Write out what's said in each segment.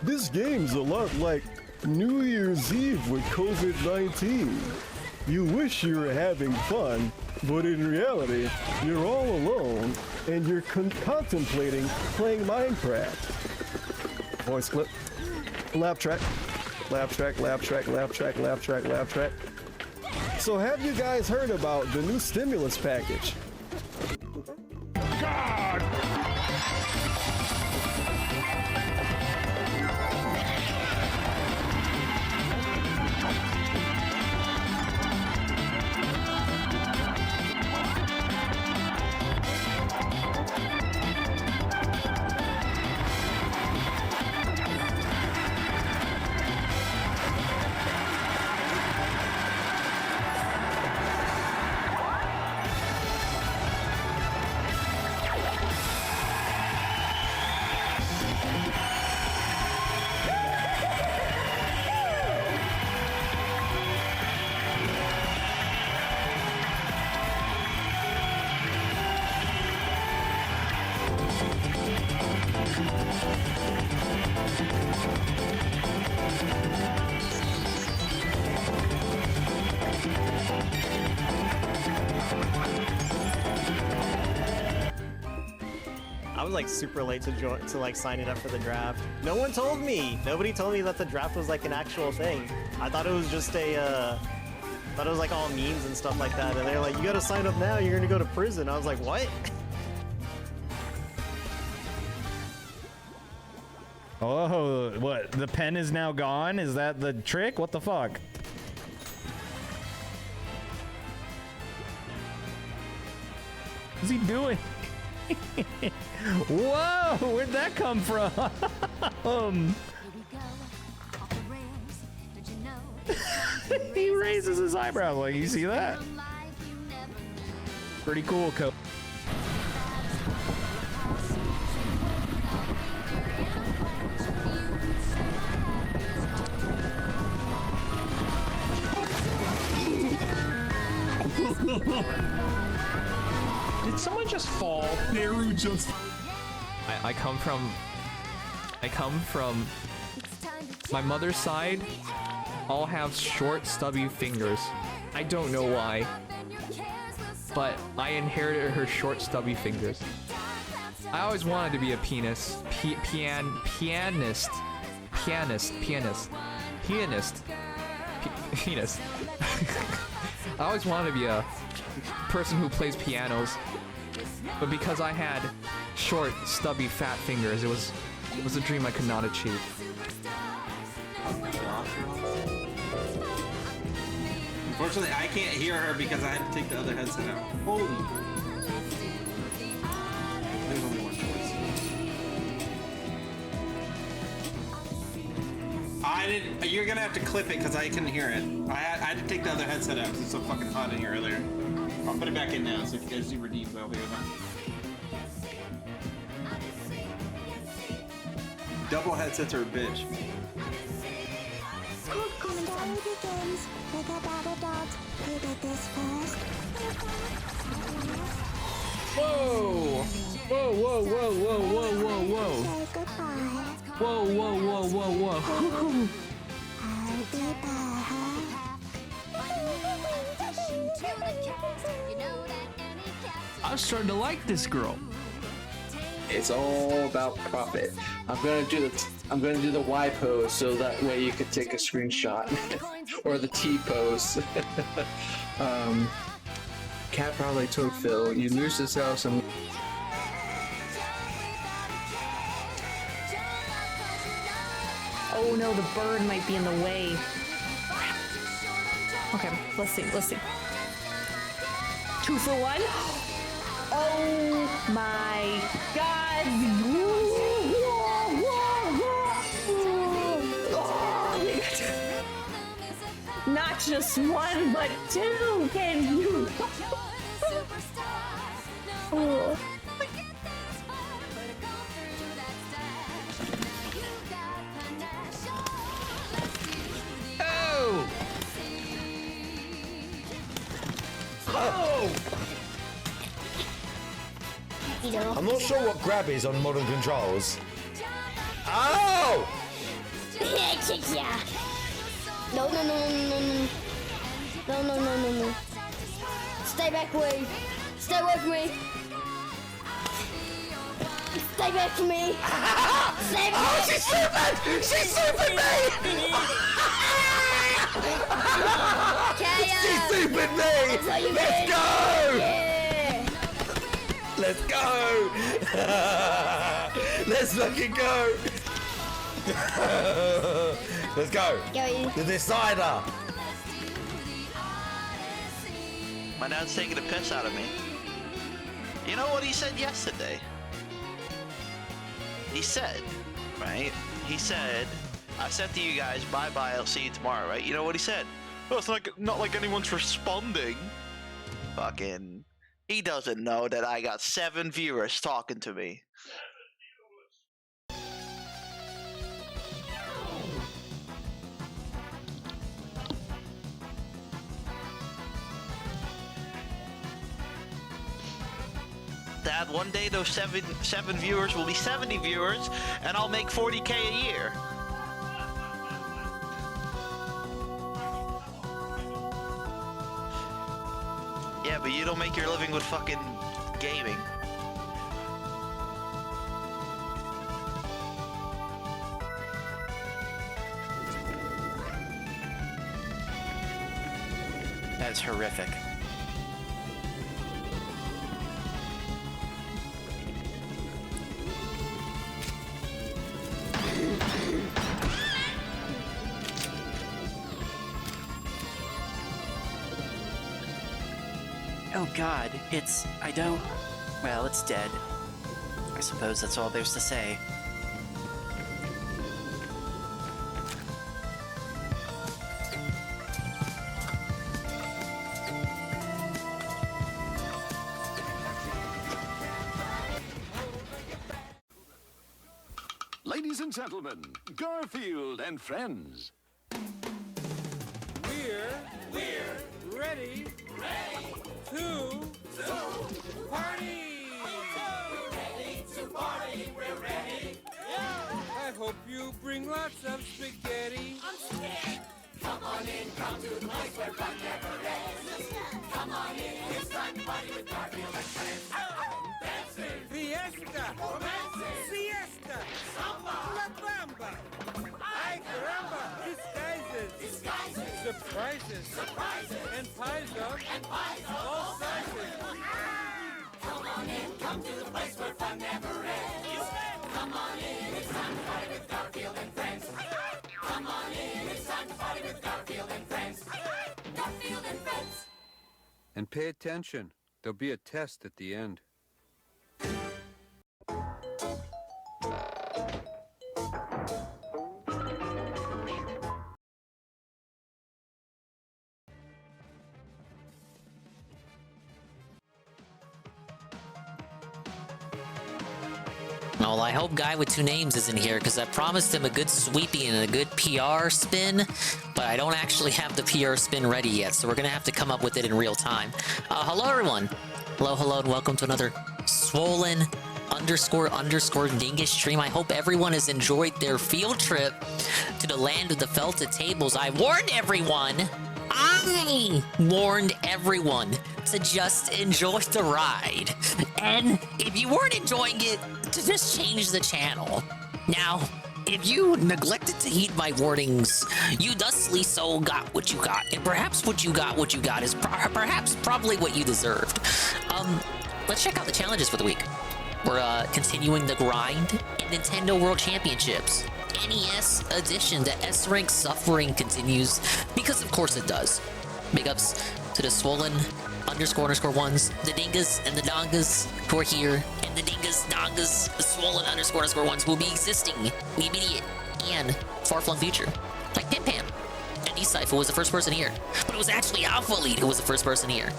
This game's a lot like New Year's Eve with COVID-19. You wish you were having fun, but in reality, you're all alone and you're contemplating playing Minecraft. Voice clip. Laugh track. Laugh track, laugh track, laugh track, laugh track, laugh track. So have you guys heard about the new stimulus package? God! I was like super late to like signing up for the draft. No one told me. Nobody told me that the draft was like an actual thing. I thought it was just a thought it was like all memes and stuff like that. And they're like, you gotta sign up now, you're gonna go to prison. I was like, what? Oh, what? The pen is now gone? Is that the trick? What the fuck? What's he doing? Whoa, where'd that come from? He raises his eyebrows, like, you see that? Pretty cool, Coach. Did someone just fall? Naru just. I come from my mother's side. All have short, stubby fingers. I don't know why, but I inherited her short, stubby fingers. I always wanted to be a pianist. Pianist. I always wanted to be a person who plays pianos, but because I had short, stubby, fat fingers, it was a dream I could not achieve. Unfortunately, I can't hear her because I had to take the other headset out. Holy. There's only one choice. I didn't. You're gonna have to clip it because I couldn't hear it. I had to take the other headset out because it's so fucking hot in here earlier. I'll put it back in now so if you guys see redeem, I'll hear that. Double headsets are a bitch. Commentary begins with a battle dog. Who did this first? Whoa! Whoa, whoa, whoa, whoa, whoa, whoa, whoa. Say goodbye. Whoa, whoa, whoa, whoa, whoa. I'll be back. I'm starting to like this girl. It's all about profit. I'm gonna do the Y pose so that way you could take a screenshot, or the T pose. Cat probably told Phil, "You lose this house and." Oh no, the bird might be in the way. Okay, let's see. 2 for 1. Oh my god! Not just 1, but 2! Can you? Oh. Oh! I'm not sure what grab is on modern controls. Oh! Yeah. No, no, no, no, no, no. No, no, no, no, no. Stay back away. Stay away from me. Stay back from me. Stay back. Oh, she's stupid! She's stupid me! She's stupid me! Let's go! Yeah. Let's go! Let's fucking go! Let's go! Go. The decider! My dad's taking a piss out of me. You know what he said yesterday? He said, right? He said, I said to you guys, bye-bye, I'll see you tomorrow, right? You know what he said? Oh, it's not like anyone's responding. Fucking... He doesn't know that I got 7 viewers talking to me. Dad, one day those seven viewers will be 70 viewers, and I'll make 40K a year. Yeah, but you don't make your living with fucking gaming. That's horrific. Oh god, well, it's dead. I suppose that's all there's to say. Ladies and gentlemen, Garfield and friends. We're ready to party! We're ready! I hope you bring lots of spaghetti. I'm scared! Come on in, come to the place where fun never ends. Come on in, it's time to party with Garfield and friends. Dancing! Fiesta! Romancing! Siesta! Samba! La Bamba! Ay caramba! Disguises! Surprises! And pies of all sizes! Come on in, come to the place where fun never ends. Come on in, it's time to party with Garfield and friends. Come on in, it's time to party with Garfield and friends. Garfield and friends. And pay attention. There'll be a test at the end. Well, I hope Guy with 2 names isn't here, because I promised him a good sweepy and a good PR spin, but I don't actually have the PR spin ready yet, so we're gonna have to come up with it in real time. Hello, everyone. Hello, and welcome to another swollen _ dingus stream. I hope everyone has enjoyed their field trip to the land of the felted tables. I warned everyone to just enjoy the ride. And if you weren't enjoying it, to just change the channel. Now, if you neglected to heed my warnings, you thusly so got what you got. And perhaps what you got is probably what you deserved. Let's check out the challenges for the week. We're continuing the grind in Nintendo World Championships. NES edition, the S-Rank suffering continues, because of course it does. Big ups to the swollen __ones, the dingas and the dongas who are here, and the dingas, dongas, the swollen __ones who will be existing in the immediate and far-flung future. Like Pim Pam and D-Cypher, who was the first person here, but it was actually Alpha Lead who was the first person here.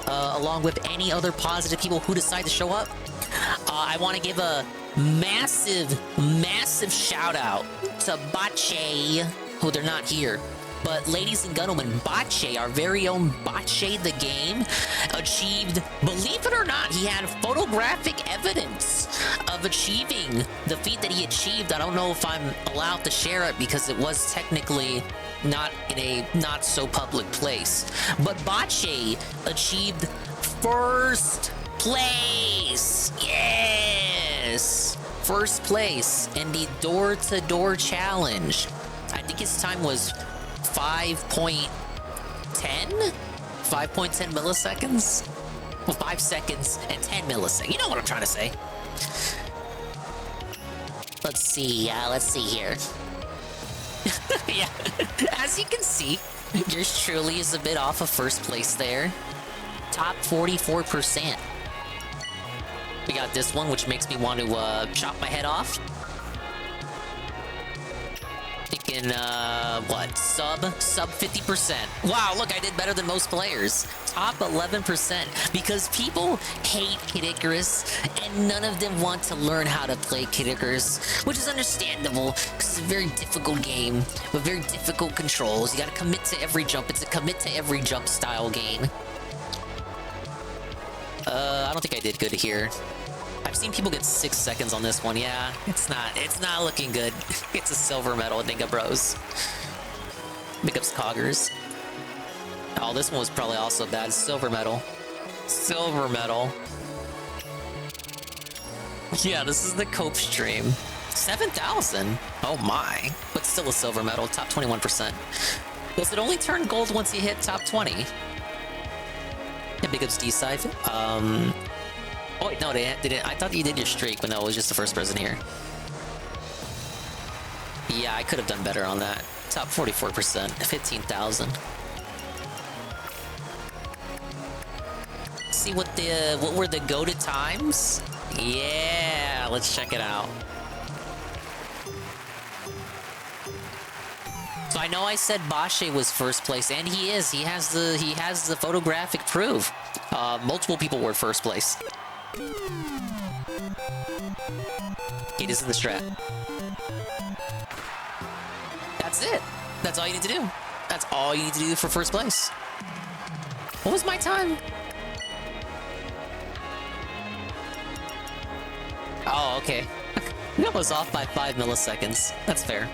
Along with any other positive people who decide to show up. I want to give a massive shout out to Bache, who they're not here. But ladies and gentlemen, Botche, our very own Botche the game, achieved, believe it or not, he had photographic evidence of achieving the feat that he achieved. I don't know if I'm allowed to share it because it was technically not in a not so public place. But Botche achieved first place. Yes! First place in the door-to-door challenge. I think his time was 5.10? 5.10 milliseconds? Well, 5 seconds and 10 milliseconds. You know what I'm trying to say. Let's see here. Yeah, as you can see, yours truly is a bit off of first place there. Top 44%. We got this one, which makes me want to chop my head off. Thinking, what? Sub 50%. Wow, look, I did better than most players. Top 11%. Because people hate Kid Icarus, and none of them want to learn how to play Kid Icarus, which is understandable, because it's a very difficult game with very difficult controls. You gotta commit to every jump. It's a commit to every jump style game. I don't think I did good here. I've seen people get 6 seconds on this one. Yeah, it's not looking good. It's a silver medal, Dinga Bros. Big ups Coggers. Oh, this one was probably also bad. Silver medal. Silver medal. Yeah, this is the Cope stream. 7,000? Oh my. But still a silver medal, top 21%. Does it only turn gold once you hit top 20? Yeah, big ups D-Side. Oh, wait, no, they didn't. I thought you did your streak, but no, it was just the first person here. Yeah, I could have done better on that. Top 44%, 15,000. See what were the goated times? Yeah, let's check it out. So I know I said Botche was first place, and he is. He has the photographic proof. Multiple people were first place. It is in the strat. That's it. That's all you need to do. That's all you need to do for first place. What was my time? Oh, okay. That was off by 5 milliseconds. That's fair.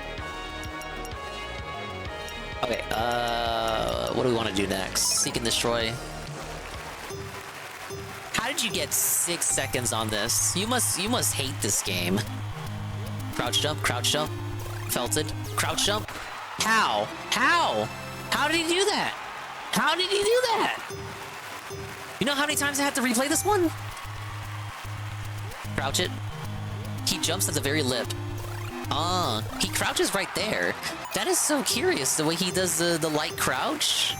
Okay, what do we want to do next? Seek and destroy. How did you get 6 seconds on this? You must hate this game. Crouch jump, felted, crouch jump. How? How did he do that? How did he do that? You know how many times I had to replay this one? Crouch it. He jumps at the very lip. He crouches right there. That is so curious, the way he does the light crouch.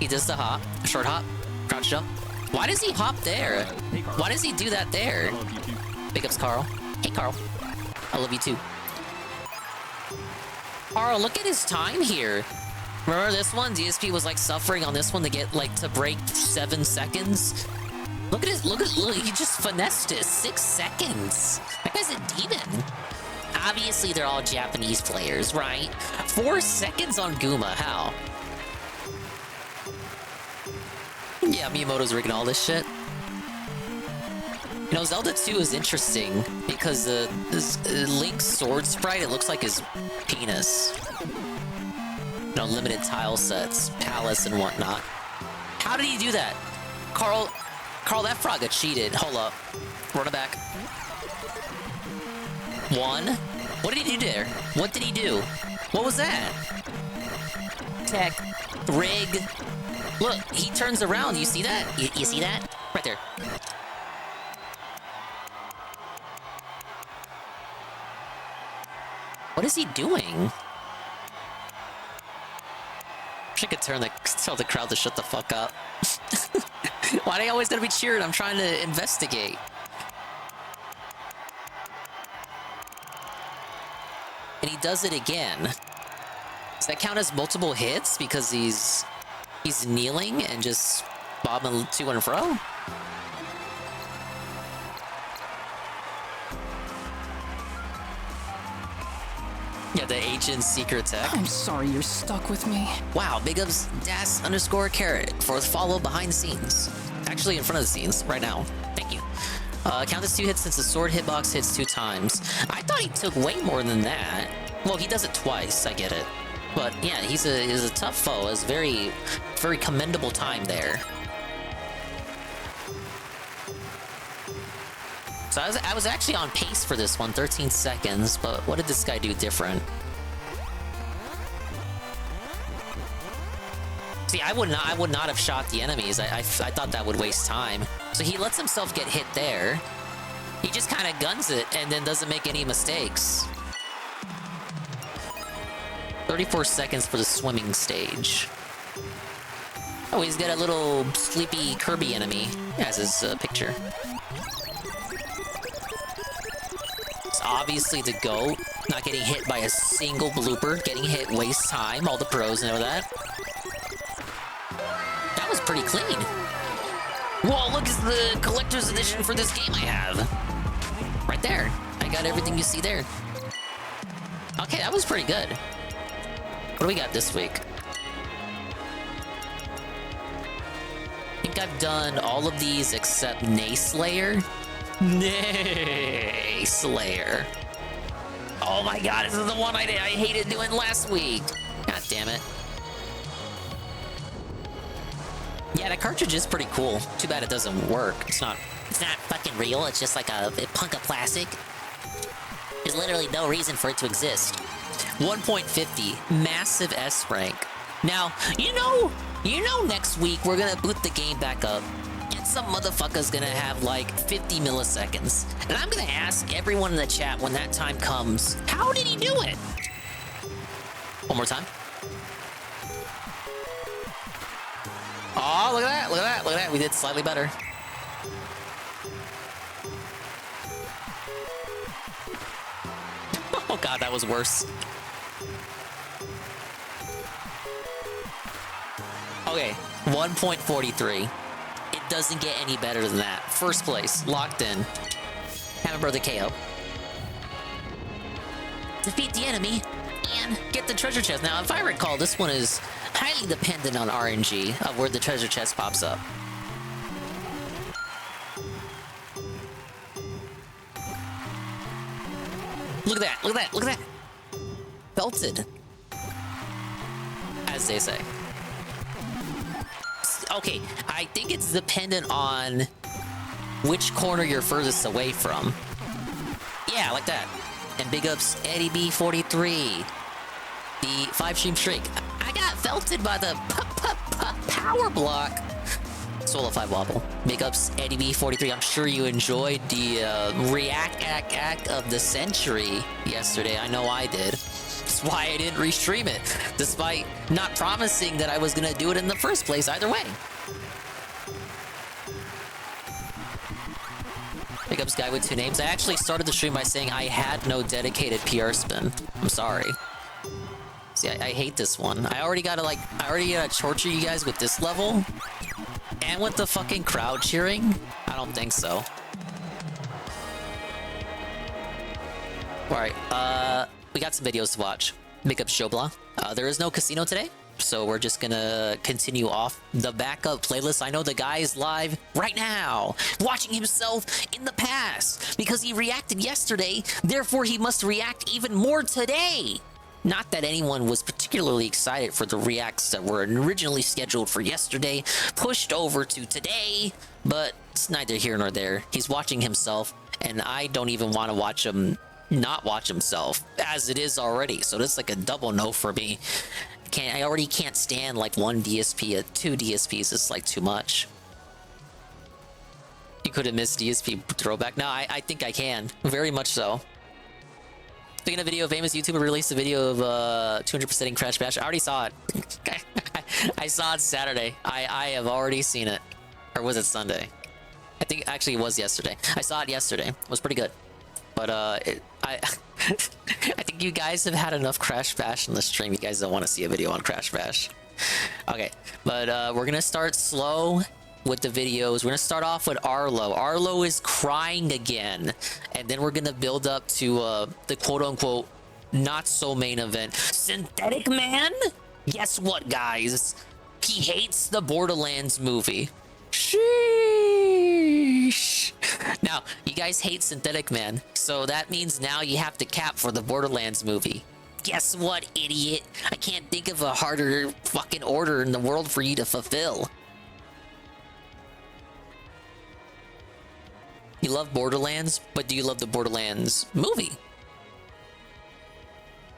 He does the hop, short hop, crouch jump. Why does he hop there? Why does he do that there? Big ups, Carl. Hey, Carl. I love you too. Carl, look at his time here. Remember this one? DSP was like suffering on this one to get like to break 7 seconds. Look, he just finessed it. 6 seconds. That guy's a demon. Obviously, they're all Japanese players, right? 4 seconds on Guma, how? Yeah, Miyamoto's rigging all this shit. You know, Zelda 2 is interesting because this Link's sword sprite, it looks like his penis. You know, limited tile sets, palace and whatnot. How did he do that? Carl, that frog got cheated. Hold up. Run it back. 1. What did he do there? What did he do? What was that? Tech. Rig. Look, he turns around. You see that? You see that? Right there. What is he doing? I could tell the crowd to shut the fuck up. Why do they always gotta be cheering? I'm trying to investigate. And he does it again. Does that count as multiple hits because he's kneeling and just bobbing to and fro? Yeah, the ancient secret tech. I'm sorry you're stuck with me. Wow, big ups das_carrot for the follow behind the scenes. Actually, in front of the scenes, right now. Thank you. Count as 2 hits since the sword hitbox hits 2 times. I thought he took way more than that. Well, he does it twice, I get it. But yeah, he's a tough foe. It's very commendable time there. So I was actually on pace for this one, 13 seconds, but what did this guy do different? See, I would not have shot the enemies. I thought that would waste time. So he lets himself get hit there. He just kind of guns it and then doesn't make any mistakes. 34 seconds for the swimming stage. Oh, he's got a little sleepy Kirby enemy as his picture. It's obviously the GOAT. Not getting hit by a single blooper. Getting hit wastes time. All the pros know that. That was pretty clean. Whoa, look, it's the collector's edition for this game I have. Right there. I got everything you see there. Okay, that was pretty good. What do we got this week? I think I've done all of these except Nayslayer. Nayslayer. Oh my god, this is the one I hated doing last week. God damn it. Yeah, the cartridge is pretty cool. Too bad it doesn't work. It's not fucking real. It's just like a punk of plastic. There's literally no reason for it to exist. 1.50, massive S rank. Now, you know next week we're gonna boot the game back up and some motherfucker's gonna have like 50 milliseconds. And I'm gonna ask everyone in the chat when that time comes, how did he do it? One more time. Oh, look at that, look at that, look at that. We did slightly better. Oh god, that was worse. Okay, 1.43. It doesn't get any better than that. First place, locked in. Hammer Brother KO. Defeat the enemy and get the treasure chest. Now, if I recall, this one is highly dependent on RNG of where the treasure chest pops up. Look at that, look at that, look at that. Belted. As they say. Okay, I think it's dependent on which corner you're furthest away from. Yeah, like that. And big ups Eddie B43. The 5-stream streak. I got felted by the power block. Solo 5 wobble. Big ups Eddie B43. I'm sure you enjoyed the react of the century yesterday. I know I did. That's why I didn't restream it, despite not promising that I was gonna do it in the first place either way. Big ups guy with 2 names. I actually started the stream by saying I had no dedicated PR spin. I'm sorry. See, I hate this one. I already gotta torture you guys with this level. And with the fucking crowd cheering? I don't think so. Alright, we got some videos to watch. Big up Shobla. There is no casino today, so we're just gonna continue off the backup playlist. I know the guy is live right now, watching himself in the past, because he reacted yesterday, therefore he must react even more today. Not that anyone was particularly excited for the reacts that were originally scheduled for yesterday, pushed over to today, but it's neither here nor there. He's watching himself, and I don't even want to watch him not watch himself, as it is already, so that's like a double no for me. I already can't stand like 1 DSP, 2 DSPs is like too much. You could have missed DSP throwback. No, I think I can, very much so. Speaking of video, famous YouTuber released a video of 200%ing Crash Bash. I already saw it. I saw it Saturday. I have already seen it. Or was it Sunday? I think actually it was yesterday. I saw it yesterday. It was pretty good. But I think you guys have had enough Crash Bash in the stream. You guys don't want to see a video on Crash Bash. Okay, but we're gonna start slow with the videos. We're gonna start off with Arlo. Arlo is crying again, and then we're gonna build up to the quote-unquote not so main event. Synthetic Man? Guess what, guys? He hates the Borderlands movie. Sheesh. Now, you guys hate Synthetic Man, so that means now you have to cap for the Borderlands movie. Guess what, idiot? I can't think of a harder fucking order in the world for you to fulfill. You love Borderlands, but do you love the Borderlands movie?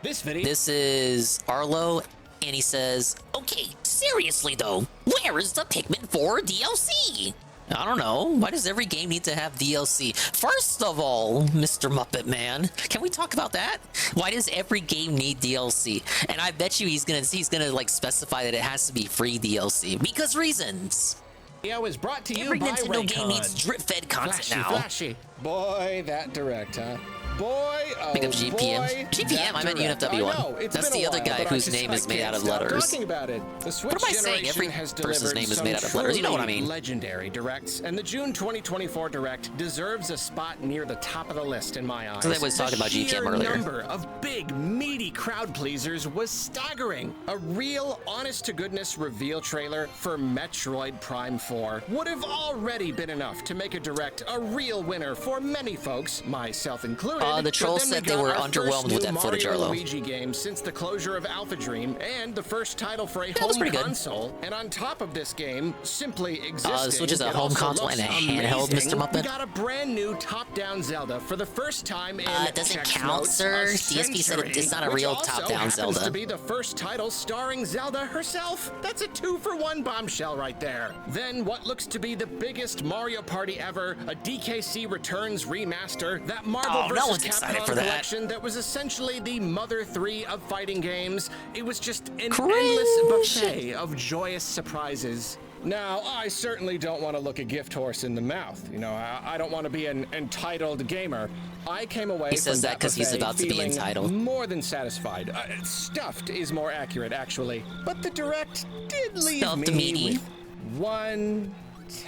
This is Arlo, and he says, okay, seriously though, where is the Pikmin 4 DLC? I don't know. Why does every game need to have DLC? First of all, Mr. Muppet Man, can we talk about that? Why does every game need DLC? And I bet you he's gonna like specify that it has to be free DLC because reasons. Video is brought to you Every by Nintendo Raycon. game needs drip-fed content now. Flashy. Boy, that direct, huh? Boy, oh Think of GPM. boy, GPM, I meant that direct. UNFW1. I know, it's That's been the a other while, guy but I whose just- name I is made can't out of stop letters. Talking about it. The Switch What am I saying? generation Every has person's delivered name is some made out of letters. You know what I truly mean. Legendary directs, and the June 2024 direct deserves a spot near the top of the list in my eyes. So they was talking about The GPM sheer earlier. number of big, meaty crowd pleasers was staggering. A real, honest-to-goodness reveal trailer for Metroid Prime 4 would have already been enough to make a direct a real winner for many folks, myself included. The trolls But then said we they got were our underwhelmed first with new that footage, Mario Arlo. Luigi game since the closure of Alpha Dream, and the first title for a was home pretty good. console. And on top of this game, simply existing, the Switch is a it home also console looks and a handheld, amazing. Mr. Muppet? We got a brand new top-down Zelda for the first time in It doesn't Chex count, Notes, sir. a DSP said century, it's not a which real also top-down happens Zelda. to be the first title starring Zelda herself. That's a 2-for-1 bombshell right there. Then what looks to be the biggest Mario Party ever, a DKC Returns remaster, that Marvel Oh, no vs. one's excited Capcom for that. collection that was essentially the Mother 3 of fighting games. It was just an Cringe. endless buffet of joyous surprises. Now, I certainly don't want to look a gift horse in the mouth. You know, I don't want to be an entitled gamer. I came away He from says that 'cause he's buffet about to be feeling entitled. more than satisfied. Stuffed is more accurate, actually. But the direct did leave Stuffed me meaty. with one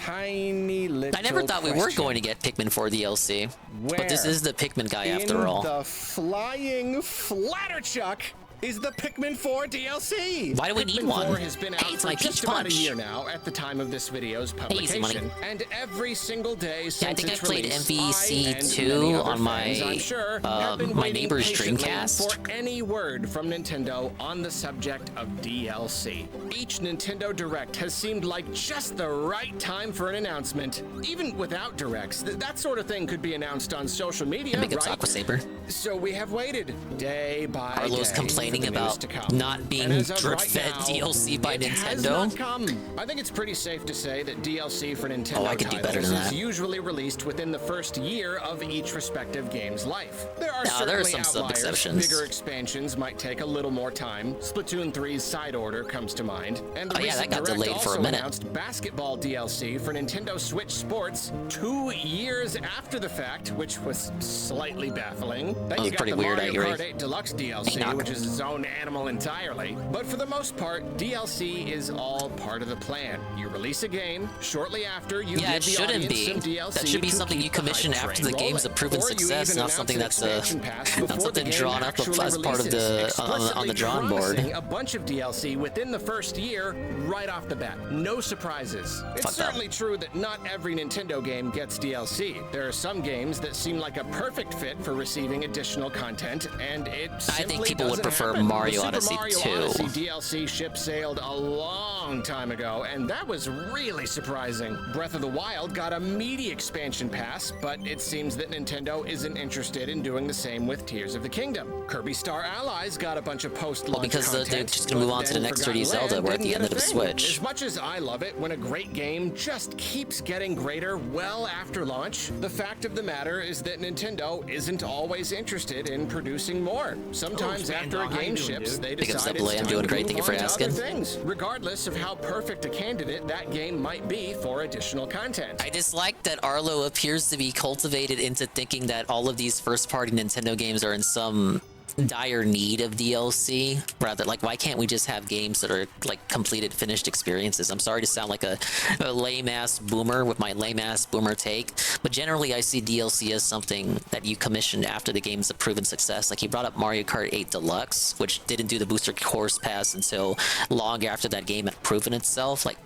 tiny little I never thought we were question. going to get Pikmin 4 DLC. But this Where is the Pikmin guy after all. In the flying Flatterchuck is the Pikmin 4 DLC. Why do we need Pikmin one? 4 has been out Hey, it's for my just Peach about Punch. a year now at the time of this video's Easy money. publication. And every single day since Yeah, I think I its played release, MVC2 I and many other on my, fans, I'm sure, have been my waiting neighbor's patiently Dreamcast. for any word from Nintendo on the subject of DLC. Each Nintendo Direct has seemed like just the right time for an announcement. Even without Directs, that sort of thing could be announced on social media, Big ups right? Aqua Saber. So we have waited day by Arlo's day complaining for the news about to come. not being And as of drip-fed right now, DLC by it has Nintendo. not come. I think it's pretty safe to say that DLC for Nintendo Oh, I could do better titles than is that. usually released within the first year of each respective game's life. There are No, there are certainly some outliers. sub-exceptions. Bigger expansions might take a little more time. Splatoon 3's Side Order comes to mind. And the Oh, yeah, that recent got Direct delayed for a also minute. announced basketball DLC for Nintendo Switch Sports 2 years after the fact, which was slightly baffling. Then That you was got pretty the weird, I Mario agree. Kart 8 Deluxe DLC, Knock. which is its own animal entirely. But for the most part, DLC is all part of the plan. You release a game, shortly after you Yeah, give it the shouldn't audience be. some DLC That should be to something keep you the commission hype after train the game's a rolling. proven Or you success, even not announce something an that's expansion pass not before something the game drawn up actually as part of releases, the on the explicitly drawing board. promising a bunch of DLC within the first year, right off the bat. No surprises. It's Fuck that. certainly true that not every Nintendo game gets DLC. There are some games that seem like a perfect fit for receiving additional content, and it I think simply people would doesn't prefer happen. Mario The Odyssey Super Mario 2. Odyssey DLC ship sailed a long time ago, and that was really surprising. Breath of the Wild got a meaty expansion pass, but it seems that Nintendo isn't interested in doing the same with Tears of the Kingdom. Kirby Star Allies got a bunch of post-launch Well, because content, they're just gonna move but on to the then next Forgotten 3D Zelda. Land We're at the didn't end of get the a thing. Switch. As much as I love it when a great game just keeps getting greater well after launch, the fact of the matter is that Nintendo isn't always interested in producing more. Sometimes after a game ships, they Big ups decide Double A, it's I'm time doing to great, move thank you for on to other asking. things, regardless of how perfect a candidate that game might be for additional content. I dislike that Arlo appears to be cultivated into thinking that all of these first-party Nintendo games are in some dire need of DLC. Rather, like, why can't we just have games that are like completed, finished experiences? I'm sorry to sound like a lame-ass boomer with my lame-ass boomer take, but generally I see DLC as something that you commission after the game's a proven success. Like, he brought up Mario Kart 8 Deluxe, which didn't do the booster course pass until long after that game had proven itself. Like,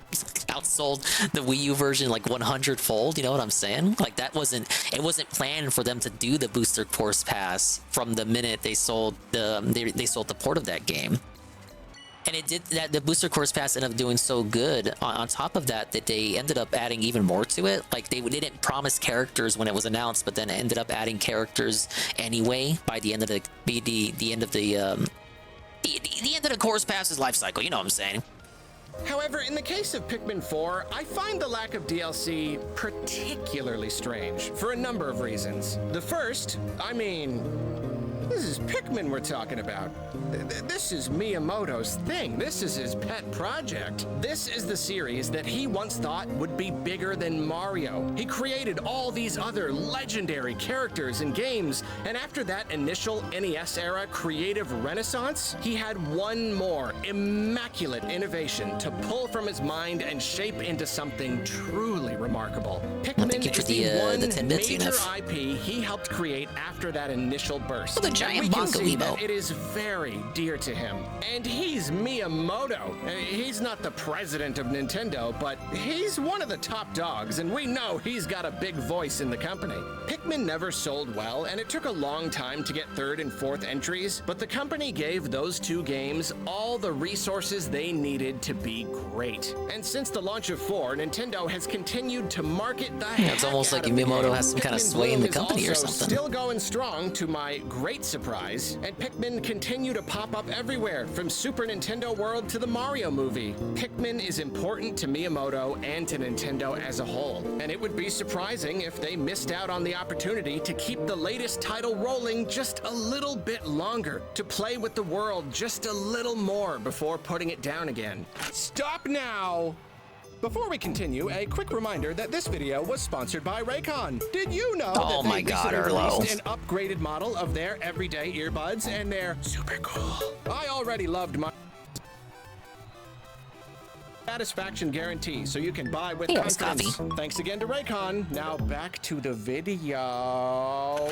outsold the Wii U version like 100-fold. You know what I'm saying? Like, it wasn't planned for them to do the booster course pass from the minute they sold the port of that game. And it did that. The booster course pass ended up doing so good on top of that they ended up adding even more to it. Like, they didn't promise characters when it was announced, but then ended up adding characters anyway by the end of the end of the course pass's life cycle. You know what I'm saying? However, in the case of Pikmin 4, I find the lack of DLC particularly strange for a number of reasons. The first, I mean, this is Pikmin we're talking about. This is Miyamoto's thing. This is his pet project. This is the series that he once thought would be bigger than Mario. He created all these other legendary characters and games, and after that initial NES era creative renaissance, he had one more immaculate innovation to pull from his mind and shape into something truly remarkable. Pikmin is the 10 major IP he helped create after that initial burst. The giant we can see Bonko that it is very dear to him. And he's Miyamoto. He's not the president of Nintendo, but he's one of the top dogs, and we know he's got a big voice in the company. Pikmin never sold well, and it took a long time to get third and fourth entries, but the company gave those two games all the resources they needed to be great. And since the launch of 4, Nintendo has continued to market the heck it's almost like out of the Miyamoto game. has some kind of Pikmin sway in the Bloom company is or also something. Still going strong, to my great surprise, and Pikmin continue to pop up everywhere, from Super Nintendo World to the Mario movie. Pikmin is important to Miyamoto and to Nintendo as a whole, and it would be surprising if they missed out on the opportunity to keep the latest title rolling just a little bit longer, to play with the world just a little more before putting it down again. Stop now! Before we continue, a quick reminder that this video was sponsored by Raycon. Did you know that they recently released an upgraded model of their everyday earbuds, and they're super cool? I already loved my satisfaction guarantee, so you can buy with confidence. Thanks again to Raycon. Now back to the video.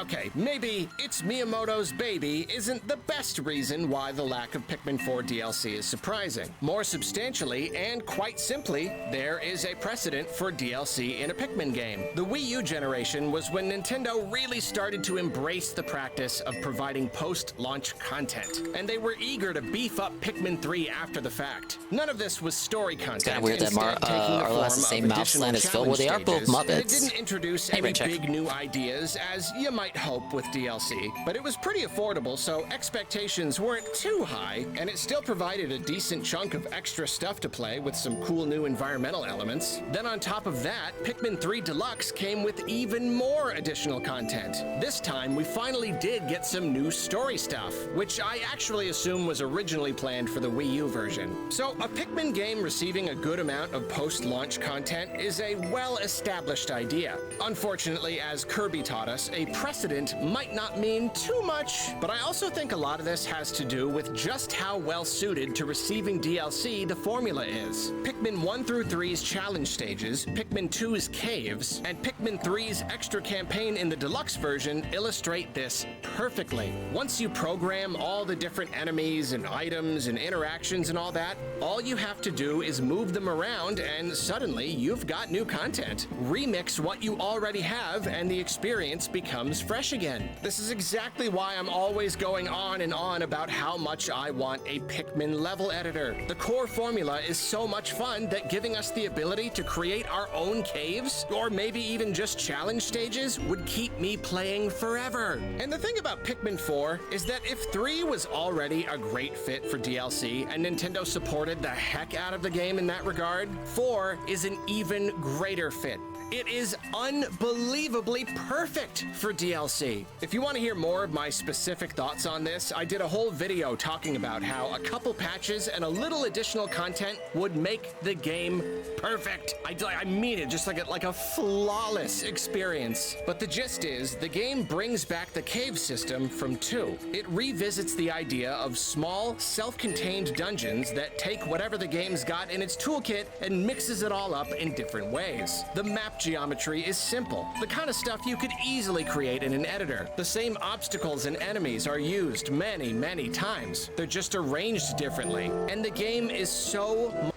Okay, maybe It's Miyamoto's Baby isn't the best reason why the lack of Pikmin 4 DLC is surprising. More substantially, and quite simply, there is a precedent for DLC in a Pikmin game. The Wii U generation was when Nintendo really started to embrace the practice of providing post-launch content, and they were eager to beef up Pikmin 3 after the fact. None of this was story content. It's kind of weird that Arlo has the same mouse land as Phil. Well, they are both Muppets. It didn't introduce any big new ideas, as you might hope with DLC, but it was pretty affordable, so expectations weren't too high, and it still provided a decent chunk of extra stuff to play with some cool new environmental elements. Then on top of that, Pikmin 3 Deluxe came with even more additional content. This time, we finally did get some new story stuff, which I actually assume was originally planned for the Wii U version. So a Pikmin game receiving a good amount of post-launch content is a well-established idea. Unfortunately, as Kirby taught us, a precedent might not mean too much, but I also think a lot of this has to do with just how well-suited to receiving DLC the formula is. Pikmin 1 through 3's challenge stages, Pikmin 2's caves, and Pikmin 3's extra campaign in the deluxe version illustrate this perfectly. Once you program all the different enemies and items and interactions and all that, all you have to do is move them around, and suddenly you've got new content. Remix what you already have, and the experience becomes fresh again. This is exactly why I'm always going on and on about how much I want a Pikmin level editor. The core formula is so much fun that giving us the ability to create our own caves, or maybe even just challenge stages, would keep me playing forever. And the thing about Pikmin 4 is that if 3 was already a great fit for DLC, and Nintendo supported the heck out of the game in that regard, 4 is an even greater fit. It is unbelievably perfect for DLC. If you want to hear more of my specific thoughts on this, I did a whole video talking about how a couple patches and a little additional content would make the game perfect. I mean it, just like a flawless experience. But the gist is, the game brings back the cave system from 2. It revisits the idea of small, self-contained dungeons that take whatever the game's got in its toolkit and mixes it all up in different ways. The map geometry is simple, the kind of stuff you could easily create in an editor. The same obstacles and enemies are used many, many times. They're just arranged differently, and the game is so...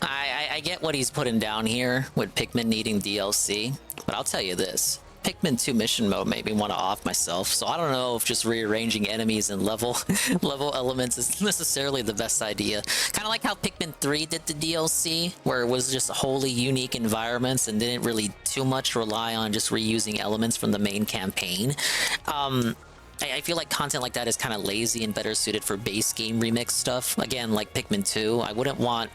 I get what he's putting down here with Pikmin needing DLC, but I'll tell you this. Pikmin 2 mission mode made me want to off myself, so I don't know if just rearranging enemies and level elements is necessarily the best idea. Kind of like how Pikmin 3 did the DLC, where it was just wholly unique environments and didn't really too much rely on just reusing elements from the main campaign. I feel like content like that is kind of lazy and better suited for base game remix stuff. Again, like Pikmin 2, I wouldn't want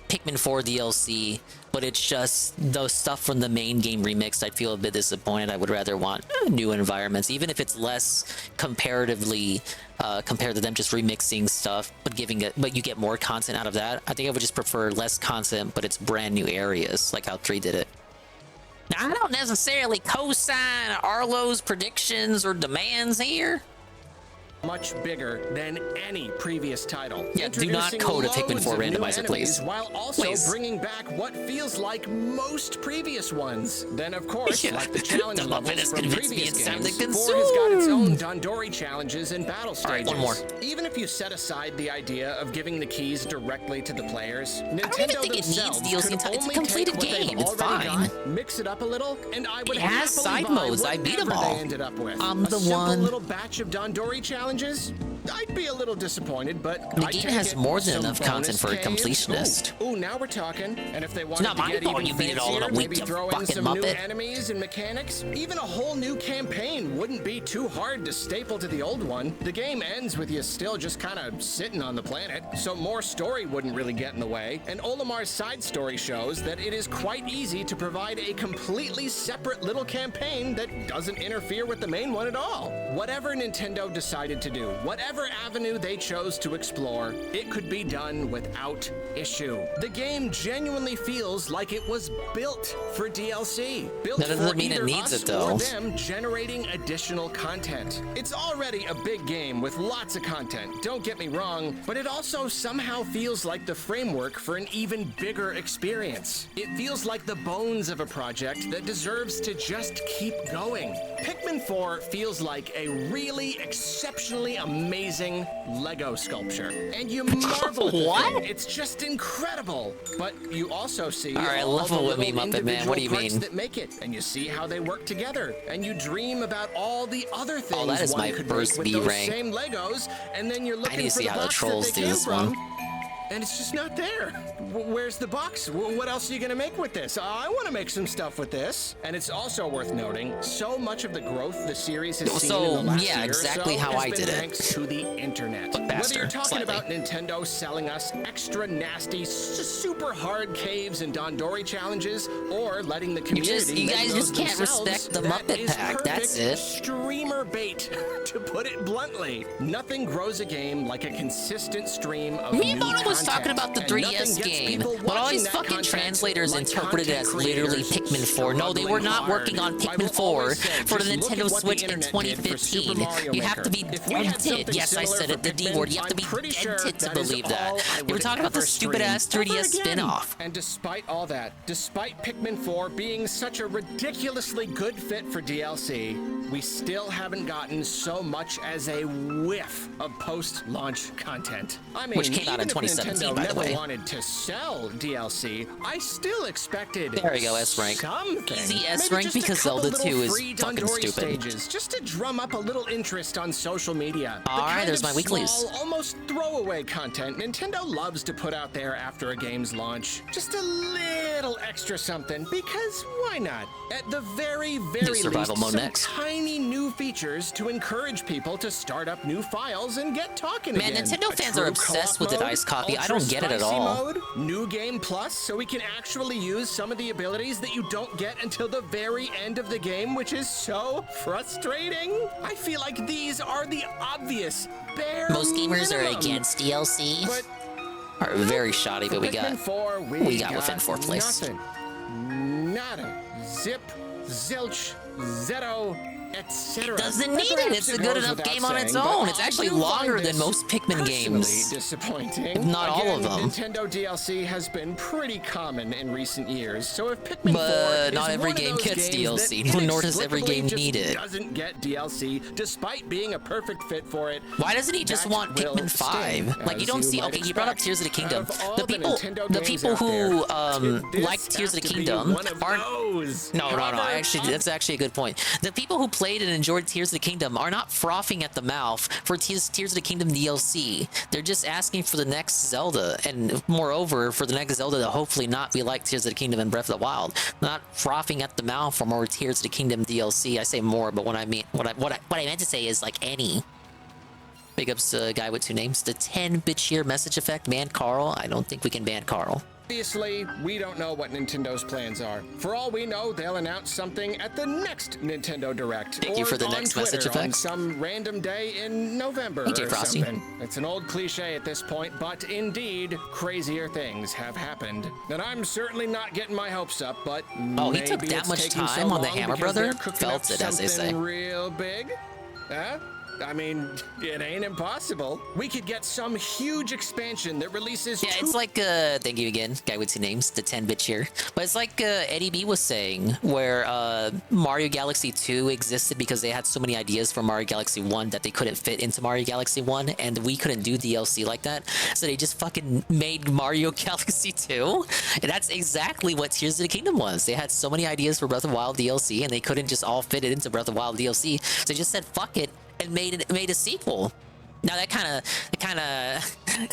Pikmin 4 DLC, but it's just those stuff from the main game remixed. I'd feel a bit disappointed. I would rather want new environments, even if it's less comparatively compared to them just remixing stuff, but you get more content out of that. I think I would just prefer less content, but it's brand new areas, like how 3 did it. Now, I don't necessarily co-sign Arlo's predictions or demands here. Much bigger than any previous title. Yeah, do not code a Pikmin 4 randomizer, please. While also bringing back what feels like most previous ones. Then, of course, like the challenge levels from previous games, 4 has got its own Dandori challenges and battle stages. One more. Even if you set aside the idea of giving the keys directly to the players, I don't even Nintendo think it needs themselves DLC. could It's a only completed take what they've game. It's already fine. got, mix it up a little, and I would It has happily side buy modes. I beat 'em whatever all. they ended up with. I'm the a simple one. little batch of Dandori challenges. I'd be a little disappointed, but The I'd game take has it. more than Some enough content bonus for a caves. completionist. Ooh, now we're talking. And if they wanted not to my get fault even you beat it all in a fancier, week, maybe you throw in fucking some new muppet. enemies and mechanics, even a whole new campaign wouldn't be too hard to staple to the old one. The game ends with you still just kind of sitting on the planet, so more story wouldn't really get in the way. And Olimar's side story shows that it is quite easy to provide a completely separate little campaign that doesn't interfere with the main one at all. Whatever Nintendo decided to do, whatever avenue they chose to explore, it could be done without issue. The game genuinely feels like it was built for DLC. Built That doesn't for mean it either needs us it, though. or them generating additional content. It's already a big game with lots of content, don't get me wrong, but it also somehow feels like the framework for an even bigger experience. It feels like the bones of a project that deserves to just keep going. Pikmin 4 feels like a really exceptionally amazing Lego sculpture. And you marvel at the What? thing. It's just incredible. But you also see All right, all level the with me, little Muppet Man. What do you individual parts mean? that make it, and you see how they work together, and you dream about all the other things Oh, that is one my could first make with those B rank. same Legos, and then you're I looking need to for see the how the box trolls that they do came this from. one. And it's just not there. Where's the box? What else are you gonna make with this? I want to make some stuff with this. And it's also worth noting, so much of the growth the series has seen in the last yeah, year exactly or so how has I been did it. thanks to the internet. But Whether faster, you're talking slightly. about Nintendo selling us extra nasty, super hard caves and Dandori challenges, or letting the community you make guys those just can't themselves, respect the that Muppet is Pack, that's perfect it. Streamer bait, to put it bluntly. Nothing grows a game like a consistent stream of new Miyamoto was content, talking about the and nothing 3DS gets game, people but all watching these that fucking content translators like interpreted it as content literally creators Pikmin 4. No, they were not struggling working on hard. I Pikmin will 4 always say, for the just look Nintendo at what the Switch in internet did for Super 2015. Mario You have to be Maker. If we had dented. something Yes, I similar said for it, the D Pikmin, word. You have to I'm be pretty sure dented to that is believe that. all I You were would talking about the ever stupid ass stream 3DS ever again. spin-off. And despite all that, despite Pikmin 4 being such a ridiculously good fit for DLC, we still haven't gotten so much as a whiff of post-launch content. I mean, Which came out in even if 2017, Nintendo by the never way. wanted to sell DLC, I still expected There we go, S rank. something. Easy S Maybe rank just a because couple Zelda 2 little is free fucking Dandori stupid. stages, just to drum up a little interest on social media. All right, there's my weeklies. Small, almost throwaway content Nintendo loves to put out there after a game's launch. Just a little extra something, because why not? At the very survival least, mode some next. tiny new features to encourage people to start up new files and get talking Man, again. Nintendo A fans true are obsessed with co-op an mode, iced coffee See, I don't get it at Spicy all. Mode, New Game Plus, so we can actually use some of the abilities that you don't get until the very end of the game, which is so frustrating. I feel like these are the obvious bare Most gamers are minimum. against DLC. But Are very shoddy, but we got Pikmin 4, we got within 4th place. Nothing. Nada. Zip. Zilch. Zero. Etc. Doesn't need it. It's a good enough game on its own. It's actually longer than most Pikmin games. Disappointing. If not all of Again, them. Nintendo DLC has been pretty common in recent years, so if Pikmin 4 But is not every one of game those gets games DLC, that nor does every inexplicably game just need it. Doesn't get DLC despite being a perfect fit for it. Why doesn't he just that want will Pikmin sting, 5? Like, you as don't see. might Okay, he brought up expect. Tears of the Kingdom. Out of all The people, Nintendo the games people out who there, this like Tears of the has to be Kingdom one of aren't. those. No. However, Actually, that's actually a good point. The people who played and enjoyed Tears of the Kingdom are not frothing at the mouth for Tears of the Kingdom DLC. They're just asking for the next Zelda, and moreover, for the next Zelda to hopefully not be like Tears of the Kingdom and Breath of the Wild. Not frothing at the mouth for more Tears of the Kingdom DLC. I say more, but what I meant to say is like any. Big ups to guy with 2 names. The 10-bit sheer message effect. Ban Carl. I don't think we can ban Carl. Obviously, we don't know what Nintendo's plans are. For all we know, they'll announce something at the next Nintendo Direct. Thank you for the on next Twitter message on effect. some random day in November Thank you, or Frosty. something. It's an old cliche at this point, but indeed, crazier things have happened. And I'm certainly not getting my hopes up, but Oh, he maybe took that it's much taking time so on the long Hammer because Brother? they're cooking Felt up it, as they say. something real big. Huh? I mean, it ain't impossible. We could get some huge expansion that releases Yeah, it's like, thank you again, guy with 2 names, the 10-bit cheer. But it's like Eddie B was saying, where Mario Galaxy 2 existed because they had so many ideas for Mario Galaxy 1 that they couldn't fit into Mario Galaxy 1, and we couldn't do DLC like that. So they just fucking made Mario Galaxy 2. And that's exactly what Tears of the Kingdom was. They had so many ideas for Breath of the Wild DLC, and they couldn't just all fit it into Breath of the Wild DLC. So they just said, fuck it, and made a sequel. Now that kind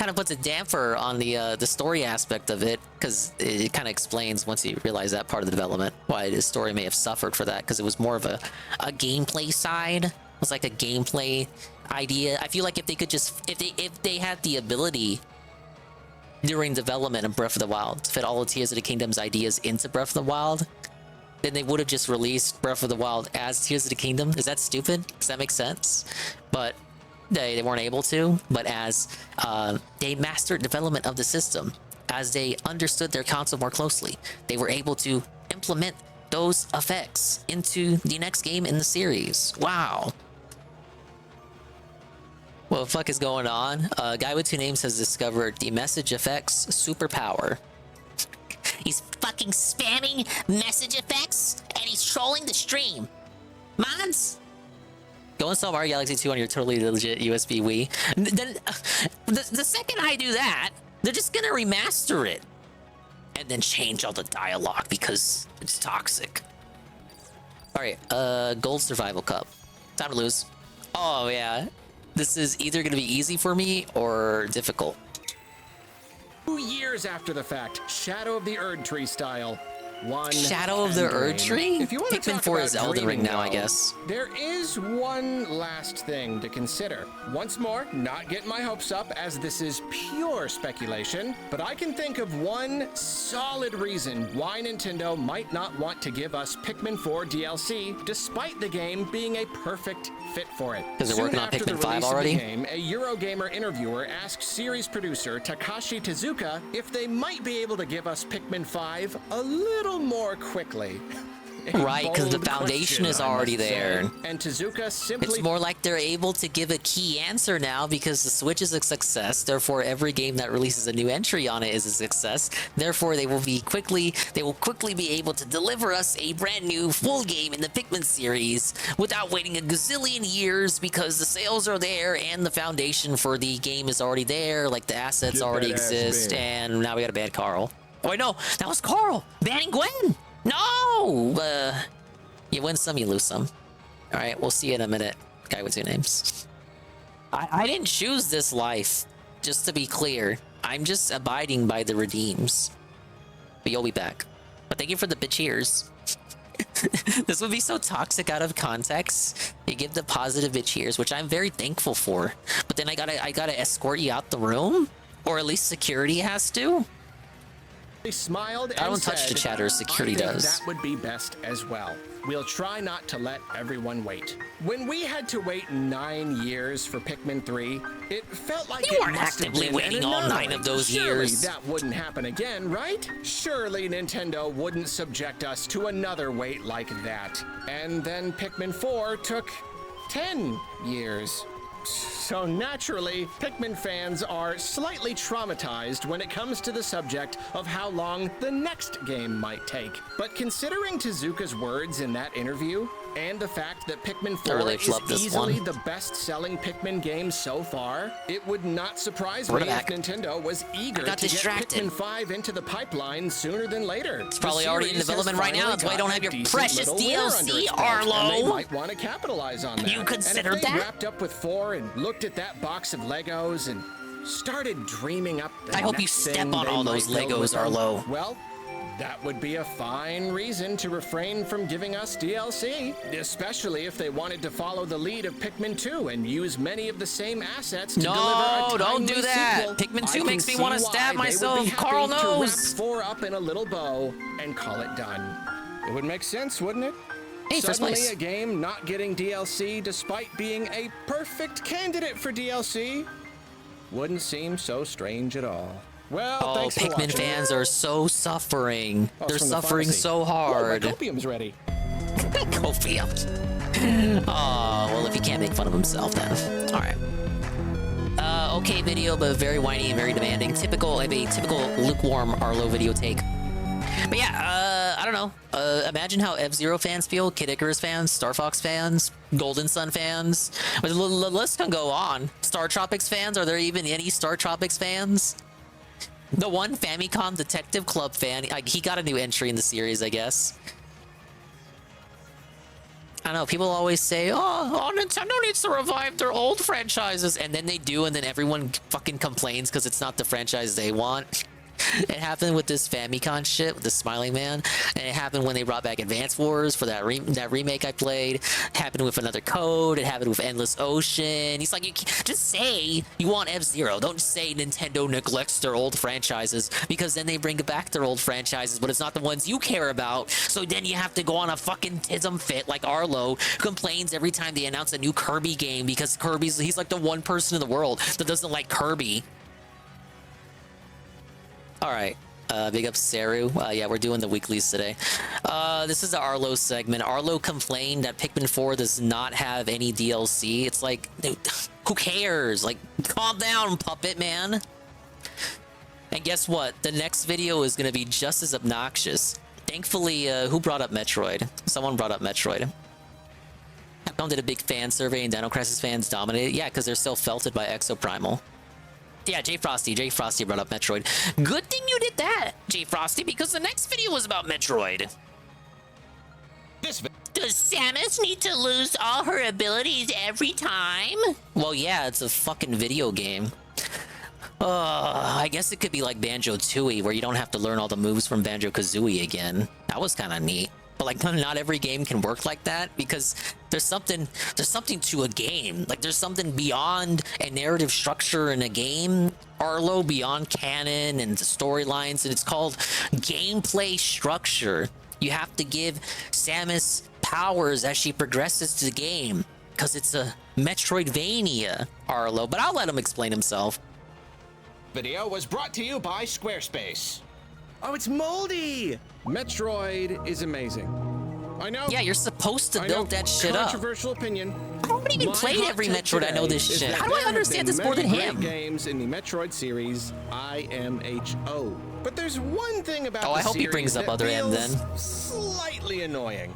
of puts a damper on the story aspect of it, because it kind of explains, once you realize that part of the development, why the story may have suffered for that, because it was more of a gameplay side. It was like a gameplay idea. I feel like if they could just if they had the ability during development of Breath of the Wild to fit all of Tears of the Kingdom's ideas into Breath of the Wild, then they would have just released Breath of the Wild as Tears of the Kingdom. Is that stupid? Does that make sense? But they weren't able to. But as they mastered development of the system, as they understood their console more closely, they were able to implement those effects into the next game in the series. Wow. What the fuck is going on? Guy with 2 names has discovered the message effects superpower. He's fucking spamming message effects, and he's trolling the stream. Mods? Go install Mario Galaxy 2 on your totally legit USB Wii. Then, the second I do that, they're just gonna remaster it. And then change all the dialogue, because it's toxic. Alright, Gold Survival Cup. Time to lose. Oh, yeah. This is either gonna be easy for me, or difficult. 2 years after the fact, Shadow of the Erd Tree style. Shadow of the Erd Tree? If you want to Pikmin talk 4 about is Elden Ring dreaming, now, I though, guess. there is one last thing to consider. Once more, not getting my hopes up, as this is pure speculation, but I can think of one solid reason why Nintendo might not want to give us Pikmin 4 DLC, despite the game being a perfect fit for it. 'Cause they're working on Soon after Pikmin the 5 release of the already? game, a Eurogamer interviewer asked series producer Takashi Tezuka if they might be able to give us Pikmin 5 a little more quickly. A Right, because the bold foundation question, is I already must say. there. And Tezuka simply It's more like they're able to give a key answer now because the Switch is a success. Therefore, every game that releases a new entry on it is a success. Therefore, they will quickly be able to deliver us a brand new full game in the Pikmin series without waiting a gazillion years, because the sales are there and the foundation for the game is already there. Like, the assets Get already that ass exist, banned. and now we gotta ban Carl. Oh wait, no, that was Carl banning Gwen. No. You win some, you lose some. All right, we'll see you in a minute. Guy with 2 names. I didn't choose this life, just to be clear. I'm just abiding by the redeems. But you'll be back. But thank you for the cheers. This would be so toxic out of context. You give the positive cheers, which I'm very thankful for. But then I gotta escort you out the room? Or at least security has to? They smiled and I don't touch said, the chatter, security "I think does." That would be best as well. We'll try not to let everyone wait. When we had to wait 9 years for Pikmin 3, it felt like You it weren't must have actively been waiting an all 9 anomaly. of those Surely years. that wouldn't happen again, right? Surely Nintendo wouldn't subject us to another wait like that. And then Pikmin 4 took 10 years. So naturally, Pikmin fans are slightly traumatized when it comes to the subject of how long the next game might take. But considering Tezuka's words in that interview, and the fact that Pikmin 4 really is flubbed this easily one. the best-selling Pikmin game so far, it would not surprise me We're if back. Nintendo was eager got to distracted. get Pikmin 5 into the pipeline sooner than later. It's probably already in development right now. That's why you don't have your precious DLC, Arlo. And they might want to capitalize on that. You considered and if they that? wrapped up with 4 and looked at that box of Legos and started dreaming up the I hope you next step thing on they all those might build with Legos, them, Arlo. Well, that would be a fine reason to refrain from giving us DLC, especially if they wanted to follow the lead of Pikmin 2 and use many of the same assets to deliver a don't do timely that. sequel. Pikmin 2 I can makes me see wanna why stab they would be myself. happy Carl to wrap knows. 4 up in a little bow and call it done. It would make sense, wouldn't it? Hey, first Suddenly place. a game not getting DLC despite being a perfect candidate for DLC wouldn't seem so strange at all. Well, Oh, thanks for Pikmin watching. fans are so suffering. Oh, it's They're from the suffering pharmacy. so Whoa, my hard. copium's ready. Copium. Oh, well, if he can't make fun of himself, then. All right. Okay video, but very whiny and very demanding. Typical of a typical lukewarm Arlo video take. But yeah, I don't know. Imagine how F-Zero fans feel, Kid Icarus fans, Star Fox fans, Golden Sun fans. The list can go on. Star Tropics fans, are there even any Star Tropics fans? The one Famicom Detective Club fan, he got a new entry in the series, I guess. I don't know, people always say, oh, Nintendo needs to revive their old franchises, and then they do, and then everyone fucking complains because it's not the franchise they want. It happened with this Famicom shit, with the Smiling Man, and it happened when they brought back Advance Wars for that remake I played. It happened with Another Code. It happened with Endless Ocean. He's like, you can't just say you want F-Zero. Don't just say Nintendo neglects their old franchises, because then they bring back their old franchises, but it's not the ones you care about. So then you have to go on a fucking tism fit like Arlo, who complains every time they announce a new Kirby game because he's like the one person in the world that doesn't like Kirby. All right, big up Saru. Yeah, we're doing the weeklies today. This is the Arlo segment. Arlo complained that Pikmin 4 does not have any DLC. It's like, dude, who cares? Like, calm down, puppet man. And guess what? The next video is going to be just as obnoxious. Thankfully, who brought up Metroid? Someone brought up Metroid. Capcom did a big fan survey and Dino Crisis fans dominated. Yeah, because they're still felted by Exoprimal. Yeah, J Frosty brought up Metroid. Good thing you did that, J Frosty, because the next video was about Metroid. Does Samus need to lose all her abilities every time? Well, yeah, it's a fucking video game. I guess it could be like Banjo-Tooie, where you don't have to learn all the moves from Banjo-Kazooie again. That was kind of neat. But like, not every game can work like that, because there's something to a game. Like, there's something beyond a narrative structure in a game, Arlo, beyond canon and the storylines, and it's called gameplay structure. You have to give Samus powers as she progresses to the game, because it's a Metroidvania, Arlo. But I'll let him explain himself. Video was brought to you by Squarespace. Oh, it's moldy! Metroid is amazing. I know. Yeah, you're supposed to build that shit up. Controversial opinion. I haven't even played every Metroid. I know this shit. How do I understand this more than him? Games in the Metroid series, IMHO. But there's one thing about Oh, I the hope he brings series up that other M feels then. slightly annoying.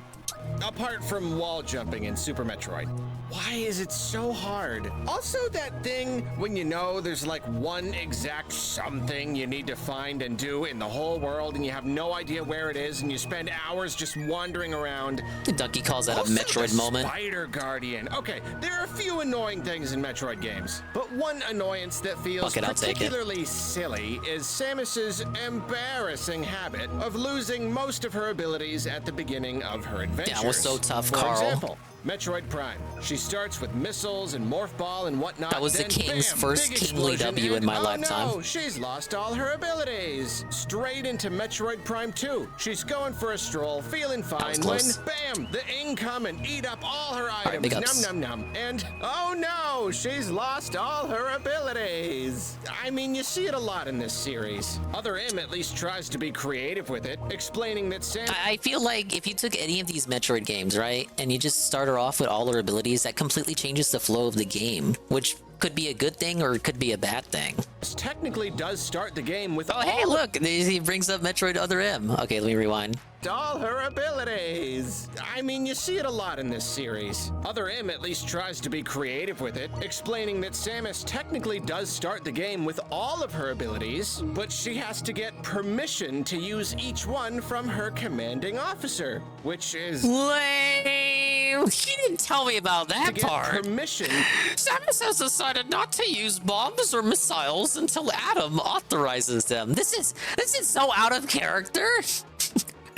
Apart from wall jumping in Super Metroid. Why is it so hard? Also, that thing when you know there's like one exact something you need to find and do in the whole world, and you have no idea where it is, and you spend hours just wandering around. Donkey calls that Also, a Metroid the moment. Spider Guardian. Okay, there are a few annoying things in Metroid games, but one annoyance that feels Fuck it, I'll take it. particularly silly is Samus's embarrassing habit of losing most of her abilities at the beginning of her adventures. Yeah, it was so tough, For Carl. example, Metroid Prime. She starts with missiles and morph ball and whatnot. That was the then king's bam, first big kingly explosion, W in and my oh lifetime. No, she's lost all her abilities. Straight into Metroid Prime 2. She's going for a stroll, feeling fine when close. bam, the Ing come and eat up all her right, big items. ups. Num num num. And oh no, she's lost all her abilities. I mean, you see it a lot in this series. Other M at least tries to be creative with it, explaining that Sam. I feel like if you took any of these Metroid games, right, and you just start her off with all her abilities, that completely changes the flow of the game, which could be a good thing or it could be a bad thing. This technically does start the game with Oh, hey, look, he brings up Metroid Other M. Okay, let me rewind. all her abilities. I mean, you see it a lot in this series. Other M at least tries to be creative with it, explaining that Samus technically does start the game with all of her abilities, but she has to get permission to use each one from her commanding officer, which is lame. He didn't tell me about that to get part. Permission. Samus has decided not to use bombs or missiles until Adam authorizes them. This is so out of character.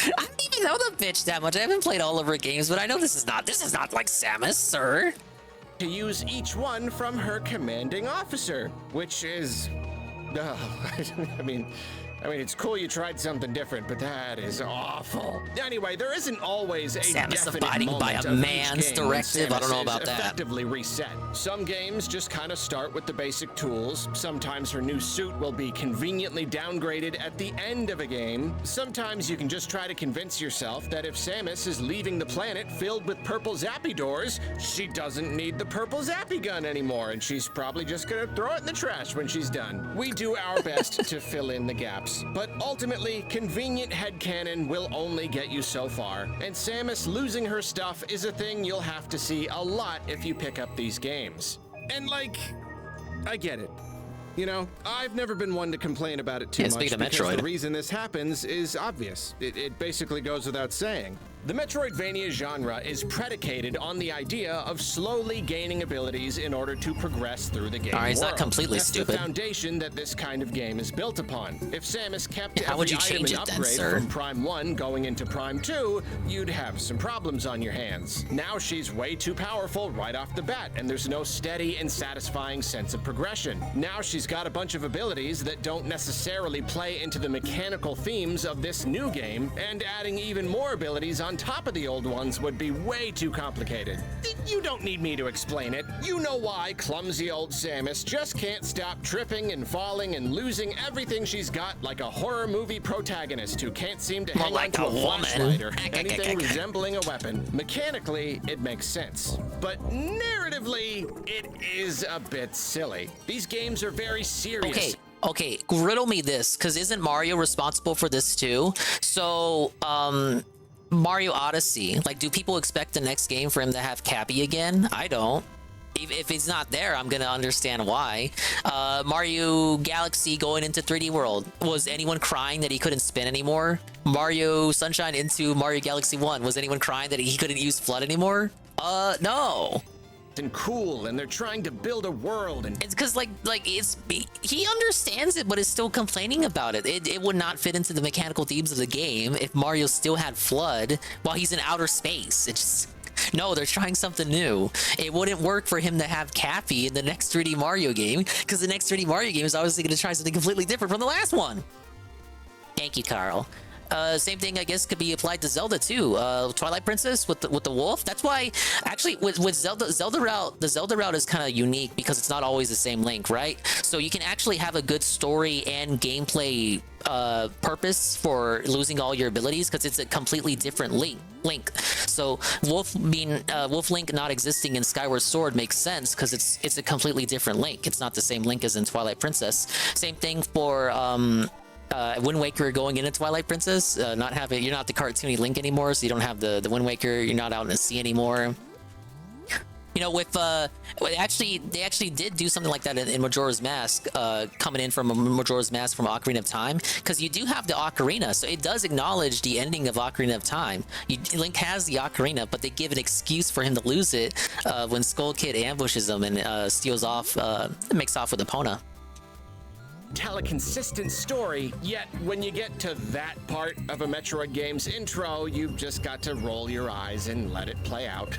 I don't even know the bitch that much. I haven't played all of her games, but I know this is not like Samus, sir. To use each one from her commanding officer, which is, I mean, it's cool you tried something different, but that is awful. Anyway, there isn't always a Samus definite abiding by moment a of each man's game when directive. I don't know Samus about is that. Effectively reset. Some games just kind of start with the basic tools. Sometimes her new suit will be conveniently downgraded at the end of a game. Sometimes you can just try to convince yourself that if Samus is leaving the planet filled with purple zappy doors, she doesn't need the purple zappy gun anymore, and she's probably just gonna throw it in the trash when she's done. We do our best to fill in the gaps. But ultimately, convenient headcanon will only get you so far, and Samus losing her stuff is a thing you'll have to see a lot if you pick up these games. And like, I get it. You know, I've never been one to complain about it too much speaking of because Metroid. the reason this happens is obvious. It basically goes without saying. The Metroidvania genre is predicated on the idea of slowly gaining abilities in order to progress through the game All right, it's not world. completely That's stupid. the foundation that this kind of game is built upon. If Samus kept How every would you item change and it then, upgrade sir? from Prime 1 going into Prime 2, you'd have some problems on your hands. Now she's way too powerful right off the bat, and there's no steady and satisfying sense of progression. Now she's got a bunch of abilities that don't necessarily play into the mechanical themes of this new game, and adding even more abilities on top of the old ones would be way too complicated. You don't need me to explain it. You know why clumsy old Samus just can't stop tripping and falling and losing everything she's got like a horror movie protagonist who can't seem to More hang like on to a a woman. flashlight or anything resembling a weapon. Mechanically, it makes sense. But narratively, it is a bit silly. These games are very serious. Okay, riddle me this, because isn't Mario responsible for this too? So, Mario Odyssey, like, do people expect the next game for him to have Cappy again? I don't. If he's not there, I'm gonna understand why. Mario Galaxy going into 3D World. Was anyone crying that he couldn't spin anymore? Mario Sunshine into Mario Galaxy 1. Was anyone crying that he couldn't use FLUDD anymore? No. And cool, and they're trying to build a world, and it's because he understands it but is still complaining about it. It would not fit into the mechanical themes of the game if Mario still had FLUDD while he's in outer space. It's just, no, they're trying something new. It wouldn't work for him to have Cappy in the next 3D Mario game because the next 3D Mario game is obviously going to try something completely different from the last one. Thank you, Carl. Same thing, I guess, could be applied to Zelda too. Twilight Princess with the wolf. That's why, actually, with Zelda route, the Zelda route is kind of unique because it's not always the same Link, right? So you can actually have a good story and gameplay purpose for losing all your abilities because it's a completely different Link. So Wolf Link not existing in Skyward Sword makes sense because it's a completely different Link. It's not the same Link as in Twilight Princess. Same thing for Wind Waker going into Twilight Princess, you're not the cartoony Link anymore, so you don't have the Wind Waker, you're not out in the sea anymore. You know, they actually did do something like that in Majora's Mask, coming in from Majora's Mask from Ocarina of Time, because you do have the Ocarina, so it does acknowledge the ending of Ocarina of Time. Link has the Ocarina, but they give an excuse for him to lose it when Skull Kid ambushes him and makes off with Epona. tell a consistent story, yet when you get to that part of a Metroid game's intro, you've just got to roll your eyes and let it play out.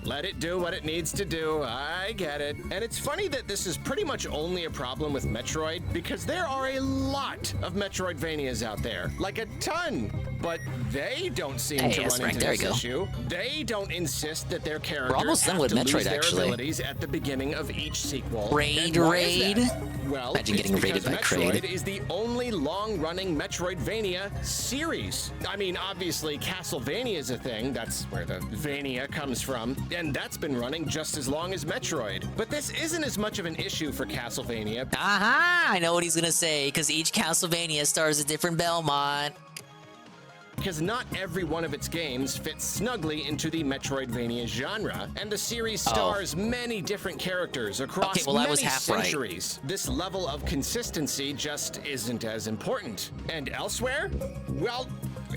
Let it do what it needs to do, I get it. And it's funny that this is pretty much only a problem with Metroid, because there are a lot of Metroidvanias out there, like a ton, but they don't seem to run into this issue. They don't insist that their characters almost done have with to Metroid, lose their actually. abilities at the beginning of each sequel. Raid. Well, Imagine it's getting raided because by Metroid Kraid. is the only long-running Metroidvania series. I mean, obviously, Castlevania is a thing. That's where the Vania comes from. And that's been running just as long as Metroid. But this isn't as much of an issue for Castlevania. Aha! I know what he's gonna say, because each Castlevania stars a different Belmont. Because not every one of its games fits snugly into the Metroidvania genre, and the series stars many different characters across I was many half right. centuries. This level of consistency just isn't as important. And elsewhere? Well,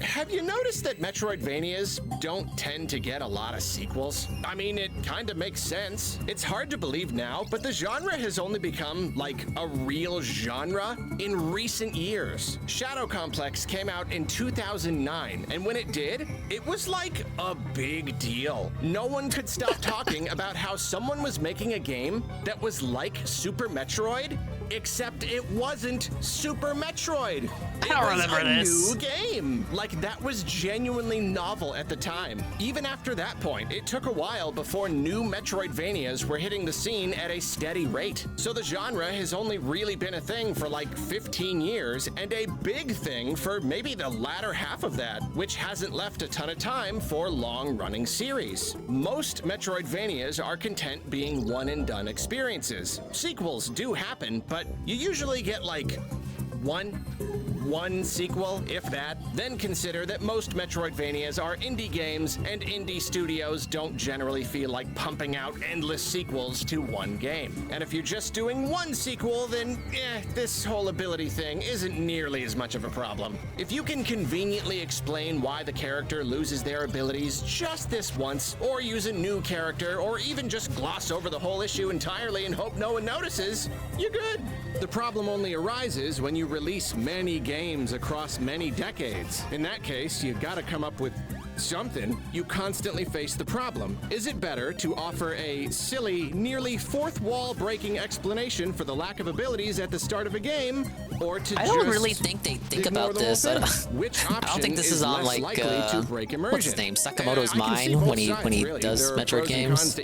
have you noticed that Metroidvanias don't tend to get a lot of sequels? I mean, it kind of makes sense. It's hard to believe now, but the genre has only become, like, a real genre in recent years. Shadow Complex came out in 2009, and when it did, it was like a big deal. No one could stop talking about how someone was making a game that was like Super Metroid, except it wasn't Super Metroid. I don't remember this. New game. Like, that was genuinely novel at the time. Even after that point, it took a while before new Metroidvanias were hitting the scene at a steady rate. So the genre has only really been a thing for like 15 years, and a big thing for maybe the latter half of that, which hasn't left a ton of time for long-running series. Most Metroidvanias are content being one-and-done experiences. Sequels do happen, but you usually get like one sequel, if that. Then consider that most Metroidvanias are indie games, and indie studios don't generally feel like pumping out endless sequels to one game. And if you're just doing one sequel, then this whole ability thing isn't nearly as much of a problem. If you can conveniently explain why the character loses their abilities just this once, or use a new character, or even just gloss over the whole issue entirely and hope no one notices, you're good. The problem only arises when you release many games across many decades. In that case, you gotta come up with something. You constantly face the problem. Is it better to offer a silly, nearly fourth wall breaking explanation for the lack of abilities at the start of a game, or to I don't really think they think about this. I don't think this is on like what's his name, Sakamoto's mind when he does Metroid games.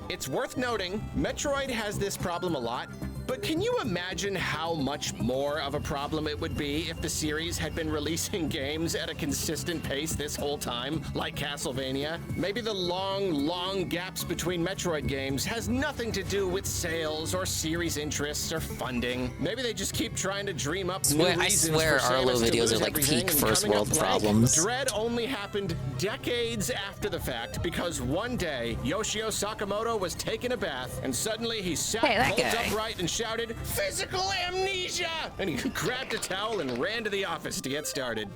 It's worth noting, Metroid has this problem a lot, but can you imagine how much more of a problem it would be if the series had been releasing games at a consistent pace this whole time, like Castlevania? Maybe the long gaps between Metroid games has nothing to do with sales or series interests or funding. Maybe they just keep trying to dream up new reasons. I swear Arlo videos are like peak first world problems. Dread only happened decades after the fact because one day Yoshio Sakamoto was taking a bath and suddenly he sat bolt upright and shouted, "Physical amnesia!" And he grabbed a towel and ran to the office to get started.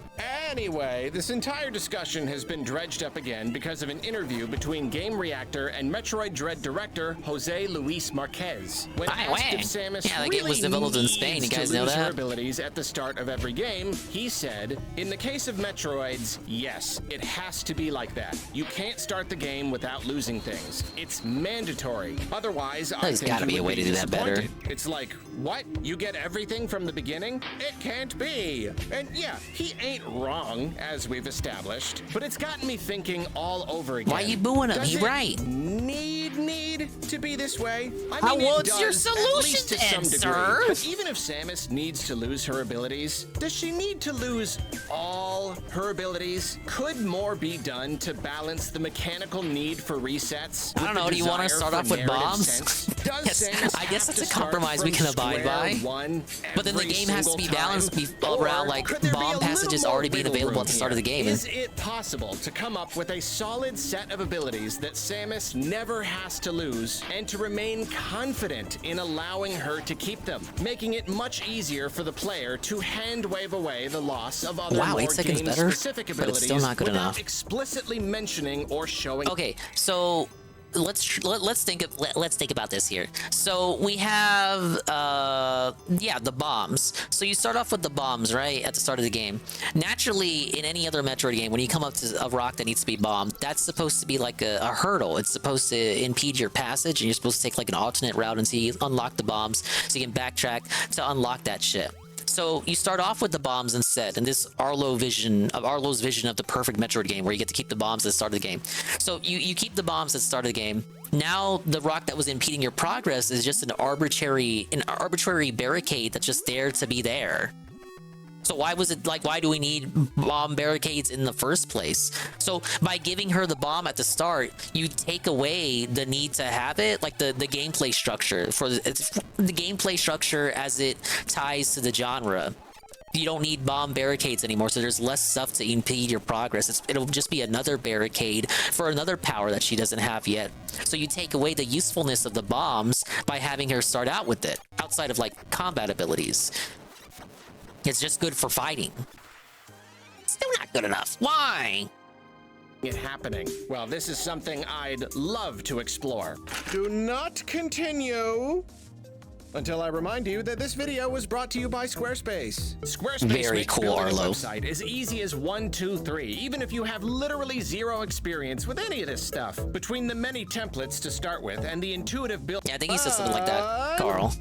Anyway, this entire discussion has been dredged up again because of an interview between Game Reactor and Metroid Dread director Jose Luis Marquez. When asked if Samus the game was developed in Spain, you guys know her that? abilities at the start of every game, he said, "In the case of Metroids, yes, it has to be like that. You can't start the game without losing things. It's mandatory. Otherwise, I There's think gotta you be a would way to do that better." disappointed." It's like, what? You get everything from the beginning? It can't be. And yeah, he ain't wrong, as we've established, but it's gotten me thinking all over again. Why you booing him? Does He it right. Need to be this way? I How mean, it what's your does, at solution least to then, some sir? degree. But even if Samus needs to lose her abilities, does she need to lose all her abilities? Could more be done to balance the mechanical need for resets? I don't know. Do you want to start off with bombs? Does Samus I guess have it's to a compromise start we can from abide by. square one But then the every game has to be single balanced time? around Or like could there be a bomb little passages more already being wiggle available room at the start of the here? game. Is it possible to come up with a solid set of abilities that Samus never has to lose and to remain confident in allowing her to keep them, making it much easier for the player to hand-wave away the loss of other Wow, 8 more seconds better, game-specific but abilities it's still not good without enough. explicitly mentioning or showing. Okay, so let's think about this here. So we have the bombs. So you start off with the bombs, right, at the start of the game. Naturally, in any other Metroid game, when you come up to a rock that needs to be bombed, that's supposed to be like a hurdle. It's supposed to impede your passage, and you're supposed to take like an alternate route until you unlock the bombs, so you can backtrack to unlock that shit. So you start off with the bombs instead, and this Arlo's vision of the perfect Metroid game, where you get to keep the bombs at the start of the game. So you keep the bombs at the start of the game. Now the rock that was impeding your progress is just an arbitrary barricade that's just there to be there. So why do we need bomb barricades in the first place? So by giving her the bomb at the start, you take away the need to have it, like the gameplay structure the gameplay structure as it ties to the genre. You don't need bomb barricades anymore, so there's less stuff to impede your progress. It'll just be another barricade for another power that she doesn't have yet. So you take away the usefulness of the bombs by having her start out with it, outside of like combat abilities. It's just good for fighting. Still not good enough. Why? It happening. Well, this is something I'd love to explore. Do not continue until I remind you that this video was brought to you by Squarespace. Squarespace Very makes cool, building a Arlo. website as easy as 1, 2, 3, even if you have literally zero experience with any of this stuff. Between the many templates to start with and the intuitive build. Yeah, I think he said something like that, Carl.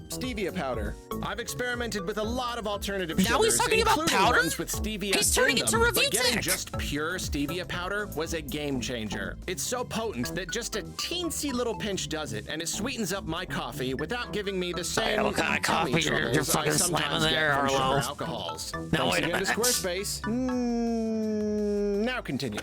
Stevia powder. I've experimented with a lot of alternative Now sugars, he's talking about including powder? ones with stevia He's turning in into them, review but getting tech. just pure stevia powder was a game changer. It's so potent that just a teensy little pinch does it, and it sweetens up my coffee without giving me the same What kind of tummy coffee you're troubles fucking I sometimes slamming there, get from sugar Arlo? alcohols. Now, Thanks wait a again to minute. Squarespace. Now continue.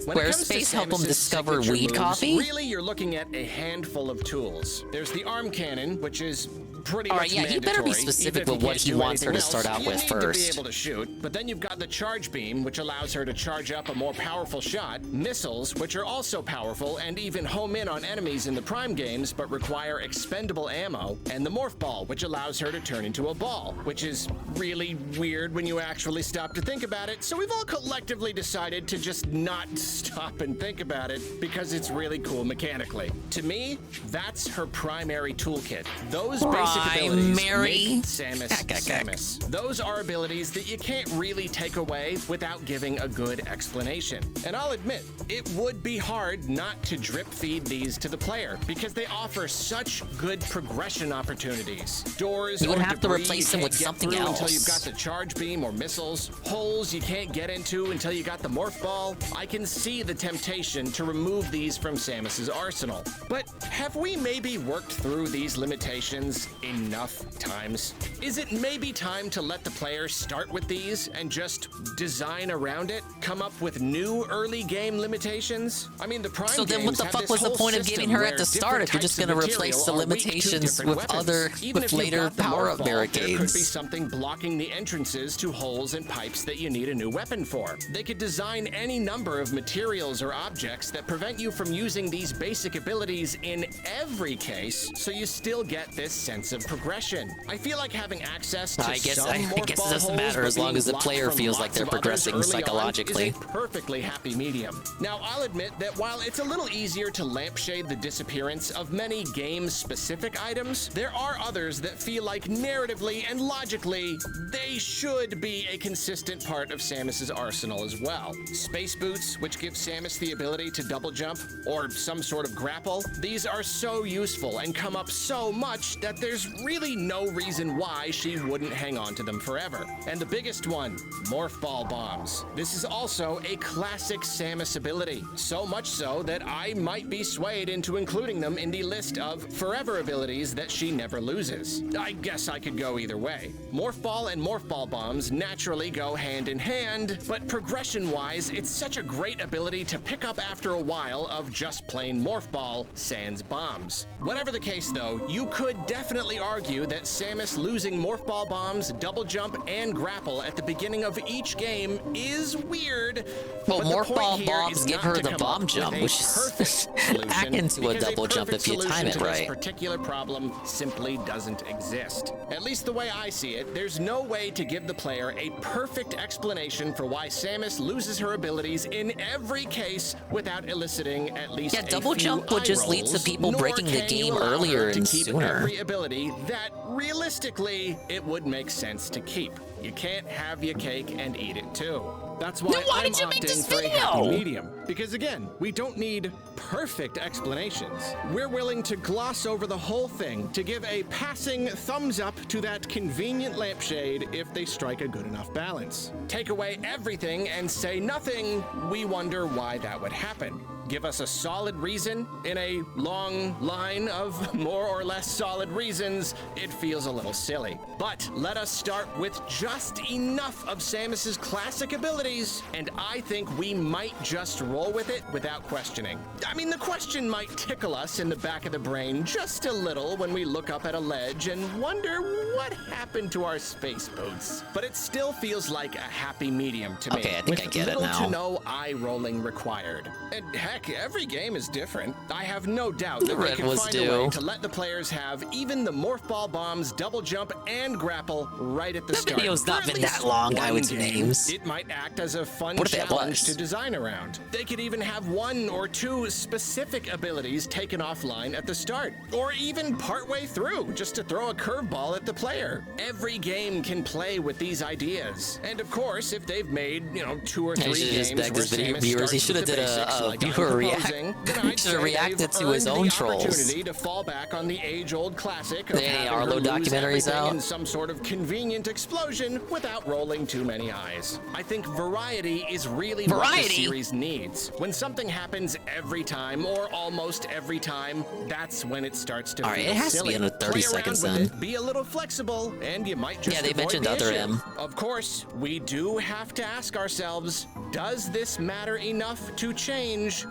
When it comes to Squarespace help 'em Samus's discover signature weed moves, coffee? Really, you're looking at a handful of tools. There's the arm cannon, which is pretty All much right, yeah, you better be mandatory. specific Even if with you what can't he do wants her to anything start else, out you with need first. to be able to shoot. But then you've got the charge beam, which allows her to charge up a more powerful shot. Missiles, which are also powerful and even home in on enemies in the Prime games, but require expendable ammo. And the morph ball, which allows her to turn into a ball, which is really weird when you actually stop to think about it. So we've all collectively decided to just not stop and think about it because it's really cool mechanically. To me, that's her primary toolkit. Those basic abilities make Samus. Those are abilities that you can't really take away without giving a good explanation. And I'll admit, it would be hard not to drip feed these to the player because they offer such good progression opportunities. Doors You would or have to debris replace you them can't with get something through else. until you've got the charge beam or missiles. Holes you can't get into until you got the morph ball. I can see the temptation to remove these from Samus's arsenal. But have we maybe worked through these limitations enough times? Is it maybe time to let the player start with these and just design around it? Come up with new early game limitations? I mean, the Prime So then what games the have fuck this was the whole point of system giving her at where the start if you're different just types going to of replace the material are weak to limitations different with weapons. Even if you've later got the power-up morph ball, there could be barricades? something blocking the entrances to holes and pipes that you need a new weapon for. They could design any number of materials or objects that prevent you from using these basic abilities in every case, so you still get this sense of progression. I feel like having access to I guess some it morph ball doesn't holes, matter but as long being as the blocked player from feels like lots they're of others progressing early on psychologically. is a perfectly happy medium. Now, I'll admit that while it's a little easier to lampshade the disappearance of many game-specific items, there are others that feel like narratively and logically they should be a consistent part of Samus's arsenal as well. Space boots, which give Samus the ability to double jump, or some sort of grapple, these are so useful and come up so much that there's really no reason why she wouldn't hang on to them forever. And the biggest one, morph ball bombs. This is also a classic Samus ability, so much so that I might be swayed into including them in the list of forever abilities that she never loses. I guess I could go either way. Morph ball and morph ball bombs naturally go hand in hand, but progression-wise, it's such a great ability to pick up after a while of just plain morph ball sans bombs. Whatever the case though, you could definitely argue that Samus losing morph ball bombs, double jump, and grapple at the beginning of each game is weird. Well, but the morph point ball here bombs is give not her to the come bomb up with jump, a which is perfect solution, back into a because double jump perfect if you time solution it to this right. particular problem simply doesn't exist. At least the way I see it, there's no way to give the player a perfect explanation for why Samus loses her her abilities in every case without eliciting at least Yeah, double jump would just lead to people breaking the game earlier and sooner. Every ability that realistically it would make sense to keep. You can't have your cake and eat it too. That's why I'm opting for a happy medium. Because again, we don't need perfect explanations. We're willing to gloss over the whole thing to give a passing thumbs up to that convenient lampshade if they strike a good enough balance. Take away everything and say nothing, we wonder why that would happen. Give us a solid reason in a long line of more or less solid reasons, it feels a little silly. But let us start with just enough of Samus's classic abilities, and I think we might just roll with it without questioning. I mean, the question might tickle us in the back of the brain just a little when we look up at a ledge and wonder what happened to our space boots. But it still feels like a happy medium to me. Okay, I think I get it now. With little to no eye rolling required. And heck, every game is different. I have no doubt that we can find a way to let the players have even the morph ball bombs, double jump, and grapple right at the start. The video's not been that long, I would names. It might act as a fun challenge to design around. They could even have 1 or 2 specific abilities taken offline at the start, or even partway through, just to throw a curveball at the player. Every game can play with these ideas. And of course, if they've made, 2 or 3 games where Samus viewers, he should have did a viewer reacted to his own trolls. Opportunity to fall back on the age-old classic of having Arlo documentaries out in some sort of convenient explosion without rolling too many eyes. I think variety is really what the series needs. When something happens every time or almost every time, that's when it starts to feel silly. It has to be under 30 seconds then. Be a little flexible, and you might just they mentioned other M. Of course, we do have to ask ourselves, does this matter enough to change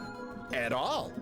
at all?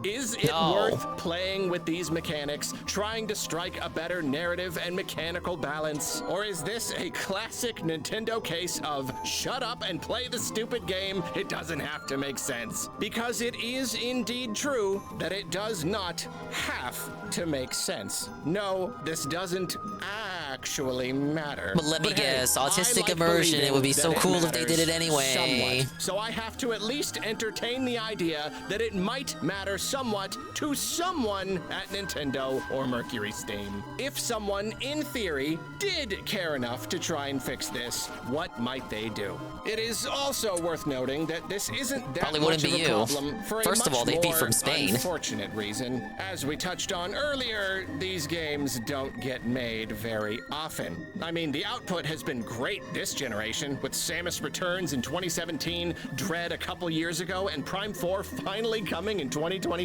Is it worth playing with these mechanics, trying to strike a better narrative and mechanical balance? Or is this a classic Nintendo case of shut up and play the stupid game, it doesn't have to make sense? Because it is indeed true that it does not have to make sense. No, this doesn't actually matter. But let me guess, autistic immersion, it would be so cool if they did it anyway. Somewhat. So I have to at least entertain the idea that it might matter somewhat to someone at Nintendo or Mercury Steam. If someone, in theory, did care enough to try and fix this, what might they do? It is also worth noting that this isn't that much of a problem for a First of all, they'd be from Spain. Unfortunate reason. As we touched on earlier, these games don't get made very often. I mean, the output has been great this generation, with Samus Returns in 2017, Dread a couple years ago, and Prime 4 finally coming in 2025.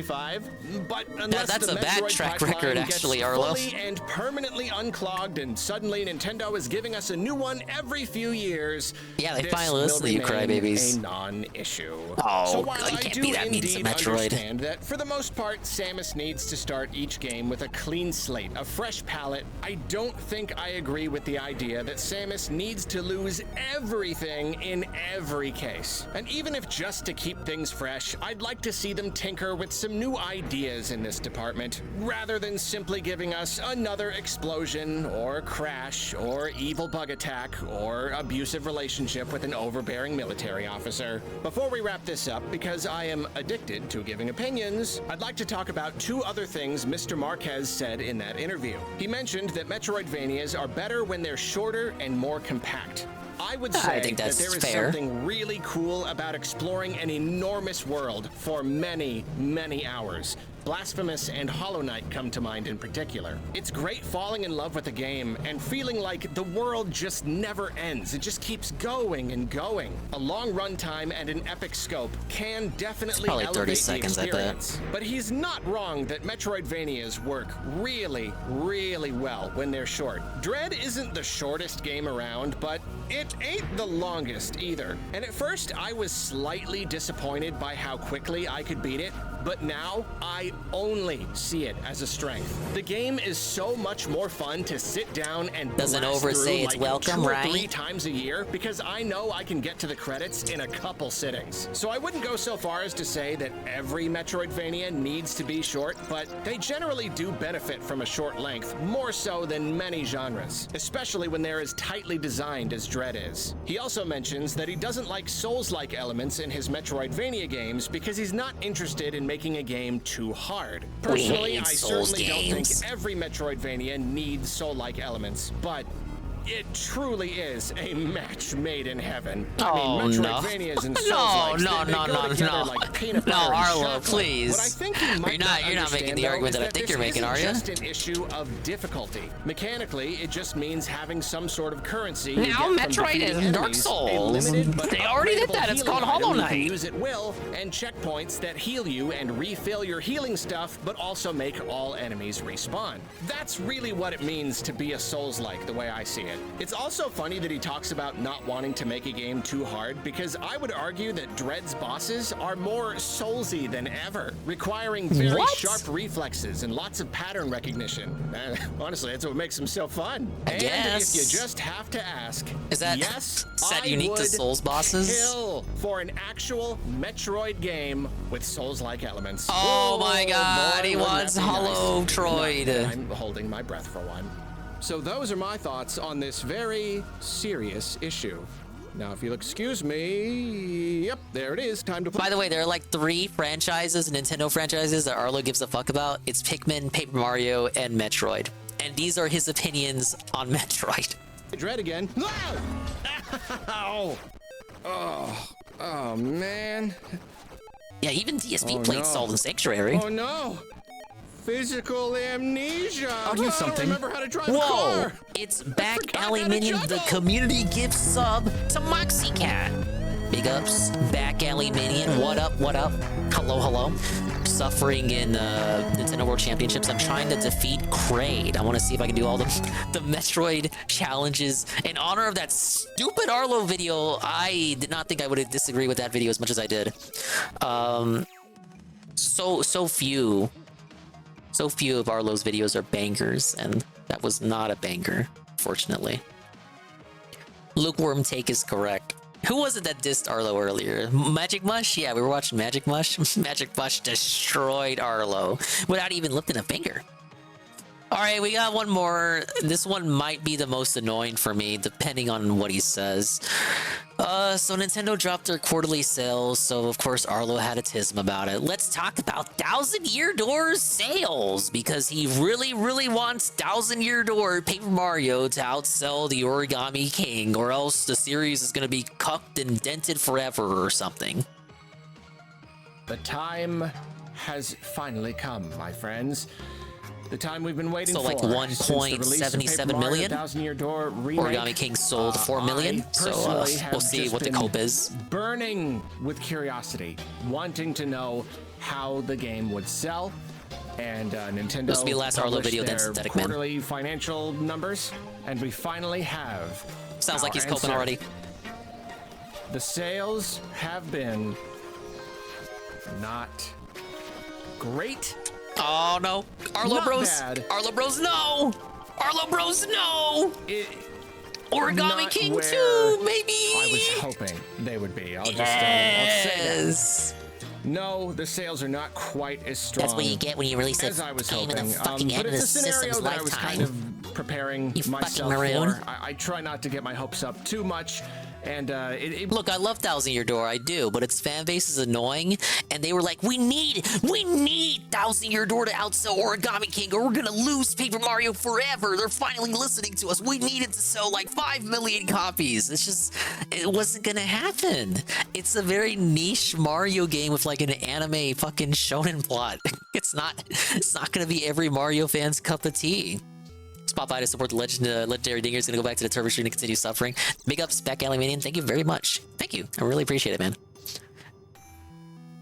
But unless that's the a bad Metroid track pipeline record, gets actually, Arlo. fully and permanently unclogged, and suddenly Nintendo is giving us a new one every few years. Yeah, they finally listen to you, crybabies. A non-issue. Oh, so while you I can't do be that mean to indeed Metroid. understand that for the most part, Samus needs to start each game with a clean slate, a fresh palette, I don't think I agree with the idea that Samus needs to lose everything in every case. And even if just to keep things fresh, I'd like to see them tinker with some new ideas in this department, rather than simply giving us another explosion, or crash, or evil bug attack, or abusive relationship with an overbearing military officer. Before we wrap this up, because I am addicted to giving opinions, I'd like to talk about 2 other things Mr. Marquez said in that interview. He mentioned that Metroidvanias are better when they're shorter and more compact. I would say that there is something really cool about exploring an enormous world for many, many hours. Blasphemous and Hollow Knight come to mind in particular. It's great falling in love with a game and feeling like the world just never ends. It just keeps going and going. A long runtime and an epic scope can definitely elevate 30 seconds, the experience. But he's not wrong that Metroidvanias work really, really well when they're short. Dread isn't the shortest game around, but it ain't the longest either. And at first, I was slightly disappointed by how quickly I could beat it. but now I only see it as a strength. The game is so much more fun to sit down and doesn't blast overstay through its like welcome, 2 or right? 3 times a year because I know I can get to the credits in a couple sittings. So I wouldn't go so far as to say that every Metroidvania needs to be short, but they generally do benefit from a short length, more so than many genres, especially when they're as tightly designed as Dread is. He also mentions that he doesn't like Souls-like elements in his Metroidvania games because he's not interested in making a game too hard. Personally, I certainly don't think every Metroidvania needs Soul-like elements, but it truly is a match made in heaven. I mean, Metroidvanias and Souls-likes, they go together like peanut butter and Arlo, chocolate. please. What I think you might You're not making the though, argument is that I think this you're making, isn't are you? just an issue of difficulty. Mechanically, it just means having some sort of currency. Now you get from Metroid defeating is enemies, Dark a Souls. limited but They already did upgradable that. It's healing called Hollow item you Knight. can use at will, and checkpoints that heal you and refill your healing stuff, but also make all enemies respawn. That's really what it means to be a Souls-like, the way I see it. It's also funny that he talks about not wanting to make a game too hard, because I would argue that Dread's bosses are more Soulsy than ever, requiring very sharp reflexes and lots of pattern recognition. Honestly, that's what makes them so fun. And guess. if you just have to ask, Is that unique to Souls bosses? Kill for an actual Metroid game with Souls-like elements. Oh my God, boy, he wouldn't wants that be Hollow nice. Troid. No, I'm holding my breath for one. So those are my thoughts on this very serious issue. Now, if you'll excuse me, yep, there it is. Time to play. By the way, there are like 3 franchises, Nintendo franchises that Arlo gives a fuck about. It's Pikmin, Paper Mario, and Metroid. And these are his opinions on Metroid. Dread again. Ow! Oh, man. Yeah, even DSP played Salt and Sanctuary. Oh, no. Physical amnesia. I'll do I something. don't remember how to drive a car. It's Back Alley Minion, the community gift sub to Moxie Cat. Big ups, Back Alley Minion. What up, what up? Hello, hello. Suffering in Nintendo World Championships. I'm trying to defeat Kraid. I want to see if I can do all the Metroid challenges. In honor of that stupid Arlo video, I did not think I would disagree with that video as much as I did. So few of Arlo's videos are bangers, and that was not a banger, fortunately. Lukewarm take is correct. Who was it that dissed Arlo earlier? Magic Mush? Yeah, we were watching Magic Mush. Magic Mush destroyed Arlo without even lifting a finger. All right, we got one more. This one might be the most annoying for me, depending on what he says. So Nintendo dropped their quarterly sales, so of course Arlo had a tism about it. Let's talk about Thousand Year Door sales, because he really, really wants Thousand Year Door Paper Mario to outsell the Origami King, or else the series is going to be cucked and dented forever or something. The time has finally come, my friends. The time we've been waiting so for. like 1.77 million. Origami King sold 4 million. So we'll see what the cope is. Burning with curiosity, wanting to know how the game would sell. And Nintendo This will be the last Arlo video, then their Synthetic Man. quarterly financial numbers, and we finally have. Sounds like he's our coping answer. already. The sales have been not great. Oh no, Arlo Not Bros. bad. Arlo Bros, no. Arlo Bros, no. Origami Not King where 2, maybe. I was hoping they would be. I'll just I'll say that. No, the sales are not quite as strong. That's what you get when you release as a I was game in hoping. the fucking But end of the it's a scenario system's that I was kind lifetime. of preparing You fucking myself maroon. for. I try not to get my hopes up too much. And Look, I love Thousand Year Door, I do, but its fan base is annoying, and they were like, we need Thousand Year Door to outsell Origami King, or we're gonna lose Paper Mario forever. They're finally listening to us. We need it to sell like 5 million copies. It's just, it wasn't gonna happen. It's a very niche Mario game with like an anime fucking shonen plot. It's not gonna be every Mario fan's cup of tea. Spot by to support the legendary dingers. Gonna go back to the Turbo Street and continue suffering. Big ups, Back Alley Minion. Thank you very much. Thank you. I really appreciate it, man.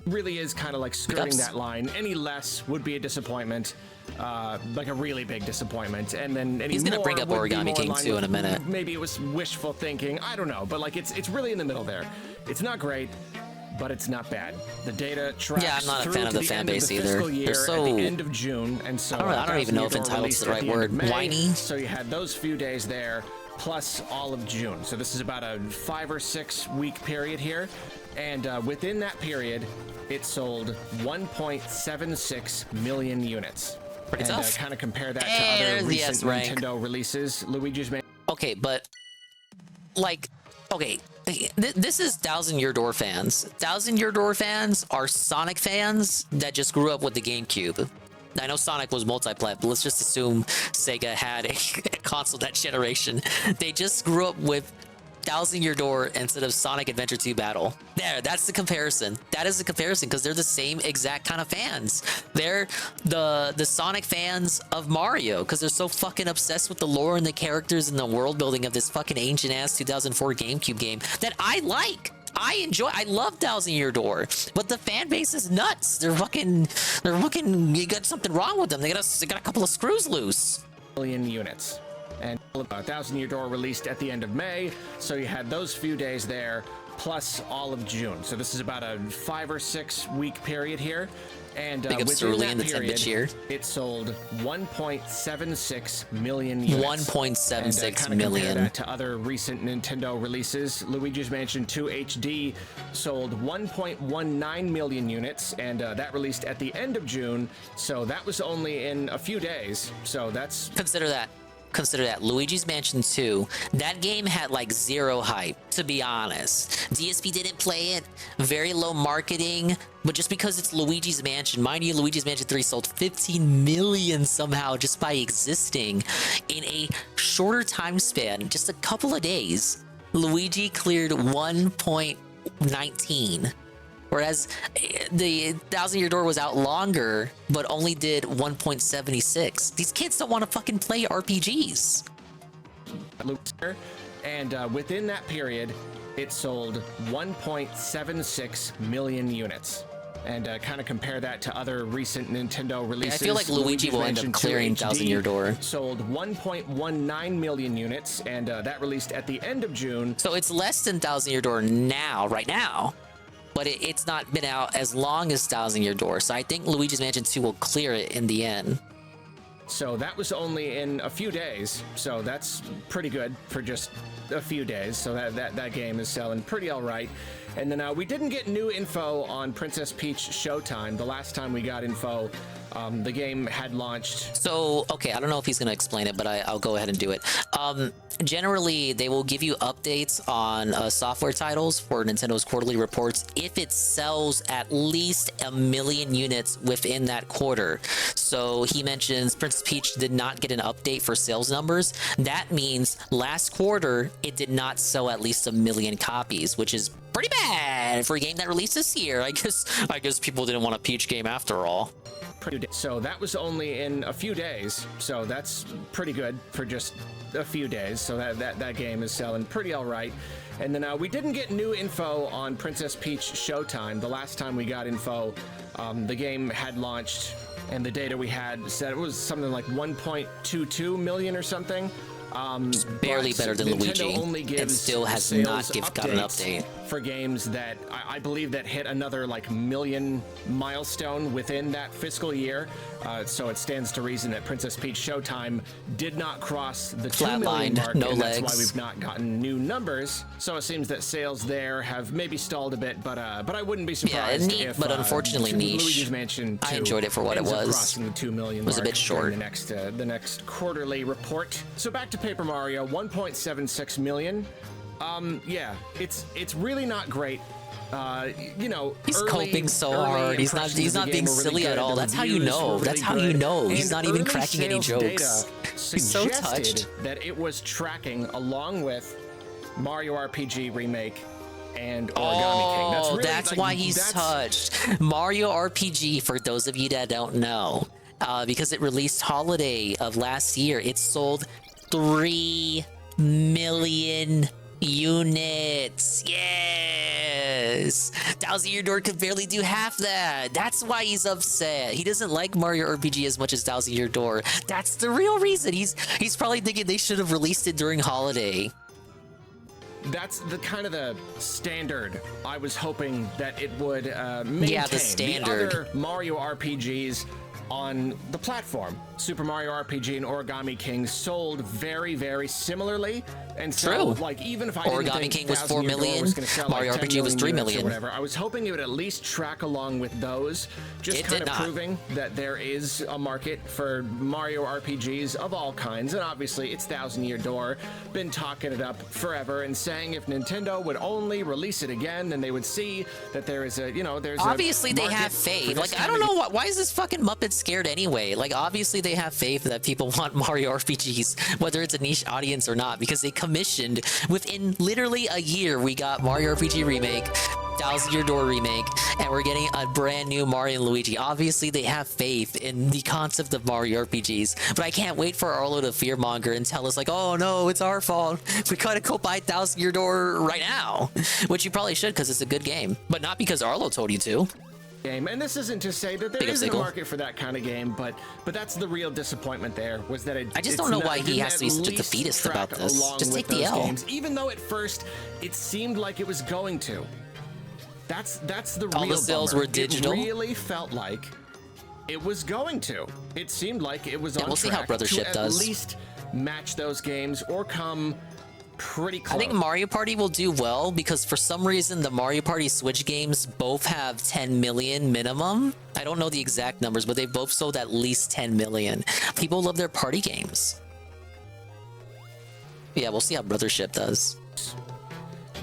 really is kind of like skirting that line. Any less would be a disappointment, like a really big disappointment. And then any He's gonna more bring up would be Origami more King line 2 with- in a minute. Maybe it was wishful thinking. I don't know, but like it's really in the middle there. It's not great, but it's not bad. The data tracks Yeah, I'm not a through fan of to the fan end of base the either. fiscal year They're so- at the end of June, and so I don't even know if Thousand Year Door entitled's the released right at the end of word. May, Whiny? So you had those few days there, plus all of June. So this is about a 5 or 6 week period here, and within that period, it sold 1.76 million units. Pretty and tough. Kind of compare that Hey, to other there's the recent S rank. Nintendo releases. Luigi's Mansion. Okay, but like, okay, this is Thousand Year Door fans. Thousand Year Door fans are Sonic fans that just grew up with the GameCube. I know Sonic was multi-plat, but let's just assume Sega had a console that generation. They just grew up with Thousand Year Door instead of Sonic Adventure 2 Battle. There, that's the comparison. That is the comparison because they're the same exact kind of fans. They're the Sonic fans of Mario because they're so fucking obsessed with the lore and the characters and the world building of this fucking ancient ass 2004 GameCube game that I like. I enjoy. I love Thousand Year Door, but the fan base is nuts. They're fucking. You got something wrong with them. They got a couple of screws loose. Million units. And Thousand Year Door released at the end of May, so you had those few days there, plus all of June. So this is about a 5 or 6 week period here, and Big ups to within Ruli that and the 10-bit period, cheer. it sold 1.76 million units. 1.76 Compare million. that to other recent Nintendo releases. Luigi's Mansion 2 HD sold 1.19 million units, and that released at the end of June. So that was only in a few days. So that's Consider that. Luigi's Mansion 2, that game had like zero hype, to be honest. DSP didn't play it, very low marketing, but just because it's Luigi's Mansion, mind you, Luigi's Mansion 3 sold 15 million somehow just by existing in a shorter time span, just a couple of days. Luigi cleared 1.19. Whereas the Thousand Year Door was out longer, but only did 1.76. These kids don't want to fucking play RPGs. And within that period, it sold 1.76 million units. And kind of compare that to other recent Nintendo releases. I feel like Luigi will end up clearing Thousand Year Door. Sold 1.19 million units, and that released at the end of June. So it's less than Thousand Year Door now, right now. But it's not been out as long as Thousand Year Door, so I think Luigi's Mansion 2 will clear it in the end. So that was only in a few days, so that's pretty good for just a few days. So that game is selling pretty all right. And then we didn't get new info on Princess Peach Showtime. The last time we got info, the game had launched. So, okay, I don't know if he's going to explain it, but I'll go ahead and do it. Generally, they will give you updates on software titles for Nintendo's quarterly reports if it sells at least 1 million units within that quarter. So he mentions Princess Peach did not get an update for sales numbers. That means last quarter, it did not sell at least 1 million copies, which is pretty bad for a game that released this year. I guess people didn't want a Peach game after all. So that was only in a few days, so that's pretty good for just a few days. So that game is selling pretty all right. And then we didn't get new info on Princess Peach Showtime. The last time we got info, the game had launched, and the data we had said it was something like 1.22 million or something. Just barely better than Nintendo Luigi. only gives It still has sales not got an updates update for games that I believe that hit another like million milestone within that fiscal year. So it stands to reason that Princess Peach Showtime did not cross the 2 million Flatlined, mark, no and that's legs. why we've not gotten new numbers. So it seems that sales there have maybe stalled a bit, but I wouldn't be surprised neat, if but unfortunately niche. Luigi's Mansion 2 I enjoyed it for what it ends up was. crossing the 2 million It was a mark bit short. during the next quarterly report. So back to Paper Mario, 1.76 million. Yeah, it's really not great. You know, he's coping so hard. He's not being silly at all. That's how you know. That's how you know. He's not even cracking any jokes. He's so touched. That it was tracking along with Mario RPG Remake and Origami King. That's, really, that's why he's touched. Mario RPG, for those of you that don't know, because it released holiday of last year, it sold 3 million units. Yes. Thousand Year Door could barely do half that. That's why he's upset. He doesn't like Mario RPG as much as Thousand Year Door. That's the real reason. He's probably thinking they should have released it during holiday. that's the kind of the standard I was hoping that it would maintain. Yeah, the standard. The other Mario RPGs on the platform, Super Mario RPG and Origami King, sold very, very similarly. And so, True. like, even if I Origami didn't think King was 4 Thousand Year Door million, was gonna sell Mario like 10 RPG was million 3 units or million. whatever, I was hoping it would at least track along with those, just It kind did of not. proving that there is a market for Mario RPGs of all kinds. And obviously, it's Thousand Year Door, been talking it up forever and saying if Nintendo would only release it again, then they would see that there is a, you know, there's Obviously, a they market have for faith. this Like, I kind don't of know why is this fucking Muppet scared anyway? Like, obviously, they have faith that people want Mario RPGs, whether it's a niche audience or not, because they commissioned within literally a year. We got Mario RPG Remake, Thousand Year Door Remake, and we're getting a brand new Mario and Luigi. Obviously, they have faith in the concept of Mario RPGs, but I can't wait for Arlo to fearmonger and tell us, like, oh no, it's our fault. We gotta go buy Thousand Year Door right now, which you probably should because it's a good game, but not because Arlo told you to. Game. And this isn't to say that there Big isn't a sickle. market for that kind of game, but that's the real disappointment there, was that I just don't know why he has to be such a defeatist about this. Just take the L. Games, even though at first it seemed like it was going to. That's the real All the sales bummer. were digital? It really felt like it was going to. It seemed like it was on we'll see how track Brothership to does. at least match those games or come pretty close. I think Mario Party will do well because for some reason the Mario Party Switch games both have 10 million minimum. I don't know the exact numbers, but they both sold at least 10 million. People love their party games. Yeah, we'll see how Brothership does.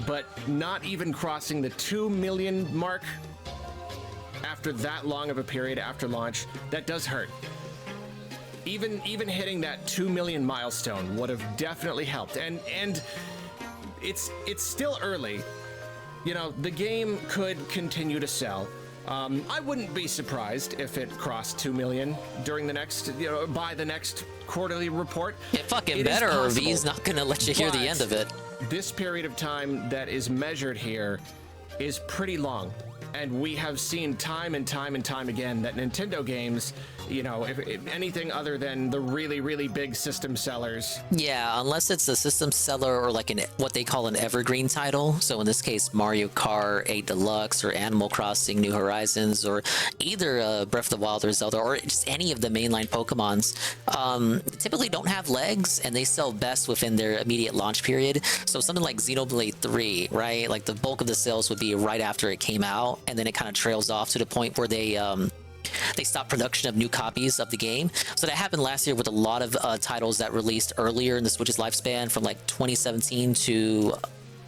But not even crossing the 2 million mark after that long of a period after launch, that does hurt. Even hitting that 2 million milestone would have definitely helped. And it's still early. You know, the game could continue to sell. I wouldn't be surprised if it crossed 2 million during the next, by the next quarterly report. It fucking It is better, or possible, V's not gonna let you hear the end of it. This period of time that is measured here is pretty long. And we have seen time and time and time again that Nintendo games, if anything other than the really, really big system sellers. Yeah, unless it's a system seller or like what they call an evergreen title. So in this case, Mario Kart 8 Deluxe or Animal Crossing New Horizons or either Breath of the Wild or Zelda or just any of the mainline Pokemons, typically don't have legs and they sell best within their immediate launch period. So something like Xenoblade 3, right? Like the bulk of the sales would be right after it came out, and then it kind of trails off to the point where they stopped production of new copies of the game. So that happened last year with a lot of titles that released earlier in the Switch's lifespan, from like 2017 to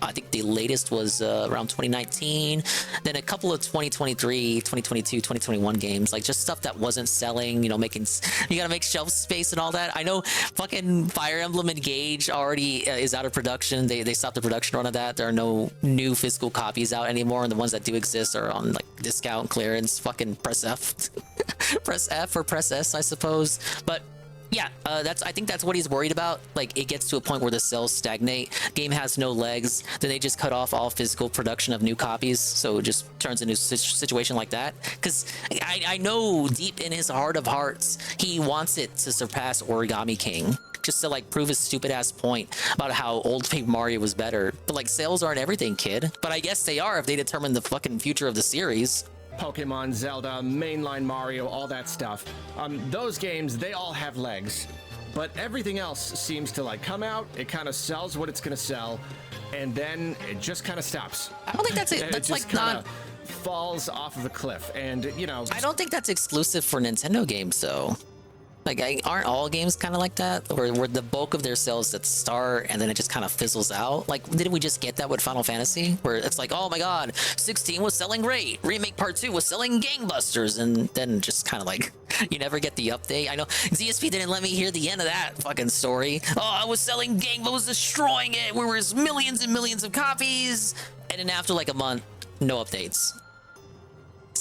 I think the latest was around 2019. Then a couple of 2023, 2022, 2021 games, like just stuff that wasn't selling, you gotta make shelf space and all that. I know fucking Fire Emblem Engage already is out of production. They stopped the production run of that. There are no new physical copies out anymore, and the ones that do exist are on like discount clearance. Fucking press F. Press F or press S, I suppose. But yeah, I think that's what he's worried about. Like, it gets to a point where the sales stagnate, game has no legs, then they just cut off all physical production of new copies, so it just turns into a situation like that. Because I know deep in his heart of hearts, he wants it to surpass Origami King, just to like prove his stupid ass point about how old Paper Mario was better. But like, sales aren't everything, kid. But I guess they are if they determine the fucking future of the series. Pokemon, Zelda, mainline Mario, all that stuff. Those games, they all have legs. But everything else seems to like come out, it kind of sells what it's gonna sell, and then it just kind of stops. I don't think that's it. That's like not falls off of a cliff, and I don't think that's exclusive for Nintendo games though. Like, aren't all games kind of like that? Or where the bulk of their sales that start and then it just kind of fizzles out? Like, didn't we just get that with Final Fantasy? Where it's like, oh my god, 16 was selling great. Remake Part 2 was selling gangbusters. And then just kind of like, you never get the update. I know ZSP didn't let me hear the end of that fucking story. Oh, I was selling I was destroying it. We were millions and millions of copies. And then after like a month, no updates.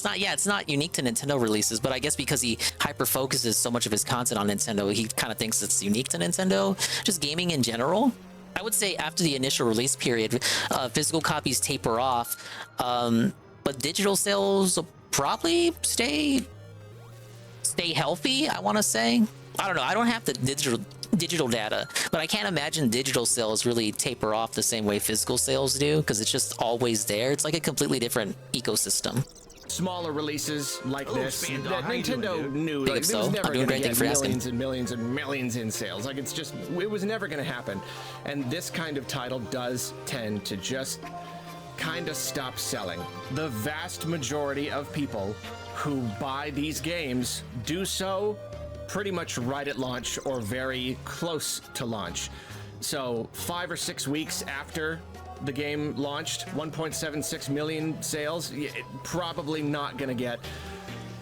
It's not unique to Nintendo releases, but I guess because he hyper focuses so much of his content on Nintendo, he kind of thinks it's unique to Nintendo. Just gaming in general. I would say after the initial release period, physical copies taper off, but digital sales will probably stay healthy, I want to say. I don't know. I don't have the digital data, but I can't imagine digital sales really taper off the same way physical sales do, because it's just always there. It's like a completely different ecosystem. Smaller releases like this that Nintendo knew Big like, up it so. was never I'm doing going to great, thank get you for asking. millions and millions and millions in sales. Like, it was never going to happen. And this kind of title does tend to just kind of stop selling. The vast majority of people who buy these games do so pretty much right at launch or very close to launch. So 5 or 6 weeks after the game launched, 1.76 million sales, probably not gonna get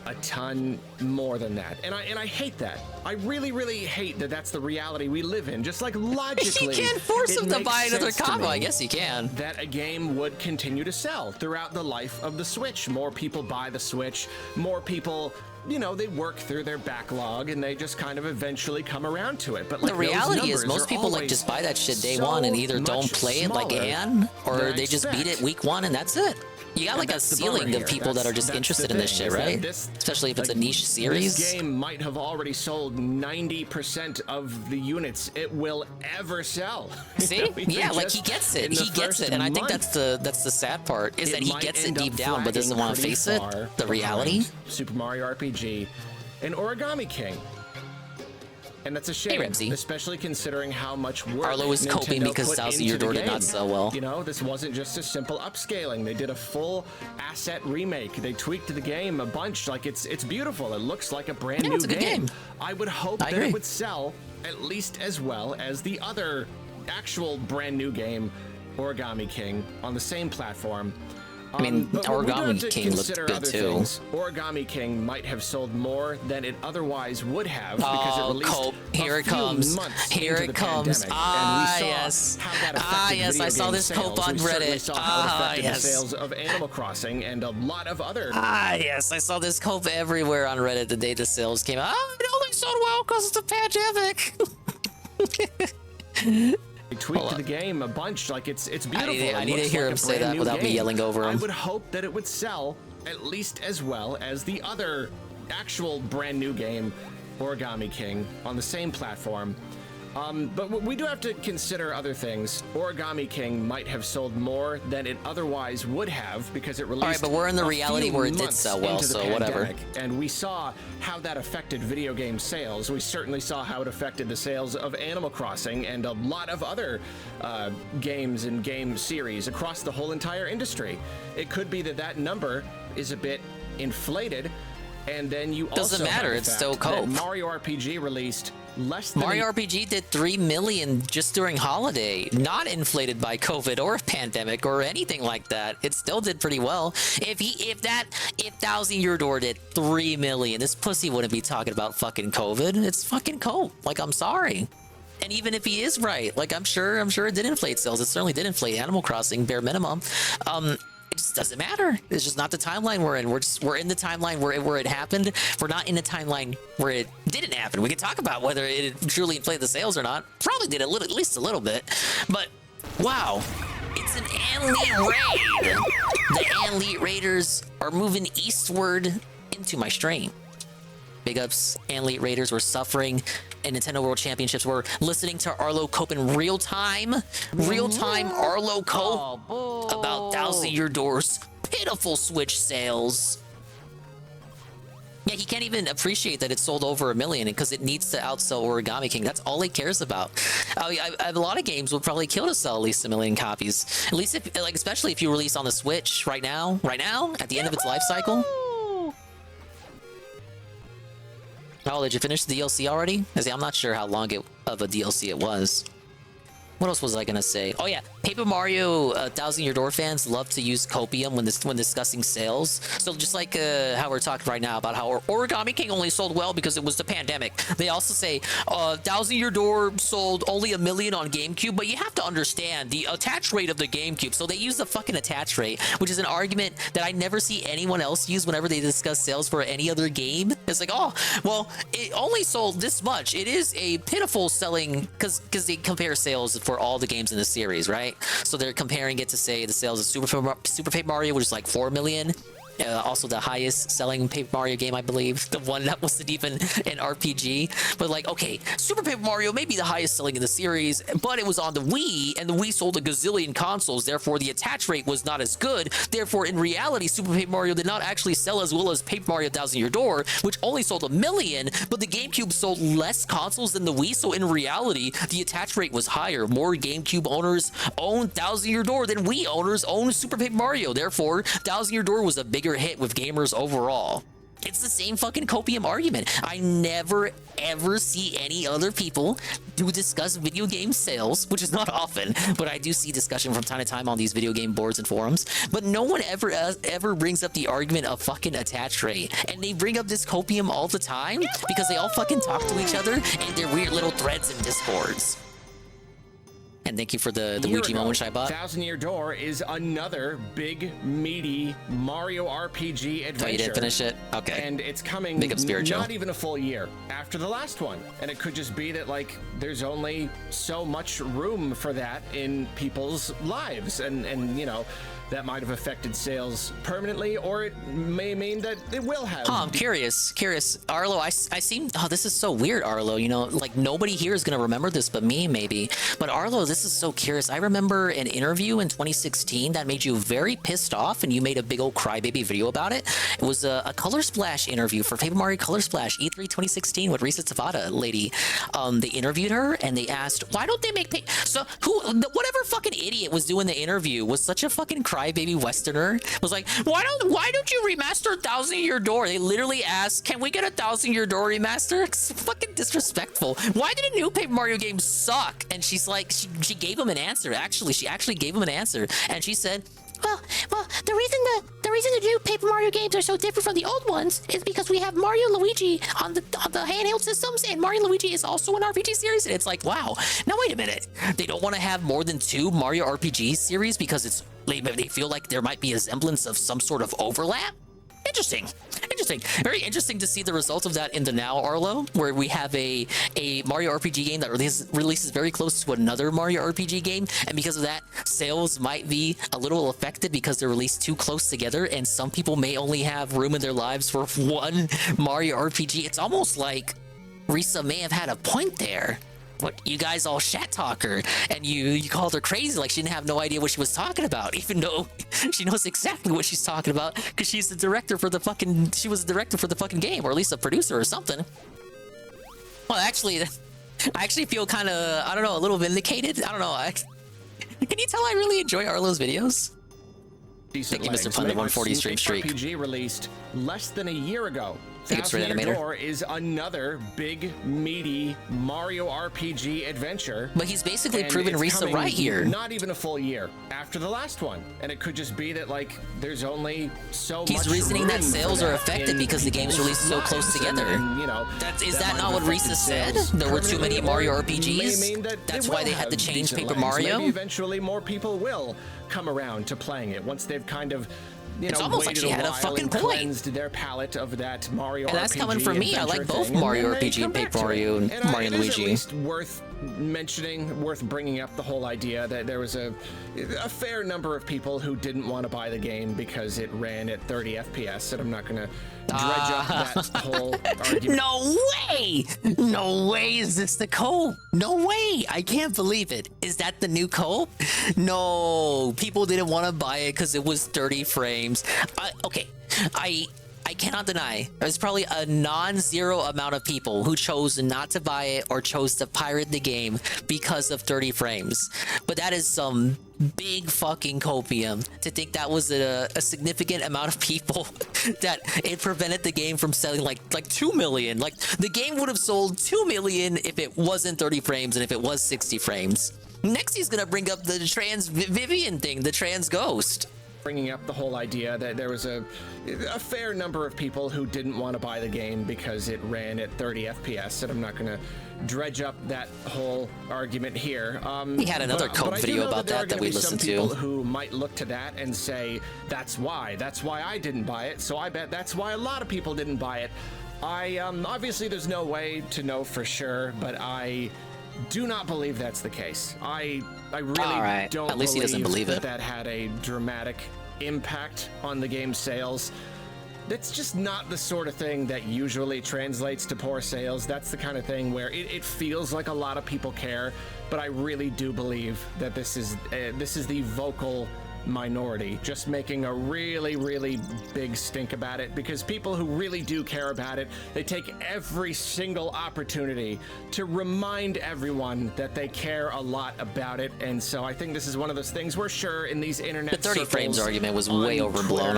a ton more than that. And I hate that. I really, really hate that that's the reality we live in. Just like logically, You can't force them to makes buy another sense to combo. me I guess you can. that a game would continue to sell throughout the life of the Switch. More people buy the Switch, more people, you know, they work through their backlog and they just kind of eventually come around to it. But like, The reality is those numbers most are people like always just buy that shit day so one and either don't much play it like smaller Anne, or than I they just beat it expect. week one and that's it. You got And like a that's the ceiling bummer of here. people that are That's just the interested in this thing, shit, is that right? this- Especially if it's a like, niche series. This game might have already sold 90% of the units it will ever sell. See? Even Yeah, like just he gets in it. the He gets first it. And I think month. that's the sad part is It that he might gets it end deep up down but doesn't flagging want to pretty face it. far The reality. behind Super Mario RPG and Origami King. And that's a shame, Ramsey. especially considering how much work Arlo is coping Nintendo because put Thousand Year into the Door did not game. sell well. You know, this wasn't just a simple upscaling. They did a full asset remake. They tweaked the game a bunch. Like, it's beautiful. It looks like a brand new it's a good game. I would hope I that agree. it would sell at least as well as the other actual brand new game, Origami King, on the same platform. I mean, But we do have Origami to King looked consider good other too. things. Origami King might have sold more than it otherwise would have because it Oh, released Cope. Here a it few comes. months Here into it the comes. pandemic, Ah, and we saw yes. how that Ah, affected yes, I video saw game this Cope sales. on We certainly Reddit. saw how it Ah, affected yes. the sales of Animal Crossing and a lot of other. Ah, yes, I saw this Cope everywhere on Reddit the day the sales came out. Oh, it only sold well because of the pandemic. They tweaked the game a bunch. Like, it's beautiful. I It need to looks hear like him a say brand that new without me game. yelling over I him. would hope that it would sell at least as well as the other actual brand new game, Origami King, on the same platform. But we do have to consider other things. Origami King might have sold more than it otherwise would have because it released. All right, but we're in the a reality few where it did months sell well, into the so whatever. pandemic, and we saw how that affected video game sales. We certainly saw how it affected the sales of Animal Crossing and a lot of other games and game series across the whole entire industry. It could be that that number is a bit inflated, and then you Doesn't also have matter, the it's fact still that Cope. Mario RPG released less than Mario RPG did 3 million just during holiday, not inflated by COVID or pandemic or anything like that. It still did pretty well. If Thousand Year Door did 3 million, this pussy wouldn't be talking about fucking COVID. It's fucking Cope. Like, I'm sorry. And even if he is right, like, I'm sure it did inflate sales. It certainly did inflate Animal Crossing, bare minimum. It just doesn't matter. It's just not the timeline we're in. We're in the timeline where it happened. We're not in the timeline where it didn't happen. We can talk about whether it truly inflated the sales or not. Probably did at least a little bit. But wow, it's an Anleet raid. The Anleet Raiders are moving eastward into my stream. Big ups, Anleet Raiders were suffering in Nintendo World Championships. We're listening to Arlo Cope in real time. Real-time Arlo Cope about Thousand Year Door's pitiful Switch sales. Yeah, he can't even appreciate that it sold over 1 million because it needs to outsell Origami King. That's all he cares about. A lot of games would probably kill to sell at least 1 million copies. At least if, like, especially if you release on the Switch right now, at the end of its life cycle. Oh, did you finish the DLC already? I'm not sure how long of a DLC it was. What else was I gonna say? Oh yeah, Paper Mario Thousand Year Door fans love to use copium when discussing sales. So just like how we're talking right now about how Origami King only sold well because it was the pandemic. They also say Thousand Year Door sold only 1 million on GameCube, but you have to understand the attach rate of the GameCube. So they use the fucking attach rate, which is an argument that I never see anyone else use whenever they discuss sales for any other game. It's like, oh, well, it only sold this much. It is a pitiful selling because they compare sales for all the games in the series, right? So they're comparing it to say the sales of Super Paper Mario, which is like 4 million. Also the highest selling Paper Mario game, I believe. The one that wasn't even an RPG. But like, okay, Super Paper Mario may be the highest selling in the series, but it was on the Wii, and the Wii sold a gazillion consoles. Therefore, the attach rate was not as good. Therefore, in reality, Super Paper Mario did not actually sell as well as Paper Mario Thousand Year Door, which only sold 1 million, but the GameCube sold less consoles than the Wii. So in reality, the attach rate was higher. More GameCube owners own Thousand Year Door than Wii owners own Super Paper Mario. Therefore, Thousand Year Door was a bigger hit with gamers overall. It's the same fucking copium argument. I never ever see any other people do discuss video game sales, which is not often, but I do see discussion from time to time on these video game boards and forums. But no one ever brings up the argument of fucking attach rate, and they bring up this copium all the time because they all fucking talk to each other in their weird little threads and discords. And thank you for the Luigi moment, Shybot. Thousand Year Door is another big, meaty Mario RPG adventure. Oh, you didn't finish it? Okay. And it's coming not even a full year after the last one. And it could just be that, like, there's only so much room for that in people's lives. And you know, that might have affected sales permanently, or it may mean that it will have. I'm curious. Arlo, I seem, oh, this is so weird, Arlo. You know, like, nobody here is going to remember this but me, maybe. But Arlo, this is so curious. I remember an interview in 2016 that made you very pissed off, and you made a big old crybaby video about it. It was a Color Splash interview for Paper Mario Color Splash E3 2016 with Risa Tabata lady. They interviewed her, and they asked, why don't they make whatever fucking idiot was doing the interview was such a fucking crybaby Westerner, was like, why don't you remaster Thousand Year Door? They literally asked, can we get a Thousand Year Door remaster? It's fucking disrespectful. Why did a new Paper Mario game suck? And she's like, she gave him an answer. She actually gave him an answer, and she said, well, the reason the new Paper Mario games are so different from the old ones is because we have Mario and Luigi on the handheld systems, and Mario and Luigi is also an RPG series. And it's like, wow. Now wait a minute. They don't want to have more than 2 Mario RPG series because they feel like there might be a semblance of some sort of overlap. Interesting. Very interesting to see the results of that in the now, Arlo, where we have a Mario RPG game that releases very close to another Mario RPG game, and because of that, sales might be a little affected because they're released too close together, and some people may only have room in their lives for one Mario RPG. It's almost like Risa may have had a point there. What, you guys all shat talk her, and you called her crazy like she didn't have no idea what she was talking about, even though she knows exactly what she's talking about because she was the director for the fucking game, or at least a producer or something. Well, actually, I actually feel kind of, I don't know, a little vindicated. I don't know. Can you tell I really enjoy Arlo's videos? Thank you, Mr. Pun, the 140 stream streak. RPG released less than a year ago. Thanks for Thousand Year Animator. Door is another big, meaty Mario RPG adventure. But he's basically proven Risa right here. Not even a full year after the last one, and it could just be that, like, there's only so much. He's reasoning that sales are affected because the game's released so close together. And, you know, is that not what Risa said? There were too many Mario RPGs. That's why they had to change Paper Mario. Maybe eventually more people will come around to playing it once they've kind of, you it's know, almost like she had a fucking point. Cleansed their palate of that Mario and that's RPG coming from me. I like both thing, Mario RPG and Paper Mario and Mario and Luigi. It is at least worth mentioning, worth bringing up the whole idea that there was a fair number of people who didn't want to buy the game because it ran at 30 FPS, and I'm not going to dredge up that whole argument. No way is this the cope. No way. I can't believe it. Is that the new cope? No, people didn't want to buy it because it was 30 frames. Okay, I cannot deny there's probably a non-zero amount of people who chose not to buy it or chose to pirate the game because of 30 frames. But that is some big fucking copium to think that was a significant amount of people that it prevented the game from selling like 2 million. Like, the game would have sold 2 million if it wasn't 30 frames and if it was 60 frames. Next, he's gonna bring up the trans Vivian thing, the trans ghost. Bringing up the whole idea that there was a fair number of people who didn't want to buy the game because it ran at 30 FPS, and I'm not going to dredge up that whole argument here. He had another cope video about that we listened to. People who might look to that and say, that's why I didn't buy it, so I bet that's why a lot of people didn't buy it. Obviously there's no way to know for sure, but I do not believe that's the case. I really don't At least he doesn't believe it. that had a dramatic impact on the game's sales. That's just not the sort of thing that usually translates to poor sales. That's the kind of thing where it feels like a lot of people care, but I really do believe that this is the vocal minority just making a really, really big stink about it, because people who really do care about it, they take every single opportunity to remind everyone that they care a lot about it. And so I think this is one of those things where, sure, in these internet The 30 frames argument was way overblown.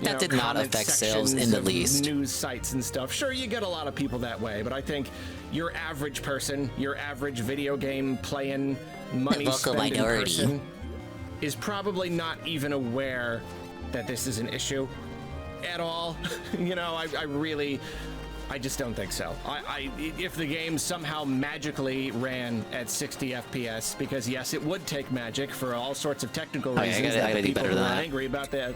That did not affect sales in the least. News sites and stuff, sure, you get a lot of people that way, but I think your average person, your average video game playing, money spending person is probably not even aware that this is an issue at all. You know, I just don't think so. If the game somehow magically ran at 60 FPS, because yes, it would take magic for all sorts of technical reasons. I gotta do better than who are that. angry about the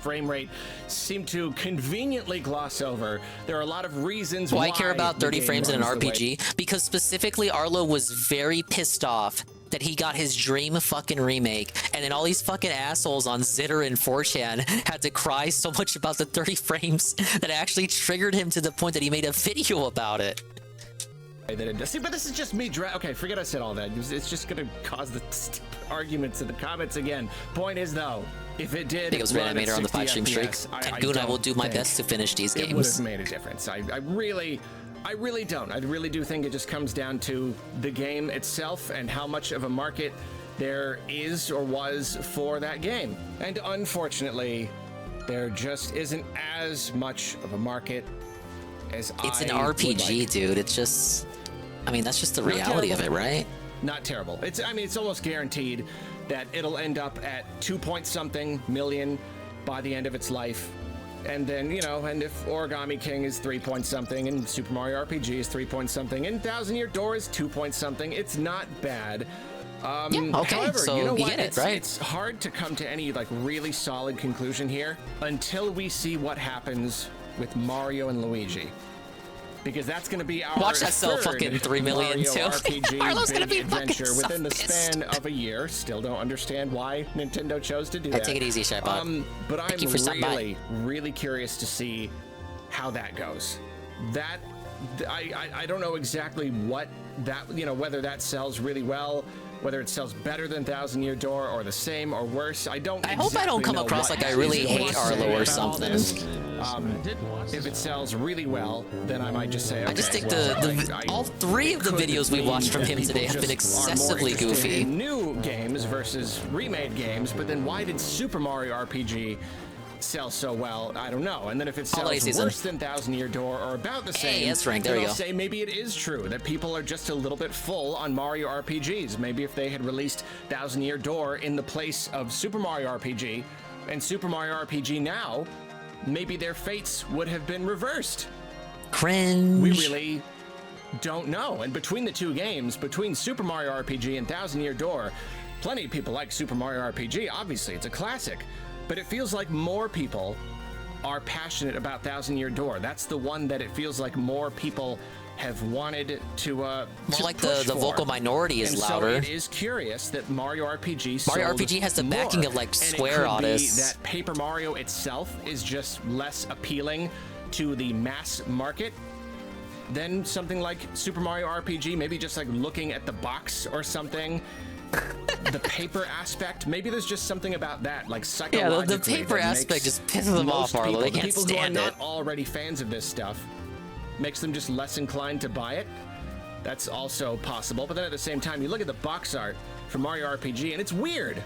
frame rate seem to conveniently gloss over. There are a lot of reasons why I care about 30 frames in an runs the way- RPG, because specifically Arlo was very pissed off that he got his dream fucking remake, and then all these fucking assholes on Zitter and 4chan had to cry so much about the 30 frames that it actually triggered him to the point that he made a video about it. See, but this is just me. Okay, forget I said all that. It's just gonna cause the stupid arguments in the comments again. Point is, though, if it did, I think it was run at Reanimator on the 60 5 stream streak. FPS, And Goon, I will do my think best to finish these it would games. have made a difference. I really don't. I really do think it just comes down to the game itself and how much of a market there is or was for that game. And unfortunately, there just isn't as much of a market as It's an I would RPG, like. dude. It's just, I mean, that's just the Not reality of it, terrible. right? Not terrible. It's almost guaranteed that it'll end up at 2-point-something million by the end of its life. And then, you know, and if Origami King is 3-point-something and Super Mario RPG is 3-point-something and Thousand Year Door is 2-point-something, it's not bad. Yeah, okay, However, so you know you what? get it, right? It's hard to come to any like really solid conclusion here until we see what happens with Mario and Luigi. Because that's going to be our Watch that sell third fucking 3 million Mario too. RPG Arlo's gonna big be fucking adventure so within the pissed. span of a year. Still don't understand why Nintendo chose to do Hey, that. take it easy, Shypod. But Thank you for stopping by. really, really curious to see how that goes. That I don't know exactly what that, you know, whether that sells really well, whether it sells better than Thousand Year Door or the same or worse. I hope I don't come across like I really hate Arlo or something. If it sells really well, then I might just say, okay, I just think well, all 3 of the videos we watched from him today have been excessively goofy. In new games versus remade games, but then why did Super Mario RPG sell so well? I don't know. And then if it Holiday sells season. worse than Thousand Year Door or about the same, Hey, S rank, there then we I'll go. say maybe it is true that people are just a little bit full on Mario RPGs. Maybe if they had released Thousand Year Door in the place of Super Mario RPG and Super Mario RPG now, maybe their fates would have been reversed. Cringe. We really don't know. And between the two games, between Super Mario RPG and Thousand Year Door, plenty of people like Super Mario RPG. Obviously, it's a classic. But it feels like more people are passionate about Thousand Year Door. That's the one that it feels like more people have wanted to More like push the for. vocal minority is And louder. So it is curious that Mario RPG Mario sold RPG has the backing more. of, like, And Square it could artists. be that Paper Mario itself is just less appealing to the mass market than something like Super Mario RPG. Maybe just like looking at the box or something. The paper aspect, maybe there's just something about that, like psychologically. the paper that aspect makes just pisses them off, most Arlo. They people, can't the people stand who are it. not already fans of this stuff, makes them just less inclined to buy it. That's also possible. But then at the same time, you look at the box art for Mario RPG, and it's weird.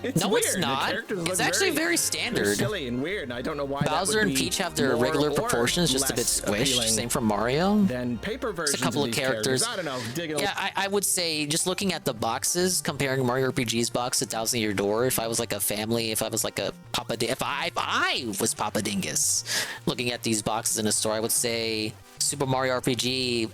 It's No, weird. it's The not. characters It's look actually very they're standard. silly and weird, and I don't know why Bowser that would and be Peach have their more regular or proportions, just a bit less squished. appealing Same for Mario. than paper versions Just a couple of these characters. I don't know. Dig it Yeah, I would say just looking at the boxes, comparing Mario RPG's box to Thousand Year Door. If I was like a family, if I was like a Papa, if I was Papa Dingus, looking at these boxes in a store, I would say Super Mario RPG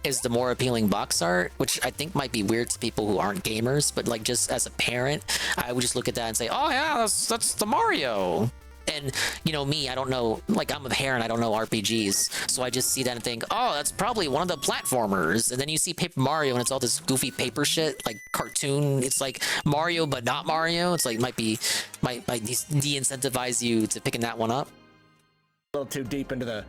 is the more appealing box art, which I think might be weird to people who aren't gamers. But like just as a parent, I would just look at that and say, "Oh yeah, that's the Mario." And you know me, I don't know, like I'm a parent, I don't know RPGs, so I just see that and think, oh, that's probably one of the platformers. And then you see Paper Mario and it's all this goofy paper shit, like cartoon. It's like Mario but not Mario. It's like might de-incentivize you to picking that one up. A little too deep into the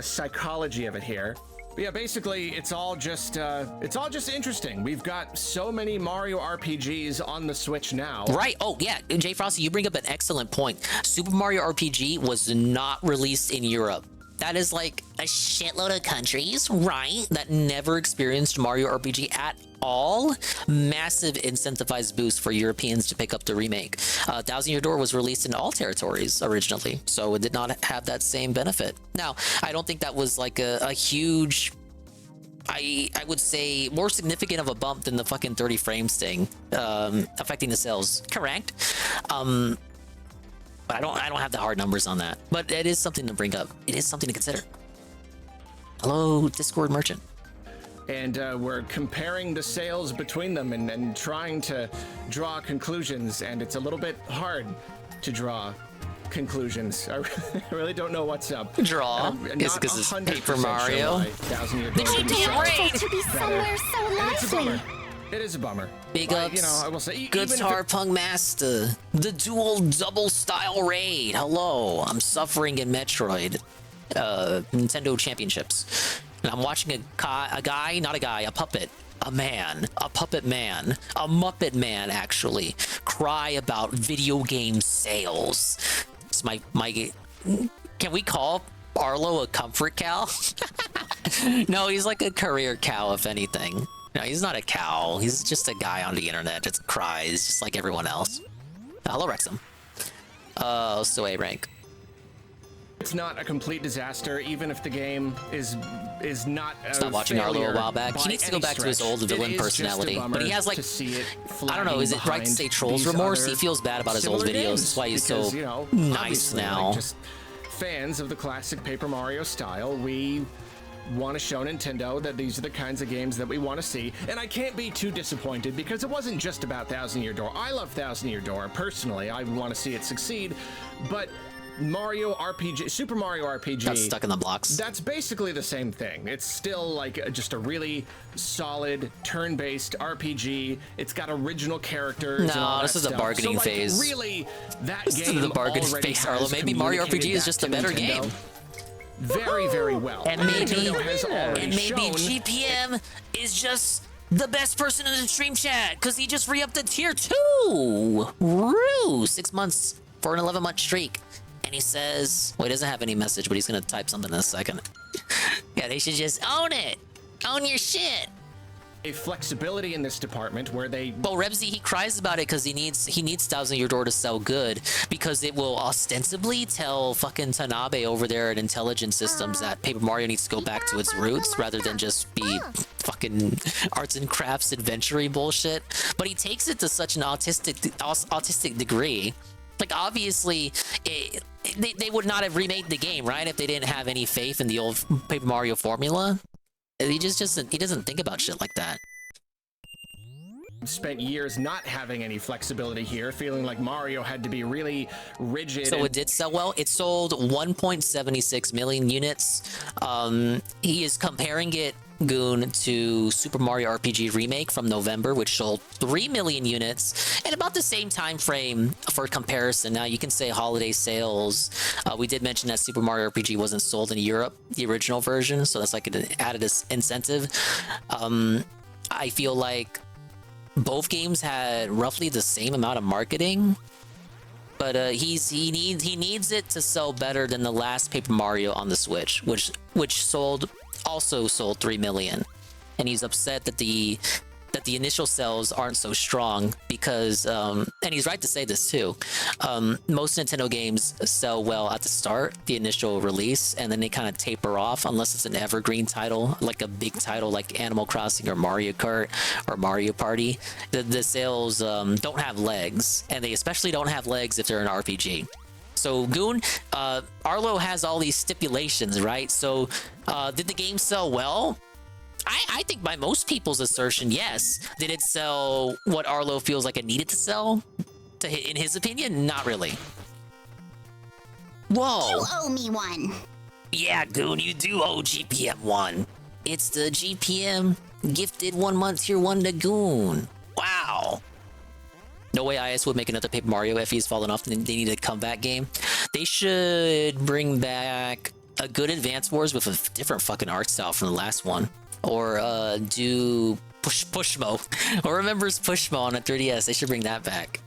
psychology of it here. But yeah, basically, it's all just interesting. We've got so many Mario RPGs on the Switch now. Right. Oh, yeah. Jay Frosty, you bring up an excellent point. Super Mario RPG was not released in Europe. That is like a shitload of countries, right, that never experienced Mario RPG at all. Massive incentivized boost for Europeans to pick up the remake. Thousand Year Door was released in all territories originally, so it did not have that same benefit. Now, I don't think that was like a huge, I would say more significant of a bump than the fucking 30 frames thing affecting the sales. Correct. But I don't have the hard numbers on that. But it is something to bring up. It is something to consider. Hello, Discord merchant. And we're comparing the sales between them and trying to draw conclusions, and it's a little bit hard to draw conclusions. I really don't know what's up. Draw? Is it because it's Paper Mario? The GPM to be somewhere so lively. It is a bummer. Big but, ups. You know, I will say, Good Star Punk Master. The dual double style raid. Hello. I'm suffering in Metroid. Nintendo Championships. And I'm watching a guy, not a guy, a puppet. A man. A puppet man. A Muppet man, actually. Cry about video game sales. It's my can we call Arlo a comfort cow? No, he's like a career cow, if anything. No, he's not a cow. He's just a guy on the internet that cries just like everyone else. Hello, Wrexham. So A rank. It's not a complete disaster, even if the game is not. Stopped watching Arlo a while back. He needs to go back to his old villain personality, but he has like, I don't know. Is it right to say trolls remorse? He feels bad about his old videos. That's why he's so nice now. Like just fans of the classic Paper Mario style, we want to show Nintendo that these are the kinds of games that we want to see, and I can't be too disappointed because it wasn't just about Thousand Year Door. I love Thousand Year Door personally. I want to see it succeed, but Mario RPG, Super Mario RPG, got stuck in the blocks. That's basically the same thing. It's still like just a really solid turn-based RPG. It's got original characters. No, this is a bargaining phase. Really, that this game is the bargaining phase, Arlo. Maybe Mario RPG is just a better game. Very, very well. And maybe GPM is just the best person in the stream chat because he just re-upped the tier 2. Roo! 6 months for an 11-month streak. And he says, well, he doesn't have any message, but he's gonna type something in a second. Yeah, they should just own it. Own your shit. A flexibility in this department where they. Well, Rebsy, he cries about it because he needs Thousand Year Door to sell good because it will ostensibly tell fucking Tanabe over there at Intelligent Systems that Paper Mario needs to go back to its roots rather than just be fucking arts and crafts adventure-y bullshit. But he takes it to such an autistic degree. Like, obviously, they would not have remade the game, right, if they didn't have any faith in the old Paper Mario formula. He doesn't think about shit like that. Spent years not having any flexibility here, feeling like Mario had to be really rigid. So it did sell well. It sold 1.76 million units. He is comparing it, Goon, to Super Mario RPG Remake from November, which sold 3 million units, and about the same time frame for comparison. Now, you can say holiday sales. We did mention that Super Mario RPG wasn't sold in Europe, the original version, so that's like an added incentive. I feel like both games had roughly the same amount of marketing, but he needs it to sell better than the last Paper Mario on the Switch, which also sold 3 million, and he's upset that the initial sales aren't so strong because and he's right to say this too, most Nintendo games sell well at the start, the initial release, and then they kind of taper off unless it's an evergreen title, like a big title like Animal Crossing or Mario Kart or Mario Party. The sales don't have legs, and they especially don't have legs if they're an RPG. So, Goon, Arlo has all these stipulations, right? So, did the game sell well? I think by most people's assertion, yes. Did it sell what Arlo feels like it needed to sell? In his opinion, not really. Whoa! You owe me one. Yeah, Goon, you do owe GPM one. It's the GPM gifted 1 month tier 1 to Goon. Wow. No way IS would make another Paper Mario if he's fallen off. They need a comeback game. They should bring back a good Advance Wars with a different fucking art style from the last one. Or do Pushmo. Or remembers Pushmo on a 3DS. They should bring that back.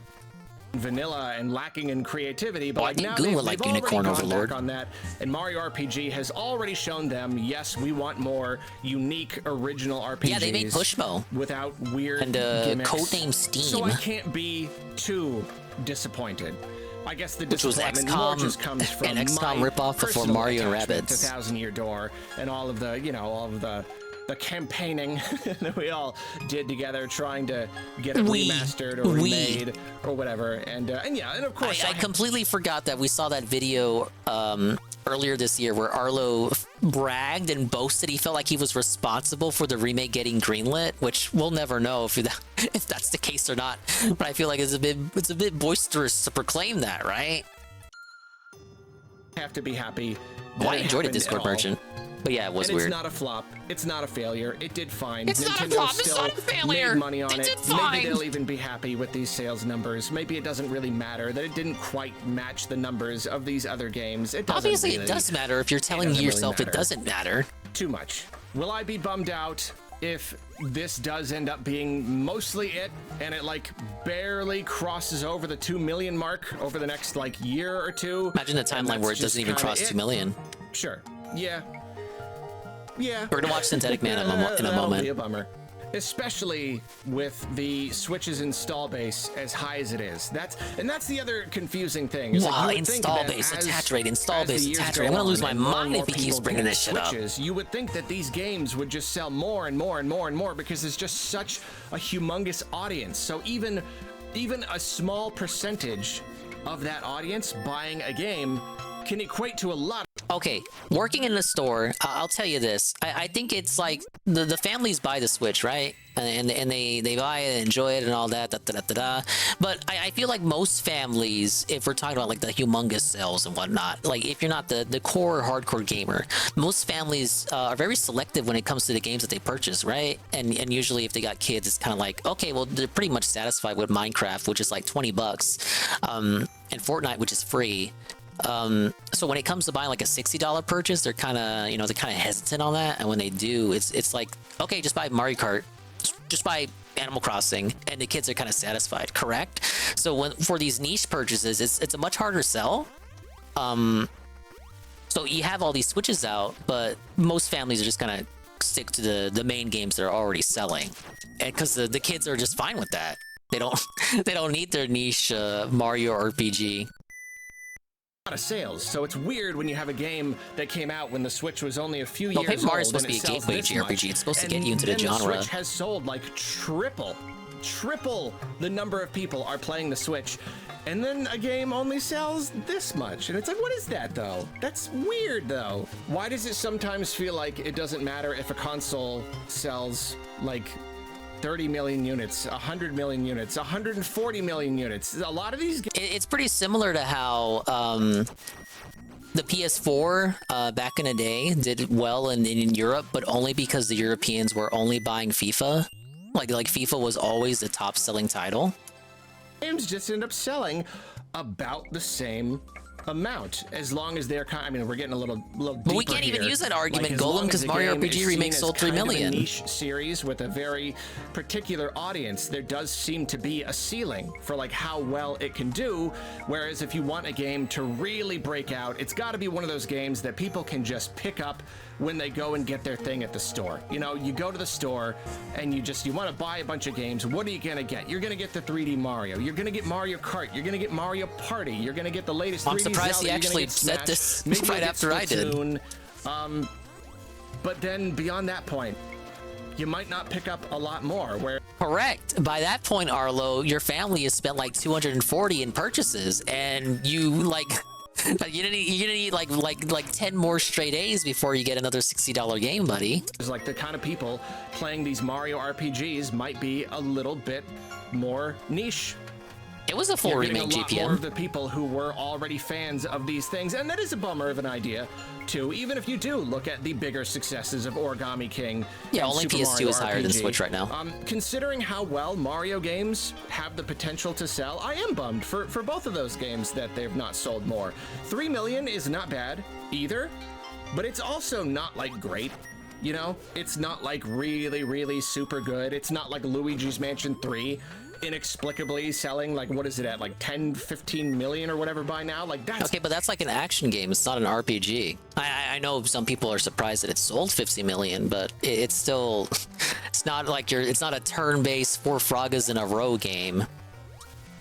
Vanilla and lacking in creativity, but Oh, I like think now Goon they've, would like they've already Unicorn gone Overlord. back on that, and Mario RPG has already shown them, yes, we want more unique original RPGs. Yeah, they made Pushmo without weird and gimmicks. Codename Steam. So I can't be too disappointed. I guess the Which was disappointment more XCOM, just comes from an XCOM my ripoff before personal Mario and attachment to Rabbids. Thousand Year Door and all of the, you know, all of the campaigning that we all did together trying to get it remastered or remade or whatever. And yeah, and of course I completely forgot that we saw that video earlier this year where Arlo bragged and boasted he felt like he was responsible for the remake getting greenlit, which we'll never know if that's the case or not. But I feel like it's a bit boisterous to proclaim that, right? have to be happy. Well, I enjoyed it, happened Discord at all. merchant. But yeah, it was and weird. It's not a flop. It's not a failure. It did fine. It's not a Nintendo flop. It's still not a failure. made money on It it. did fine. Maybe they'll even be happy with these sales numbers. Maybe it doesn't really matter that it didn't quite match the numbers of these other games. It doesn't Obviously, really, it does matter if you're telling doesn't really yourself it matter. doesn't matter. Too much. Will I be bummed out if this does end up being mostly it and it like barely crosses over the 2 million mark over the next like year or two? Imagine the and timeline that's where it just doesn't even kinda cross it? 2 million. Sure. Yeah. Yeah. We're gonna watch Synthetic Man in a That'll moment. be a bummer. Especially with the Switch's install base as high as it is. That's the other confusing thing. is, like, Wow, you would think install that base, as- attach rate, install as the base, years attach go rate. I'm gonna lose on my and more mind and more if he keeps people bringing get this shit up. Switches, you would think that these games would just sell more and more and more and more because there's just such a humongous audience. So even a small percentage of that audience buying a game can equate to a lot. Okay, working in the store, I'll tell you this. I think it's like the families buy the Switch, right? And they buy it, enjoy it, and all that. But I feel like most families, if we're talking about like the humongous sales and whatnot, like if you're not the core hardcore gamer, most families are very selective when it comes to the games that they purchase, right? And usually if they got kids, it's kind of like, okay, well they're pretty much satisfied with Minecraft, which is like $20, and Fortnite, which is free. So when it comes to buying like a $60 purchase, they're kind of hesitant on that. And when they do, it's like, okay, just buy Mario Kart, just buy Animal Crossing, and the kids are kind of satisfied, correct? So for these niche purchases, it's a much harder sell. So you have all these Switches out, but most families are just gonna stick to the main games they're already selling, and because the kids are just fine with that. They don't need their niche Mario RPG. Of sales, so it's weird when you have a game that came out when the Switch was only a few Well, years Paper Mario's old supposed and to it be a sells gateway this JRPG. much, It's supposed to and get you into the then genre. The Switch has sold like triple the number of people are playing the Switch, and then a game only sells this much, and it's like, what is that though? That's weird though. Why does it sometimes feel like it doesn't matter if a console sells like 30 million units, 100 million units, 140 million units? A lot of these It's pretty similar to how the PS4 back in the day did well in Europe, but only because the Europeans were only buying FIFA. Like FIFA was always the top selling title. games just end up selling about the same amount, as long as they're kind. I mean, we're getting a little deeper. But we can't even here. use that argument, Like, as Golem, long as because a Mario game RPG is Remake seen sold as 3 kind of a million. niche series with a very particular audience, there does seem to be a ceiling for like how well it can do. Whereas if you want a game to really break out, it's got to be one of those games that people can just pick up when they go and get their thing at the store. You know, you go to the store and you want to buy a bunch of games. What are you gonna get? You're gonna get the 3D Mario. You're gonna get Mario Kart. You're gonna get Mario Party. You're gonna get the latest 3D I'm surprised Zelda. he You're gonna actually get said Smash. this Maybe right you'll get after I did. Splatoon. But then beyond that point, you might not pick up a lot more. Where Correct. By that point, Arlo, your family has spent like 240 in purchases, and you you're gonna need like 10 more straight A's before you get another $60 game, buddy. it's like the kind of people playing these Mario RPGs might be a little bit more niche. It was a full You're getting remake a lot GPM. more of the people who were already fans of these things, and that is a bummer of an idea, too, even if you do look at the bigger successes of Origami King. Yeah, and only Super PS2 Mario is higher than RPG. Switch right now. Considering how well Mario games have the potential to sell, I am bummed for both of those games that they've not sold more. 3 million is not bad either, but it's also not like great. You know, it's not like really, really super good. It's not like Luigi's Mansion 3 inexplicably selling like, what is it at, like 10, 15 million or whatever by now? Like that's Okay, but that's like an action game. It's not an RPG. I know some people are surprised that it sold 50 million, but it's still, it's not like it's not a turn-based 4 Fragas in a row game.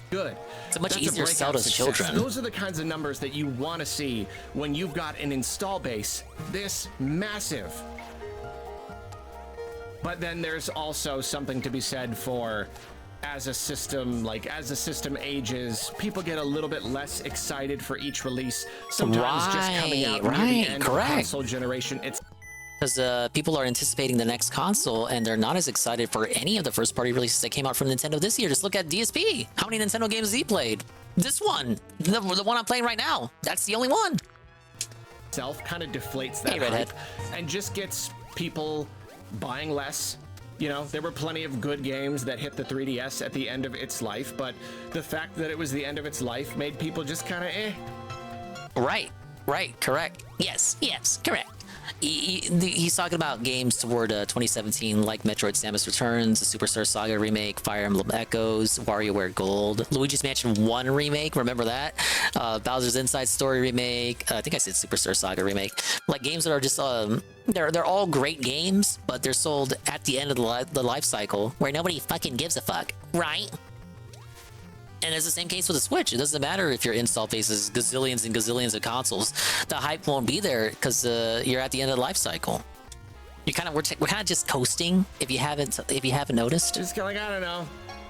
good. It's a much That's easier sell to breakout success. children. Those are the kinds of numbers that you want to see when you've got an install base this massive. But then there's also something to be said for, as a system ages, people get a little bit less excited for each release. Sometimes just coming out near the end of the console generation, it's because people are anticipating the next console and they're not as excited for any of the first party releases that came out from Nintendo this year. Just look at DSP. How many Nintendo games has he played? This one, the one I'm playing right now. That's the only one. Self kind of deflates that hype and just gets people buying less. You know, there were plenty of good games that hit the 3DS at the end of its life, but the fact that it was the end of its life made people just kind of Right, correct. Yes, correct. He's talking about games toward 2017 like Metroid Samus Returns, the Superstar Saga remake, Fire Emblem Echoes, WarioWare Gold, Luigi's Mansion 1 remake, remember that? Bowser's Inside Story remake, I think I said Superstar Saga remake. Like games that are just, they're all great games, but they're sold at the end of the life cycle where nobody fucking gives a fuck, right? And it's the same case with the Switch. It doesn't matter if your install base is gazillions and gazillions of consoles. The hype won't be there because you're at the end of the life cycle. We're kind of just coasting. If you haven't noticed, just like, I don't know,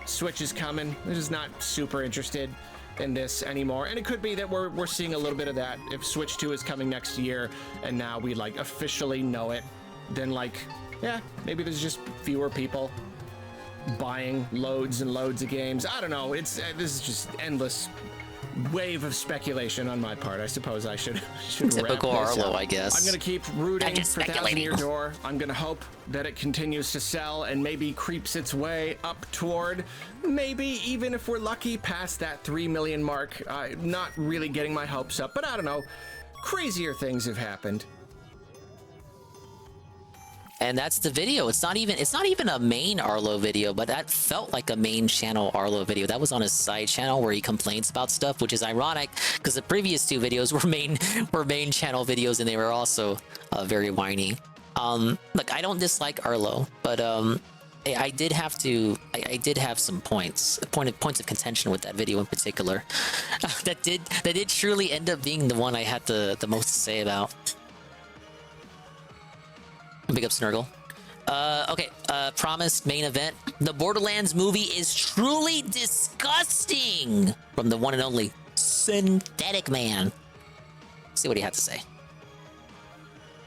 Switch is coming. They're just not super interested in this anymore. And it could be that we're seeing a little bit of that. If Switch 2 is coming next year and now we like officially know it, then like, yeah, maybe there's just fewer people buying loads and loads of games. I don't know. This is just endless wave of speculation on my part. I suppose I should typical wrap this Arlo, up. I guess. I'm gonna keep rooting for Thousand Year Door. I'm gonna hope that it continues to sell and maybe creeps its way up toward, maybe even if we're lucky, past that 3 million mark. Not really getting my hopes up, but I don't know. Crazier things have happened. And that's the video. It's not even a main Arlo video, but that felt like a main channel Arlo video. That was on his side channel where he complains about stuff, which is ironic because the previous 2 videos were main channel videos and they were also very whiny. Look, I don't dislike Arlo, but I did have some points of contention with that video in particular. that did truly end up being the one I had the most to say about. Big up Snurgle. Okay, promised main event. The Borderlands movie is truly disgusting. From the one and only Synthetic Man. See what he had to say.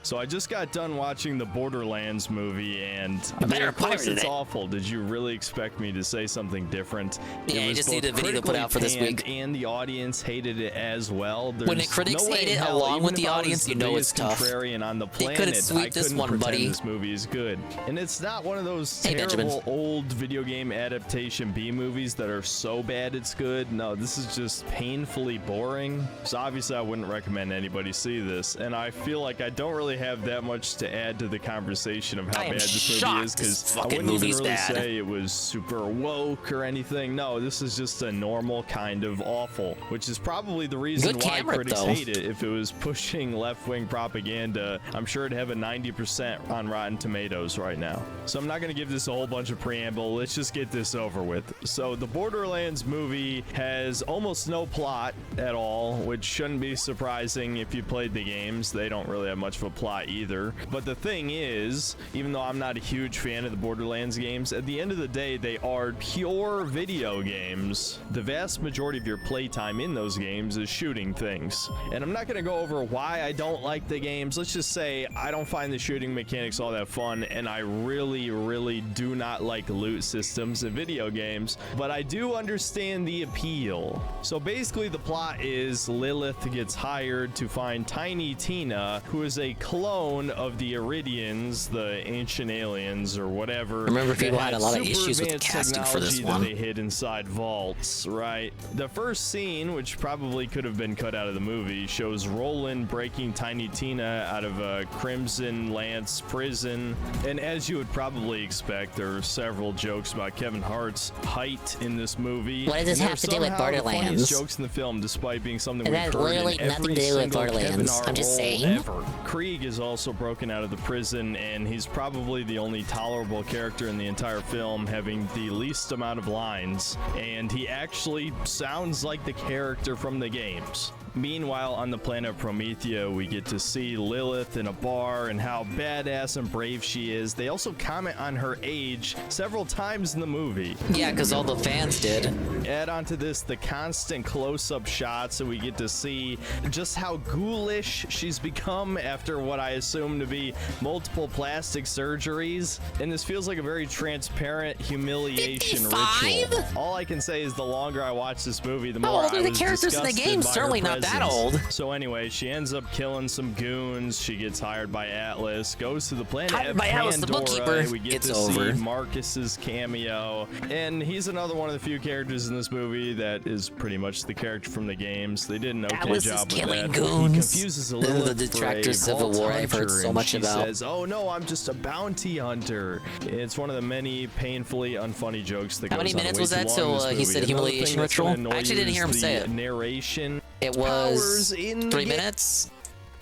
So I just got done watching the Borderlands movie, and You better of course pirate it's it. awful. Did you really expect me to say something different? Yeah, It you was just both need a video to put out for this critically week. panned and the audience hated it as well. When the There's critics no way hate in it hell, along even with the if I was audience, you the know it's biggest tough. contrarian on the They planet, couldn't sweep I this couldn't one, pretend buddy. this movie is good. And it's not one of those Hey, Benjamin. terrible old video game adaptation B movies that are so bad it's good. No, this is just painfully boring. So obviously I wouldn't recommend anybody see this. And I feel like I don't really have that much to add to the conversation of how I am bad this movie is, shocked because this I fucking wouldn't even movie's really bad. say it was super woke or anything. No, this is just a normal kind of awful, which is probably the reason Good why camera, critics though. hate it. If it was pushing left-wing propaganda, I'm sure it'd have a 90% on Rotten Tomatoes right now. So I'm not going to give this a whole bunch of preamble. Let's just get this over with. So the Borderlands movie has almost no plot at all, which shouldn't be surprising if you played the games. They don't really have much of a plot either. But the thing is, even though I'm not a huge fan of the Borderlands games, at the end of the day, they are pure video games. The vast majority of your playtime in those games is shooting things. And I'm not going to go over why I don't like the games. Let's just say I don't find the shooting mechanics all that fun, and I really do not like loot systems in video games, but I do understand the appeal. So basically the plot is Lilith gets hired to find Tiny Tina, who is a clone of the Iridians, the ancient aliens or whatever. Remember, people had a lot of super issues with the advanced casting for this technology one. that they hid inside vaults, right? The first scene, which probably could have been cut out of the movie, shows Roland breaking Tiny Tina out of a Crimson Lance prison. And as you would probably expect, there are several jokes about Kevin Hart's height in this movie. What does this And have to they're do with somehow the funniest Borderlands? jokes in the film, despite being something It we've has heard literally in nothing every to do with single Kevin Borderlands. Hart I'm just role saying. ever. Krieg is also broken out of the prison, and he's probably the only tolerable character in the entire film, having the least amount of lines, and he actually sounds like the character from the games. Meanwhile, on the planet Promethea, we get to see Lilith in a bar and how badass and brave she is. They also comment on her age several times in the movie. Yeah, because all the fans did. Add on to this the constant close-up shots, so we get to see just how ghoulish she's become after what I assume to be multiple plastic surgeries. And this feels like a very transparent humiliation 55? ritual. All I can say is the longer I watch this movie, the How more old I are the was characters in the disgusted game? by her Certainly not that presence. old. So anyway, she ends up killing some goons. She gets hired by Atlas, goes to the planet Hired by Atlas, the Pandora. bookkeeper. We get It's to over. see Marcus's cameo, and he's another one of the few characters in this movie that is pretty much the character from the games. They did an okay Atlas is job with killing that. goons. He confuses a This is little the detractor Civil War I've heard so much she about. says, "Oh no, I'm just a bounty hunter." It's one of the many painfully unfunny jokes that How goes many on minutes way was too that long till in this he movie. said Another humiliation thing that's gonna ritual? annoy I actually you didn't hear him is say the it. narration. It Powers was in 3 the minutes.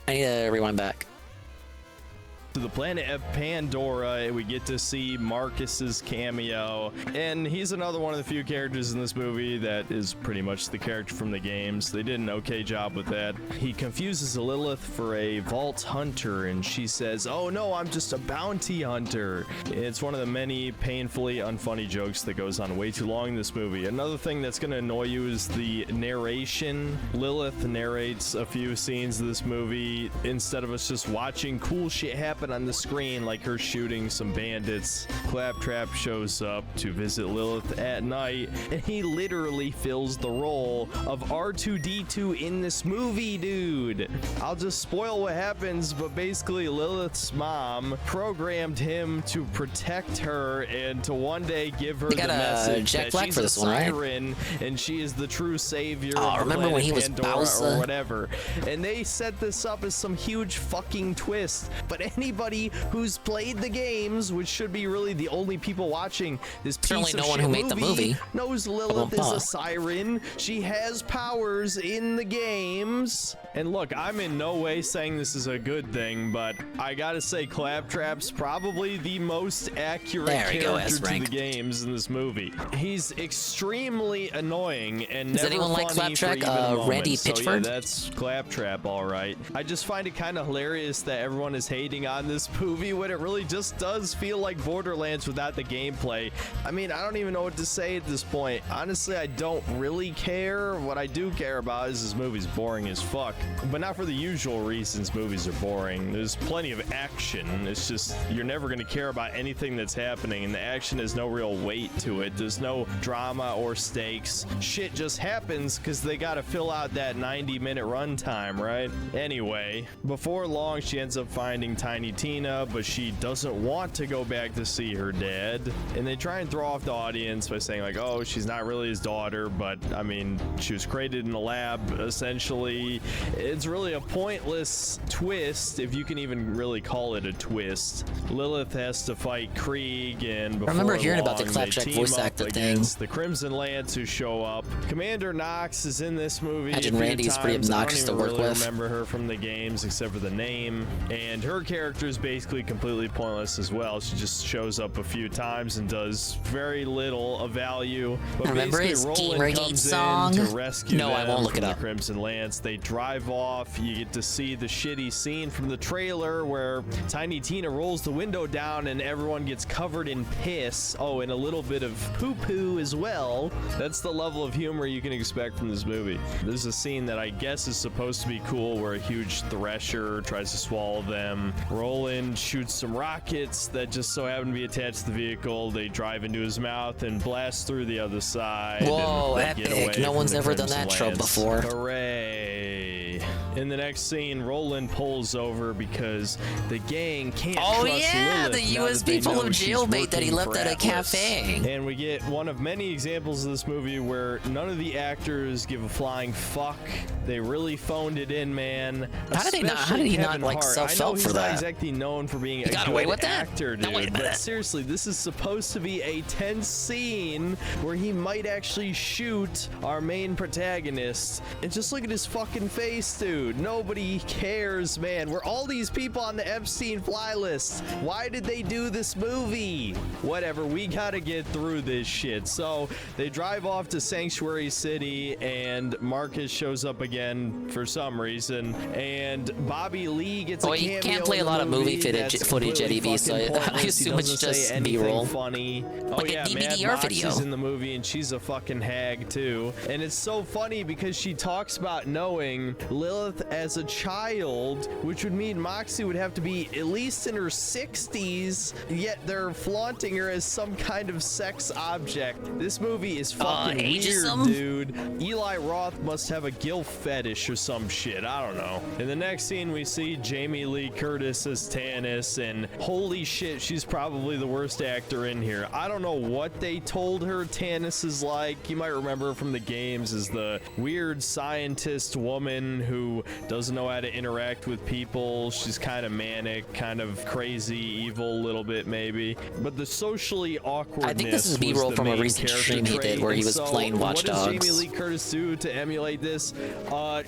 I need to rewind back. To the planet of Pandora, we get to see Marcus's cameo, and he's another one of the few characters in this movie that is pretty much the character from the games. They did an okay job with that. He confuses Lilith for a vault hunter, and she says, "Oh no, I'm just a bounty hunter." It's one of the many painfully unfunny jokes that goes on way too long in this movie. Another thing that's going to annoy you is the narration. Lilith narrates a few scenes of this movie instead of us just watching cool shit happen on the screen, like her shooting some bandits. Claptrap shows up to visit Lilith at night, and he literally fills the role of R2-D2 in this movie, dude. I'll just spoil what happens, but basically Lilith's mom programmed him to protect her and to one day give her They the got a message Jack that Black she's for a this one, right? siren and she is the true savior Oh, of the remember when planet he was Pandora Bowser? or whatever. And they set this up as some huge fucking twist, but anybody who's played the games, which should be really the only people watching this piece Certainly of no one shit who made the movie. knows Lilith is Huh. a siren. She has powers in the games. And look, I'm in no way saying this is a good thing, but I gotta say Claptrap's probably the most accurate There we go, character to S-rank. the games in this movie. He's extremely annoying and Does never anyone like funny for Claptrap? even a moment. Randy So, yeah, Pitchford? that's Claptrap, all right. I just find it kind of hilarious that everyone is hating on this movie when it really just does feel like Borderlands without the gameplay. I mean, I don't even know what to say at this point. Honestly, I don't really care. What I do care about is this movie's boring as fuck. But not for the usual reasons movies are boring. There's plenty of action. It's just, you're never going to care about anything that's happening, and the action has no real weight to it. There's no drama or stakes. Shit just happens because they got to fill out that 90-minute runtime, right? Anyway, before long, she ends up finding Tiny Tina, but she doesn't want to go back to see her dad. And they try and throw off the audience by saying like, oh, she's not really his daughter, but I mean, she was created in a lab, essentially. It's really a pointless twist, if you can even really call it a twist. Lilith has to fight Krieg, and before I remember hearing about the long, Claptrap they team voice up actor against thing. the Crimson Lance, who show up. Commander Knox is in this movie. Imagine a few Randy is pretty times. obnoxious I to don't even work really with. remember her from the games except for the name, and her character character is basically completely pointless as well. She just shows up a few times and does very little of value. But Remember his Roland Gamergate comes song? in to rescue No, I them won't look from it the up. Crimson Lance. They drive off. You get to see the shitty scene from the trailer where Tiny Tina rolls the window down and everyone gets covered in piss. Oh, and a little bit of poo-poo as well. That's the level of humor you can expect from this movie. There's a scene that I guess is supposed to be cool where a huge thresher tries to swallow them. Roland shoots some rockets that just so happen to be attached to the vehicle. They drive into his mouth and blast through the other side. Whoa, and they get epic. away No from one's the ever done Crimson that trope Lance. before. Hooray. In the next scene, Roland pulls over because the gang can't Oh, trust yeah, Lilith the now that USB they full know of she's jailbait that he working left for at a Atlas. cafe. And we get one of many examples of this movie where none of the actors give a flying fuck. They really phoned it in, man. How did he not- how did he not, Kevin like, Hart. self-help I know he's for not that? exactly known for being a got good away with that? actor, dude. No, wait a But minute. seriously, this is supposed to be a tense scene where he might actually shoot our main protagonist. And just look at his fucking face, dude. Nobody cares, man. We're all these people on the Epstein fly list. Why did they do this movie? Whatever, we gotta get through this shit. So they drive off to Sanctuary City and Marcus shows up again for some reason. And Bobby Lee gets a Oh, cameo you can't play in a the lot of movie movie footage that's at completely EV, so fucking I pointless. He assume it's doesn't just say anything B-roll. funny. Like oh a yeah, DVD Mad or Mox video. is in the movie and she's a fucking hag too. And it's so funny because she talks about knowing Lilith as a child, which would mean Moxie would have to be at least in her 60s, yet they're flaunting her as some kind of sex object. This movie is fucking weird, ageism? dude. Eli Roth must have a gilf fetish or some shit. I don't know. In the next scene, we see Jamie Lee Curtis as Tannis, and holy shit, she's probably the worst actor in here. I don't know what they told her Tannis is like. You might remember from the games as the weird scientist woman who doesn't know how to interact with people. She's kind of manic, kind of crazy, evil a little bit maybe. But the socially awkwardness I think this is was B-roll the from a main recent character stream he trait. did where he And was so playing Watch what does Dogs. Jamie Lee Curtis do to emulate this?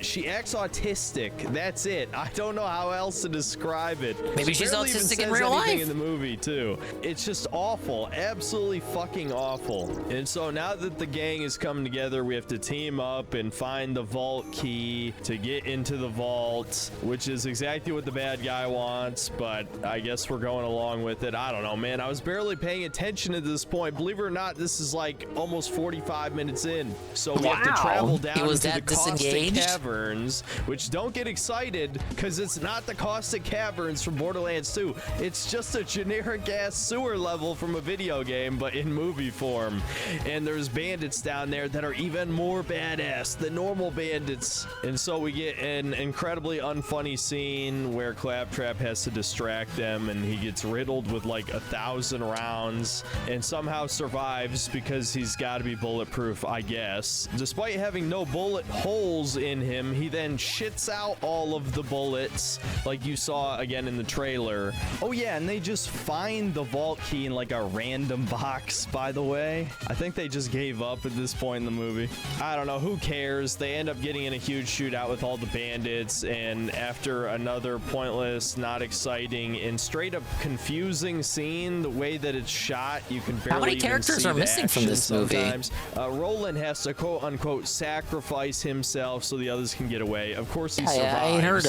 She acts autistic. That's it. I don't know how else to describe it. Maybe She she's barely even autistic in says real anything life. in the movie too. It's just awful. Absolutely fucking awful. And so now that the gang is coming together, we have to team up and find the vault key to get into the vault, which is exactly what the bad guy wants, but I guess we're going along with it. I don't know, man. I was barely paying attention at this point. Believe it or not, this is like almost 45 minutes in. So we have to travel down He was to the that Caustic disengaged? Caverns, which don't get excited because it's not the Caustic Caverns from Borderlands 2. It's just a generic ass sewer level from a video game, but in movie form. And there's bandits down there that are even more badass than normal bandits. And so we get an incredibly unfunny scene where Claptrap has to distract them and he gets riddled with like 1,000 rounds and somehow survives because he's got to be bulletproof, I guess. Despite having no bullet holes in him, he then shits out all of the bullets like you saw again in the trailer. Oh yeah, and they just find the vault key in like a random box, by the way. I think they just gave up at this point in the movie. I don't know, who cares? They end up getting in a huge shootout with all the bandits, and after another pointless, not exciting, and straight up confusing scene, the way that it's shot, you can barely How many even characters see are the missing from action this movie? sometimes. Roland has to quote-unquote sacrifice himself so the others can get away. Of course he survives. I heard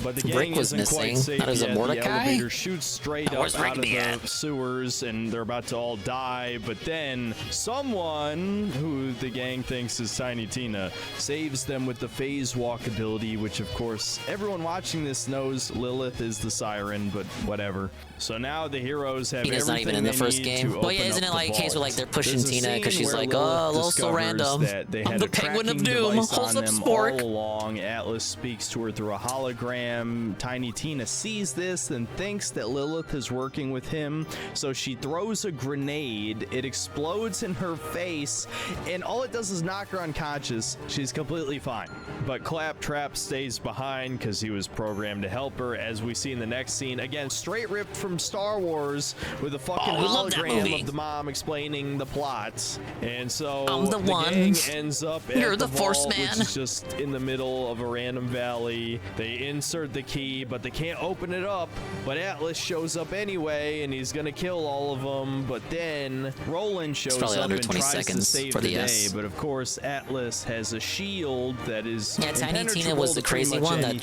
but the Rick gang was isn't quite missing. safe That was a yet. Mordecai? The elevator shoots straight up Where's out of Rigby the at? sewers and they're about to all die, but then someone who the gang thinks is Tiny Tina saves them with the phase walk ability, which of course everyone watching this knows Lilith is the siren, but whatever. So now the heroes have Tina's not even in the first game. Well, yeah, isn't it like a case where like they're pushing Tina because she's like, oh, Lil's so random. I'm the Penguin of Doom. Holds up spork. All along, Atlas speaks to her through a hologram. Tiny Tina sees this and thinks that Lilith is working with him, so she throws a grenade. It explodes in her face, and all it does is knock her unconscious. She's completely fine. But Claptrap stays behind because he was programmed to help her, as we see in the next scene. Again, straight ripped from Star Wars with a fucking hologram of the mom explaining the plots. And so the gang ends up at the Force vault, Man. which is just in the middle of a random valley. They insert the key, but they can't open it up. But Atlas shows up anyway, and he's gonna kill all of them. But then Roland shows up and tries to save the day. But of course, Atlas has a shield that is Tiny Tina was the crazy one that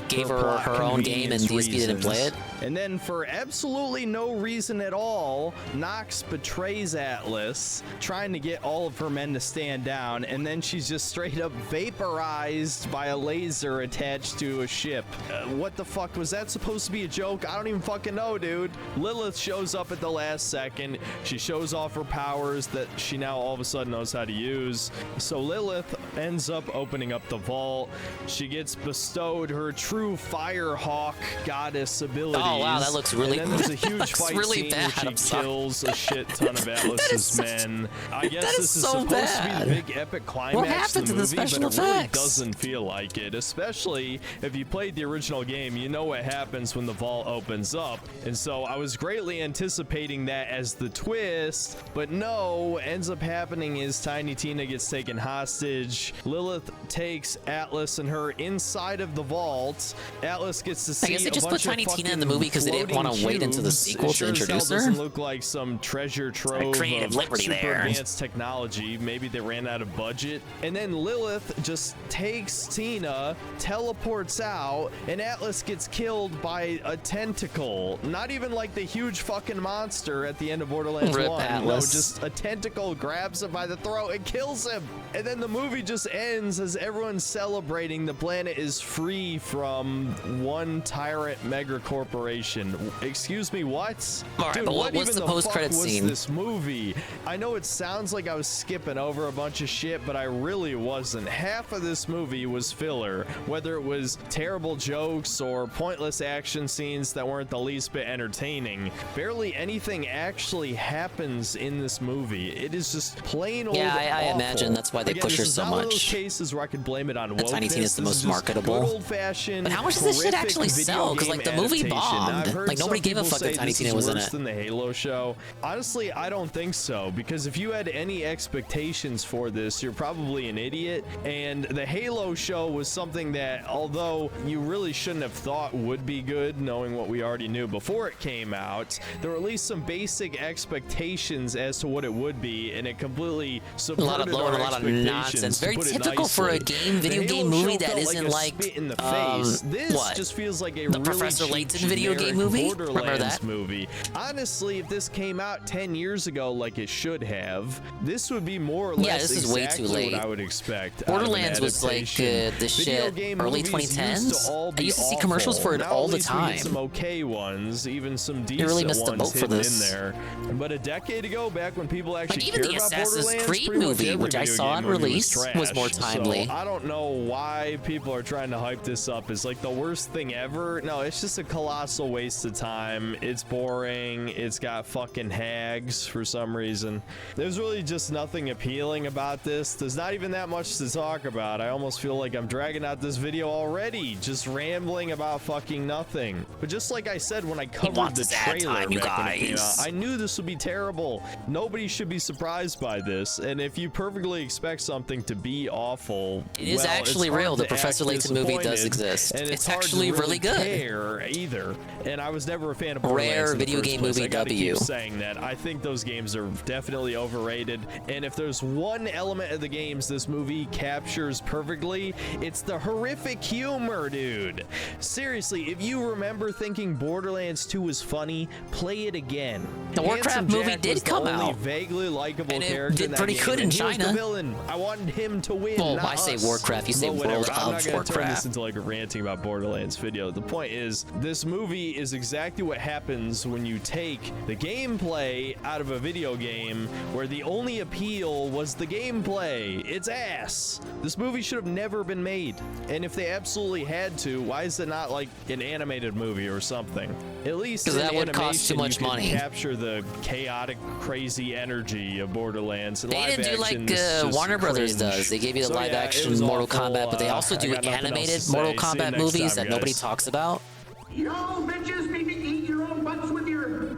gave her her own game, and DSP didn't play it. And then for absolutely no reason at all, Nox betrays Atlas, trying to get all of her men to stand down, and then she's just straight up vaporized by a laser attached to a ship. What the fuck, was that supposed to be a joke? I don't even fucking know, dude. Lilith shows up at the last second. She shows off her powers that she now all of a sudden knows how to use. So Lilith ends up opening up the vault. She gets bestowed her true Firehawk goddess abilities. Oh wow, that looks really. And then there's a huge fight really scene where she kills a shit ton of Atlas's men. I guess this is so supposed to be the big epic climax of the movie, but it really doesn't feel like it. Especially if you played the original game, you know what happens when the vault opens up. And so I was greatly anticipating that as the twist, but no, what ends up happening is Tiny Tina gets taken hostage. Lilith takes Atlas and her inside of the vault. Atlas gets to see I guess they just put Tiny Tina in the movie because they didn't want to wait into the sequel to introduce her. Doesn't look like some treasure trove creative of liberty super there. advanced technology. Maybe they ran out of budget. And then Lilith just takes Tina, teleports out, and Atlas gets killed by a tentacle. Not even like the huge fucking monster at the end of Borderlands 1. Atlas. No, just a tentacle grabs him by the throat and kills him. And then the movie just ends as everyone's celebrating the planet is free from one tyrant mega corporation. Excuse me, what? All right, Dude, but what what's even the the post-credit fuck was scene? this movie? I know it sounds like I was skipping over a bunch of shit, but I really wasn't. Half of this movie was filler, whether it was terrible jokes or pointless action scenes that weren't the least bit entertaining. Barely anything actually happens in this movie. It is just plain old I awful. imagine that's why they Again, push her this is so not one of those much. cases where I could blame it on That wokeness. Tiny Tina's the This most is just marketable. good old-fashioned, But how much does this shit horrific actually video sell? 'Cause, like, the game movie adaptation. bombed. I've heard Like, nobody some gave a people fuck if say Tiny this Tina is was in worse it. than the Halo show. Honestly, I don't think so, because if you had any expectations for this, you're probably an idiot. And the Halo show was something that, although you really shouldn't have thought would be good, knowing what we already knew before it came out, there were at least some basic expectations as to what it would be, and it completely subverted our a lot of expectations, nonsense. to Very put it typical for a nicely. game, video The game Halo movie show that felt isn't a like, spit in the face. This what? just feels like a The really Professor cheap, Layton video game generic movie? Remember Borderlands that? movie. Honestly, if this came out 10 years ago like it should have, this would be more or less this is way too exactly late. what I would expect. Borderlands was like adaptation. this Video shit game early movies 2010s. used to all I be used to see awful. commercials for it Now all at the least we get time. some okay ones, even some decent really missed the ones boat for hidden this. in there. But a decade ago, back when people actually even cared the about Assassin's Borderlands, Creed pretty much movie, every which I video saw game on movie release, was more trash. timely. So I don't know why people are trying to hype this up as like the worst thing ever. No, it's just a colossal waste of time. It's boring. It's got fucking hags for some reason. There's really just nothing appealing about this. There's not even that much to talk about. I almost feel like I'm dragging out this video already, just rambling about fucking nothing. But just like I said when I covered the trailer back when it came out, I knew this would be terrible. Nobody should be surprised by this. And if you perfectly expect something to be awful, It is well, actually it's hard real. to The Professor act Layton movie does disappointed, exist. and It's hard to actually really good. care either. And I was never a fan of Rare Borderlands in the video first game place. movie I gotta W. keep saying that. I think those games are definitely overrated. And if there's one element of the games this movie captures perfectly, it's the horrific humor, dude. Seriously, if you remember thinking Borderlands 2 was funny, play it again. The Warcraft Handsome movie Jack did was the come only out. vaguely likable And it character did in that pretty game, good in and he was the China. villain. I wanted him to win. Well, not I say us. Warcraft, you say But whatever. World I'm of not gonna turn Warcraft. this into like a ranting about Borderlands video. The point is, this movie is exactly what happens when you take the gameplay out of a video game where the only appeal was the gameplay. It's ass. This movie should have never been made. And if they absolutely had to, why is it not like an animated movie or something? At least 'Cause in that would cost too animation, much you could money. capture the chaotic, crazy energy of Borderlands. In They live didn't do action, like this just Warner Warner Brothers cringe. does. They gave you the So, live yeah, it action was Mortal awful. Kombat, but they also I do got nothing else animated to Mortal say. See you Kombat next movies time, that nobody guys. talks about. Y'all bitches need to eat your own butts with your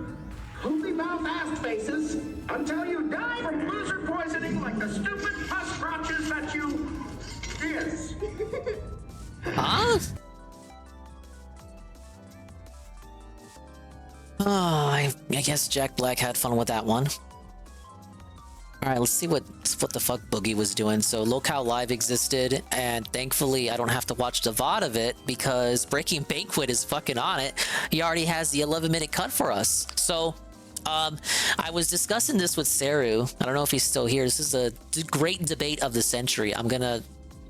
poopy mouth ass faces until you die from loser poisoning like the stupid pus crotches that you is. Huh? Oh, I guess Jack Black had fun with that one. All right, let's see what the fuck Boogie was doing. So Lolcow Live existed, and thankfully I don't have to watch the VOD of it because Breaking Banquet is fucking on it. He already has the 11-minute cut for us. So I was discussing this with Saru. I don't know if he's still here. This is a great debate of the century. I'm gonna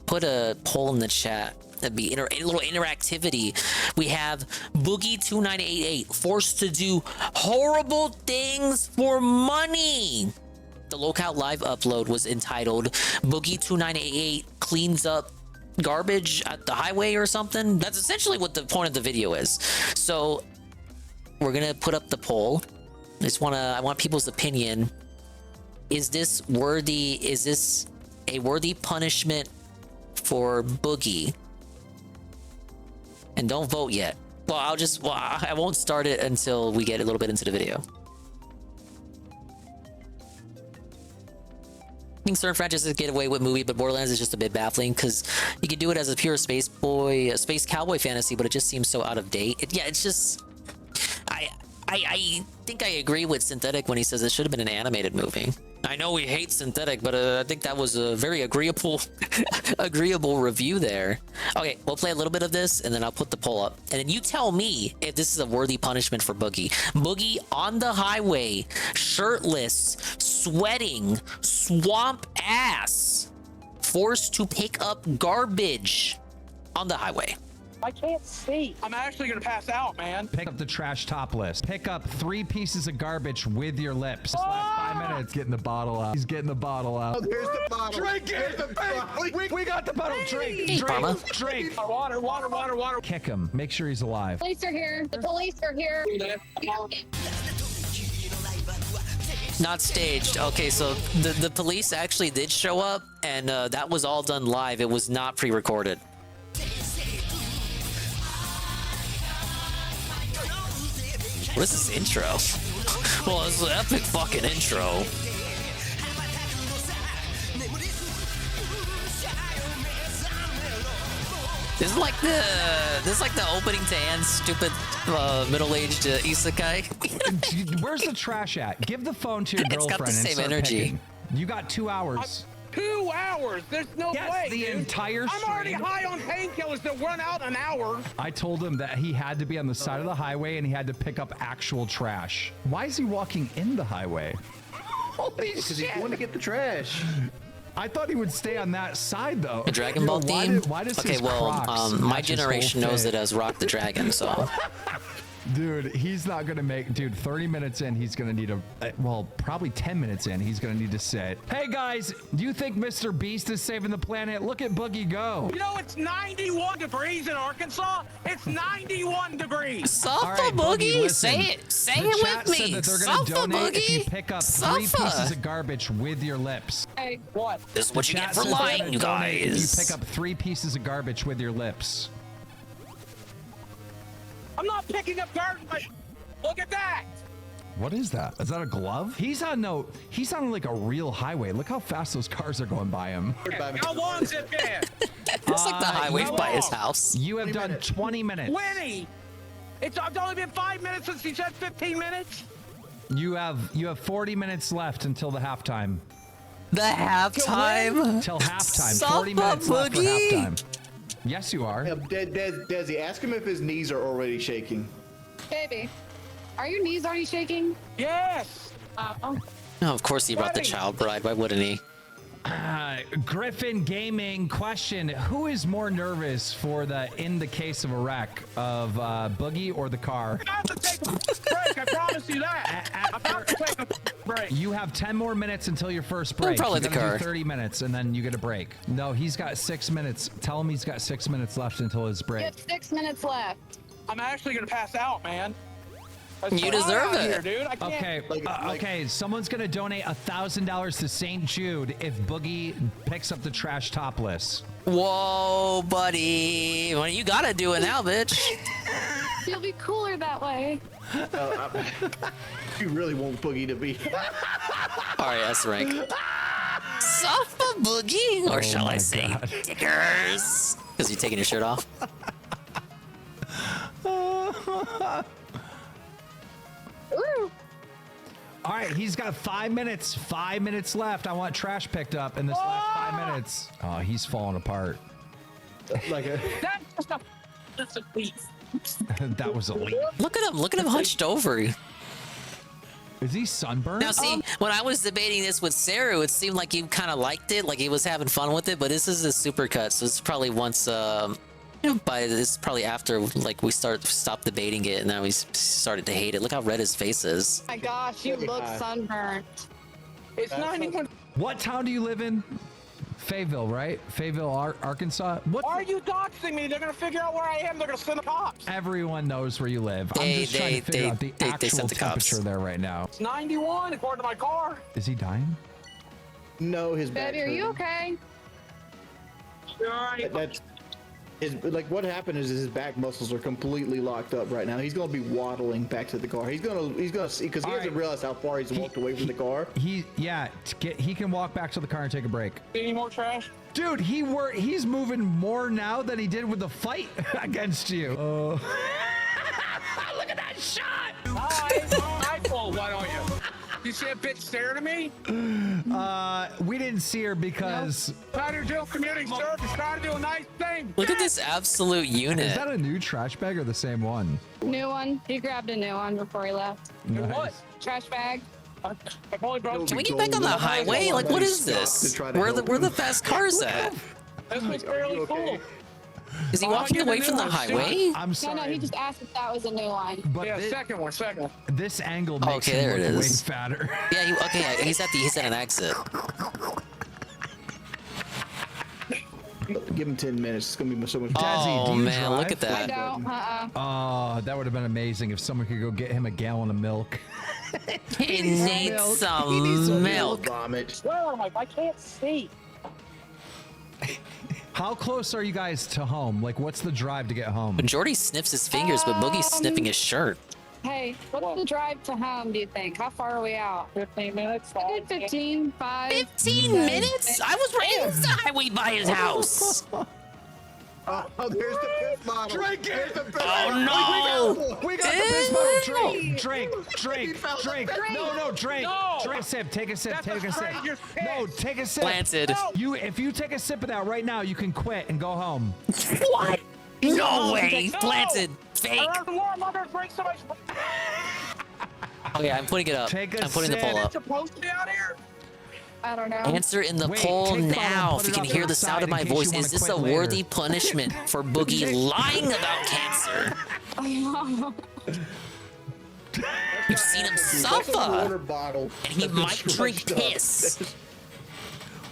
put a poll in the chat. That'd be a little interactivity. We have Boogie2988 forced to do horrible things for money. The Lolcow Live upload was entitled Boogie2988 cleans up garbage at the highway or something. That's essentially what the point of the video is. So we're gonna put up the poll. I want people's opinion. Is this a worthy punishment for Boogie? And don't vote yet. Well, I won't start it until we get a little bit into the video. I think certain franchises get away with movie, but Borderlands is just a bit baffling because you can do it as a pure space cowboy fantasy, but it just seems so out of date. It's just, I think I agree with Synthetic when he says it should have been an animated movie. I know we hate Synthetic, but I think that was a very agreeable review there. Okay, we'll play a little bit of this, and then I'll put the poll up. And then you tell me if this is a worthy punishment for Boogie. Boogie on the highway, shirtless, sweating, swamp ass, forced to pick up garbage on the highway. I can't see. I'm actually gonna pass out, man. Pick up the trash topless. Pick up 3 pieces of garbage with your lips. This last 5 minutes. Getting the bottle out. He's getting the bottle out. Oh, there's the bottle. Drink it! We got the bottle. Drink. Parma. Drink. Water. Kick him. Make sure he's alive. Police are here. The police are here. Not staged. Okay, so the police actually did show up, and that was all done live. It was not pre-recorded. What is this intro? Well, it's an epic fucking intro. This is like the opening to Anne's stupid middle-aged isekai. Where's the trash at? Give the phone to your girlfriend. It's got the same and start energy. picking. You got 2 hours. 2 hours? There's no way, the dude. entire I'm already stream. high on painkillers that run out in an hour. I told him that he had to be on the side of the highway and he had to pick up actual trash. Why is he walking in the highway? Holy shit! Because he's going to get the trash. I thought he would stay on that side though. The Dragon Ball theme? Why does Okay, his well, Crocs my match his whole generation knows fit? it as Rock the Dragon, so. Dude, he's not gonna make. Dude, 30 minutes in, he's gonna need well, probably 10 minutes in, he's gonna need to sit. Hey guys, do you think Mr. Beast is saving the planet? Look at Boogie go. You know, it's 91 degrees in Arkansas. It's 91 degrees. Suffer, Boogie. Say it. Say The it chat with said me. that they're gonna Suffer, donate if you Boogie. pick up 3 Suffer. pieces of garbage with your lips. Hey, what? This is what you Chat get for says they're lying, gonna you donate if guys. you pick up 3 pieces of garbage with your lips. I'm not picking up garbage. Look at that. What is that? Is that a glove? He's on like a real highway. Look how fast those cars are going by him. How long's it been? It's like the highway how by his long? house. You have done 20 minutes. 20. It's only been 5 minutes since he said 15 minutes. You have 40 minutes left until the halftime. The halftime? Till halftime. Suffer, 40 minutes left for Boogie. halftime. Yes, you are. Desi, ask him if his knees are already shaking. Baby, are your knees already shaking? Yes. Oh, of course he brought the child bride. Why wouldn't he? Griffin Gaming question: who is more nervous for in the case of a wreck of Boogie or the car? I have to take a break. I promise you that. I have to take a break. You have 10 more minutes until your first break. Probably You the gotta do car. 30 minutes and then you get a break. No, he's got 6 minutes. Tell him he's got 6 minutes left until his You break. have 6 minutes left. I'm actually gonna pass out, man. You deserve it. Here, dude. I can't. Okay, okay. Someone's gonna donate $1,000 to St. Jude if Boogie picks up the trash topless. Whoa, buddy. Well, you gotta do it now, bitch. You'll be cooler that way. You really want Boogie to be. All right, that's rank. Suffer Boogie, or shall I say, dickers? Because you're taking your shirt off. All right, he's got 5 minutes. 5 minutes left. I want trash picked up in this last 5 minutes. Oh, he's falling apart. Like a. That's a leaf. That was a leap. Look at him. Look at him hunched over. Is he sunburned? Now, see, when I was debating this with Saru, it seemed like he kind of liked it, like he was having fun with it. But this is a supercut, so it's probably once, by this probably after like we stopped debating it, and then we started to hate it. Look how red his face is. Oh my gosh, you look sunburned. It's not even. What town do you live in? Fayetteville, right? Fayetteville, Arkansas. What? Why are you doxing me? They're gonna figure out where I am. They're gonna send the cops. Everyone knows where you live. I'm just trying to figure out the actual temperature there right now. It's 91 according to my car. Is he dying? No, his back. Baby, are you okay? All right. That's like what happened is his back muscles are completely locked up right now. He's gonna be waddling back to the car. He's gonna see because he hasn't realized how far he's walked away from the car. He can walk back to the car and take a break. Any more trash? Dude, he's moving more now than he did with the fight against you. Look at that shot! I pulled. Why don't you? You see a bitch staring at me? We didn't see her because. Trying to do community service, trying to do a nice thing. Look at this absolute unit. Is that a new trash bag or the same one? New one. He grabbed a new one before he left. Nice. What? Trash bag. Can we get back on the highway? Like, what is this? Where the fast cars at? This was fairly cool. Is he walking away from the highway? I'm sorry. No, he just asked if that was a new one. But Yeah, second one. this angle makes Okay, there him it look way is. fatter. Yeah, he's at an exit. Give him 10 minutes. It's gonna be so much. Desi, do Oh you man, drive? look at I that. don't. Oh, that would have been amazing if someone could go get him a gallon of milk. He needs some milk. Vomit. Where am I? I can't see. How close are you guys to home? Like, what's the drive to get home? Jordy sniffs his fingers, but Boogie's sniffing his shirt. Hey, what's the drive to home, do you think? How far are we out? 15 minutes. I did 15, 5. 15 minutes? I was right in the highway by his house. Oh, there's the piss bottle. Drink it! Oh no! We got the piss bottle. Drink. No, drink. No. Take a sip. Take a sip. Take a sip. stranger's No, piss. take a sip. Planted. If you take a sip of that right now, you can quit and go home. What? No way! Planted. Fake. I'm gonna break somebody's. Okay, I'm putting it up. Take a I'm putting the poll sip. up. Supposed to be out here. I don't know. Answer in the Wait, poll take the bottle and now put if you it can up hear the outside sound of in my case you voice. wanna Is this quit a later. worthy punishment for Boogie lying about cancer? You've seen him Water suffer, bottle. and he might drink piss.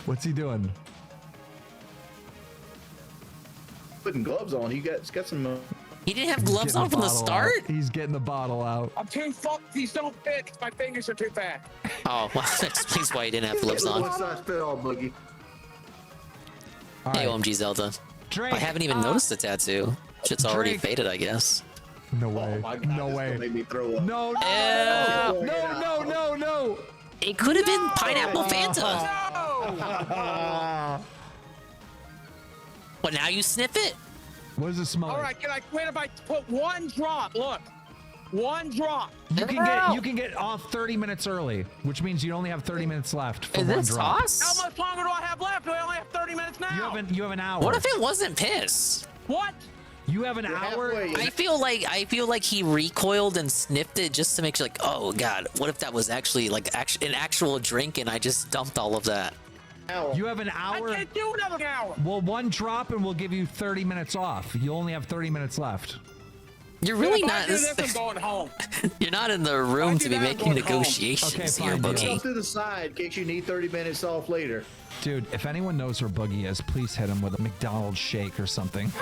What's he doing? Putting gloves on. He's got some. He didn't have gloves Getting on from the bottle start? out. He's getting the bottle out. I'm too fucked. These don't fit 'cause my fingers are too fat. Oh, well, that explains why he didn't have gloves on. What size fit all, Boogie? All Hey, right. OMG Zelda. Drink. I haven't even noticed the tattoo. Shit's already Drink. faded, I guess. No way. Oh my God, No this way. gonna make me throw up. No. No. It could have been Pineapple Fanta. But now you sniff it? What does it smell All like? right, can I quit if I put one drop? Look, one drop. You can get off 30 minutes early, which means you only have 30 minutes left for Is one this drop. toss? How much longer do I have left? Do I only have 30 minutes now? You have an hour. What if it wasn't piss? What? You have an hour. halfway. I feel like he recoiled and sniffed it just to make sure, like, oh god, what if that was actually like an actual drink and I just dumped all of that? You have an hour. I can't do another hour. Well, one drop and we'll give you 30 minutes off. You only have 30 minutes left. You're really If I not. do this, I'm going home. You're not in the room to be that, I'm making going home. negotiations Okay, here, fine, dude. Boogie. Off to the side in case you need 30 minutes off later. Dude, if anyone knows where Boogie is, please hit him with a McDonald's shake or something.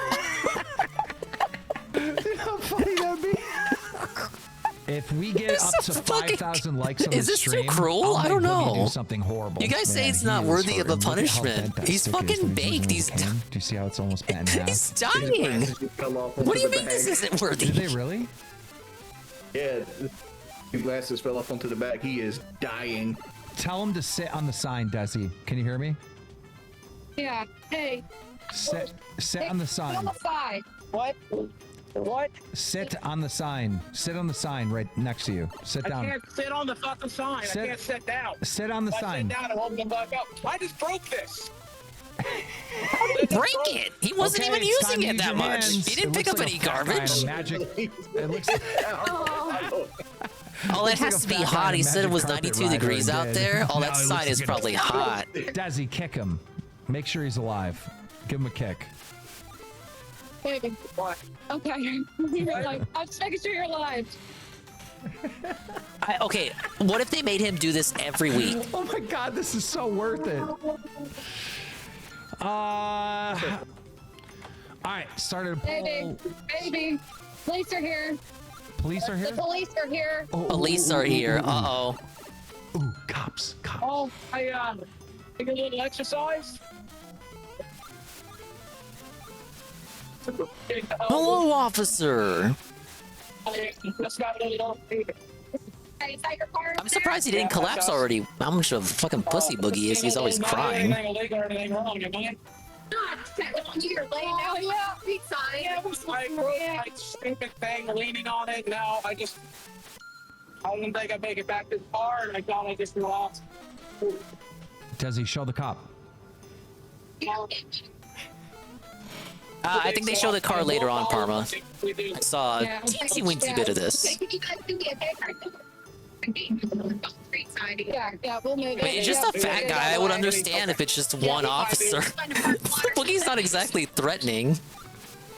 Dude, how funny that'd be. If we get up to 5,000 likes on Is the this too stream, cruel? I'll I make don't Boogie know. do something horrible. You guys say Man, it's he not is worthy of a hurting. Look at how punishment. bent that He's stick is fucking when he's baked. moving He's his hand. Do you see how it's almost bent in half? He's dying. What do you mean this isn't worthy? Did they really? Yeah, his glasses fell off onto the back. He is dying. Tell him to sit on the sign, Desi. Can you hear me? Yeah. Hey. Sit on the sign. On the side. What? What? Sit on the sign. Sit on the sign right next to you. Sit down. I can't sit on the fucking sign. Sit- I can't sit down. sit on the If I sign. sit down, it won't come back up. I just broke this. Break it. He wasn't Okay, even it's time using to it use that your much. hands. He didn't It pick looks up like any a fat guy in a garbage. Magic. It looks. Oh, it has to be hot. He said it was 92 degrees out there. Oh, that sign is probably hot. Desi, kick him. Make sure he's alive. Give him a kick. Baby. What? Okay. You're like, I'm just making sure you're alive. Okay, what if they made him do this every week? Oh my God, this is so worth it. All right, started a poll. Baby. Police are here. Police are here? The police are here. Police are here. Uh-oh. Ooh, cops. Oh, I take a little exercise. Hello, officer. I'm surprised he didn't collapse already. How much of a fucking pussy Boogie is? He's always crying. Anything wrong, am I? You're laying out. Yeah, pizza. I broke my stupid thing leaning on it. Now I didn't think I'd make it back to the car, and I thought I just lost. Does he show the cop? I think they show the car later on, Parma. I saw a teensy weensy bit of this. Yeah, we'll move I mean, it's just a fat guy. I would understand if it's just one officer. Boogie's not exactly threatening. You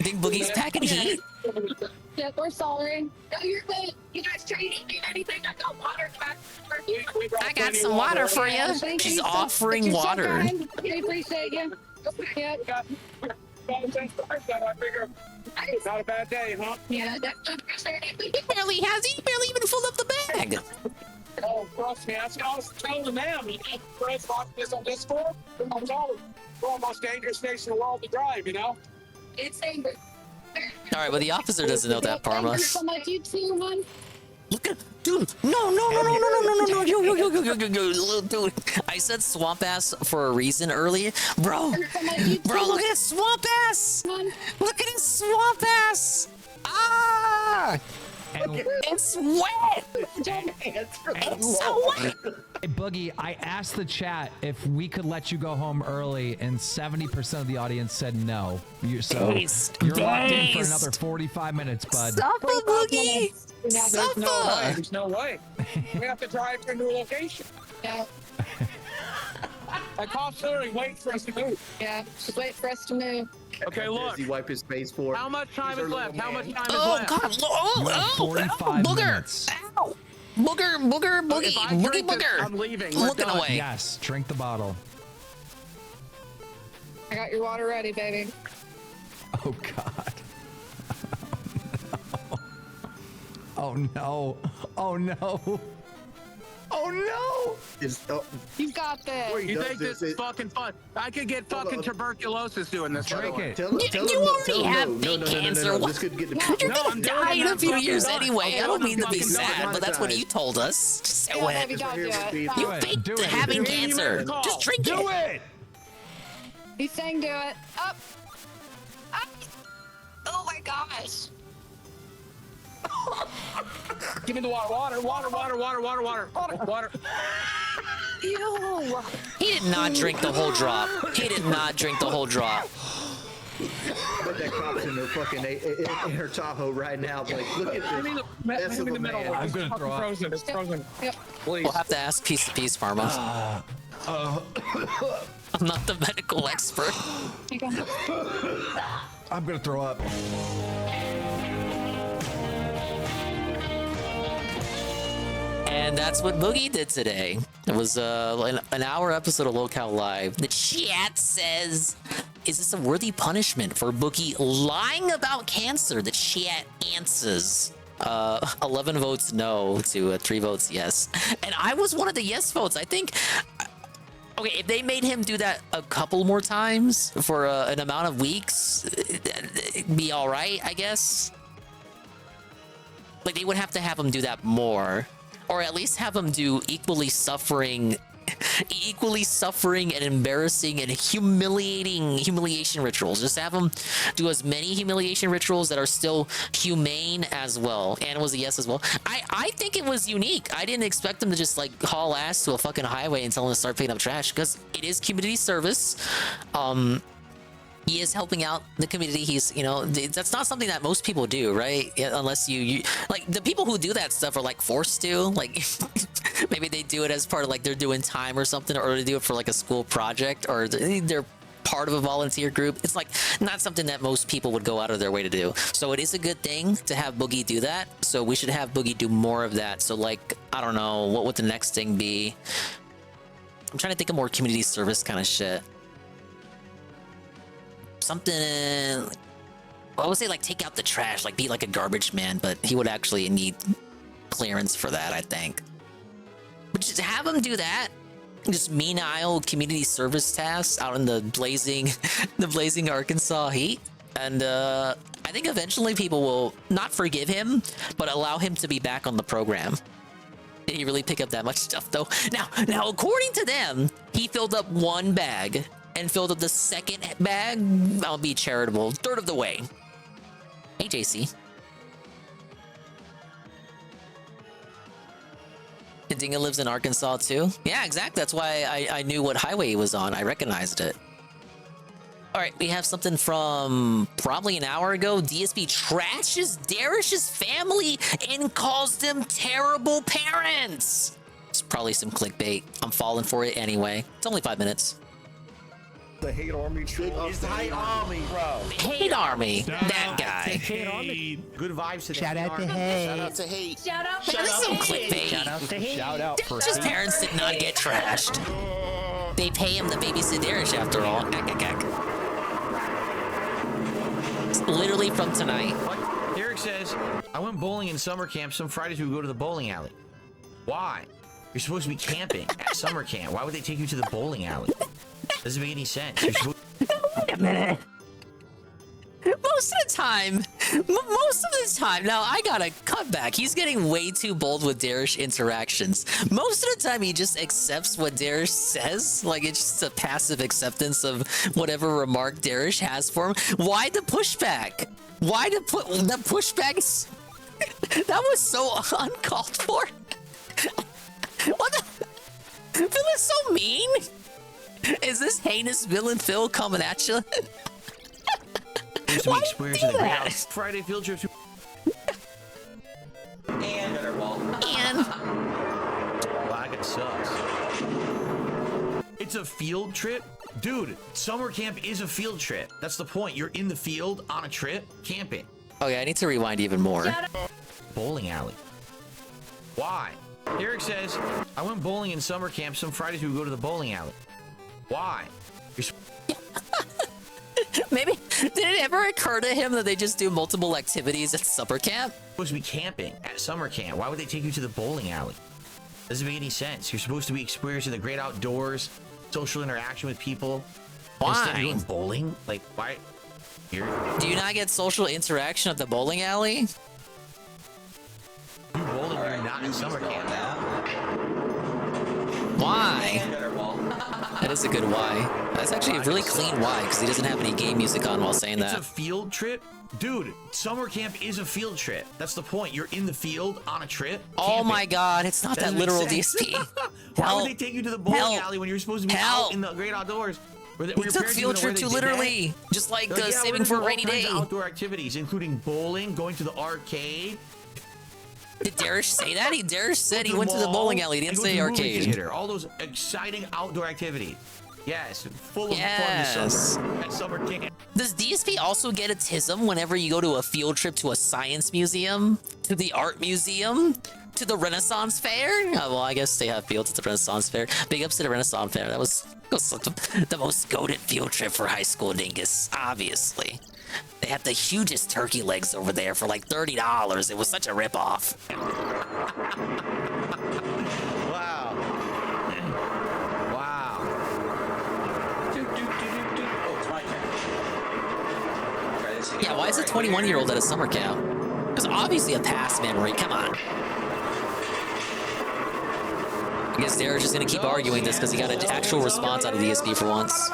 think Boogie's packing heat? Yeah, we're sorry. No, you're good. You guys trading anything? I got water back. I got some water for you. She's offering water. We appreciate you. Yeah. I figure it's not a bad day, huh? Yeah, that's He barely even filled up the bag. Oh, trust me, that's what I was telling them. Friends watch this on Discord. I was always the most dangerous station in the world to drive, you know? It's dangerous. All right, but the officer doesn't know that, Parma. So much you too, man. Look at, dude, no, yo, dude. I said swamp ass for a reason earlier. Bro, look at his swamp ass. Look at his swamp ass. Ah! It's wet. It's so wet. Hey, Boogie, I asked the chat if we could let you go home early, and 70% of the audience said no. You're locked in for another 45 minutes, bud. Suffer, Boogie. Suffer. There's no way. We have to drive to a new location. Yeah. The cops literally wait for us to move. Yeah, just wait for us to move. Okay, look. Does he wipe his face for? How much time is left? How much time is Oh, left? God. You have 45 minutes. Ow. Booger, boogie. If I drink this, Booger. I'm leaving. Looking We're done. away. Yes, drink the bottle. I got your water ready, baby. Oh, God. Oh, no. Oh, no. Oh, no. You got this. You think this is fucking fun? I could get fucking tuberculosis doing this. Drink it. You already have big cancer. This could get You're gonna I'm die doing in a that few fucking years done. anyway. I don't mean to be Fucking sad, done. but that's what you told us. Just say Yeah, what? baby, don't do it. You Do it. faked Do it. having Do it. cancer. Just drink Do it. it. He's saying do it. Up. Up. Oh my gosh. Give me the water. Water. Ew. He did not drink the whole drop. He did not drink the whole drop. But that cop's in her fucking in her Tahoe right now. Like, look at this. That's in the middle. man. I'm gonna throw up. Frozen. It's frozen. Yep. Please. We'll have to ask piece to piece, Pharma. I'm not the medical expert. I'm gonna throw up. And that's what Boogie did today. It was an hour episode of Lolcow Live. The chat says, is this a worthy punishment for Boogie lying about cancer? The chat answers, 11 votes no to 3 votes yes. And I was one of the yes votes. I think, okay, if they made him do that a couple more times for an amount of weeks, it'd be all right, I guess. Like, they would have to have him do that more, or at least have him do equally suffering and embarrassing and humiliation rituals. Just have him do as many humiliation rituals that are still humane as well. And it was a yes as well. I think it was unique. I didn't expect him to just like haul ass to a fucking highway and tell him to start picking up trash, because it is community service. He is helping out the community. He's, you know, that's not something that most people do, right? Unless you like, the people who do that stuff are like forced to, like, maybe they do it as part of like they're doing time or something, or they do it for like a school project, or they're part of a volunteer group. It's like not something that most people would go out of their way to do. So it is a good thing to have Boogie do that. So we should have Boogie do more of that. So like, I don't know, what would the next thing be? I'm trying to think of more community service kind of shit. Something, I would say like take out the trash, like be like a garbage man, but he would actually need clearance for that, I think. But just have him do that. Just menial community service tasks out in the blazing Arkansas heat. And I think eventually people will not forgive him, but allow him to be back on the program. Did he really pick up that much stuff though? Now according to them, he filled up 1 bag and filled up the 2nd bag. I'll be charitable. 1/3 of the way. Hey, JC. Dinga lives in Arkansas too? Yeah, exactly. That's why I knew what highway he was on. I recognized it. All right, we have something from probably an hour ago. DSP trashes Darish's family and calls them terrible parents. It's probably some clickbait. I'm falling for it anyway. It's only 5 minutes. The hate army trick. It's the hate army, bro. Hate army. That guy. Hate army. Good vibes to Shout out to hate. Shout out to hate. Shout out This is some clickbait. Shout out to hate. Shout out for Darish's parents did not get trashed. They pay him to babysit Darish after all. It's literally from tonight. What? Derek says, I went bowling in summer camp. Some Fridays we would go to the bowling alley. Why? You're supposed to be camping at summer camp. Why would they take you to the bowling alley? Doesn't make any sense. You're supposed Wait a minute. Most of the time, now I gotta cut back. He's getting way too bold with Darish interactions. Most of the time, he just accepts what Darish says. Like, it's just a passive acceptance of whatever remark Darish has for him. Why the pushback? Why the pushback? That was so uncalled for. What the? Phil is so mean. Is this heinous villain Phil coming at you? Why do you do that? Friday field trip to And Lag, it sucks. It's a field trip? Dude, summer camp is a field trip. That's the point. You're in the field on a trip camping. Okay, I need to rewind even more. Bowling alley. Why? Derek says, I went bowling in summer camp. Some Fridays we would go to the bowling alley. Why? Maybe, did it ever occur to him that they just do multiple activities at summer camp? You're supposed to be camping at summer camp. Why would they take you to the bowling alley? Doesn't make any sense. You're supposed to be experiencing the great outdoors, social interaction with people. Why? Instead of doing bowling? Like, why? Do you not get social interaction at the bowling alley? Do bowling when you're not in summer camp now. Why? That is a good why. That's actually a really clean why, because he doesn't have any game music on while saying that. It's a field trip? Dude, summer camp is a field trip. That's the point. You're in the field on a trip. Oh my god, it's not that literal, DSP. Why would they take you to the bowling alley when you're supposed to be out in the great outdoors? We took field trip to literally, just like saving for a rainy day. Outdoor activities, including bowling, going to the arcade. Did Darish say that? Darish said he went to the bowling alley. He didn't say arcade. Theater, all those exciting outdoor activities. Yes, full of Yes. fun this summer at summer camp. Does DSP also get a TISM whenever you go to a field trip to a science museum, to the art museum, to the Renaissance Fair? Oh, well, I guess they have fields at the Renaissance Fair. Big ups to the Renaissance Fair. That was the most goated field trip for high school dingus, obviously. They had the hugest turkey legs over there for like $30. It was such a ripoff. Wow. Wow. Oh, it's my turn. Yeah, why is a 21-year-old at a summer camp? Because obviously a past memory. Come on. I guess Derek's just gonna keep arguing this because he got an actual response out of DSP for once.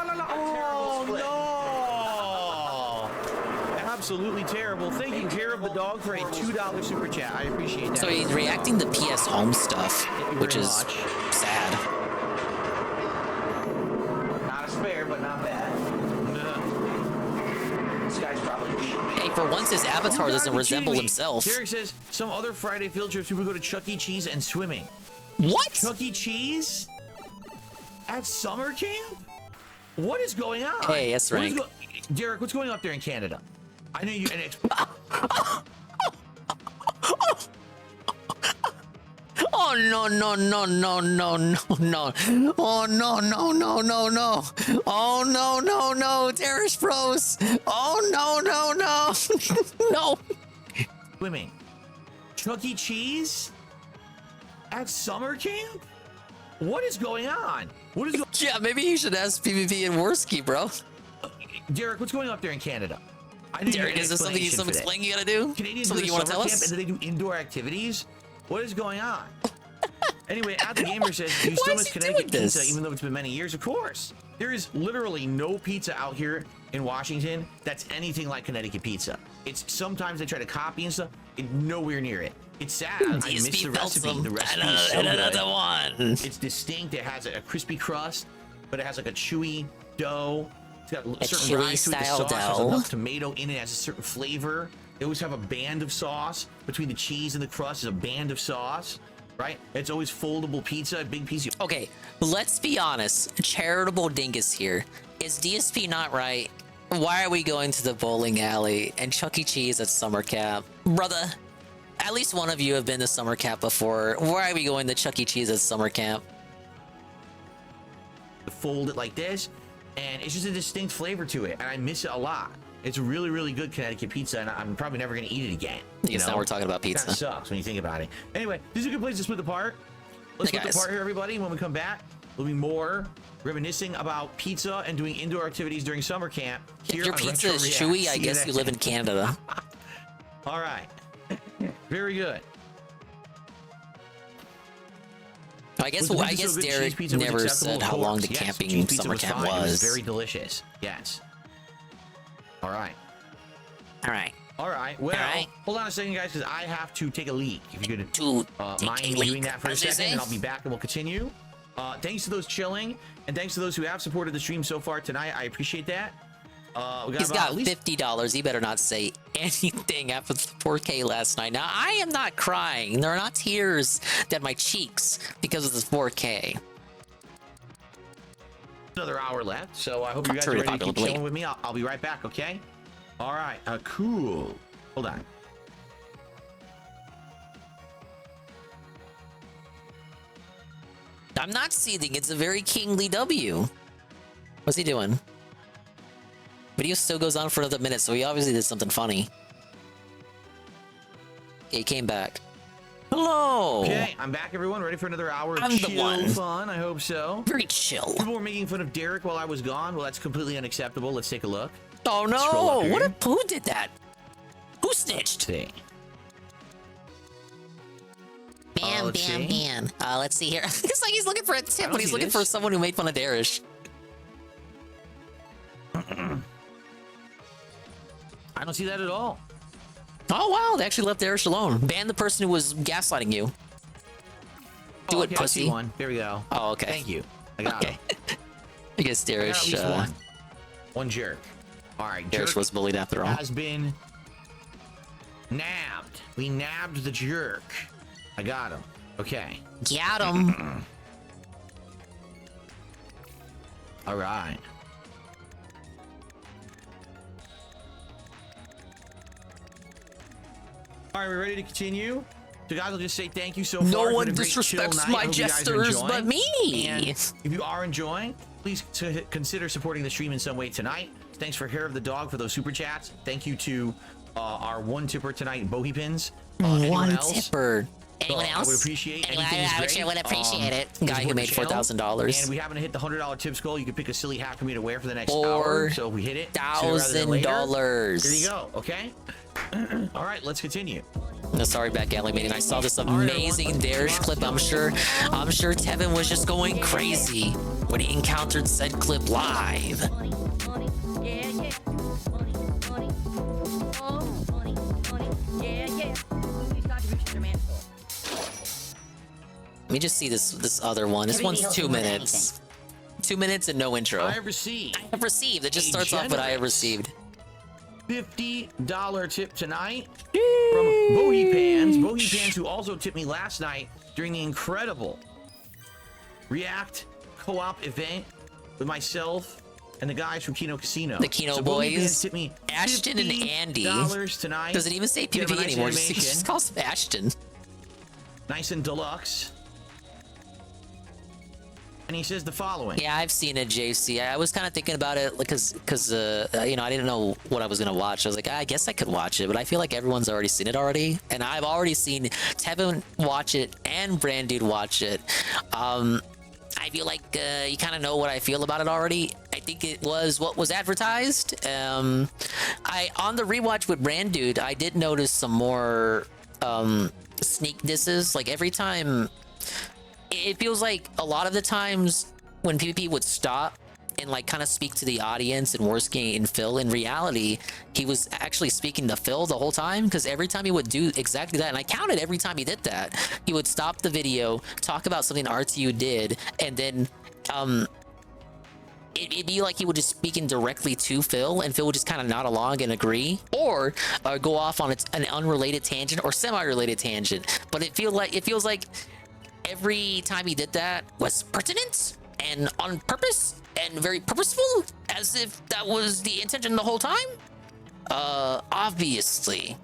Absolutely terrible. Thank you, Care of the Dog, for a $2 super chat. I appreciate that. So he's reacting to PS Home stuff, which is sad. Not a spare, but not bad. This guy's probably beat me. Hey, for once his avatar doesn't resemble himself. Derek says some other Friday field trips we would go to Chuck E. Cheese and swimming. What? Chuck E. Cheese? At summer camp? What is going on? Hey, that's right. Derek, what's going up there in Canada? I know you. Oh no no no no no no no! Oh no no no no no! Oh no no no! Darish froze! Oh no no no! No! Swimming. Chuck E. Cheese? At summer camp? What is going on? What is? Yeah, maybe you should ask PvP and Worski, bro. Derek, what's going up there in Canada? Derek, is there some explaining you gotta do? Canadians Something go you want to tell summer us? camp and then they do indoor activities? What is going on? Anyway, At the Gamer says, do you still miss Connecticut pizza even though it's been many years? Of course. There is literally no pizza out here in Washington that's anything like Connecticut pizza. It's sometimes they try to copy and stuff. It's nowhere near it. It's sad. I miss the recipe. The recipe is so good. It's distinct. It has a crispy crust, but it has like a chewy dough. It's got a certain rise to it. The sauce has enough tomato in it. It has a certain flavor. They always have a band of sauce between the cheese and the crust. Is a band of sauce, right? It's always foldable pizza, a big piece. Okay, let's be honest. Charitable dingus here. Is DSP not right? Why are we going to the bowling alley and Chuck E. Cheese at summer camp? Brother, at least one of you have been to summer camp before. Why are we going to Chuck E. Cheese at summer camp? Fold it like this, and it's just a distinct flavor to it, and I miss it a lot. It's really, really good Connecticut pizza, and I'm probably never going to eat it again. Because now we're talking about pizza. That sucks when you think about it. Anyway, this is a good place to split apart. Let's Hey, split apart here, everybody. When we come back, there'll be more reminiscing about pizza and doing indoor activities during summer camp. If your pizza is chewy, I guess you live in Canada. All right. Very good. I guess Derek never said how long the camping summer camp was. Very delicious. Yes. All right. All right. All right. Well, hold on a second, guys, because I have to take a leak. If you could mind me doing that for a second, and I'll be back and we'll continue. Thanks to those chilling, and thanks to those who have supported the stream so far tonight. I appreciate that. He's got $50. He better not say anything after the 4K last night. Now, I am not crying. There are not tears down my cheeks because of the 4K. Another hour left, so I hope you guys are ready to keep chilling with me. I'll be right back, okay? All right. Cool. Hold on. I'm not seething. It's a very kingly W. What's he doing? Video still goes on for another minute, so he obviously did something funny. He came back. Hello. Okay, I'm back, everyone. Ready for another hour of chill fun? I hope so. Very chill. People were making fun of Derek while I was gone. Well, that's completely unacceptable. Let's take a look. Oh no! Who did that? Who snitched? Bam, bam, bam. Let's see here. It's like he's looking for a tip when he's looking for someone who made fun of Darish. I don't see that at all. Oh wow, they actually left Darish alone. Ban the person who was gaslighting you. Do it, pussy. I see one. There we go. Oh, okay. Thank you. I got him. I guess Darish. One jerk. All right, Darish was bullied after all. Has been nabbed. We nabbed the jerk. I got him. Okay. Got him. All right. All right, we're ready to continue. So guys, I'll just say thank you so far. No It's one been a great chill disrespects night. my I hope you guys are jesters enjoying. but me. And if you are enjoying, please consider supporting the stream in some way tonight. Thanks for Hair of the Dog for those super chats. Thank you to our one tipper tonight, Bohey Pins. One tipper. Anyone else? I would appreciate Anyone, anything. I Great. would appreciate it. to Guy who support the made channel. $4,000. And we happen to hit the $100 tips goal. You can pick a silly hat for me to wear for the next hour. So if we hit it $1,000. There you go. Okay. All right, let's continue. No, sorry, back gambling meeting. I saw this amazing Darish clip. I'm sure Tevin was just going crazy when he encountered said clip live. Let me just see this other one. This one's 2 minutes. 2 minutes and no intro. I have received. I have received. It just starts off with I have received. $50 tip tonight from Bohey Pans. Bohey Pans, who also tipped me last night during the incredible React co-op event with myself and the guys from Kino Casino. The Kino Bohey Pans boys. tipped me Ashton and Andy. $50 tonight. Doesn't even say Give them PvP a nice anymore. animation. Just calls him Ashton. Nice and deluxe. And he says the following. Yeah, I've seen it, JC. I was kind of thinking about it because you know, I didn't know what I was gonna watch. I was like, I guess I could watch it, but I feel like everyone's already seen it already, and I've already seen Tevin watch it and Brand Dude watch it. I feel like you kind of know what I feel about it already. I think it was what was advertised. On the rewatch with Brand Dude, I did notice some more sneak disses. Like every time. It feels like a lot of the times when PvP would stop and like kind of speak to the audience and Worski and Phil, in reality, he was actually speaking to Phil the whole time, because every time he would do exactly that, and I counted every time he did that, he would stop the video, talk about something RTU did, and then it'd be like he would just speaking directly to Phil, and Phil would just kind of nod along and agree, or go off on an unrelated tangent or semi-related tangent. But it feels like every time he did that was pertinent and on purpose and very purposeful, as if that was the intention the whole time. Obviously.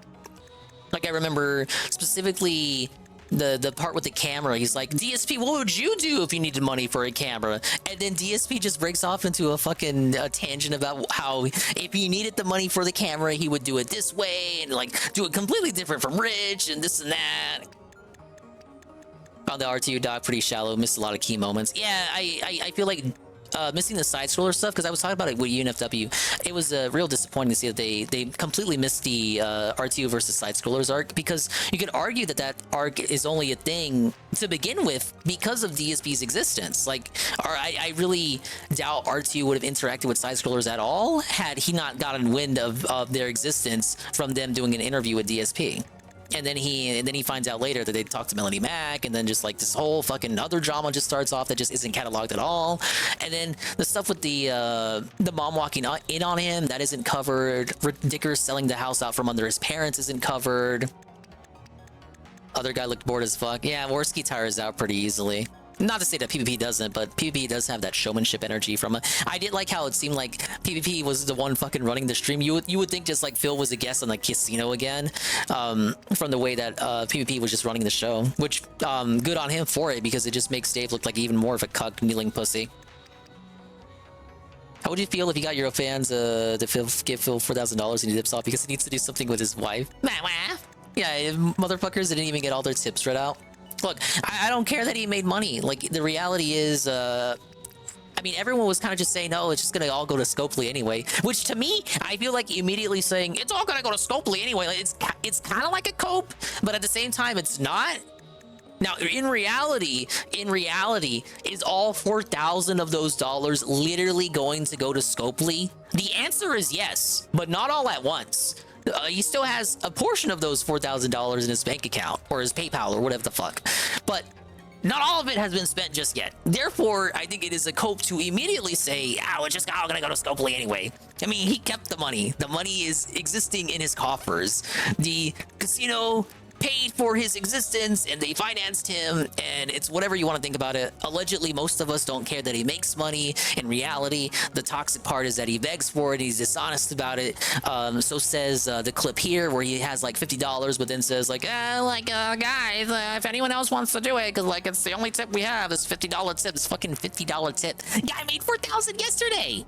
Like I remember specifically the part with the camera. He's like, DSP, what would you do if you needed money for a camera? And then DSP just breaks off into a fucking tangent about how if he needed the money for the camera, he would do it this way and like do it completely different from Rich and this and that. Found the RTU doc pretty shallow, missed a lot of key moments. Yeah, I feel like missing the side scroller stuff, because I was talking about it with UNFW. It was real disappointing to see that they completely missed the RTU versus side scrollers arc, because you could argue that arc is only a thing to begin with because of DSP's existence. Like, I really doubt RTU would have interacted with side scrollers at all had he not gotten wind of their existence from them doing an interview with DSP. And then he finds out later that they talked to Melanie Mac, and then just like this whole fucking other drama just starts off that just isn't cataloged at all. And then the stuff with the mom walking in on him, that isn't covered. Dicker selling the house out from under his parents isn't covered. Other guy looked bored as fuck. Yeah, Worski tires out pretty easily. Not to say that PvP doesn't, but PvP does have that showmanship energy from it. I did like how it seemed like PvP was the one fucking running the stream. You would think just like Phil was a guest on the casino again, from the way that PvP was just running the show. Which good on him for it, because it just makes Dave look like even more of a cuck kneeling pussy. How would you feel if you got your fans to give Phil $4,000 and he dips off because he needs to do something with his wife? Yeah, motherfuckers didn't even get all their tips read out. Look, I don't care that he made money. Like, the reality is, I mean, everyone was kind of just saying, oh, it's just gonna all go to Scopely anyway. Which, to me, I feel like immediately saying, it's all gonna go to Scopely anyway. Like, it's kind of like a cope, but at the same time, it's not. Now, in reality, is all 4,000 of those dollars literally going to go to Scopely? The answer is yes, but not all at once. He still has a portion of those $4,000 in his bank account or his PayPal or whatever the fuck, but not all of it has been spent just yet. Therefore, I think it is a cope to immediately say, oh, it's just all gonna go to Scopely anyway. I mean, he kept the money. The money is existing in his coffers. The casino paid for his existence and they financed him, and it's whatever you want to think about it. Allegedly, most of us don't care that he makes money. In reality, the toxic part is that he begs for it. He's dishonest about it. So says the clip here where he has like $50, but then says like, guys, if anyone else wants to do it, because like it's the only tip we have, this $50 tip, this fucking $50 tip. Guy made 4,000 yesterday.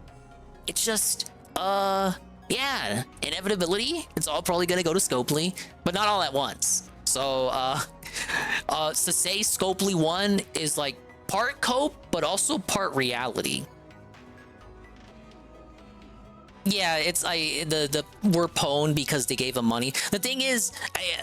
It's just, yeah, inevitability. It's all probably gonna go to Scopely, but not all at once. So, to say Scopely 1 is like part cope, but also part reality. Yeah, it's we're pwned because they gave him money. The thing is,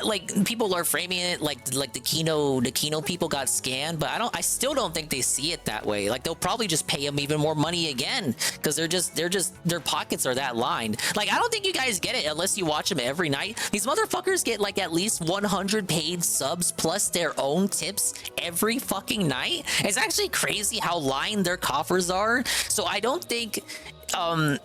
like people are framing it like the Kino people got scammed, but I still don't think they see it that way. Like they'll probably just pay him even more money again because their pockets are that lined. Like I don't think you guys get it unless you watch them every night. These motherfuckers get like at least 100 paid subs plus their own tips every fucking night. It's actually crazy how lined their coffers are. So I don't think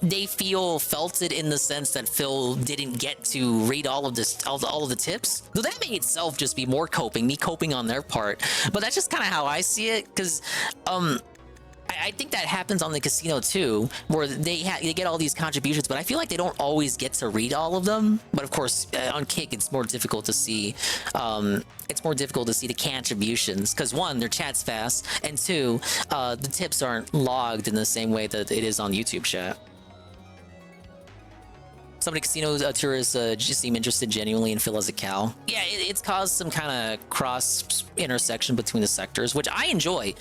they feel felted in the sense that Phil didn't get to read all of the tips. Though that may itself just be more me coping on their part. But that's just kind of how I see it, because I think that happens on the casino too, where they get all these contributions, but I feel like they don't always get to read all of them. But of course, on Kick, it's more difficult to see. It's more difficult to see the contributions because one, their chat's fast, and two, the tips aren't logged in the same way that it is on YouTube chat. Some of the casino tourists just seem interested genuinely in Phil as a cow. Yeah, it's caused some kind of cross intersection between the sectors, which I enjoy.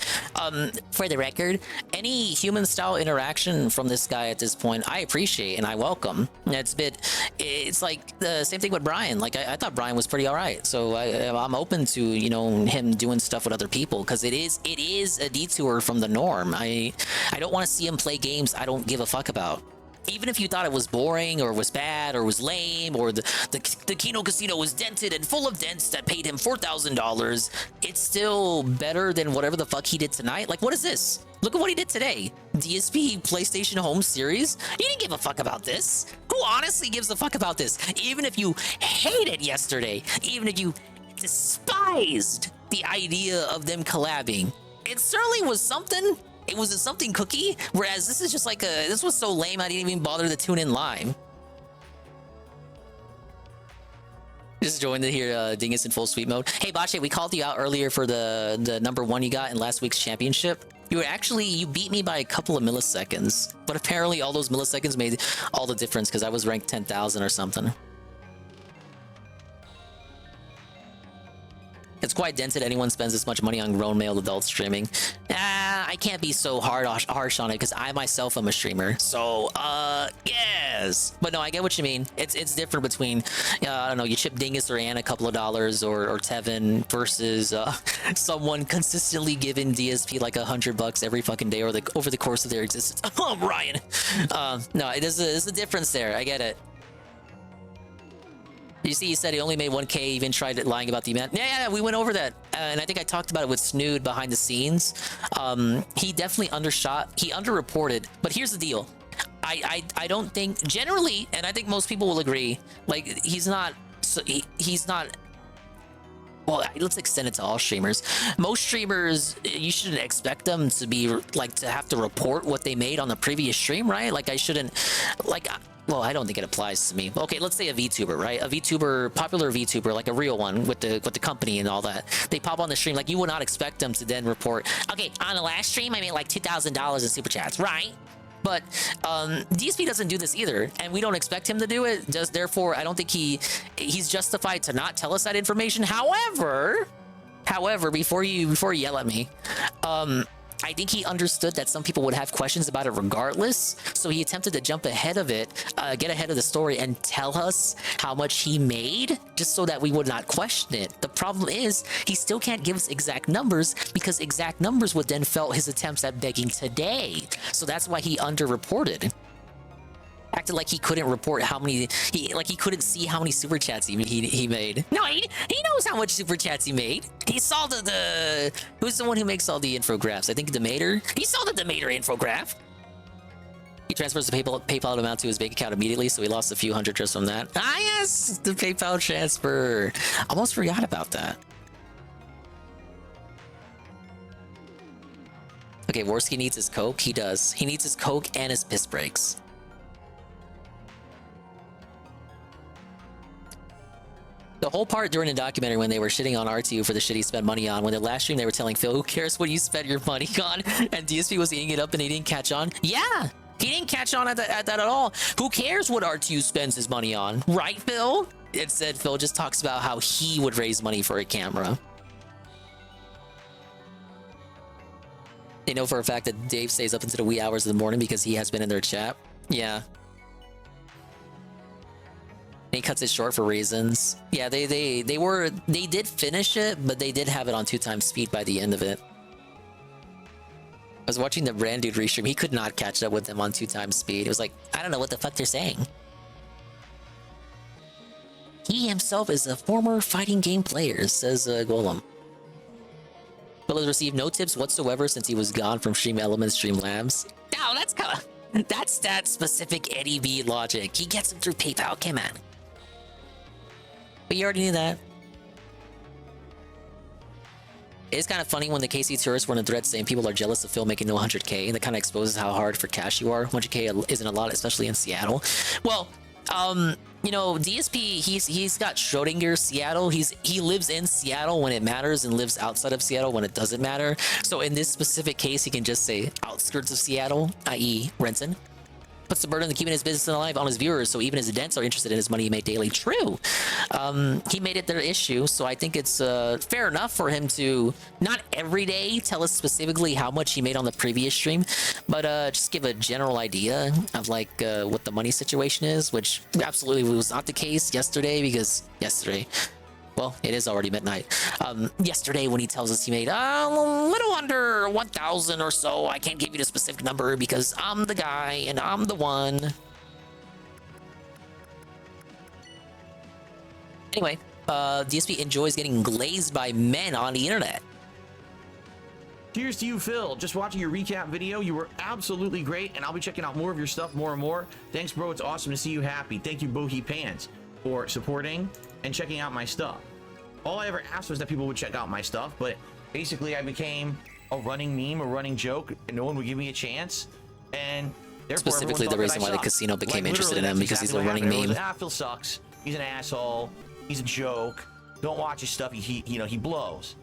For the record, any human-style interaction from this guy at this point, I appreciate and I welcome. It's like the same thing with Brian. Like I thought Brian was pretty all right, so I'm open to him doing stuff with other people because it is a detour from the norm. I don't want to see him play games I don't give a fuck about. Even if you thought it was boring or was bad or was lame or the Kino Casino was dented and full of dents that paid him $4,000, it's still better than whatever the fuck he did tonight. Like, what is this? Look at what he did today. DSP PlayStation Home Series? You didn't give a fuck about this. Who honestly gives a fuck about this? Even if you hated yesterday, even if you despised the idea of them collabing, it certainly was something. It was a something cookie, whereas this is just like this was so lame I didn't even bother to tune in live. Just joined to hear Dingus in full sweep mode. Hey Bache, we called you out earlier for the #1 you got in last week's championship. You beat me by a couple of milliseconds, but apparently all those milliseconds made all the difference because I was ranked 10,000 or something. It's quite dented anyone spends this much money on grown male adults streaming. I can't be so harsh on it because I myself am a streamer. So, yes. But no, I get what you mean. It's different between, I don't know, you chip Dingus or Ann a couple of dollars or Tevin versus someone consistently giving DSP like $100 every fucking day or over the course of their existence. Oh, Ryan. No, there's a difference there. I get it. You see, he said he only made 1K, even tried lying about the event. Yeah, we went over that. And I think I talked about it with Snood behind the scenes. He definitely undershot. He underreported. But here's the deal. I don't think, generally, and I think most people will agree, like, he's not, well, let's extend it to all streamers. Most streamers, you shouldn't expect them to be, like, to have to report what they made on the previous stream, right? Like, I shouldn't, like... Well, I don't think it applies to me. Okay, let's say a VTuber, right? A VTuber, popular VTuber, like a real one with the company and all that. They pop on the stream, like you would not expect them to then report, okay, on the last stream I made like $2,000 in super chats, right? But DSP doesn't do this either, and we don't expect him to do it. Therefore, I don't think he's justified to not tell us that information. However, before you yell at me, I think he understood that some people would have questions about it regardless, so he attempted to jump ahead of it, get ahead of the story, and tell us how much he made, just so that we would not question it. The problem is, he still can't give us exact numbers, because exact numbers would then felt his attempts at begging today. So that's why he underreported. Acted like he couldn't report how many, he couldn't see how many super chats he made. No, he knows how much super chats he made. He saw who's the one who makes all the infographics? I think Demeter. He saw the Demeter infograph. He transfers the PayPal amount to his bank account immediately, so he lost a few hundred just from that. Ah, yes, the PayPal transfer. Almost forgot about that. Okay, Worski needs his Coke. He does. He needs his Coke and his piss breaks. The whole part during the documentary when they were shitting on RTU for the shit he spent money on, when the last stream they were telling Phil, who cares what you spent your money on? And DSP was eating it up and he didn't catch on. Yeah, he didn't catch on at that at all. Who cares what RTU spends his money on? Right, Phil? Instead, Phil just talks about how he would raise money for a camera. They know for a fact that Dave stays up into the wee hours of the morning because he has been in their chat. Yeah. He cuts it short for reasons. Yeah, they did finish it, but they did have it on 2x speed by the end of it. I was watching the Brand Dude restream. He could not catch up with them on 2x speed. It was like, I don't know what the fuck they're saying. He himself is a former fighting game player, says Golem. Will has received no tips whatsoever since he was gone from Stream Elements, Streamlabs. No, that's that specific Eddie B logic. He gets him through PayPal. Come on. But you already knew that. It's kind of funny when the KC tourists were in the thread saying people are jealous of Phil making no 100K, and that kind of exposes how hard for cash you are. 100K isn't a lot, especially in Seattle. Well, you know, DSP, he's got Schrodinger Seattle. He lives in Seattle when it matters and lives outside of Seattle when it doesn't matter. So in this specific case, he can just say outskirts of Seattle, i.e. Renton. Puts the burden of keeping his business alive on his viewers, so even his dents are interested in his money he made daily. True. He made it their issue, so I think it's fair enough for him to not every day tell us specifically how much he made on the previous stream, but just give a general idea of like what the money situation is, which absolutely was not the case yesterday, because yesterday, well, it is already midnight. Yesterday when he tells us he made a little under 1,000 or so, I can't give you the specific number because I'm the guy and I'm the one. Anyway, DSP enjoys getting glazed by men on the internet. Cheers to you, Phil. Just watching your recap video. You were absolutely great, and I'll be checking out more of your stuff more and more. Thanks, bro. It's awesome to see you happy. Thank you, Bohi Pants, for supporting and checking out my stuff. All I ever asked was that people would check out my stuff, but basically I became a running meme, a running joke, and no one would give me a chance. And therefore, specifically the reason why the casino became interested in him, because he's a running meme. Phil sucks. He's an asshole. He's a joke. Don't watch his stuff. He blows.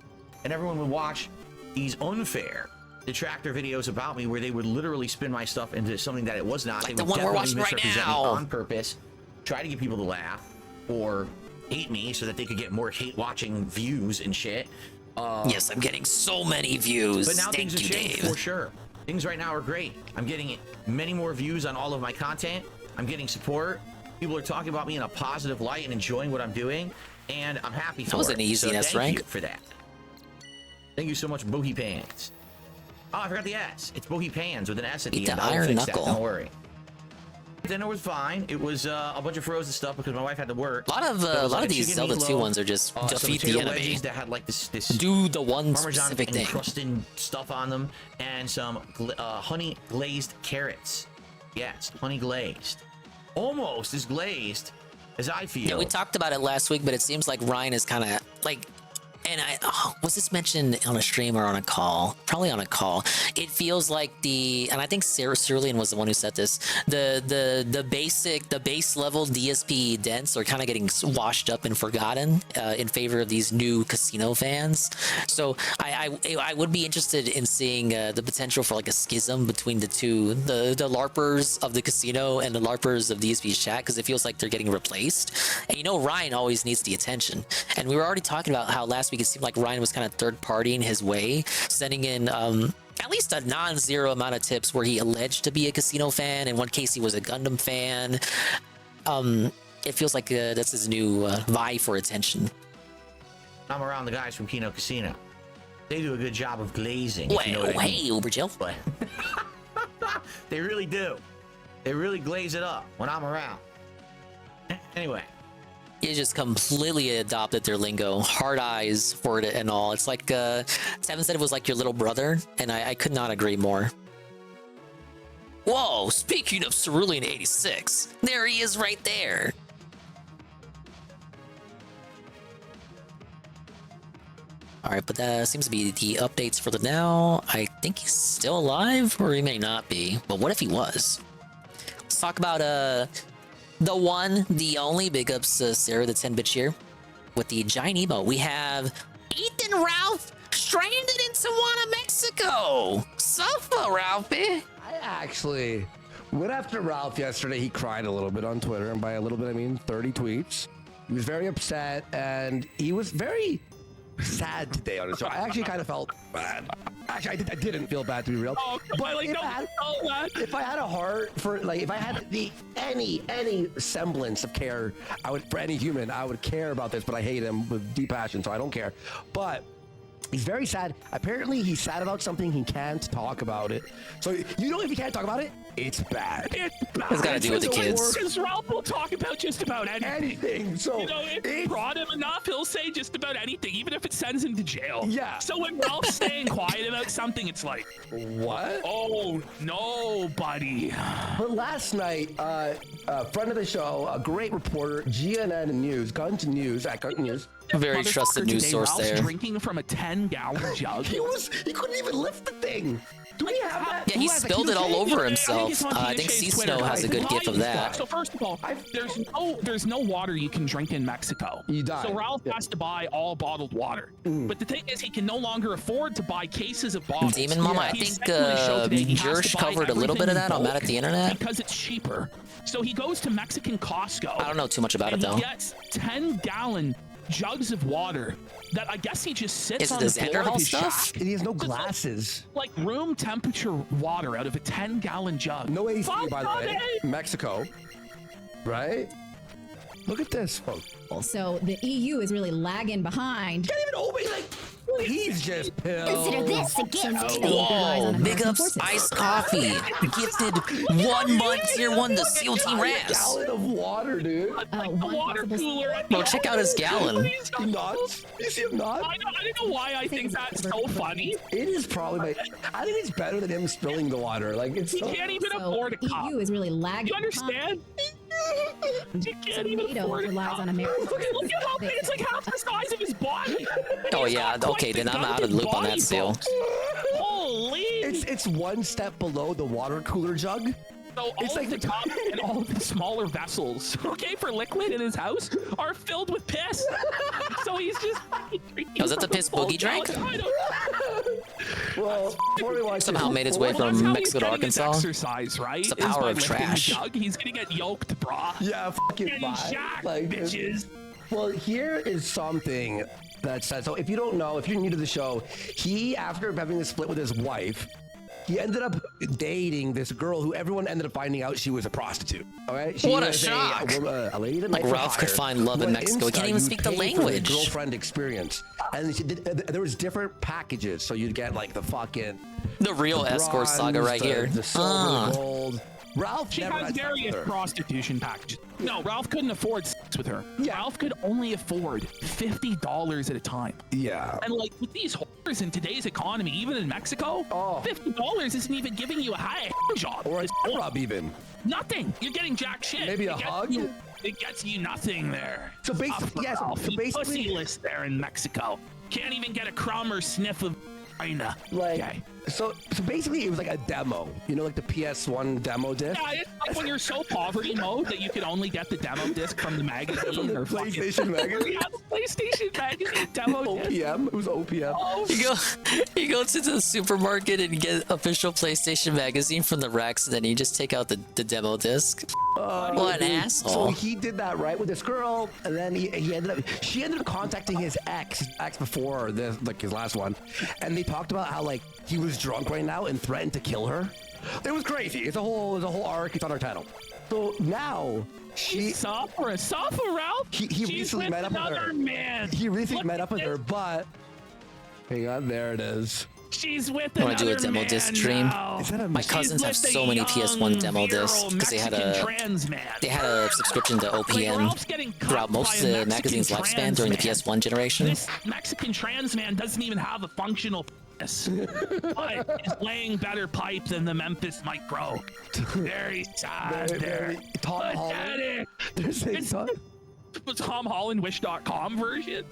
And everyone would watch these unfair detractor videos about me where they would literally spin my stuff into something that it was not. Like they the would one we're watching right misrepresent now. me on purpose, try to get people to laugh or hate me so that they could get more hate watching views and shit. Yes, I'm getting so many views. But now Thank things have you, changed Dave. for sure. Things right now are great. I'm getting many more views on all of my content. I'm getting support. People are talking about me in a positive light and enjoying what I'm doing, and I'm happy for it. That was an easy so S thank rank. you for that. Thank you so much, Bohi Pants. Oh, I forgot the S. It's Bohi Pans with an S at the Eat end. the I'll iron fix knuckle. that. Don't worry. Dinner was fine. It was a bunch of frozen stuff because my wife had to work. A lot of these Zelda 2 ones are just defeat the enemy. Wedges that had like this Do the one Parmesan specific thing. encrusted stuff on them, and some honey glazed carrots. Yes, honey glazed. Almost as glazed as I feel. Yeah, we talked about it last week, but it seems like Ryan is kind of like, and was this mentioned on a stream or on a call? Probably on a call. It feels like and I think Sarah Cerulean was the one who said this. The base level DSP dents are kind of getting washed up and forgotten in favor of these new casino fans. So I would be interested in seeing the potential for like a schism between the two, the LARPers of the casino and the LARPers of DSP's chat, because it feels like they're getting replaced. And you know, Ryan always needs the attention. And we were already talking about how last week it seemed like Ryan was kind of third-partying his way, sending in at least a non-zero amount of tips where he alleged to be a casino fan. In one case, he was a Gundam fan. It feels like that's his new vie for attention. I'm around the guys from Kino Casino. They do a good job of glazing. Well, if you know what I mean. hey, Uber Jill. But they really do. They really glaze it up when I'm around. Anyway. You just completely adopted their lingo, hard eyes for it and all. It's like Seven said it was like your little brother, and I could not agree more. Whoa, speaking of Cerulean 86, there he is right there. Alright, but that seems to be the updates for the now. I think he's still alive, or he may not be. But what if he was? Let's talk about the one, the only, big ups to Sarah the 10-bit cheer. With the giant emote, we have Ethan Ralph stranded in Tijuana, Mexico. Suffer, Ralphie. I actually went after Ralph yesterday. He cried a little bit on Twitter, and by a little bit I mean 30 tweets. He was very upset, and he was very sad today on his show. I actually kind of felt bad. Actually, I didn't feel bad, to be real. Oh, but like, if I had a heart for, like, if I had any semblance of care, I would, for any human, I would care about this. But I hate him with deep passion, so I don't care. But he's very sad. Apparently, he's sad about something. He can't talk about it. So, you know, if he can't talk about it, it's bad. It's bad. It's got to do with the kids. Because Ralph will talk about just about anything. So, you know, if you prod him enough, he'll say just about anything, even if it sends him to jail. Yeah. So when Ralph's staying quiet about something, it's like, what? Oh, no, buddy. But last night, a friend of the show, a great reporter, GNN News, Guns News, at Guns News. Very trusted news source Ralph's there. drinking from a 10-gallon jug. He couldn't even lift the thing. Do we have that? Yeah, he spilled it all over himself. I think C-Snow has a good gif of that. So first of all, there's no water you can drink in Mexico. You die. So Ralph has to buy all bottled water. But the thing is, he can no longer afford to buy cases of bottles. Demon Mama, I think Jersh covered a little bit of that on Matt at the Internet. Because it's cheaper. So he goes to Mexican Costco. I don't know too much about it, though. He gets 10-gallon jugs of water that I guess he just sits on the floor of his shack. And he has no glasses. Like room temperature water out of a 10-gallon jug. No AC, by the way. Mexico, right? Look at this, folks. So the EU is really lagging behind. Can't even open, like, he's just pilled. Consider this a gift. Whoa, big ups Iced Coffee. Gifted 1 month tier 1 to SEAL Team A Ras. gallon of water, dude. Water cooler. Bro, check out his gallon. You nuts? You see him nuts? I don't know why I think that's so funny. It is probably, I think it's better than him spilling the water. Like, it's He can't even afford a cup. EU is really lagging. You understand? You can't even NATO afford a relies cup. on America. Look at how big, it's like half the size of his body. Oh yeah, okay, then I'm out of the loop on that still. Holy! It's one step below the water cooler jug. So all of the cup and all of the smaller vessels, okay, for liquid in his house are filled with piss. So he's just drinking. Was that the piss Boogie drank? Well, somehow made his way from Mexico to Arkansas. Exercise, right? It's the power of trash. He's gonna get yoked, brah. Yeah, fucking jacked, like, bitches. Well, here is something that says, so if you don't know, if you're new to the show, he, after having a split with his wife, he ended up dating this girl who everyone ended up finding out she was a prostitute. All right? She What a was shock. A lady that Like Ralph could find love in Mexico. He can't even speak the language. Girlfriend experience. And there was different packages. So you'd get like the fucking... The real escort saga right here. The silver, the gold. Ralph She never has had sex various with her. prostitution packages. No, Ralph couldn't afford sex with her. Yeah. Ralph could only afford $50 at a time. Yeah. And like with these whores in today's economy, even in Mexico, $50 isn't even giving you a high job. Or a rub even. Nothing. You're getting jack shit. Maybe a hug? It gets you nothing there. So basically, yes. Ralph. So basically, Pussyless there in Mexico. Can't even get a crumb or sniff of vagina. like, Okay. so basically, it was like a demo. You know, like the PS1 demo disc. Yeah, it's like when you're so poverty mode that you can only get the demo disc from the magazine or PlayStation magazine. Yeah, the PlayStation magazine demo disc. OPM. It was OPM. Oh, You go to the supermarket and get official PlayStation magazine from the racks, and then you just take out the demo disc. What an So asshole. he did that right with this girl, and then he ended up. She ended up contacting his ex before this, like his last one, and they talked about how like he was drunk right now and threatened to kill her. It was crazy. It's a whole arc. It's on our title. So now she suffer Ralph. He She's recently with met up with another her. man. He recently Look met up at with her, but hang on, there it is. She's with I another want to do a demo man disc stream. now. Is that a My cousins have so many PS1 demo discs because they had a subscription to OPM throughout most of the magazine's lifespan during the PS1 generation. This Mexican trans man doesn't even have a functional this, but is laying better pipe than the Memphis Micro. Very sad. Very Tom Holland. It's the Tom Holland Wish.com version.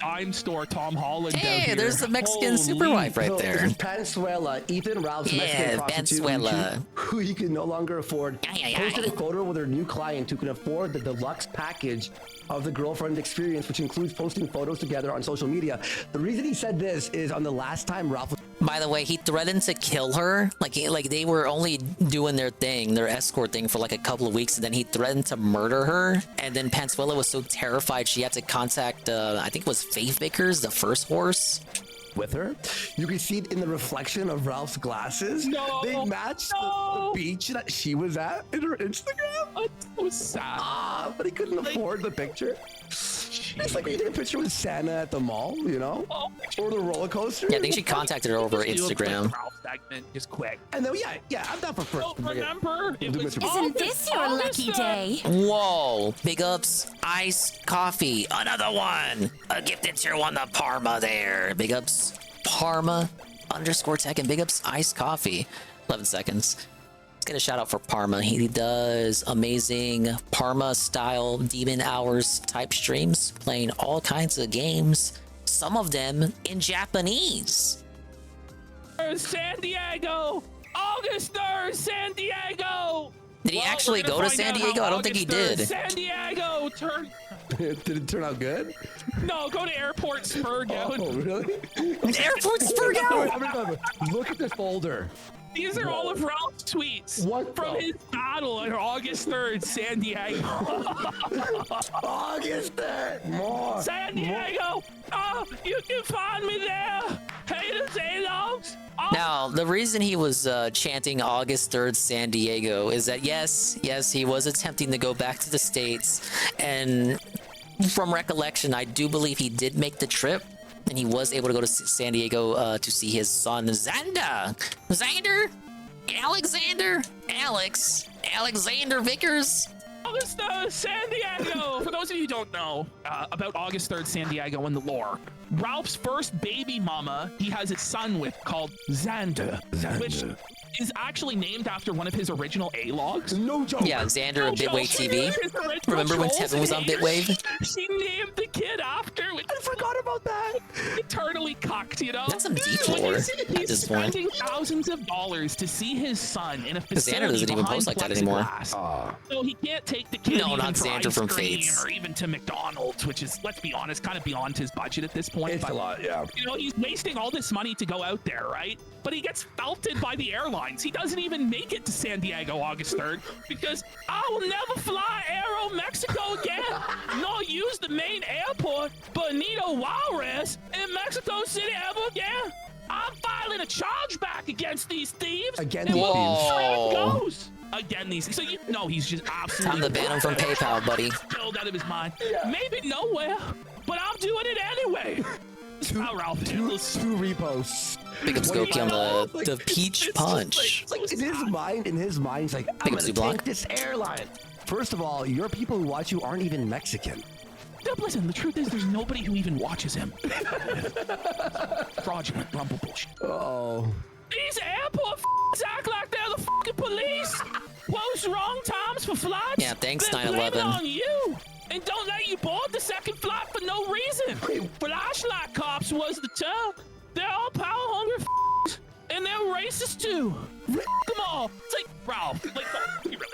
Dime store Tom Holland. Hey, there's the Mexican super wife right there. This is Panzuela, Ethan Ralph's Mexican prostitute Panzuela. who you can no longer afford. Ay, Posted a photo with her new client who can afford the deluxe package of the girlfriend experience, which includes posting photos together on social media. The reason he said this is on the last time Ralph was By the way, he threatened to kill her. Like they were only doing their thing, their escort thing for like a couple of weeks, and then he threatened to murder her. And then Panzuela was so terrified she had to contact, I think it was Faith Vickers, the first horse. With her, you can see it in the reflection of Ralph's glasses. They matched the beach that she was at in her Instagram. It was sad. But he couldn't afford the picture. It's like when you take a picture with Santa at the mall, you know, or the roller coaster. Yeah, I think she contacted her over Instagram. Segment just quick. And then yeah, I'm down for first. Remember, Isn't this your lucky day? Whoa! Big ups, iced coffee, another one. A gifted tier 1 to Parma there. Big ups, Parma _tech, and big ups, iced coffee. 11 seconds. Let's get a shout out for Parma. He does amazing Parma style demon hours type streams, playing all kinds of games, some of them in Japanese. San Diego, August 3rd, San Diego. Did he actually go to San Diego? I don't think he did. San Diego, Did it turn out good? No, go to Airport Spurgown. Oh, really? Airport Spurgown. Look at this folder. These are all of Ralph's tweets from his battle on August 3rd, San Diego. August 3rd. More. San Diego. Oh, you can find me there. Haters, A-Logs. Now, the reason he was chanting August 3rd San Diego is that, yes, he was attempting to go back to the States. And from recollection, I do believe he did make the trip. And he was able to go to San Diego to see his son, Xander, Alexander Vickers. August 3rd, San Diego. For those of you who don't know about August 3rd, San Diego and the lore, Ralph's first baby mama, he has a son with called Xander, which is actually named after one of his original A-logs. No joke. Yeah, Xander of Bitwave TV. Remember when Tevin was on Bitwave? She named the kid after. I forgot about that. Eternally cocked, you know? That's some deep lore at this point. He's spending thousands of dollars to see his son in a facility Xander doesn't even post like that anymore. So he can't take the kid No, even not for Xander ice from cream Fates. or even to McDonald's, which is, let's be honest, kind of beyond his budget at this point. It's a lot, yeah. You know, he's wasting all this money to go out there, right? But he gets felted by the airlines. He doesn't even make it to San Diego August 3rd because I will never fly Aero Mexico again, nor use the main airport Benito Juarez in Mexico City ever again. I'm filing a chargeback against these thieves. Again, and we'll Whoa. see where it goes. Again, these. So you know he's just absolutely. Time to ban him from PayPal, buddy. Killed out of his mind. Maybe nowhere, but I'm doing it anyway. Two reposts. Big up Skokie on the peach punch. Like in his mind, he's like, I'm gonna take this airline. First of all, your people who watch you aren't even Mexican. Listen, the truth is there's nobody who even watches him. Fraudulent rumble bullshit. Oh. These airport act like they're the fucking police. Post wrong times for flights. Yeah, thanks, then blame it 9/11. on you. And don't let you board the second flight for no reason. Flashlight cops was the term. They're all power hungry and they're racist too. Come on. It's like, Ralph, like,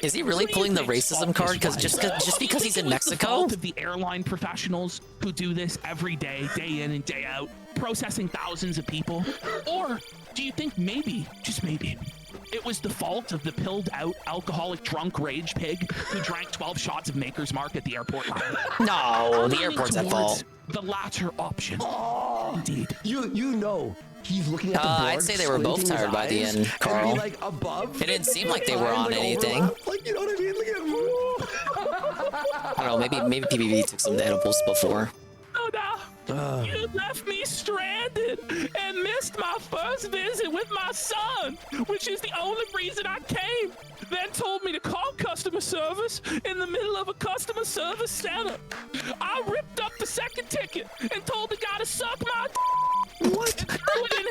Is he really pulling the racism card? Because just because he's in Mexico? The fault of the airline professionals who do this every day, day in and day out, processing thousands of people? Or do you think maybe, just maybe, it was the fault of the pilled out, alcoholic, drunk rage pig who drank 12 shots of Maker's Mark at the airport line? No, I'm the leaning airport's at towards fault. The latter option. Indeed. You know. He's looking at the board. I'd say they were both tired by the end, Carl. And be like above. It didn't seem like they were on anything. Like, you know what I mean? Look at I don't know, maybe PBB took some edibles before. Oh no! You left me stranded and missed my first visit with my son, which is the only reason I came. Then told me to call customer service in the middle of a customer service center. I ripped up the second ticket and told the guy to suck my What? And threw it in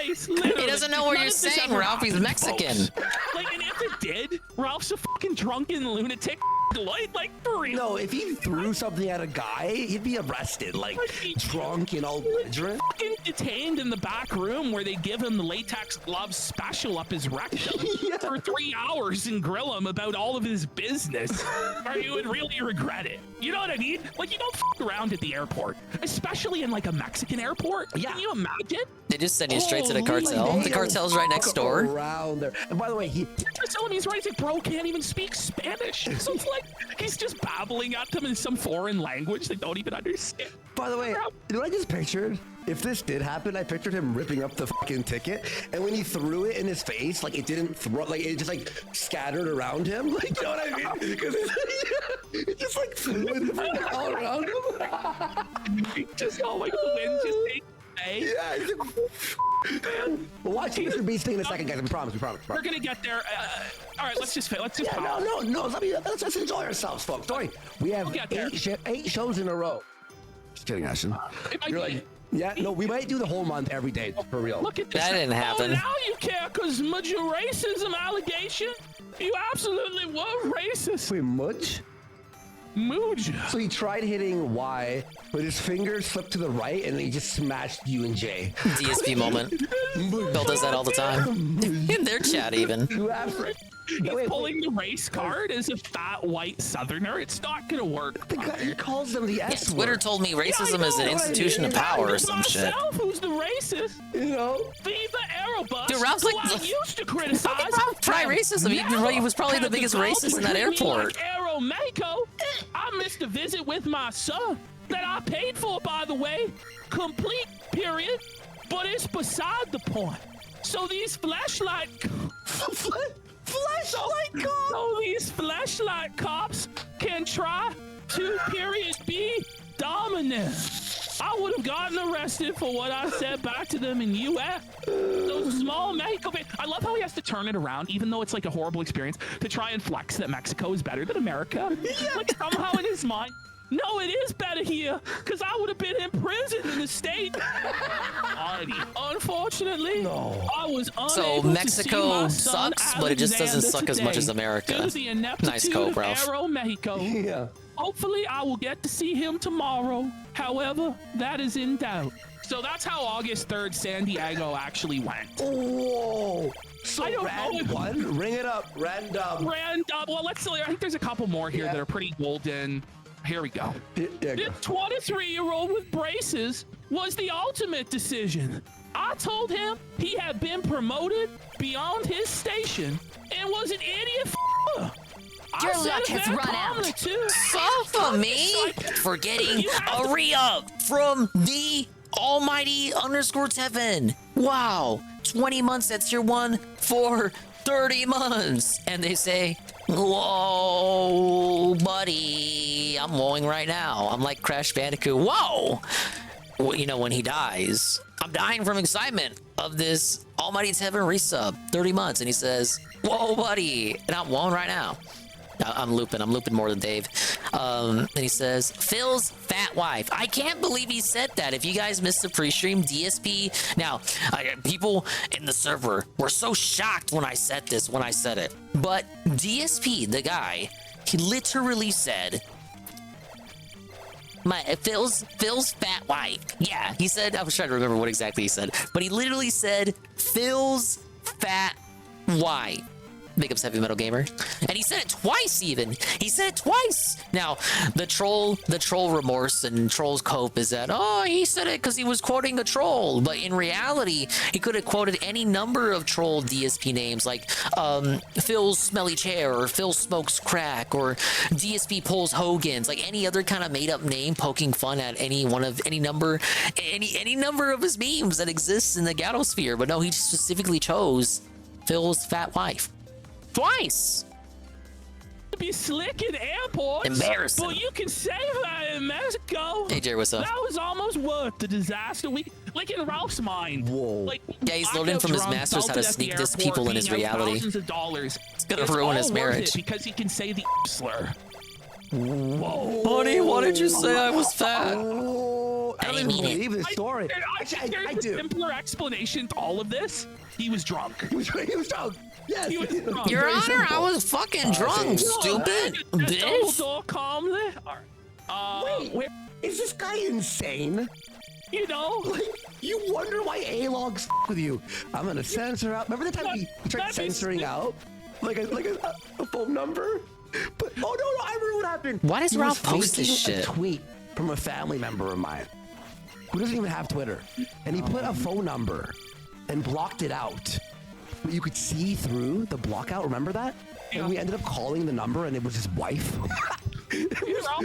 face. Literally. He doesn't know what None you're of this saying, ever Ralph. He's happened, Mexican. folks. Like, and if it did, Ralph's a fucking drunken lunatic. Like for real. No, if he threw something at a guy, he'd be arrested, like drunk and all belligerent. Fucking detained in the back room where they give him the latex gloves special up his rectum for 3 hours and grill him about all of his business, or you would really regret it. You know what I mean? Like, you don't fuck around at the airport, especially in like a Mexican airport. Yeah. Can you imagine? They just send you straight to the cartel. The cartel's right next door. Around there. And by the way, just telling me he's right. He's like, bro, can't even speak Spanish. So it's like he's just babbling at them in some foreign language they don't even understand. By the way, you know what I just pictured? If this did happen, I pictured him ripping up the fucking ticket, and when he threw it in his face, like it didn't throw, like it just like scattered around him. Like, you know what I mean? Because it just like flew all around him. Just like the wind just takes. Yeah, he's like, well, watch Mr. Beast thing in a second, guys. We promise. We're gonna get there. All right, let's just. Yeah, no. Let's just enjoy ourselves, folks. Don't worry. We have 8 shows in a row. Just kidding, Ashton. You're like, yeah, no, we might do the whole month every day for real. Look at this. That didn't happen. Oh, now you care because much your racism allegation. You absolutely were racist. Wait, much? Mooge. So he tried hitting Y, but his fingers slipped to the right, and then he just smashed U and J. DSP moment. Bill does that all the time. In their chat, even. He's pulling the race card as a fat white southerner. It's not gonna work. The guy, he calls them the S word. Twitter told me racism is an institution of power or some shit. Who's the racist? You know? Viva Aerobus. Dude, Ralph's like, who I used to criticize. Ralph tried racism. He was probably the biggest racist in that airport. Like Aero Mexico. I missed a visit with my son that I paid for, by the way. Complete period. But it's beside the point. So these flashlight cops can try to be dominant. I would have gotten arrested for what I said back to them in U.S. Those small Mexico. I love how he has to turn it around, even though it's like a horrible experience, to try and flex that Mexico is better than America. Like somehow in his mind. No, it is better here, because I would have been in prison in the state. Unfortunately, I was unable so Mexico to see my son sucks, but it just doesn't Alexander suck as much today as America. due to the ineptitude Nice cope, Ralph. of Aero Mexico. Yeah. Hopefully, I will get to see him tomorrow. However, that is in doubt. So that's how August 3rd San Diego actually went. Whoa. So I don't know. Ring it up. Random. Well, let's see. I think there's a couple more here that are pretty golden. Here we go. The 23-year-old with braces was the ultimate decision. I told him he had been promoted beyond his station and was an idiot. Your luck has run out. Suffer me for getting a re-up from the almighty _Tevin. Wow, 20 months, that's your one for 30 months. And they say, whoa, buddy, I'm whoaing right now. I'm like Crash Bandicoot. Whoa! Well, you know, when he dies, I'm dying from excitement of this almighty Tevin resub, 30 months. And he says, whoa, buddy. And I'm whoaing right now. I'm looping more than Dave. And he says, Phil's fat wife. I can't believe he said that. If you guys missed the pre-stream, DSP. Now, people in the server were so shocked when I said it. But DSP, the guy, he literally said, Phil's fat wife. Yeah, he said, I was trying to remember what exactly he said, but he literally said, Phil's fat wife. Big ups, Heavy Metal Gamer. And he said it twice, even. He said it twice. Now, the troll remorse and troll's cope is that, oh, he said it because he was quoting a troll. But in reality, he could have quoted any number of troll DSP names, like Phil's smelly chair, or Phil smokes crack, or DSP pulls Hogan's, like any other kind of made-up name poking fun at any number of his memes that exists in the Gattosphere. But no, he specifically chose Phil's fat wife. Twice. To be slick in airports. Embarrassing. Well, you can say that in Mexico. Hey, Jerry, what's up? That was almost worth the disaster. Like in Ralph's mind. Whoa. Like, yeah, he's learning from his masters how to sneak diss people in his reality. It's gonna ruin his marriage. Because he can say the slur. Whoa. Honey, why did you say I was fat? And I mean it. believe the story. There's a simpler explanation to all of this. He was drunk. He was drunk. Yes. He was drunk. Your Honor, I was fucking drunk, stupid Double bitch. door calmly. Wait, is this guy insane? You know, like, you wonder why A-Logs f with you. I'm gonna censor out. Remember the time he tried censoring out like a phone number? But no, I remember what happened. Why does He Ralph was post this faking shit? A tweet from a family member of mine who doesn't even have Twitter, and he put a phone number and blocked it out. But you could see through the block out. Remember that? And we ended up calling the number, and it was his wife. I'll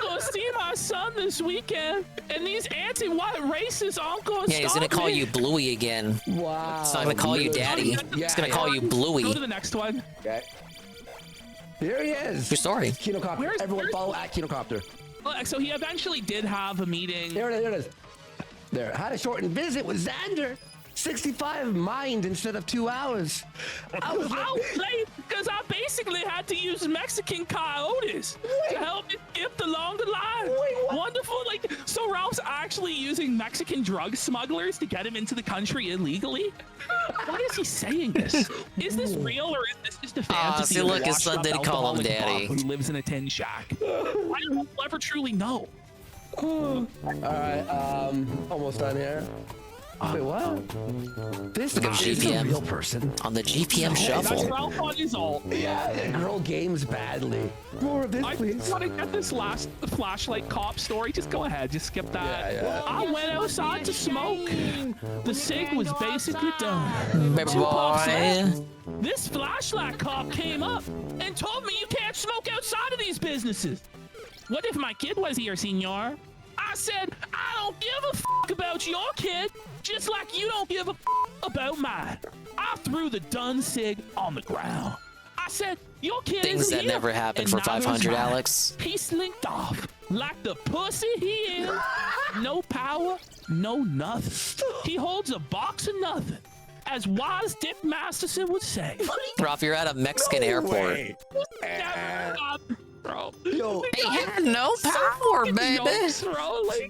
go see my son this weekend, and these anti-white racists aren't going to Yeah, he's gonna call you Bluey again. Wow. It's not gonna call you Daddy. It's gonna call you Bluey. Go to the next one. Okay. Here he is. Your story. Kinocopter. Everyone follow at Kinocopter. Well, so he eventually did have a meeting. There it is. There. Had a shortened visit with Xander. 65 mined instead of 2 hours. I was late because I basically had to use Mexican coyotes to help me skip the longer line. Wonderful. Like, so Ralph's actually using Mexican drug smugglers to get him into the country illegally? Why is he saying this? Is this real or is this just a fantasy? See, look, his son did call him Daddy. Who lives in a tin shack? I don't ever truly know. All right, almost done here. Wait, what? This Look at is a GPM. real person. On the GPM shuffle. That's Ralph on his alt. Yeah, girl games badly. More of this, please. I want to get this last flashlight cop story. Just go ahead. Just skip that. Yeah. I went outside to smoke. The cig was basically done. Baby 2 puffs boy. left. This flashlight cop came up and told me you can't smoke outside of these businesses. What if my kid was here, senor? I said, I don't give a fuck about your kid, just like you don't give a fuck about mine. I threw the done cig on the ground. I said, your kid Things isn't that here, never happened and for neither is 500, mine. Alex. He slinked off like the pussy he is. No power, no nothing. He holds a box of nothing, as wise Dick Masterson would say. Ralph, you're at a Mexican airport. Bro. Yo, he had no power, baby.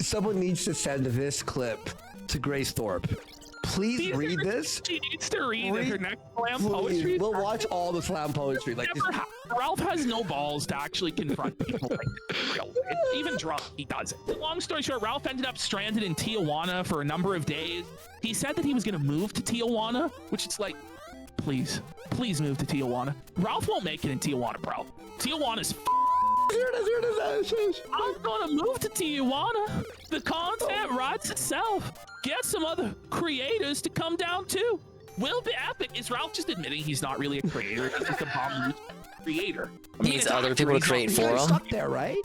Someone needs to send this clip to Grace Thorpe. Please read this. She needs to read her next slam poetry. We'll watch all the slam poetry. Like Ralph has no balls to actually confront people like this. Even drunk, he doesn't. Long story short, Ralph ended up stranded in Tijuana for a number of days. He said that he was going to move to Tijuana, which it's like, please move to Tijuana. Ralph won't make it in Tijuana, bro. Tijuana's Here it is. I'm gonna move to Tijuana. The content writes itself. Get some other creators to come down too. Will be epic. Is Ralph just admitting he's not really a creator? He's just a bomb creator. He needs other people to create for him. Stuck there, right?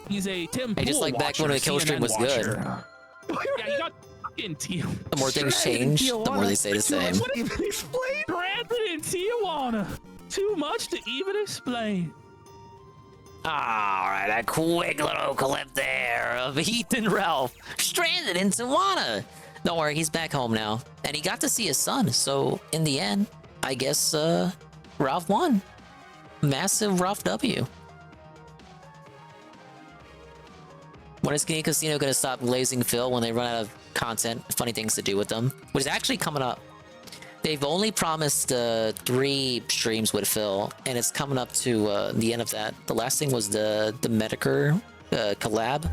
He's a Tim Hey, just Pool like back when the watcher, kill stream was CNN good. watcher. Yeah, you got fucking Tijuana. The more things change, the more they say the same. Stranded in Tijuana. Too much to even explain. Alright, a quick little clip there of Heath and Ralph stranded in Tijuana. Don't worry, he's back home now. And he got to see his son, so in the end, I guess Ralph won. Massive Ralph W. When is Kino Casino gonna stop glazing Phil when they run out of content, funny things to do with them? Which is actually coming up. They've only promised 3 streams with Phil, and it's coming up to the end of that. The last thing was the Medicare collab.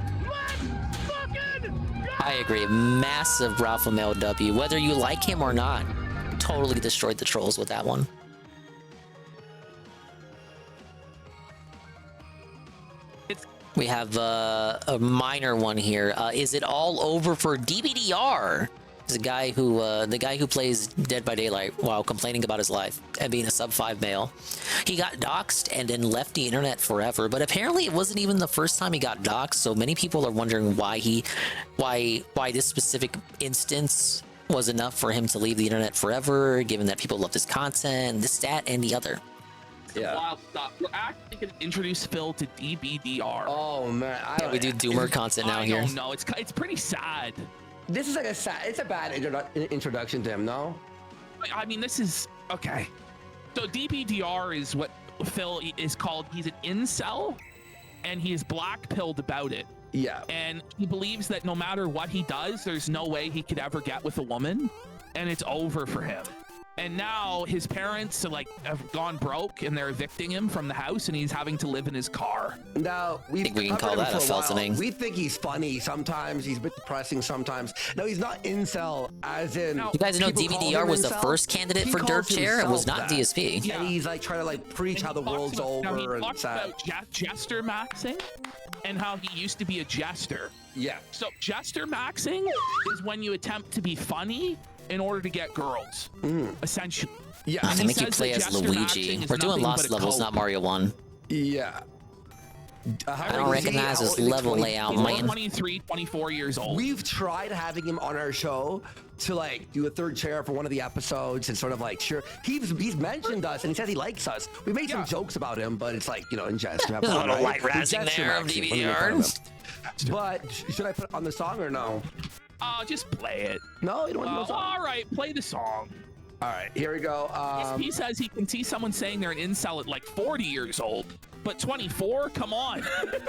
I agree. Massive Ralph MLW. Whether you like him or not, totally destroyed the trolls with that one. We have a minor one here. Is it all over for DBDR? The guy who plays Dead by Daylight while complaining about his life and being a sub-5 male. He got doxxed and then left the internet forever, but apparently it wasn't even the first time he got doxxed, so many people are wondering why this specific instance was enough for him to leave the internet forever, given that people loved his content, this, that, and the other. Yeah. Wild stuff. We're actually going to introduce Phil to DBDR. Oh, man. Yeah, we do Doomer content now here. I don't know. It's pretty sad. This is like it's a bad introduction to him, no? I mean, this is okay. So DBDR is what Phil is called. He's an incel, and he is black-pilled about it. Yeah. And he believes that no matter what he does, there's no way he could ever get with a woman, and it's over for him. And now his parents are like have gone broke and they're evicting him from the house, and he's having to live in his car. Now I think we can call that a feltoning. We think he's funny sometimes. He's a bit depressing sometimes. No, he's not incel, as in. You guys know DVDR was the first candidate for Dirt Chair. It was not DSP. Yeah. And he's like trying to like preach how the world's over he and sad. About jester maxing and how he used to be a jester. Yeah. So jester maxing is when you attempt to be funny in order to get girls, essentially. Yeah. They make you play as Luigi. We're doing Lost levels, not Mario 1. Yeah. I don't recognize his level layout, man. 23, 24 years old. We've tried having him on our show to like do a third chair for one of the episodes and sort of like sure he's mentioned us and he says he likes us. We made some jokes about him, but it's like, you know, in jest. There's a little light razzing there of DVDR. But should I put it on the song or no? Just play it. No, you don't want to song. All right, play the song. All right, here we go. He says he can see someone saying they're an incel at like 40 years old, but 24? Come on.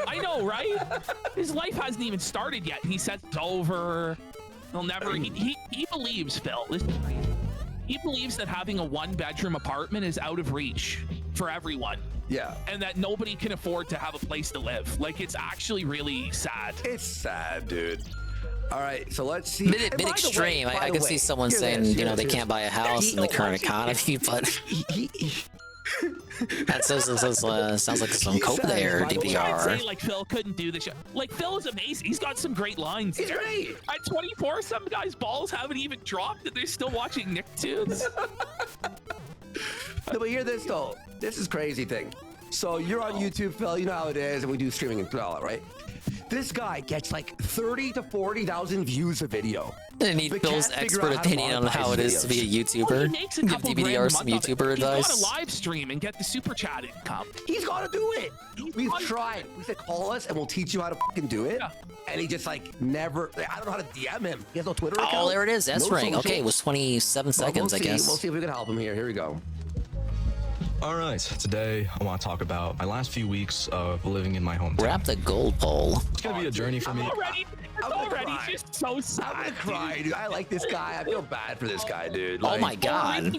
I know, right? His life hasn't even started yet. He says it's over. He'll never. He believes, Phil. He believes that having a one-bedroom apartment is out of reach for everyone. Yeah. And that nobody can afford to have a place to live. Like, it's actually really sad. It's sad, dude. All right, so let's see. Bit extreme. I can see someone saying, you know, they can't buy a house in the current economy, but that sounds like some cope there, DVR. Say, like, Phil couldn't do this. Like, Phil is amazing. He's got some great lines. He's great. At 24, some guys' balls haven't even dropped, and they're still watching Nicktoons. No, but hear this though. This is crazy thing. So you're on YouTube, Phil. You know how it is, and we do streaming and all that, right? This guy gets like 30 to 40,000 views a video. I need Phil's expert opinion on how it is to be a YouTuber. Well, he makes a Give couple DVDR grand a some month YouTuber of it. advice. He's got to live stream and get the super chat income. He's got to do it. We've tried. We said call us and we'll teach you how to fucking do it. Yeah. And he just like never. I don't know how to DM him. He has no Twitter account. Oh, there it is. S No ring. social. Okay, it was 27 seconds, I guess. We'll see if we can help him here. Here we go. All right, today I want to talk about my last few weeks of living in my hometown. Wrap the gold pole. It's gonna be a journey for me. It's already just so sad. I'm gonna cry, dude. I like this guy. I feel bad for this guy, dude. Oh my god.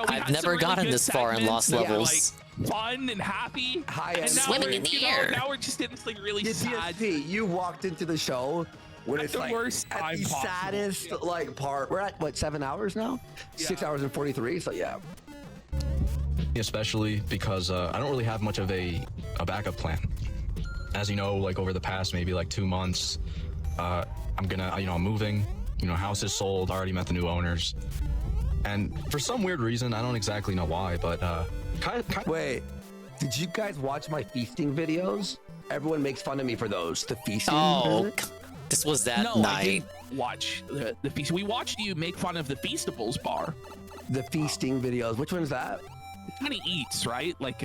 I've never gotten this far in Lost levels. Like, fun and happy. High-end swimming in the air. Now we're just in this like really sad. You walked into the show when it's the like worst at time the possible. saddest like part. We're at what 7 hours now? 6 hours and 43. So yeah. Especially because I don't really have much of a backup plan. As you know, like over the past maybe like 2 months, I'm gonna, I'm moving, house is sold, already met the new owners. And for some weird reason, I don't exactly know why, but kind of. Wait, did you guys watch my feasting videos? Everyone makes fun of me for those. The feasting. Oh, this was that No, I night. didn't watch the feast. We watched you make fun of the Feastables bar. The feasting videos. Which one's that? It kind of eats, right? Like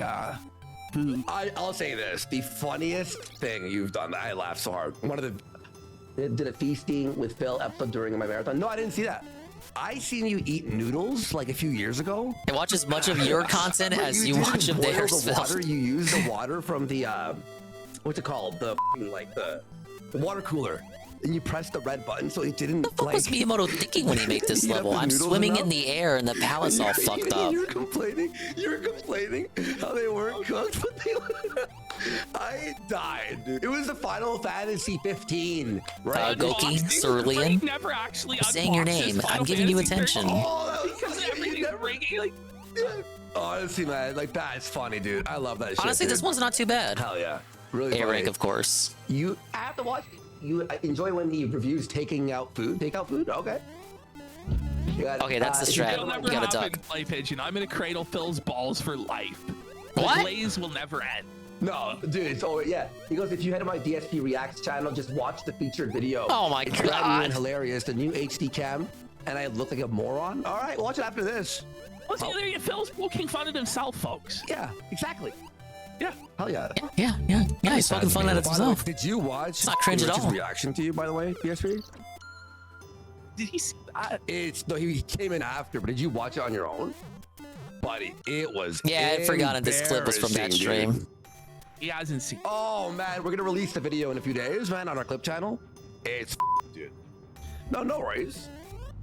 food. I'll say this: the funniest thing you've done. I laughed so hard. One of the did a feasting with Phil episode during my marathon. No, I didn't see that. I seen you eat noodles like a few years ago. I watch as much of your content as you watch of boil theirs, the Phil. water. You use the water from the what's it called? The water cooler. And you press the red button so it didn't. What the fuck was Miyamoto thinking when he made this level? I'm swimming in the air and the palace all fucked up. You're complaining how they weren't cooked, but they I died, dude. It was the Final Fantasy 15, right? Goki, Cerulean. Never actually I'm saying your name. I'm giving you attention. Because everything's ringing. Like, honestly, man, like that's funny, dude. I love that shit. Honestly, this one's not too bad. Hell yeah, really. Eric, funny. of course. You have to watch. You enjoy when he reviews taking out food. Take out food. Okay. Okay, that's the strat. It'll never You gotta happen, duck. Play Pigeon. I'm gonna cradle Phil's balls for life. What? The blaze will never end. No, dude. So yeah, he goes. If you head to my DSP Reacts channel, just watch the featured video. Oh my It's brand new god. and hilarious. The new HD cam, and I look like a moron. All right, watch it after this. Well, see, there you- Phil's poking fun at himself, folks. Yeah, exactly. Yeah. Hell yeah. Yeah, he's fucking fun at it By the way, himself. Did you watch? It's not cringe at Rich's all. reaction to you, by the way, PSP? Did he see that? No, he came in after, but did you watch it on your own? Buddy, it was. Yeah, I'd forgotten this clip was from that embarrassing, stream. dude. He hasn't seen. Oh man, we're gonna release the video in a few days, man, on our clip channel. It's dude. No worries.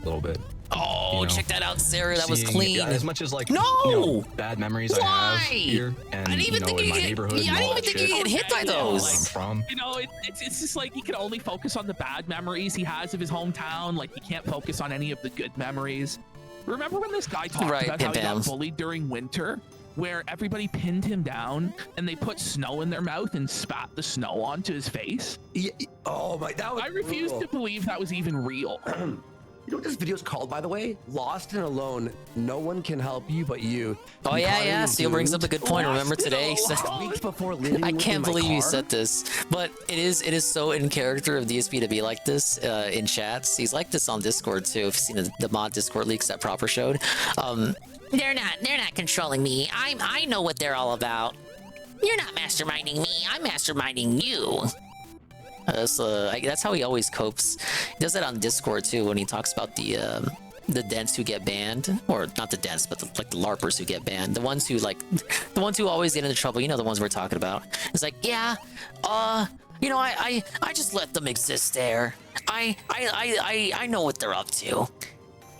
A little bit. Oh, check that out, Sarah. That was Seeing, clean. yeah, as much as like no bad memories Why? I have here, and I didn't even think in you my get. neighborhood. Yeah, I didn't even think you get hit by those. From. It's just like he can only focus on the bad memories he has of his hometown. Like he can't focus on any of the good memories. Remember when this guy talked about how he got bullied during winter, where everybody pinned him down and they put snow in their mouth and spat the snow onto his face? Yeah. Oh my! That was I refuse to believe that was even real. You know what this video is called, by the way? Lost and Alone. No one can help you but you. Oh yeah. Steel brings up a good point. Remember today? Weeks before living I in can't my believe you car? said this, but it is so in character of DSP to be like this in chats. He's like this on Discord too. If you've seen the mod Discord leaks that Proper showed. They're not controlling me. I know what they're all about. You're not masterminding me. I'm masterminding you. That's how he always copes. He does that on Discord too when he talks about the dents who get banned, or not the dents, but the LARPers who get banned. The ones who always get into trouble. You know the ones we're talking about. It's like, yeah, I just let them exist there. I know what they're up to.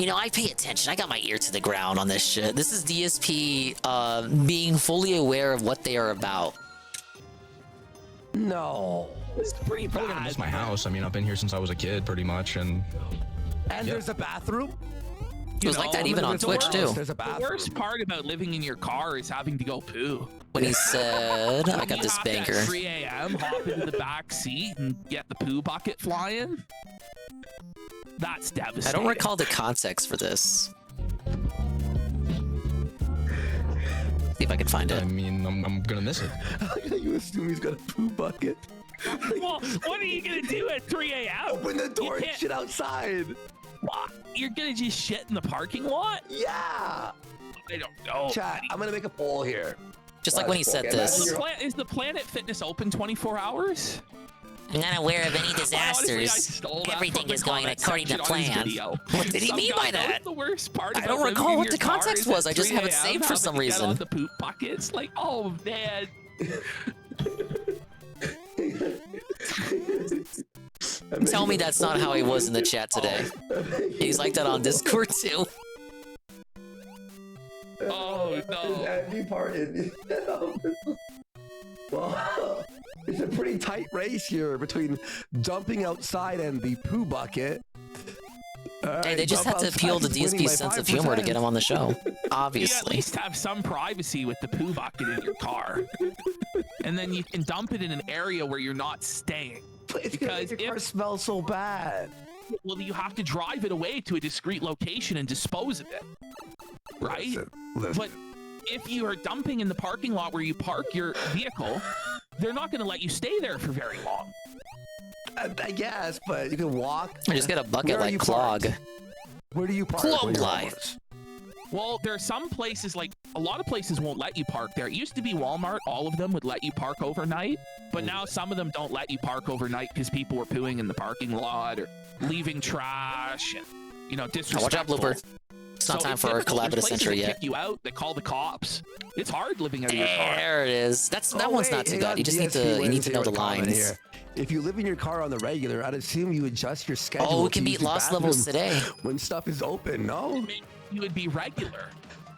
I pay attention. I got my ear to the ground on this shit. This is DSP being fully aware of what they are about. No. It's pretty bad. Probably gonna miss my house. I mean, I've been here since I was a kid, pretty much, and there's a bathroom. It was like that even on Twitch too. There's a The worst part about living in your car is having to go poo. When he said, "I got You this have to banker." At 3 a.m. hop into the back seat and get the poo bucket flying. That's I devastating. don't recall the context for this. See if I can find it. I mean, I'm gonna miss it. You assume he's got a poo bucket. Well, what are you gonna do at 3 a.m.? Open the door and can't- shit outside. What? You're gonna just shit in the parking lot? Yeah. I don't know. Chat, I'm gonna make a poll here. Just like when he said this. Is the Planet Fitness open 24 hours? I'm not aware of any Honestly, I disasters. stole that Everything from the is going comment according to section on his plan. video. What did he Some mean guy by knows that? The worst part I about don't living recall in what your the car context is was. at I just 3 have it a.m. saved for some having to get on reason. the poop buckets, like, oh man. Tell me that's not how he was in the chat today. He's like that on Discord too. Oh no. Every part in Well, it's a pretty tight race here between jumping outside and the poo bucket. Hey, they just had to appeal to DSP's sense of humor to get him on the show. You at Obviously. least have some privacy with the poo bucket in your car. And then you can dump it in an area where you're not staying. Because your car smells so bad. Well, you have to drive it away to a discreet location and dispose of it. Right? Listen. But if you are dumping in the parking lot where you park your vehicle, they're not going to let you stay there for very long. I guess, but you can walk. I just got a bucket Where are like you Clog. parked? Where do you park? Clog Where your life. Walmart's? Well, there are some places, like a lot of places won't let you park there. It used to be Walmart, all of them would let you park overnight, but now some of them don't let you park overnight because people were pooing in the parking lot or leaving trash and, disrespectful. Watch out, Blooper. It's not time for our collab at a century yet. Kick you out. They call the cops. It's hard living out of your car. There it is. That one's not too bad. You just need to know the lines. If you live in your car on the regular, I'd assume you adjust your schedule. Oh, we can to beat use the lost levels bathroom today. when stuff is open. No, You would be regular.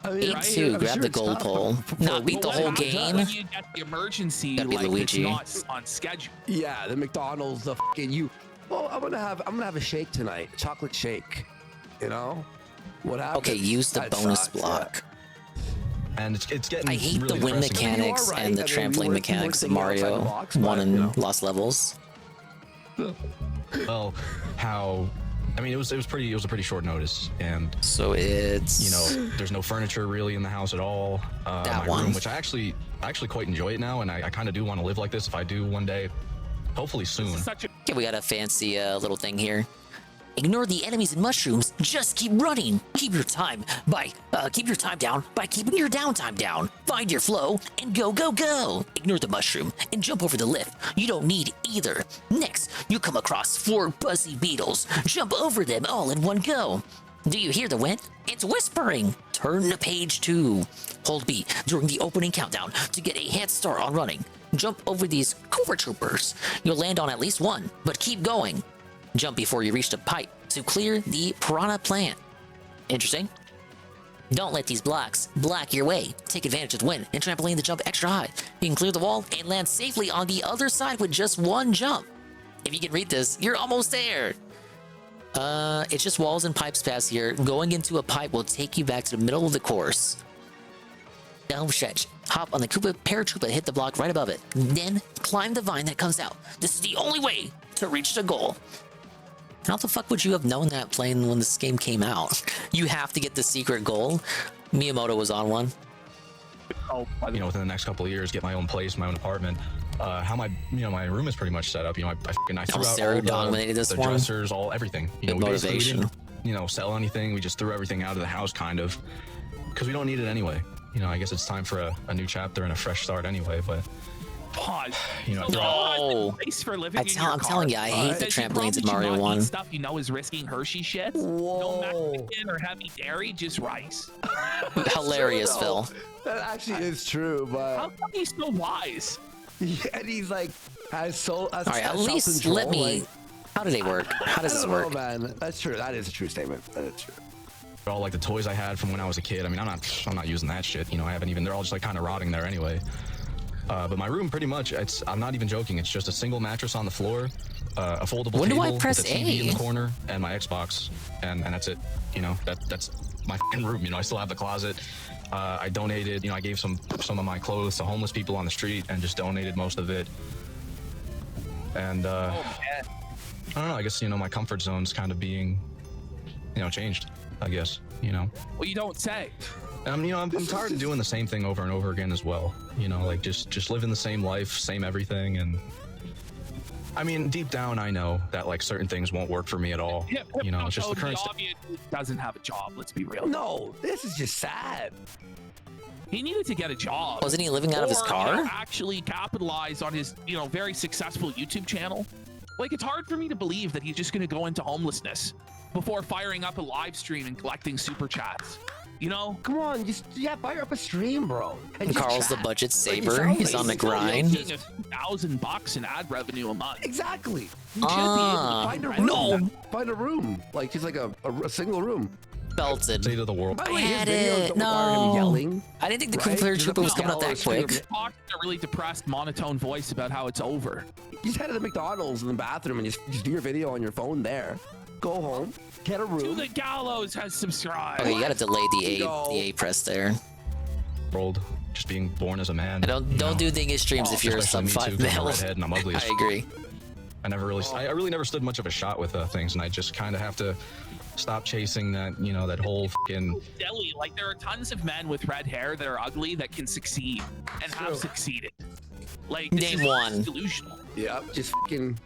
I mean, Eat two, grab the gold pole. Not beat the whole game. You get the emergency, Gotta be like Luigi. it's not on schedule. Yeah, the McDonald's, the fucking you. Oh, I'm gonna have a shake tonight, a chocolate shake. What happened? Okay, use the That bonus sucks, block. And it's getting. I hate really the win depressing. mechanics and the trampoline mechanics of Mario 1 and Lost Levels. Well, I mean, it was a pretty short notice, and so it's there's no furniture really in the house at all. That my one. room, which I actually quite enjoy it now, and I kind of do want to live like this if I do one day, hopefully soon. Okay, we got a fancy little thing here. Ignore the enemies and mushrooms. Just keep running. Keep your time down by keeping your downtime down. Find your flow and go, go, go. Ignore the mushroom and jump over the lift. You don't need either. Next, you come across 4 buzzy beetles. Jump over them all in one go. Do you hear the wind? It's whispering. Turn to page 2. Hold B during the opening countdown to get a head start on running. Jump over these coover troopers. You'll land on at least one, but keep going. Jump before you reach the pipe to clear the piranha plant. Interesting. Don't let these blocks block your way. Take advantage of the wind and trampoline to jump extra high. You can clear the wall and land safely on the other side with just one jump. If you can read this, you're almost there. It's just walls and pipes past here. Going into a pipe will take you back to the middle of the course. Down stretch. Hop on the paratrooper, hit the block right above it. Then climb the vine that comes out. This is the only way to reach the goal. How the fuck would you have known that playing when this game came out? You have to get the secret goal. Miyamoto was on one. Within the next couple of years, get my own place, my own apartment. How my room is pretty much set up. I threw out all the dressers, everything. We motivation. Didn't, sell anything. We just threw everything out of the house, kind of, because we don't need it anyway. I guess it's time for a new chapter and a fresh start anyway. But pause. No. I'm telling you, I hate the trampolines in Mario 1. Stuff is risking Hershey shit. No Mexican or heavy dairy, just rice. Hilarious, Phil. That actually is true, but how come he's so wise? Yeah, and he's like all right, at least let me. How do they work? How does this work? Man, that's true. That is a true statement. That is true. All like the toys I had from when I was a kid. I'm not using that shit. I haven't even. They're all just like kind of rotting there anyway. But my room, pretty much, I'm not even joking. It's just a single mattress on the floor, a foldable table with a TV in the corner, and my Xbox, and that's it. That's my room. I still have the closet. I donated. I gave some of my clothes to homeless people on the street, and just donated most of it. And I don't know. I guess my comfort zone's kind of being, changed. I guess. Well, you don't say. I'm tired of doing the same thing over and over again as well. Like just living the same life, same everything. And I mean, deep down, I know that like certain things won't work for me at all. It's just the current. Doesn't have a job. Let's be real. No, this is just sad. He needed to get a job. Wasn't he living out of his car? Actually capitalize on his, very successful YouTube channel. Like, it's hard for me to believe that he's just going to go into homelessness before firing up a live stream and collecting super chats. Come on, fire up a stream, bro. And Carl's the budget saver. He's on the grind. Making $1,000 in ad revenue a month. Exactly. You should be able to find a room. No. Find a room, like just like a single room. Belted. State of the world. By the way, his Had videos it. don't require him yelling. I didn't think the Completionist Trooper was coming out that quick. Talking a really depressed, monotone voice about how it's over. You just head to the McDonald's in the bathroom and just do your video on your phone there. Go home, get a room. To the Gallows has subscribed. Okay, you gotta delay the A press there. World, just being born as a man. Don't do the English streams if you're a sub 5 male. And I'm ugly. I agree. I really never stood much of a shot with things, and I just kind of have to stop chasing that, that whole fucking. Silly. Like, there are tons of men with red hair that are ugly that can succeed and have succeeded. Like, name one. Delusional. Yep, just fucking.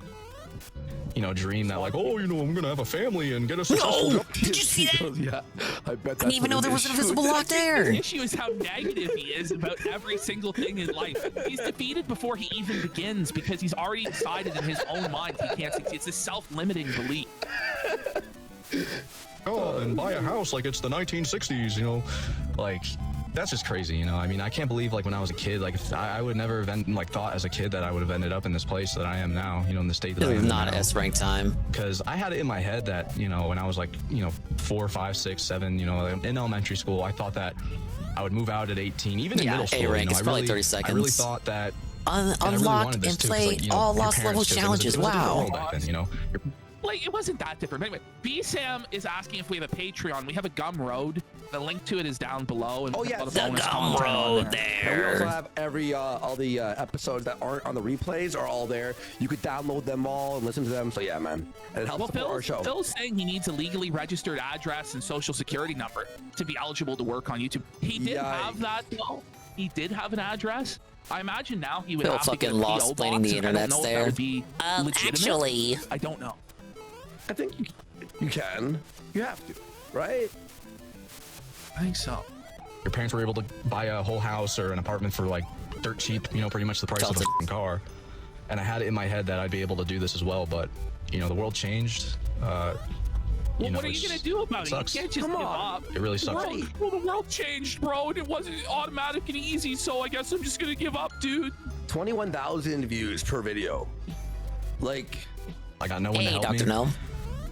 Dream that like, I'm gonna have a family and get a successful job. Did you see that? Yeah, I bet. I didn't even know there was an invisible lock there. The issue is how negative he is about every single thing in life. He's defeated before he even begins because he's already decided in his own mind he can't succeed. It's a self-limiting belief. Oh, and buy a house like it's the 1960s, like. That's just crazy, I mean, I can't believe like when I was a kid, like I would never have thought as a kid that I would have ended up in this place that I am now, in the state that I am not now. S-rank time. Because I had it in my head that, when I was like, 4, 5, 6, 7, in elementary school, I thought that I would move out at 18, even in middle school. A-rank, it's probably 30 seconds. I really thought that unlock and play all lost level challenges. Wow. Back then, Like, it wasn't that different. Anyway, B-Sam is asking if we have a Patreon. We have a Gum Road. The link to it is down below. And the Gum Road there. And we also have all the episodes that aren't on the replays are all there. You could download them all and listen to them. So yeah, man, and it helps support our show. Phil's saying he needs a legally registered address and social security number to be eligible to work on YouTube. He did have that, though. He did have an address. I imagine now he would have to get a lost planning the internet's there. Actually, I don't know. I think you can. You have to, right? I think so. Your parents were able to buy a whole house or an apartment for like dirt cheap, pretty much the price of a car. And I had it in my head that I'd be able to do this as well, but the world changed. What are you gonna do about it? You can't just give up. It really sucks. The world changed, bro, and it wasn't automatic and easy, so I guess I'm just gonna give up, dude. 21,000 views per video. Like, I got no one to Hey, help Dr. me. Gnome.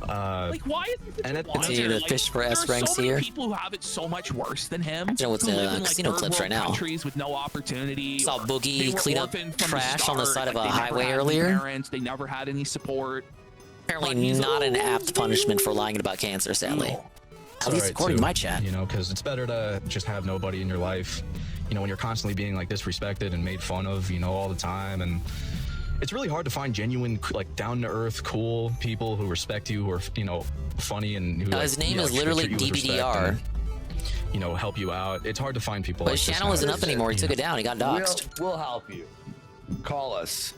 Like, why is it And such a Continue to wonder? fish for there S are so ranks many here. people who have it so much worse than him. I don't know what's who in, live in, like, casino third clips world right now. countries with no opportunity. Saw or Boogie they were clean up orphaned from trash on the start, side of like, a they never highway had any earlier. Parents, they never had any support. Apparently not an apt punishment for lying about cancer, sadly. It's At least alright, according too, to my chat. You know, because it's better to just have nobody in your life. You know, when you're constantly being like disrespected and made fun of, you know, all the time, and it's really hard to find genuine, like down to earth, cool people who respect you, who are, you know, funny and who. No, like, his name you know, is treat literally you with respect DBDR. and, you know, help you out. It's hard to find people. But like his this channel isn't up nowadays. anymore. He took it down. He got doxxed. We'll help you. Call us.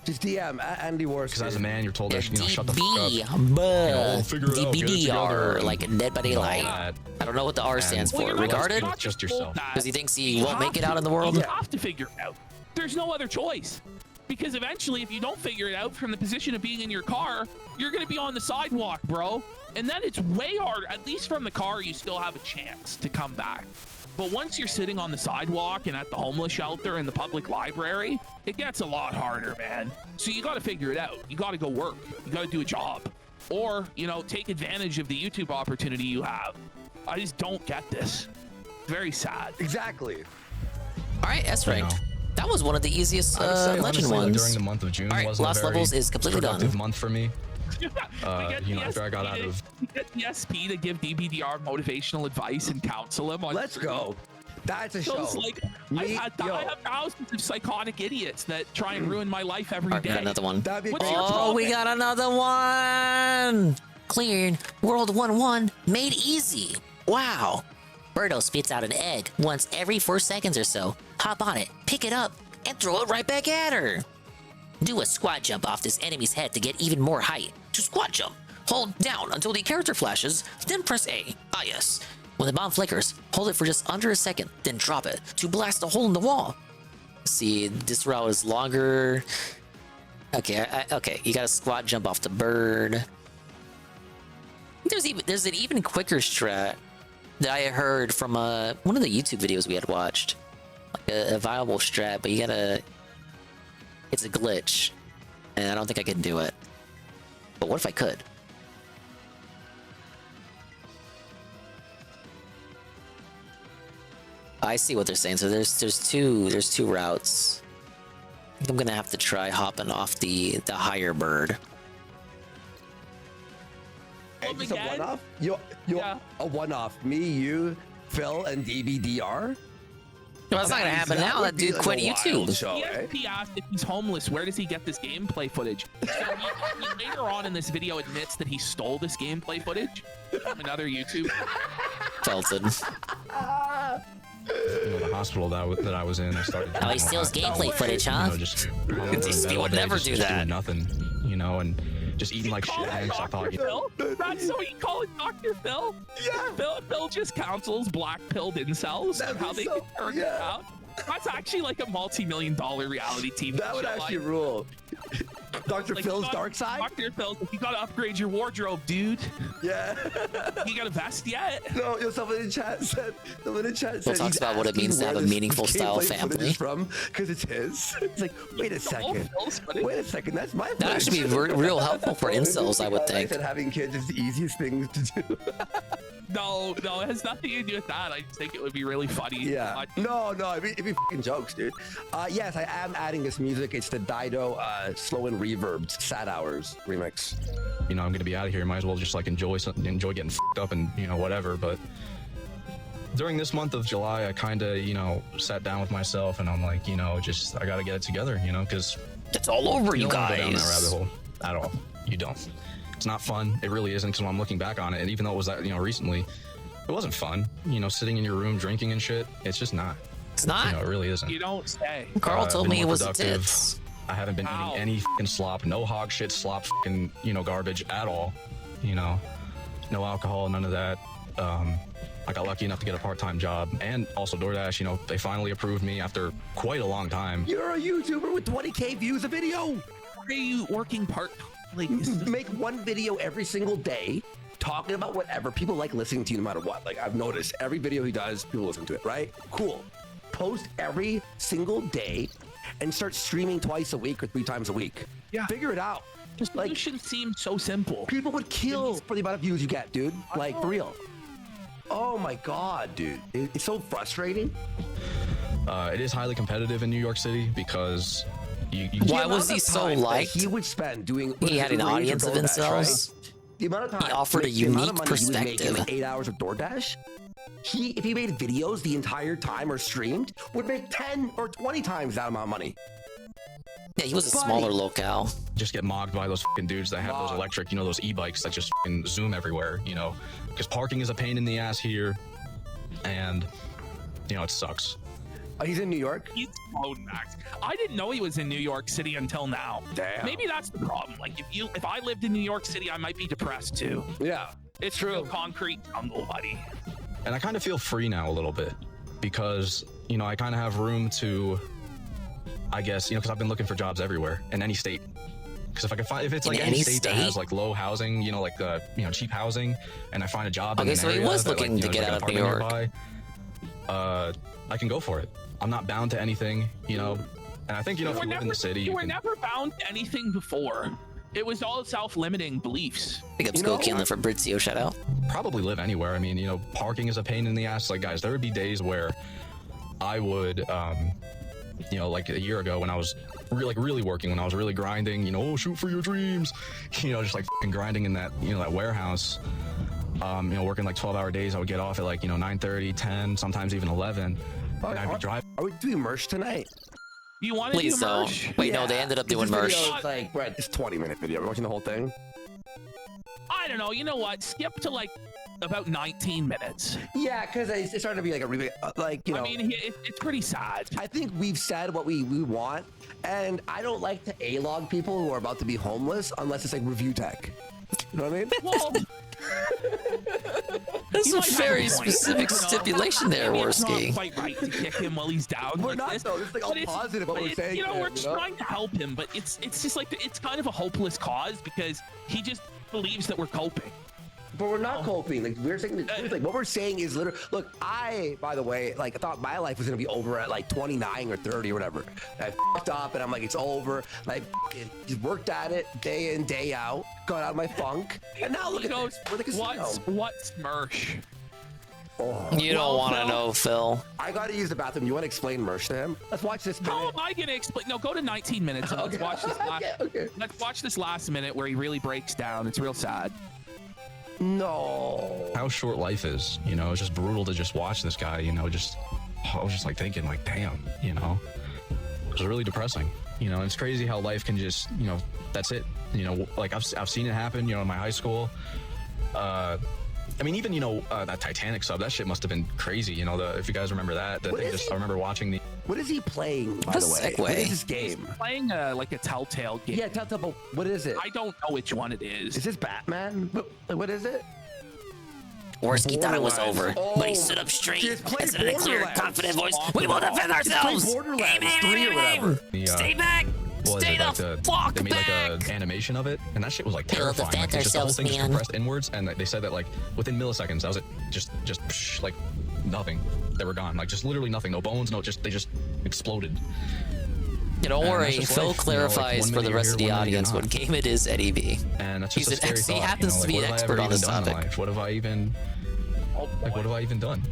Just DM Andy Wars. Because as a man, you're told to, you know, shut the DB, fuck up. You know, we'll figure it out, get it together, DBDR, and like Dead by Daylight. all that. I don't know what the R stands Well, for. you're not Regarded? Just yourself. Because he thinks he You won't make have it out to. in the world? You have to figure it out. There's no other choice. Because eventually, if you don't figure it out from the position of being in your car, you're going to be on the sidewalk, bro. And then it's way harder. At least from the car, you still have a chance to come back. But once you're sitting on the sidewalk and at the homeless shelter and the public library, it gets a lot harder, man. So you got to figure it out. You got to go work. You got to do a job. Or, you know, take advantage of the YouTube opportunity you have. I just don't get this. It's very sad. Exactly. All right, S ranked. That was one of the easiest I would say, legend honestly, ones. during the month of June All right, wasn't Lost a very Levels is completely done. productive month for me. We get You know, the after I got out of we get the SP to give DBDR motivational advice and counsel him on Let's go. That's a show. It's like Me- I have thousands of psychotic idiots that try and ruin my life every All right, we day. got another one. That'd be What's great. your Oh, problem? we got another one. Cleared. World 1-1 made easy. Wow. Birdo spits out an egg once every 4 seconds or so. Hop on it, pick it up, and throw it right back at her. Do a squat jump off this enemy's head to get even more height. To squat jump, hold down until the character flashes, then press A. Ah yes. When the bomb flickers, hold it for just under a second, then drop it to blast a hole in the wall. See, this route is longer. Okay, okay, you gotta squat jump off the bird. There's an even quicker strat that I heard from one of the YouTube videos we had watched. Like a viable strat, but you gotta. It's a glitch, and I don't think I can do it. But what if I could? I see what they're saying. So there's two routes. I think I'm gonna have to try hopping off the higher bird. Hey, just a one-off? A one-off. Me, you, Phil, and DBDR? No, that's not gonna happen now. That dude quit YouTube. ESP asked if he's homeless, where does he get this gameplay footage? So he later on in this video admits that he stole this gameplay footage from another YouTube. Felton. You know, the hospital that I was in, I started. Oh, he steals gameplay footage, huh? You know, just He would never do just that. doing nothing, you know, and just eating like shit. I thought, you know, Phil? That's so you call it Dr. Phil? Yeah. Phil just counsels black-pilled incels on how they can turn it out. That's actually like a multi-million-dollar reality TV That would show. actually rule. Dr. Phil's dark side? Dr. Phil, you gotta upgrade your wardrobe, dude. Yeah. You got a vest yet? No, someone in chat said. We'll talk about what it means to have a meaningful style family. From because it's his. It's like, wait a second. Wait a second. That's my. That would actually be real helpful for incels, I would think. That having kids is the easiest thing to do. No, it has nothing to do with that. I just think it would be really funny. Yeah. No, it'd be fucking jokes, dude. Yes, I am adding this music. It's the Dido slow and reverbed Sad Hours remix. You know, I'm gonna be out of here. Might as well just like enjoy getting f***ed up and you know whatever. But during this month of July, I kind of sat down with myself and I'm like, just I gotta get it together, because it's all over, you don't guys. go down that rabbit hole at all. You don't. It's not fun. It really isn't. Because when I'm looking back on it, and even though it was that recently, it wasn't fun. Sitting in your room drinking and shit. It's just not. It's not. It really isn't. You don't say. Carl told been me it more was productive. tits. I haven't been eating any fucking slop, no hog shit, slop, fucking garbage at all. No alcohol, none of that. I got lucky enough to get a part-time job, and also DoorDash. They finally approved me after quite a long time. You're a YouTuber with 20K views a video. Are you working part? Like, make one video every single day, talking about whatever. People like listening to you no matter what. Like I've noticed, every video he does, people listen to it. Right? Cool. Post every single day. and start streaming twice a week or 3 times a week. Yeah. Figure it out. The solution seems so simple. People would kill for the amount of views you get, dude. Like, for real. Oh my God, dude. It's so frustrating. It is highly competitive in New York City because Why was he so liked? He would spend doing. He had an audience of incels. The amount of time He offered a the amount of unique money he would make in, perspective. like, 8 hours of DoorDash. If he made videos the entire time or streamed, would make 10 or 20 times that amount of money. Yeah, he was a smaller Lolcow. Just get mocked by those fucking dudes that have those electric, those e-bikes that just fucking zoom everywhere, because parking is a pain in the ass here, and it sucks. Oh, he's in New York? He's blown max. I didn't know he was in New York City until now. Damn. Maybe that's the problem. Like, if I lived in New York City, I might be depressed too. Yeah. It's true. Concrete jungle, buddy. And I kind of feel free now a little bit because, I kind of have room to, I guess, because I've been looking for jobs everywhere in any state. Because if I can find, if it's like any state that has like low housing, cheap housing, and I find a job in an so he area was that, looking to there's, get like, out of an New York. apartment nearby, I can go for it. I'm not bound to anything, and I think, if you live in the city, You were never bound to anything before. It was all self-limiting beliefs. Big up Skokie and the Fabrizio shout out. Probably live anywhere. I mean, parking is a pain in the ass. Like, guys, there would be days where I would, like a year ago when I was really working, when I was really grinding, shoot for your dreams, just like fucking grinding in that, that warehouse, working like 12-hour days. I would get off at like, 9:30, 10, sometimes even 11. And I'd be driving. Are we doing merch tonight? You want to do Please don't. merch? Wait, no, they ended up doing merch. It's like, Brett, this 20-minute video. We're watching the whole thing. I don't know. You know what? Skip to like about 19 minutes. Yeah, because it's starting to be like a really, I mean, it's pretty sad. I think we've said what we want, and I don't like to A-log people who are about to be homeless unless it's like review tech. You know what I mean? Well, That's a very specific stipulation there, Worski. It's not quite right to kick him while he's down. We're like not, this. though. It's like all positive what we're saying. We're trying to help him, but it's just like it's kind of a hopeless cause because he just believes that we're coping. But we're not coping. Like, we're saying the truth. Like, what we're saying is literally. Look, by the way, like, I thought my life was gonna be over at like 29 or 30 or whatever. I f***ed up, and I'm like, it's over. And I just worked at it day in, day out. Got out of my funk, and now look at this. We're the casino. What's Mersh? Oh. You don't want to know, Phil. I gotta use the bathroom. You want to explain Mersh to him? Let's watch this minute. How am I gonna explain? No, go to 19 minutes. And let's watch this last. Let's watch this last minute where he really breaks down. It's real sad. No. How short life is, it's just brutal to just watch this guy, I was just like thinking like, damn, it was really depressing, and it's crazy how life can just, that's it, like I've seen it happen, in my high school. I mean, even, that Titanic sub, that shit must have been crazy, if you guys remember that, I remember watching the... What is he playing, by the way? What is this game? He's playing like a Telltale game. Yeah, Telltale, but what is it? I don't know which one it is. Is this Batman? What is it? Worski thought it was over, but he stood up straight and said in a clear, confident voice, "We will defend ourselves! Aim, aim, aim, aim! Stay back! Stay the fuck They made back!" like a animation of it, and that shit was like We'll terrifying. defend Like, just the whole ourselves, thing just man. compressed inwards, and they said that like within milliseconds, that was it. Just psh, like nothing. They were gone. Like just literally nothing. No bones. They just exploded. Don't And worry, that's just Phil life, clarifies like, for the rest of the one minute audience you're what gone. game it is at EB. And that's just He's a scary thought, he happens to be what an have I expert ever on this even done in topic. life? What have I even done?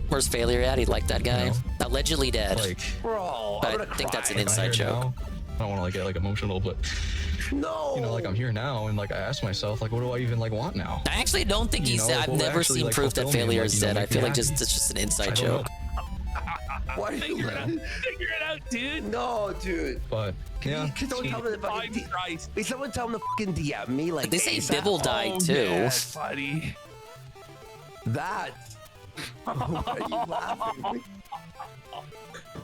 Where's Failure at? He liked that guy. Allegedly dead. Like, bro, but I think that's an Like, I'm inside here joke. now. I don't want to like get like emotional, but no, like I'm here now, and like I ask myself, like, what do I even like want now? I actually don't think he's dead. Like, I've what would never actually, seen like, proof that fulfill me, Failure like, is dead. I make feel me like happy? it's just an inside I don't joke. Why are you Figure it out, dude. No, dude. But yeah, Can someone tell me the fucking Can someone tell him to fucking DM me like They say ASAP? Bibble died too. Yeah, buddy. That. Why are you laughing?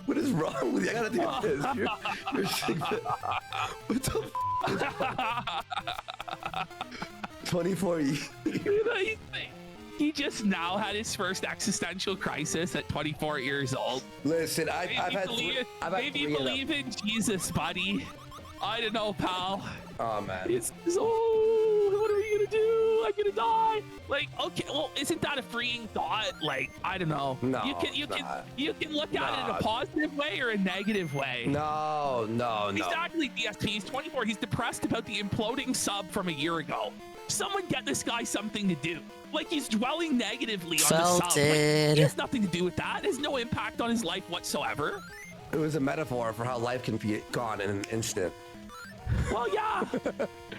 What is wrong with you? I gotta do this. You're sick. What the f? 24 years. He just now had his first existential crisis at 24 years old. Listen, I've had three of them. Believe in Jesus, buddy. I don't know, pal. Oh man. What are you gonna do? I I'm gonna die. Like, okay, well, isn't that a freeing thought? Like, I don't know. No, you can look at it in a positive way or a negative way. No. Exactly, DSP. He's 24. He's depressed about the imploding sub from a year ago. Someone get this guy something to do. Like, he's dwelling negatively on the sub. Like, he has nothing to do with that. It has no impact on his life whatsoever. It was a metaphor for how life can be gone in an instant. Well, yeah.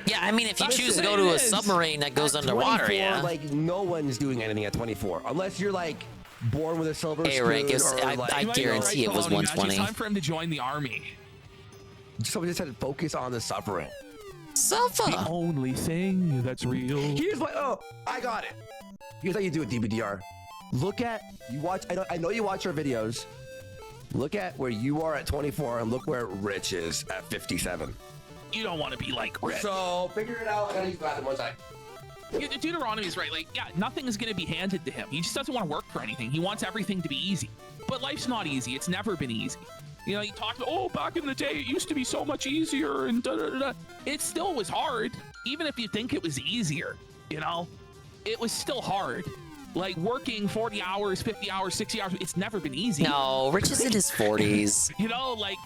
Yeah, I mean, if you choose to go to a submarine that goes underwater, 24, yeah. Like, no one's doing anything at 24. Unless you're, like, born with a silver spoon. Rick, I guarantee it was 120. It's time for him to join the army. Somebody just said to focus on the suffering. The only thing that's real. Here's what. Oh, I got it. Here's how you do it, DBDR. I know you watch our videos. Look at where you are at 24 and look where Rich is at 57. You don't want to be like Rich. So figure it out. I gotta use the bathroom one time. Deuteronomy's right. Like, yeah, nothing is going to be handed to him. He just doesn't want to work for anything. He wants everything to be easy. But life's not easy. It's never been easy. You know, you talk about, oh, back in the day, it used to be so much easier, and da-da-da-da. It still was hard. Even if you think it was easier, you know, it was still hard. Like, working 40 hours, 50 hours, 60 hours, it's never been easy. No, Rich is in his 40s. You know, like,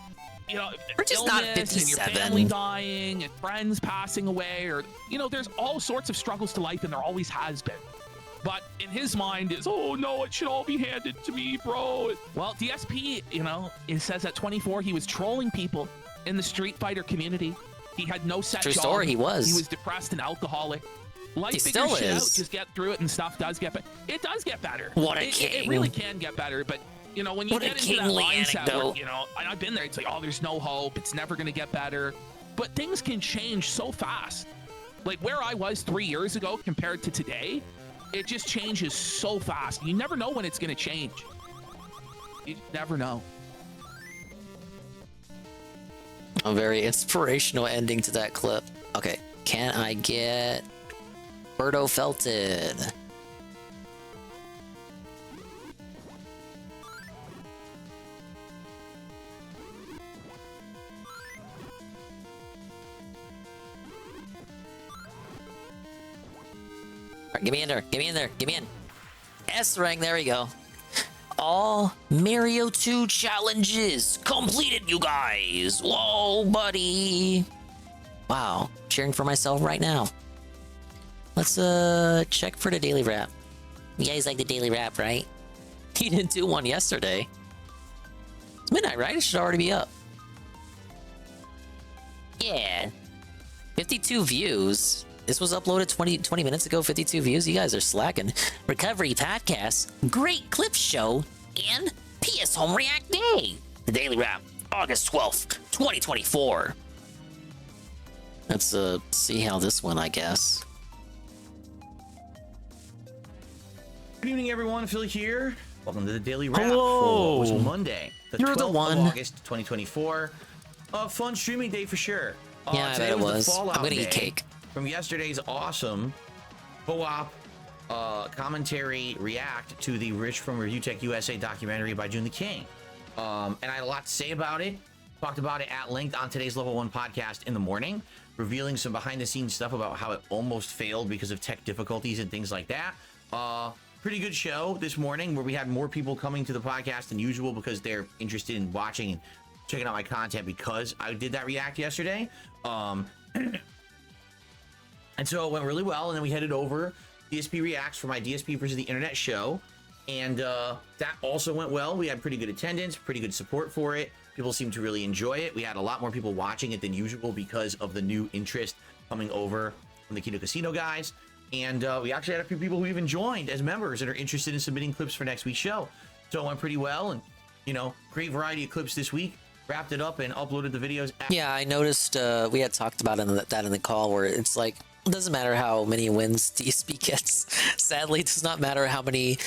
Rich is not 57. And your family dying, and friends passing away, or, you know, there's all sorts of struggles to life, and there always has been. But in his mind is, oh no, it should all be handed to me, bro. Well, DSP, you know, it says at 24 he was trolling people in the Street Fighter community. He had no set True job. story, he was. He was depressed and alcoholic. Life He figures still shit is. out, just get through it, and stuff does get better. It does get better. What a It king. really can get better, but you know, when you What a get into that kingly mindset where, anecdote. you know, and I've been there, it's like, oh, there's no hope, it's never gonna get better. But things can change so fast. Like where I was 3 years ago compared to today, it just changes so fast. You never know when it's gonna change. You never know. A very inspirational ending to that clip. Okay, can I get Berto Felted? All right, get me in there. Get me in there. Get me in. S rank. There we go. All Mario 2 challenges completed, you guys. Whoa, buddy. Wow, cheering for myself right now. Let's check for the daily wrap. You guys like the daily wrap, right? He didn't do one yesterday. It's midnight, right? It should already be up. Yeah. 52 views. This was uploaded 20 minutes ago, 52 views. You guys are slacking. Recovery Podcast, Great Clip Show, and PS Home React Day. The Daily Wrap, August 12th, 2024. Let's see how this went, I guess. Good evening, everyone. Phil here. Welcome to the Daily Wrap Hello. for Monday, the You're 12th the one. of August, 2024. A fun streaming day for sure. Yeah, I today bet it the was. Fallout I'm gonna eat day cake. from yesterday's awesome co-op commentary react to the Rich from Review Tech USA documentary by June the King. And I had a lot to say about it. Talked about it at length on today's Level 1 podcast in the morning, revealing some behind-the-scenes stuff about how it almost failed because of tech difficulties and things like that. Pretty good show this morning where we had more people coming to the podcast than usual because they're interested in watching and checking out my content because I did that react yesterday. And so it went really well, and then we headed over DSP Reacts for my DSP versus the Internet show, and that also went well. We had pretty good attendance, pretty good support for it. People seemed to really enjoy it. We had a lot more people watching it than usual because of the new interest coming over from the Kino Casino guys, and we actually had a few people who even joined as members and are interested in submitting clips for next week's show. So it went pretty well, and you know, great variety of clips this week. Wrapped it up and uploaded the videos. Yeah, I noticed we had talked about that in the call where it's like, it doesn't matter how many wins DSP gets. Sadly, it does not matter how many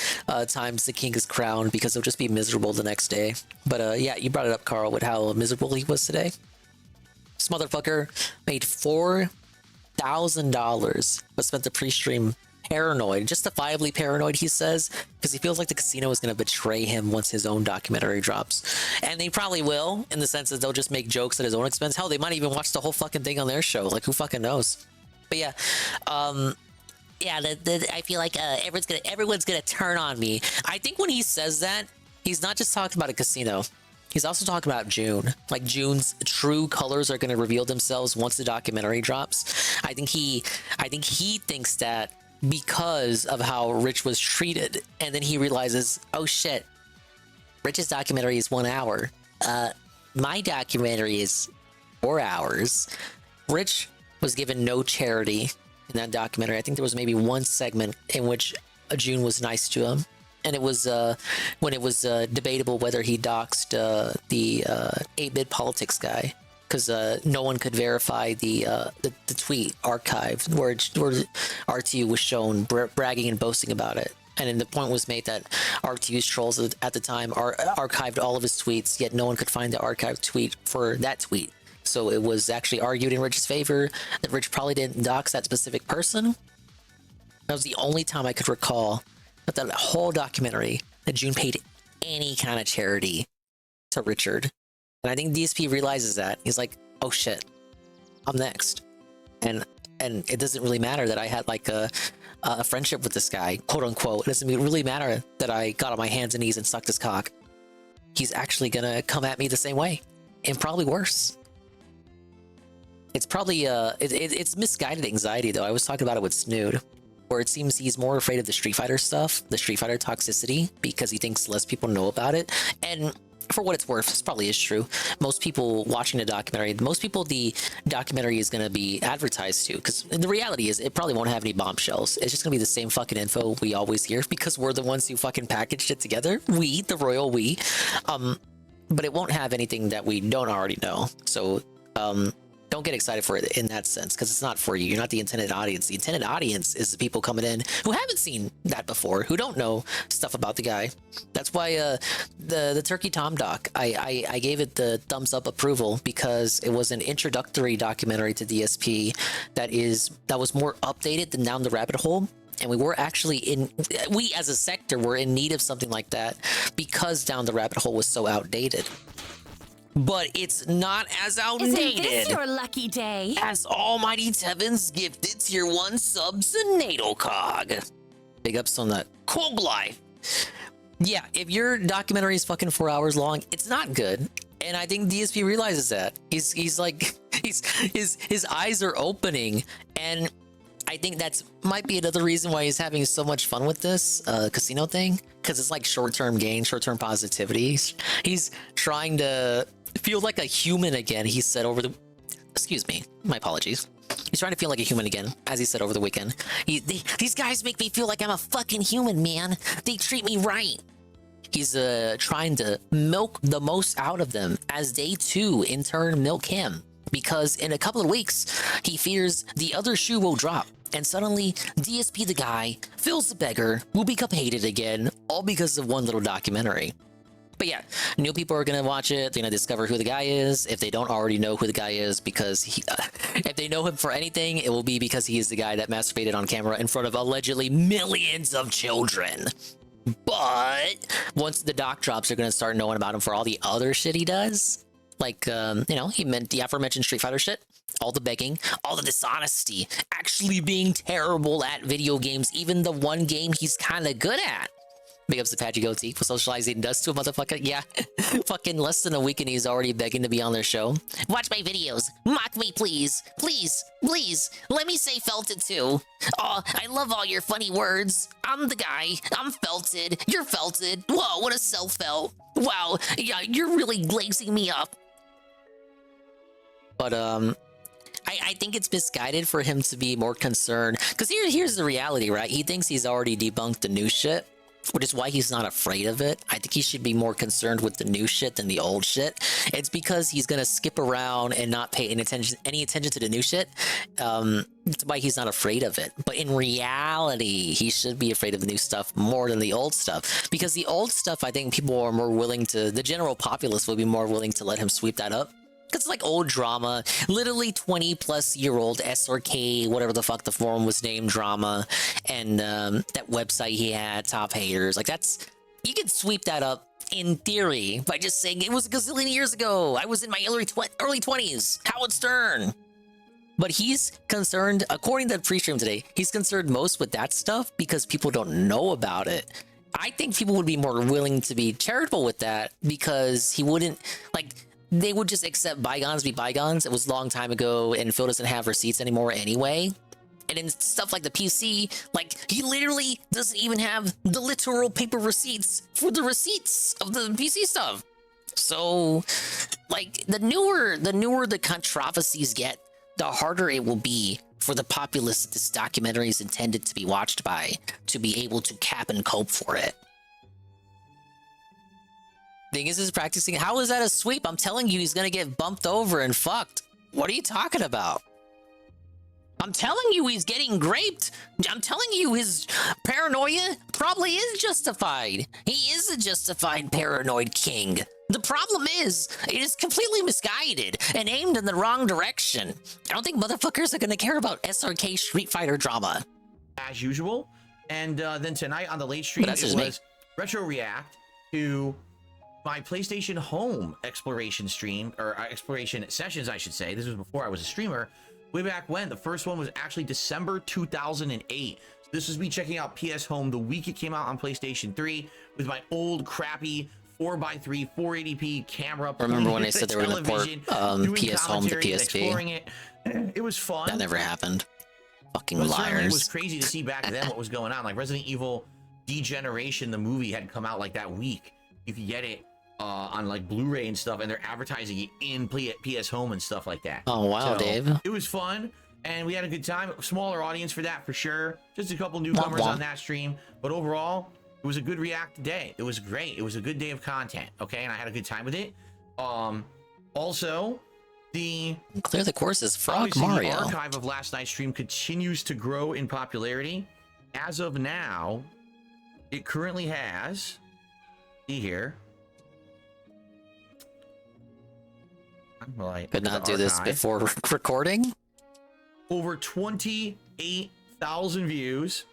times the king is crowned because he'll just be miserable the next day. But yeah, you brought it up, Carl, with how miserable he was today. This motherfucker made $4,000 but spent the pre-stream paranoid, justifiably paranoid, he says, because he feels like the casino is going to betray him once his own documentary drops. And they probably will, in the sense that they'll just make jokes at his own expense. Hell, they might even watch the whole fucking thing on their show. Like, who fucking knows? But yeah, yeah, I feel like everyone's gonna turn on me. I think when he says that, he's not just talking about a casino. He's also talking about June. Like June's true colors are gonna reveal themselves once the documentary drops. I think he thinks that because of how Rich was treated, and then he realizes, oh shit, Rich's documentary is 1 hour. My documentary is 4 hours. Rich was given no charity in that documentary. I think there was maybe one segment in which June was nice to him, and it was when it was debatable whether he doxed the 8-bit politics guy, because no one could verify the tweet archive where RTU was shown bragging and boasting about it. And then the point was made that RTU's trolls at the time archived all of his tweets, yet no one could find the archived tweet for that tweet. So it was actually argued in Rich's favor that Rich probably didn't dox that specific person. That was the only time I could recall that whole documentary that June paid any kind of charity to Richard. And I think DSP realizes that. He's like, oh shit, I'm next. And it doesn't really matter that I had like a friendship with this guy, quote unquote. It doesn't really matter that I got on my hands and knees and sucked his cock. He's actually gonna come at me the same way, and probably worse. It's probably it's misguided anxiety though. I was talking about it with Snood, where it seems he's more afraid of the Street Fighter stuff, the Street Fighter toxicity, because he thinks less people know about it. And for what it's worth, this probably is true. Most people watching the documentary is going to be advertised to, because the reality is it probably won't have any bombshells. It's just going to be the same fucking info we always hear, because we're the ones who fucking packaged it together. We, the royal we. But it won't have anything that we don't already know. So, don't get excited for it in that sense, because it's not for you. You're not the intended audience. The intended audience is the people coming in who haven't seen that before, who don't know stuff about the guy. That's why the Turkey Tom doc, I gave it the thumbs up approval, because it was an introductory documentary to DSP that was more updated than Down the Rabbit Hole. And we as a sector were in need of something like that, because Down the Rabbit Hole was so outdated. But it's not as outdated. Isn't this your lucky day? As Almighty Tevins gifted tier 1 subs and Nadelcog. Big ups on that. Cool life. Yeah, if your documentary is fucking 4 hours long, it's not good. And I think DSP realizes that. He's like, his eyes are opening, and I think that's might be another reason why he's having so much fun with this casino thing, because it's like short-term gain, short-term positivity. He's trying to feel like a human again, he said over the... Excuse me, my apologies. He's trying to feel like a human again, as he said over the weekend. These guys make me feel like I'm a fucking human, man. They treat me right. He's trying to milk the most out of them, as they too, in turn, milk him. Because in a couple of weeks, he fears the other shoe will drop. And suddenly, DSP the guy, Phil's the beggar, will become hated again, all because of one little documentary. But yeah, new people are gonna watch it, they're gonna discover who the guy is, if they don't already know who the guy is, because if they know him for anything, it will be because he is the guy that masturbated on camera in front of allegedly millions of children. But once the doc drops, they're gonna start knowing about him for all the other shit he does. Like, he meant the aforementioned Street Fighter shit, all the begging, all the dishonesty, actually being terrible at video games, even the one game he's kind of good at. Big ups to Patchy Goatee for socializing dust to a motherfucker. Yeah, fucking less than a week and he's already begging to be on their show. Watch my videos. Mock me, please. Please, please. Let me say Felted too. Oh, I love all your funny words. I'm the guy. I'm Felted. You're Felted. Whoa, what a self-felt. Wow, yeah, you're really glazing me up. But, I think it's misguided for him to be more concerned. Because here's the reality, right? He thinks he's already debunked the new shit, which is why he's not afraid of it. I think he should be more concerned with the new shit than the old shit. It's because he's gonna skip around and not pay any attention to the new shit. That's why he's not afraid of it. But in reality, he should be afraid of the new stuff more than the old stuff. Because the old stuff, I think people are more willing to, the general populace will be more willing to let him sweep that up. Because it's like old drama, literally 20-plus-year-old SRK, whatever the fuck the forum was named, drama, and that website he had, Top Haters. Like, that's... You can sweep that up, in theory, by just saying, it was a gazillion years ago. I was in my early 20s. Howard Stern. But he's concerned, according to the pre-stream today, he's concerned most with that stuff because people don't know about it. I think people would be more willing to be charitable with that because he wouldn't, like, they would just accept bygones be bygones. It was a long time ago and Phil doesn't have receipts anymore anyway. And in stuff like the PC, like, he literally doesn't even have the literal paper receipts for the receipts of the PC stuff. So, like, the newer the controversies get, the harder it will be for the populace that this documentary is intended to be watched by to be able to cap and cope for it. Thing is practicing. How is that a sweep? I'm telling you, he's gonna get bumped over and fucked. What are you talking about? I'm telling you, he's getting graped. I'm telling you, his paranoia probably is justified. He is a justified paranoid king. The problem is, it is completely misguided and aimed in the wrong direction. I don't think motherfuckers are gonna care about SRK Street Fighter drama. As usual. And then tonight on the late stream, it was Retro React to my PlayStation Home exploration stream, or exploration sessions, I should say. This was before I was a streamer. Way back when. The first one was actually December 2008. So this was me checking out PS Home the week it came out on PlayStation 3 with my old crappy 4x3 480p camera. Remember when they said they were going to port PS Home to PSP? Exploring it. It was fun. That never happened. Fucking but liars. It was crazy to see back then what was going on. Like Resident Evil Degeneration, the movie, had come out like that week. You could get it on like Blu-ray and stuff, and they're advertising it in PS Home and stuff like that. Oh wow, so, Dave. It was fun, and we had a good time. Smaller audience for that, for sure. Just a couple newcomers on that stream, but overall, it was a good React day. It was great. It was a good day of content. Okay, and I had a good time with it. Also, clear the courses, Frog Mario. The archive of last night's stream continues to grow in popularity. As of now, it currently has. See here. Could not do this before recording. Over 28,000 views,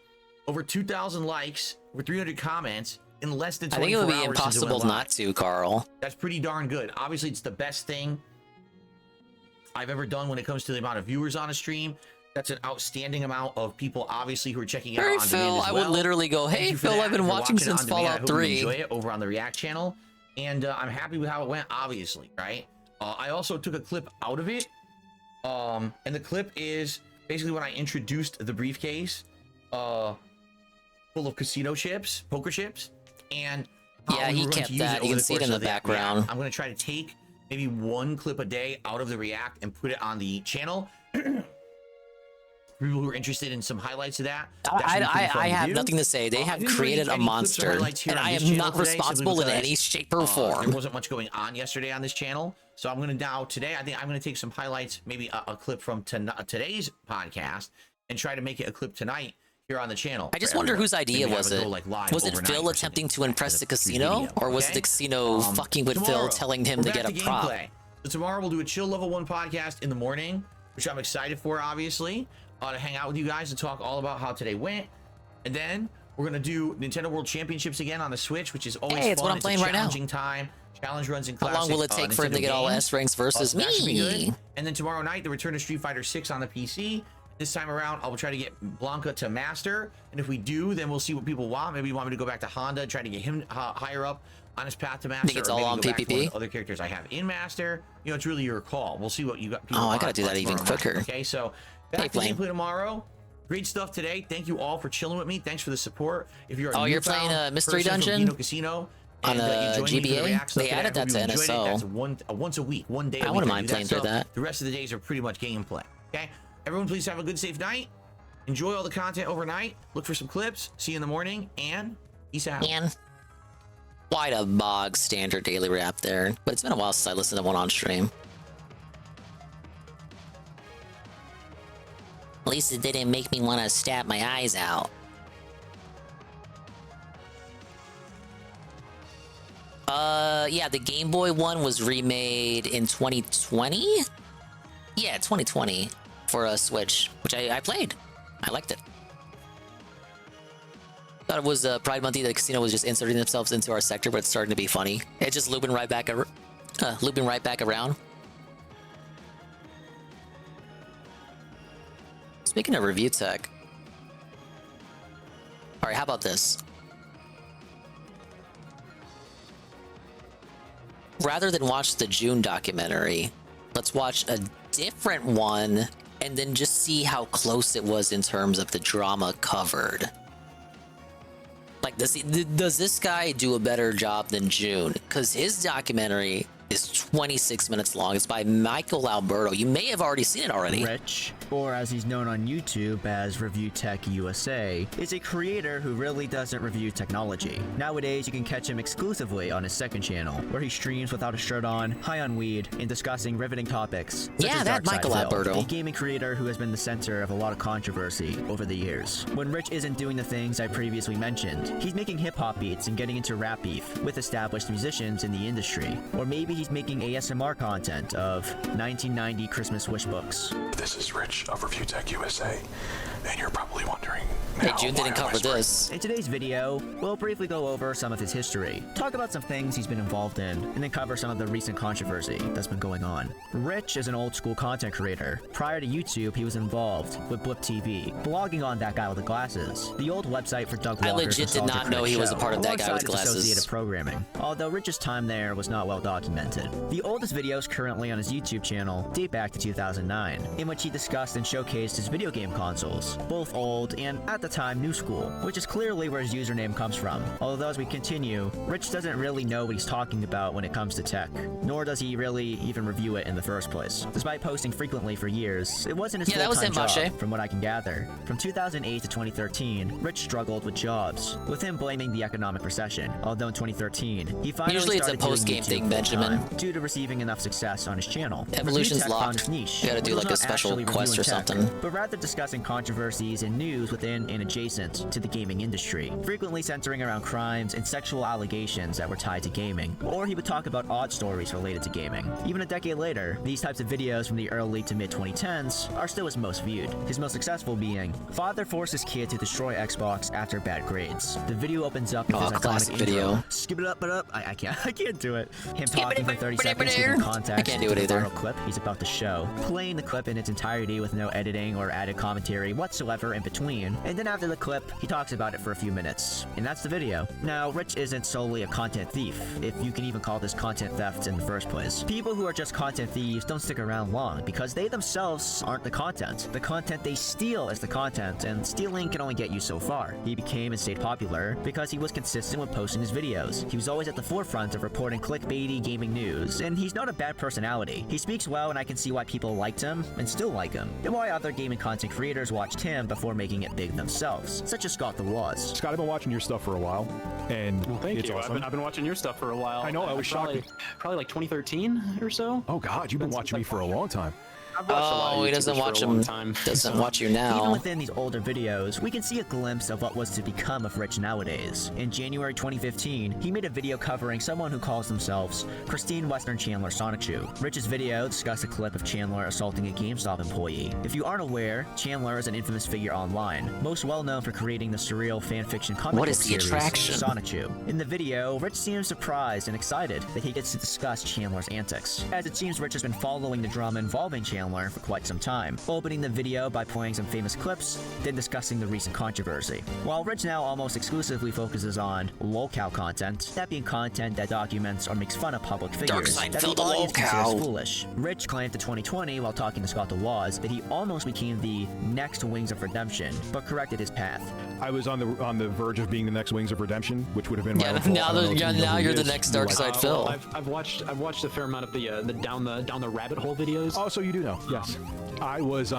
over 2,000 likes, over 300 comments in less than 24 hours. I think it would be impossible not to, Carl. That's pretty darn good. Obviously, it's the best thing I've ever done when it comes to the amount of viewers on a stream. That's an outstanding amount of people, obviously, who are checking it out on Phil, demand as well. I would literally go, hey, Phil, I've been watching since Fallout 3. Enjoy it over on the React channel, and I'm happy with how it went, obviously, right? I also took a clip out of it, and the clip is basically when I introduced the briefcase full of casino chips, poker chips, and yeah, he kept that. You can see it in the background. I'm going to try to take maybe one clip a day out of the React and put it on the channel. People who are interested in some highlights of that. I have nothing to say. They have created a monster, and I am not responsible in any shape or form. There wasn't much going on yesterday on this channel, so I'm going to today, I think I'm going to take some highlights, maybe a clip from today's podcast, and try to make it a clip tonight here on the channel. I just wonder whose idea was it. Was it Phil attempting to impress the casino, or was it the casino fucking with Phil, telling him to get a prop? So tomorrow we'll do a chill level 1 podcast in the morning, which I'm excited for, obviously. To hang out with you guys and talk all about how today went, and then we're gonna do Nintendo World Championships again on the Switch, which is always it's fun. what I'm playing right now. Challenging time, challenge runs in classic. How long will it take for him to get all S ranks versus me? And then tomorrow night, the return of Street Fighter 6 on the PC. This time around, I will try to get Blanca to Master, and if we do, then we'll see what people want. Maybe you want me to go back to Honda, try to get him higher up on his path to Master. Think it's all on PPP. Other characters I have in Master. You know, it's really your call. We'll see what you got. Oh, I gotta do that even quicker. Okay, so back to gameplay tomorrow. Great stuff today. Thank you all for chilling with me. Thanks for the support. If you're you're playing a mystery dungeon Kino Casino on GBA, they added that to NSO. That's once a week, one day. I wouldn't mind playing through that. The rest of the days are pretty much gameplay. Okay, everyone, please have a good, safe night. Enjoy all the content overnight. Look for some clips. See you in the morning, and peace out. And quite a bog standard daily wrap there, but it's been a while since I listened to one on stream. At least it didn't make me want to stab my eyes out. Yeah, the Game Boy one was remade in 2020? Yeah, 2020 for a Switch, which I played. I liked it. Thought it was Pride Month. The casino was just inserting themselves into our sector, but it's starting to be funny. It's just looping right back around. Speaking of review tech. All right, how about this? Rather than watch the June documentary, let's watch a different one and then just see how close it was in terms of the drama covered. Like, does this guy do a better job than June? Because his documentary is 26 minutes long. It's by Michael Alberto. You may have already seen it already. Rich, or as he's known on YouTube as Review Tech USA, is a creator who really doesn't review technology. Nowadays, you can catch him exclusively on his second channel, where he streams without a shirt on, high on weed, and discussing riveting topics. Yeah, that Michael Alberto. A gaming creator who has been the center of a lot of controversy over the years. When Rich isn't doing the things I previously mentioned, he's making hip-hop beats and getting into rap beef with established musicians in the industry. Or maybe he's making ASMR content of 1990 Christmas wish books. This is Rich of Review Tech USA, and you're probably wondering, hey, June didn't cover this. In today's video, we'll briefly go over some of his history, talk about some things he's been involved in, and then cover some of the recent controversy that's been going on. Rich is an old school content creator. Prior to YouTube, he was involved with Blip TV, blogging on That Guy with the Glasses, the old website for Doug Walker's I legit did not know he was a part of That Guy with Glasses. Associated programming, although Rich's time there was not well documented. The oldest videos currently on his YouTube channel date back to 2009, in which he discussed and showcased his video game consoles, both old and, at the time, new school, which is clearly where his username comes from. Although as we continue, Rich doesn't really know what he's talking about when it comes to tech, nor does he really even review it in the first place. Despite posting frequently for years, it wasn't his full-time job, from what I can gather. From 2008 to 2013, Rich struggled with jobs, with him blaming the economic recession, although in 2013, he finally usually it's a started doing post-game YouTube thing, Benjamin. due to receiving enough success on his channel. Evolution's Review Tech found locked. his niche. You gotta do It was like a not special actually quest or reviewing tech, something. but rather discussing controversies and news within and adjacent to the gaming industry, frequently centering around crimes and sexual allegations that were tied to gaming. Or he would talk about odd stories related to gaming. Even a decade later, these types of videos from the early to mid 2010s are still his most viewed. His most successful being Father forces kid to destroy Xbox after bad grades. The video opens up with his iconic video. Skip it up, but up. I can't do it. Him talking for 30 seconds giving context I can't do it to the either. final clip he's about to show, playing the clip in its entirety with no editing or added commentary whatsoever in between, and then after the clip, he talks about it for a few minutes. And that's the video. Now, Rich isn't solely a content thief, if you can even call this content theft in the first place. People who are just content thieves don't stick around long, because they themselves aren't the content. The content they steal is the content, and stealing can only get you so far. He became and stayed popular because he was consistent with posting his videos. He was always at the forefront of reporting clickbaity gaming news, and he's not a bad personality. He speaks well, and I can see why people liked him and still like him, and why other gaming content creators watched him before making it big themselves, such as Scott the Woz. Scott, I've been watching your stuff for a while, and Thank it's you. awesome. I've been watching your stuff for a while. I know, I was shocked. Probably like 2013 or so. Oh God, you've been watching me for a long time. I've watched a lot of Oh, he doesn't YouTubers watch for a long him. time. Doesn't watch you now. Even within these older videos, we can see a glimpse of what was to become of Rich nowadays. In January 2015, he made a video covering someone who calls themselves Christine Western Chandler Sonichu. Rich's video discussed a clip of Chandler assaulting a GameStop employee. If you aren't aware, Chandler is an infamous figure online, most well known for creating the surreal fanfiction comic What book is the series attraction? Sonichu. In the video, Rich seems surprised and excited that he gets to discuss Chandler's antics, as it seems Rich has been following the drama involving Chandler for quite some time, opening the video by playing some famous clips, then discussing the recent controversy. While Rich now almost exclusively focuses on Lolcow content, that being content that documents or makes fun of public figures Darkside that the filled audience considers Lolcow. foolish. Rich claimed to 2020 while talking to Scott the Woz that he almost became the next Wings of Redemption, but corrected his path. I was on the verge of being the next Wings of Redemption, which would have been my own fault. now I don't know if you know now who you're he the is. next Darkside Phil. Well, I've watched a fair amount of the down the rabbit hole videos. Oh, so you do know? Yes. I was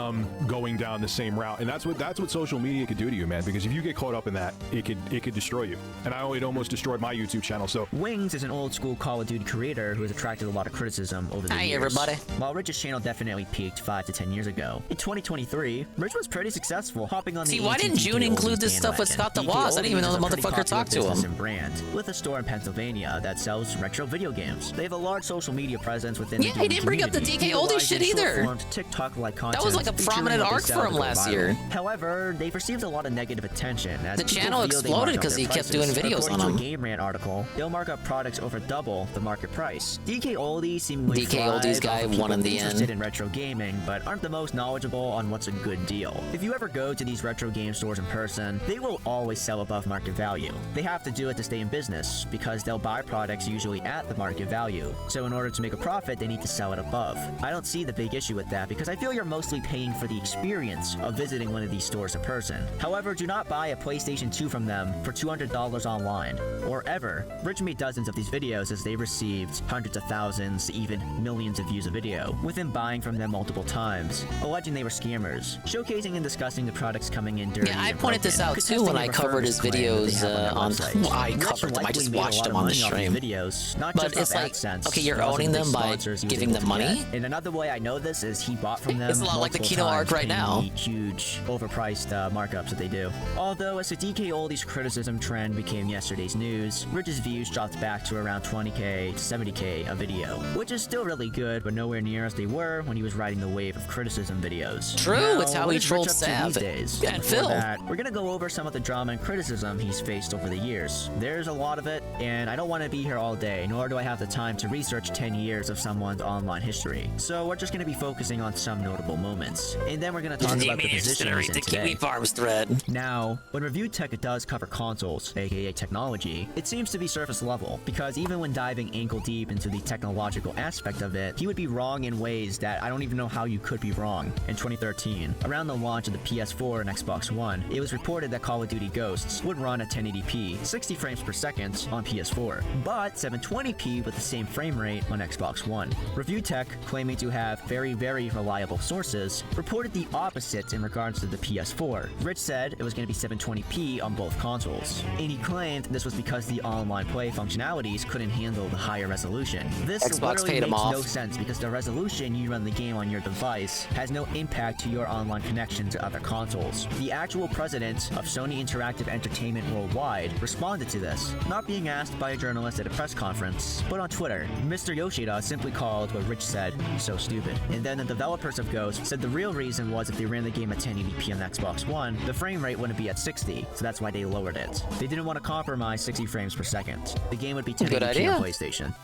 going down the same route, and that's what social media could do to you, man. Because if you get caught up in that, it could destroy you. And it almost destroyed my YouTube channel. So Wings is an old school Call of Duty creator who has attracted a lot of criticism over the years. Hi, everybody. While Rich's channel definitely peaked 5 to 10 years ago, in 2023, Rich was pretty successful, hopping on See, the why didn't AT&T June include Oldies this stuff with bandwagon. Scott the DK Woz? I didn't even know the Oldies is a pretty motherfucker popular talked to business him. and brand, with a store in Pennsylvania that sells retro video games. They have a large social media presence within Yeah, the he didn't bring up the community, DK Oldies shit utilizing either. short-formed TikTok-like like content. That was like a featuring prominent what they arc sell for to him go last viral. year. However, they've received a lot of negative attention. As The people channel feel they exploded mark up because their he kept prices. doing videos According on to a them. Game Rant article, they'll mark up products over double the market price. DK Oldies seemingly DK Oldies thrive guy off of won in people the interested end. in retro gaming, but aren't the most knowledgeable on what's a good deal. If you ever go to these retro game stores in person, they will always sell above market value. They have to do it to stay in business, because they'll buy products usually at the market value. So in order to make a profit, they need to sell it above. I don't see the big issue with that, because I feel you're mostly paying for the experience of visiting one of these stores in person. However, do not buy a PlayStation 2 from them for $200 online, or ever. Rich made dozens of these videos as they received hundreds of thousands, even millions of views a video, with him buying from them multiple times, alleging they were scammers, showcasing and discussing the products coming in dirty. Yeah, I and pointed this broken, out too when I covered his videos on. I covered them. I just watched them on the stream. Videos, not But just it's off like, AdSense, okay, you're but also owning the them by sponsors he was giving able them to money? get. And another way I know this is he bought from them. It's a lot like the multiple Kino arc times, right paying now. the huge, overpriced markups that they do. Although, as the DK Oldies criticism trend became yesterday's news, Rich's views dropped back to around 20k to 70k a video, which is still really good, but nowhere near as they were when he was riding the wave of criticism videos. True, Now, it's how what he is Rich trolled up to Sav these days? and Before Phil. that, we're gonna go over some of the drama and criticism he's faced over the years. There's a lot of it, and I don't want to be here all day, nor do I have the time to research 10 years of someone's online history. So we're just gonna be focusing on some notable moments, and then we're gonna talk about the position he's in the Kiwi today. Farms thread. Now, when Review Tech does cover consoles, aka technology, it seems to be surface level, because even when diving ankle deep into the technological aspect of it, he would be wrong in ways that I don't even know how you could be wrong. In 2013, around the launch of the PS4 and Xbox One, it was reported that Call of Duty Ghosts would run at 1080p, 60 frames per second on PS4, but 720p with the same frame rate on Xbox One. Review Tech, claiming to have very reliable sources, reported the opposite in regards to the PS4. Rich said it was going to be 720p on both consoles, and he claimed this was because the online play functionalities couldn't handle the higher resolution. This Xbox literally paid him makes off. no sense because the resolution you run the game on your device has no impact to your online connection to other consoles. The actual president of Sony Interactive Entertainment Worldwide responded to this, not being asked by a journalist at a press conference, but on Twitter. Mr. Yoshida simply called what Rich said so stupid. And then the developers of Ghost said the real reason was if they ran the game at 1080p on Xbox One, the frame rate wouldn't be at 60, so that's why they lowered it. They didn't want to compromise 60 frames per second. The game would be 1080p on PlayStation.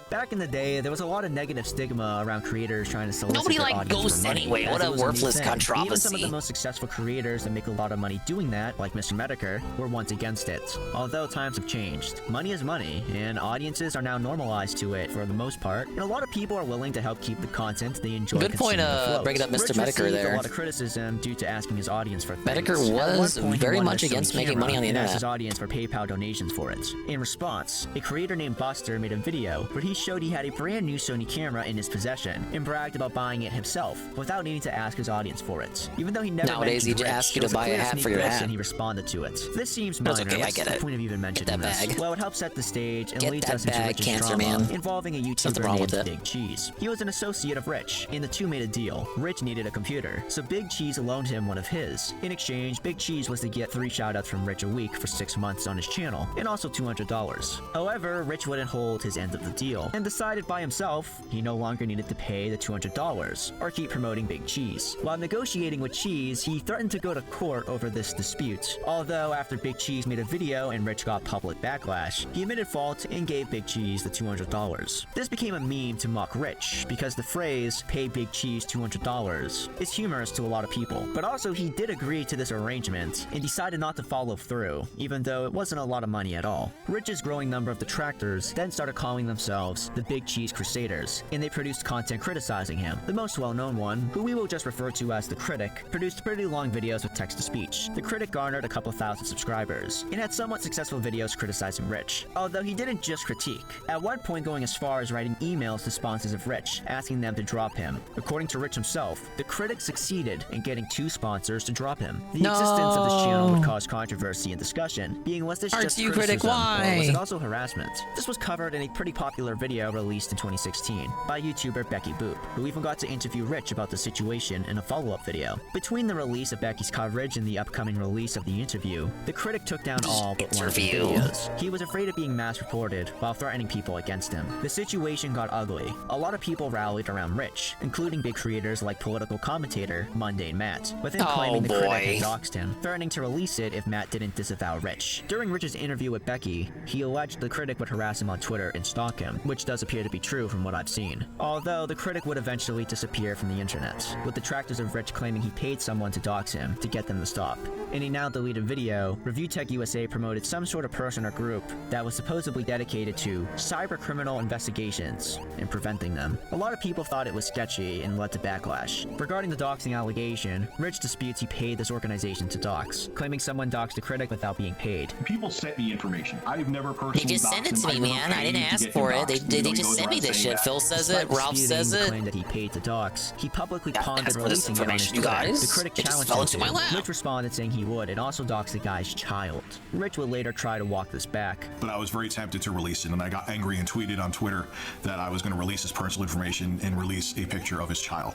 Back in the day, there was a lot of negative stigma around creators trying to solicit Nobody their liked audience Ghosts for money, anyway. as What it a was new worthless thing. controversy. Even some of the most successful creators that make a lot of money doing that, like Mr. Mediker, were once against it. Although times have changed, money is money, and audiences are now normalized to it for the most part, and a lot of people are willing to help keep the content they enjoy. Good point, consuming afloat. bringing up Mr. Rich Mediker received there. a lot of criticism due to asking his audience for things. Mediker At one was point, he very wanted much a Sony against making money on the camera and asked internet. his audience for PayPal donations for it. In response, a creator named Buster made a video where he showed he had a brand new Sony camera in his possession and bragged about buying it himself without needing to ask his audience for it. Even though he never Nowadays, mentioned he'd Rich, ask you it was to buy a clear hat sneak for your diss hat. and he responded to it. This seems That's minor. okay, I What's get the it. point of even mentioning that this? bag. Well, it helps set the stage and Get leads that us into bag, Rich's Cancer drama Man. involving a Something YouTuber wrong named with it. Big Cheese. He was an associate of Rich, and the two made a deal. Rich needed a computer, so Big Cheese loaned him one of his. In exchange, Big Cheese was to get 3 shoutouts from Rich a week for 6 months on his channel, and also $200. However, Rich wouldn't hold his end of the deal, and decided by himself he no longer needed to pay the $200 or keep promoting Big Cheese. While negotiating with Cheese, he threatened to go to court over this dispute. Although after Big Cheese made a video and Rich got public backlash, he admitted fault and gave Big Cheese the $200. This became a meme to mock Rich because the phrase "pay Big Cheese $200" is humorous to a lot of people. But also he did agree to this arrangement and decided not to follow through, even though it wasn't a lot of money at all. Rich's growing number of detractors then started calling themselves the Big Cheese Crusaders, and they produced content criticizing him. The most well-known one, who we will just refer to as The Critic, produced pretty long videos with text-to-speech. The Critic garnered a couple thousand subscribers, and had somewhat successful videos criticizing Rich, although he didn't just critique, at one point going as far as writing emails to sponsors of Rich, asking them to drop him. According to Rich himself, The Critic succeeded in getting 2 sponsors to drop him. The existence of this channel would cause controversy and discussion, being was this just RTU Critic, criticism, or was why? it also harassment? This was covered in a pretty popular video released in 2016 by YouTuber Becky Boop, who even got to interview Rich about the situation in a follow-up video. Between the release of Becky's coverage and the upcoming release of the interview, the critic took down all but one of the videos. He was afraid of being mass-reported while threatening people against him. The situation got ugly. A lot of people rallied around Rich, including big creators like political commentator Mundane Matt, with him claiming the critic had doxed him, threatening to release it if Matt didn't disavow Rich. During Rich's interview with Becky, he alleged the critic would harass him on Twitter and stalk him, which does appear to be true from what I've seen. Although the critic would eventually disappear from the internet, with detractors of Rich claiming he paid someone to dox him to get them to stop. In a now deleted video, Review Tech USA promoted some sort of person or group that was supposedly dedicated to cybercriminal investigations and preventing them. A lot of people thought it was sketchy and led to backlash. Regarding the doxing allegation, Rich disputes he paid this organization to dox, claiming someone doxed a critic without being paid. People sent me information. I've never personally. They just sent it to me, man. I didn't ask for it. They just sent me this shit. Phil says it. Ralph says it. Claim that he paid to dox. He publicly pondered ask for this releasing it on his information, you Twitter. guys. The critic It just challenged fell him into to. my lap. Rich responded saying he would, and also doxed the guy's child. Rich would later try to walk this back. But I was very tempted to release it, and I got angry and tweeted on Twitter that I was going to release his personal information and release a picture of his child.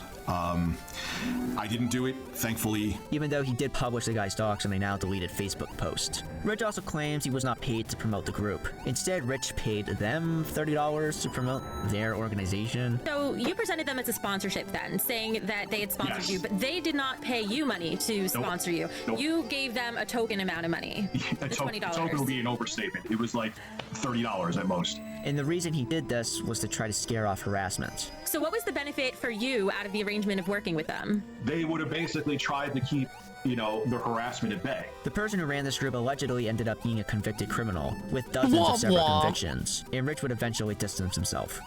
I didn't do it, thankfully. Even though he did publish the guy's docs on a now deleted Facebook post. Rich also claims he was not paid to promote the group. Instead, Rich paid them $30 to promote their organization. So you presented them as a sponsorship then, saying that they had sponsored you, but they did not pay you money to sponsor you. You gave them a token amount of money, the $20. Token would be an overstatement. It was like $30 at most. And the reason he did this was to try to scare off harassment. So what was the benefit for you out of the arrangement of working with them? They would have basically tried to keep, the harassment at bay. The person who ran this group allegedly ended up being a convicted criminal, with dozens of separate convictions, and Rich would eventually distance himself.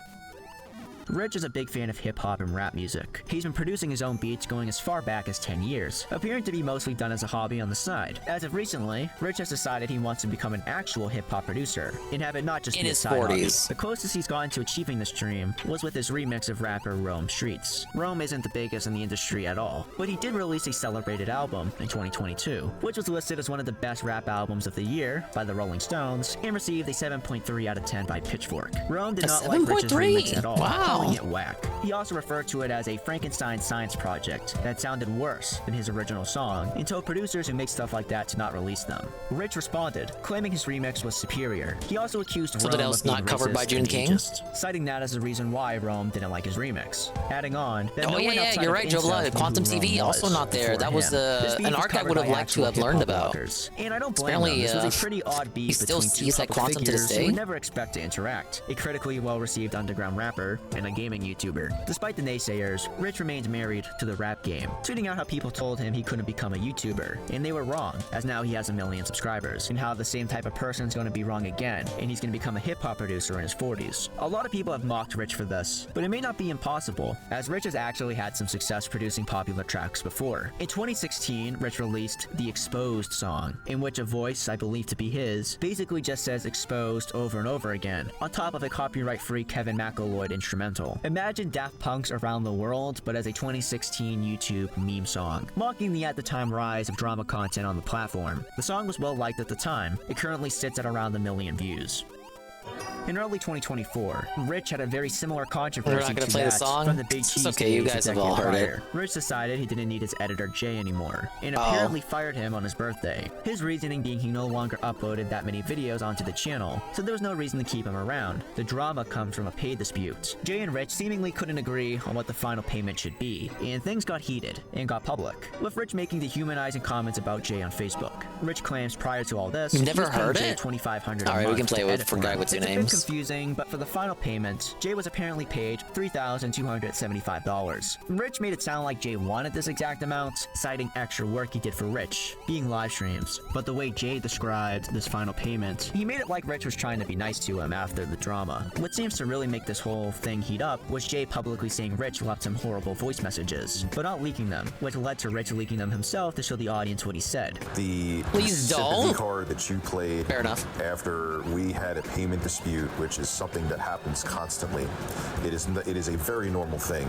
Rich is a big fan of hip-hop and rap music. He's been producing his own beats going as far back as 10 years, appearing to be mostly done as a hobby on the side. As of recently, Rich has decided he wants to become an actual hip-hop producer, and have it not just be a side hobby. The closest he's gotten to achieving this dream was with his remix of rapper Rome Streets. Rome isn't the biggest in the industry at all, but he did release a celebrated album in 2022, which was listed as one of the best rap albums of the year by the Rolling Stones, and received a 7.3 out of 10 by Pitchfork. Rome did not like Rich's remix at all. Wow. It whack. He also referred to it as a Frankenstein science project that sounded worse than his original song, and told producers who make stuff like that to not release them. Rich responded, claiming his remix was superior. He also accused Something Rome else of being not covered by racist June and King? ageist, citing that as the reason why Rome didn't like his remix. Adding on that no one outside you're of right, Joe incels Blood. knew who Quantum Rome TV was also not there. before That was him. This beef an is arc I covered would have by liked to actual have learned hip-hop about. bloggers. And I don't blame Apparently, them. This was a pretty odd beef still between two sees that public Quantum to this figures who day. would never expect to interact. A critically well-received underground rapper and a gaming YouTuber. Despite the naysayers, Rich remains married to the rap game, tweeting out how people told him he couldn't become a YouTuber, and they were wrong, as now he has 1 million subscribers, and how the same type of person is going to be wrong again, and he's going to become a hip-hop producer in his 40s. A lot of people have mocked Rich for this, but it may not be impossible, as Rich has actually had some success producing popular tracks before. In 2016, Rich released the Exposed song, in which a voice I believe to be his basically just says exposed over and over again, on top of a copyright-free Kevin McElroy instrumental. Imagine Daft Punk's Around the World, but as a 2016 YouTube meme song, mocking the at the time rise of drama content on the platform. The song was well liked at the time. It currently sits at around 1 million views. In early 2024, Rich had a very similar controversy We're not gonna to play the that song? from the Big It's Cheese okay, you days a guys have decade all heard it. prior. Rich decided he didn't need his editor Jay anymore, and Oh. apparently fired him on his birthday. His reasoning being he no longer uploaded that many videos onto the channel, so there was no reason to keep him around. The drama comes from a pay dispute. Jay and Rich seemingly couldn't agree on what the final payment should be, and things got heated and got public, with Rich making dehumanizing comments about Jay on Facebook. Rich claims prior to all this, You've he never was paying heard Jay it? $2,500 Alright, we can play to with edit for for guy him. with two It's a bit names. confusing, but for the final payment, Jay was apparently paid $3,275. Rich made it sound like Jay wanted this exact amount, citing extra work he did for Rich, being live streams. But the way Jay described this final payment, he made it like Rich was trying to be nice to him after the drama. What seems to really make this whole thing heat up was Jay publicly saying Rich left him horrible voice messages, but not leaking them, which led to Rich leaking them himself to show the audience what he said. The Please sympathy don't. card that you played Fair enough. after we had a payment dispute, which is something that happens constantly. It is a very normal thing.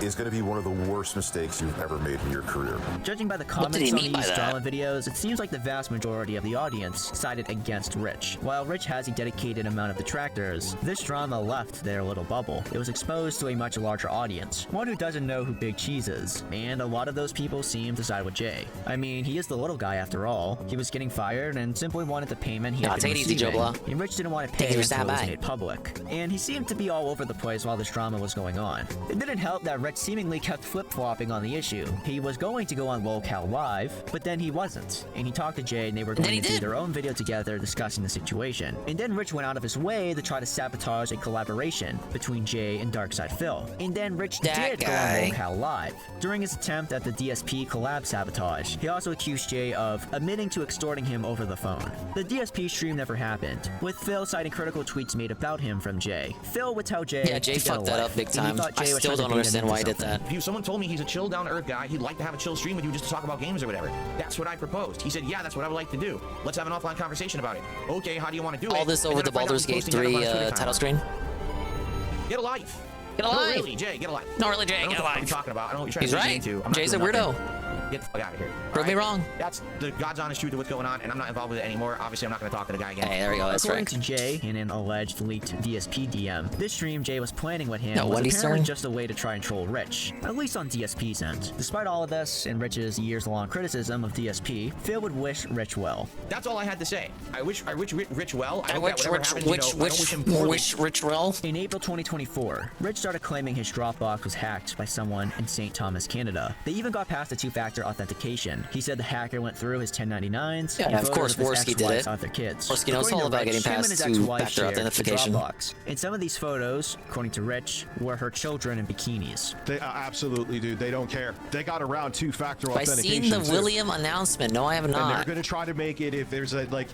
is going to be one of the worst mistakes you've ever made in your career. Judging by the comments on these drama videos, it seems like the vast majority of the audience sided against Rich. While Rich has a dedicated amount of detractors, this drama left their little bubble. It was exposed to a much larger audience, one who doesn't know who Big Cheese is, and a lot of those people seem to side with Jay. I mean, he is the little guy after all. He was getting fired and simply wanted the payment he had been receiving. And Rich didn't want to pay until it was made public. And he seemed to be all over the place while this drama was going on. It didn't help that Rich seemingly kept flip-flopping on the issue. He was going to go on Lolcow Live, but then he wasn't. And he talked to Jay and they were going to do their own video together discussing the situation. And then Rich went out of his way to try to sabotage a collaboration between Jay and Darkside Phil. And then Rich did go on Lolcow Live. During his attempt at the DSP collab sabotage, he also accused Jay of admitting to extorting him over the phone. The DSP stream never happened, with Phil citing critical tweets made about him from Jay. Phil would tell Jay Jay fucked that up big time. I still don't understand why he did that. If someone told me he's a chill, down-to-earth guy, he'd like to have a chill stream with you just to talk about games or whatever. That's what I proposed. He said, yeah, that's what I would like to do. Let's have an offline conversation about it. Okay, how do you want to do it? All this over the Baldur's Gate 3 title screen? Get a life. Get a life. No, really, Jay, get a life. No, really, Jay, get a life. What are you talking about? I don't know what you're He's trying to get right. into. Jay's a weirdo. Get the fuck out of here. Prove me wrong. That's the God's honest truth of what's going on, and I'm not involved with it anymore. Obviously, I'm not going to talk to the guy again. Hey, there we go. That's According right. to Jay, in an alleged leaked DSP DM, this stream Jay was planning with him No, was Wendy's apparently turn? just a way to try and troll Rich, at least on DSP's end. Despite all of this, and Rich's years-long criticism of DSP, Phil would wish Rich well. That's all I had to say. I wish Rich well. I wish Rich well. In April 2024, Rich started claiming his Dropbox was hacked by someone in St. Thomas, Canada. They even got past the two-factor authentication. He said the hacker went through his 1099s. Yeah, of course, Worski did it. Other kids. Worski knows all about getting past two-factor authentication. And some of these photos, according to Rich, were her children in bikinis. They absolutely do. They don't care. They got around two-factor I've authentication. seen the William announcement. No, I have not. And they're going to try to make it if there's a like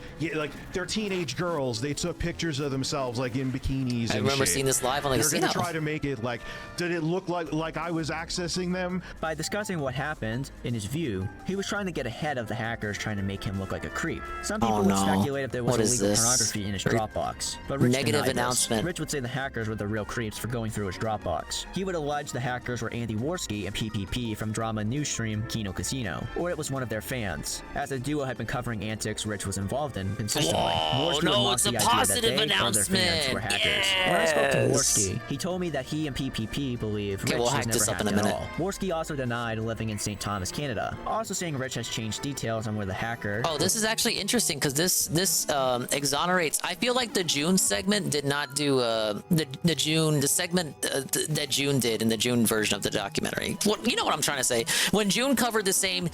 they're teenage girls. They took pictures of themselves like in bikinis. I and remember shit. seeing this live on the casino. They're going to try to make it like, did it look like I was accessing them? By discussing what happened, in his view, he was trying to get ahead of the hackers trying to make him look like a creep. Some people would speculate if there was illegal pornography in his Dropbox, but Rich negative denied announcement. This. Rich would say the hackers were the real creeps for going through his Dropbox. He would allege the hackers were Andy Worski and PPP from drama news stream Kino Casino, or it was one of their fans, as the duo had been covering antics Rich was involved in consistently. Whoa, no, it's a positive announcement. Were hackers. When I spoke to Worski, he told me that he and PPP believe Rich we'll was hack never this up hacked in a at minute. all. Worski also denied living in St. Thomas, Canada, also saying Rich has changed details on where the hacker. Oh, this is actually interesting because this exonerates. I feel like the June segment did not do the segment that June did in the June version of the documentary. You know what I'm trying to say? When June covered the same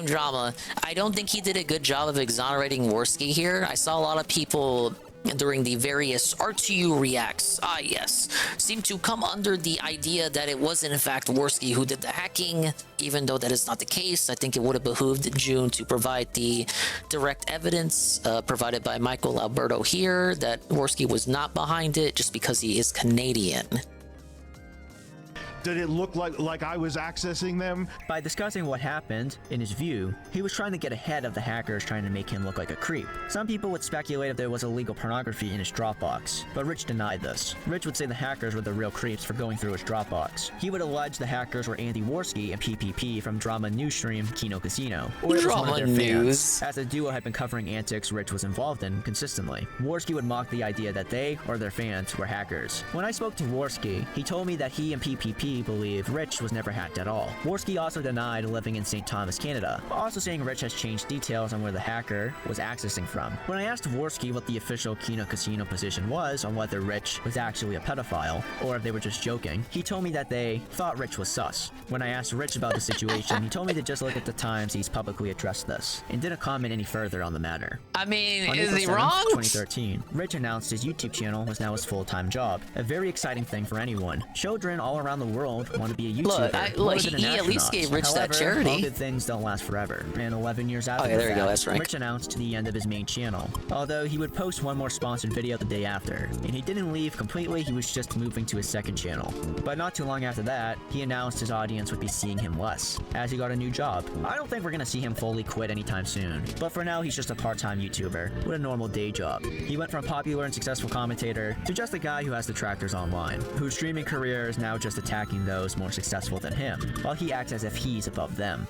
drama, I don't think he did a good job of exonerating Worski here. I saw a lot of people during the various RTU reacts, seem to come under the idea that it was in fact Worski who did the hacking, even though that is not the case. I think it would have behooved June to provide the direct evidence provided by Michael Alberto here that Worski was not behind it just because he is Canadian. Did it look like I was accessing them? By discussing what happened, in his view, he was trying to get ahead of the hackers trying to make him look like a creep. Some people would speculate if there was illegal pornography in his Dropbox, but Rich denied this. Rich would say the hackers were the real creeps for going through his Dropbox. He would allege the hackers were Andy Worski and PPP from drama news stream Kino Casino, or it was one of their fans, as the duo had been covering antics Rich was involved in consistently. Worski would mock the idea that they, or their fans, were hackers. When I spoke to Worski, he told me that he and PPP believe Rich was never hacked at all. Worski also denied living in St. Thomas, Canada, also saying Rich has changed details on where the hacker was accessing from. When I asked Worski what the official Kino Casino position was on whether Rich was actually a pedophile, or if they were just joking, he told me that they thought Rich was sus. When I asked Rich about the situation, he told me to just look at the times he's publicly addressed this, and didn't comment any further on the matter. I mean, on is April he 7th, wrong? 2013, Rich announced his YouTube channel was now his full-time job, a very exciting thing for anyone. Children all around the world want to be a YouTuber. Look, he at least gave Rich However, that charity. all good things don't last forever, and 11 years after there we go, that's right. Rich announced the end of his main channel, although he would post one more sponsored video the day after, and he didn't leave completely, he was just moving to his second channel. But not too long after that, he announced his audience would be seeing him less, as he got a new job. I don't think we're gonna see him fully quit anytime soon, but for now he's just a part-time YouTuber with a normal day job. He went from popular and successful commentator to just a guy who has detractors online, whose streaming career is now just attacking mocking those more successful than him, while he acts as if he's above them.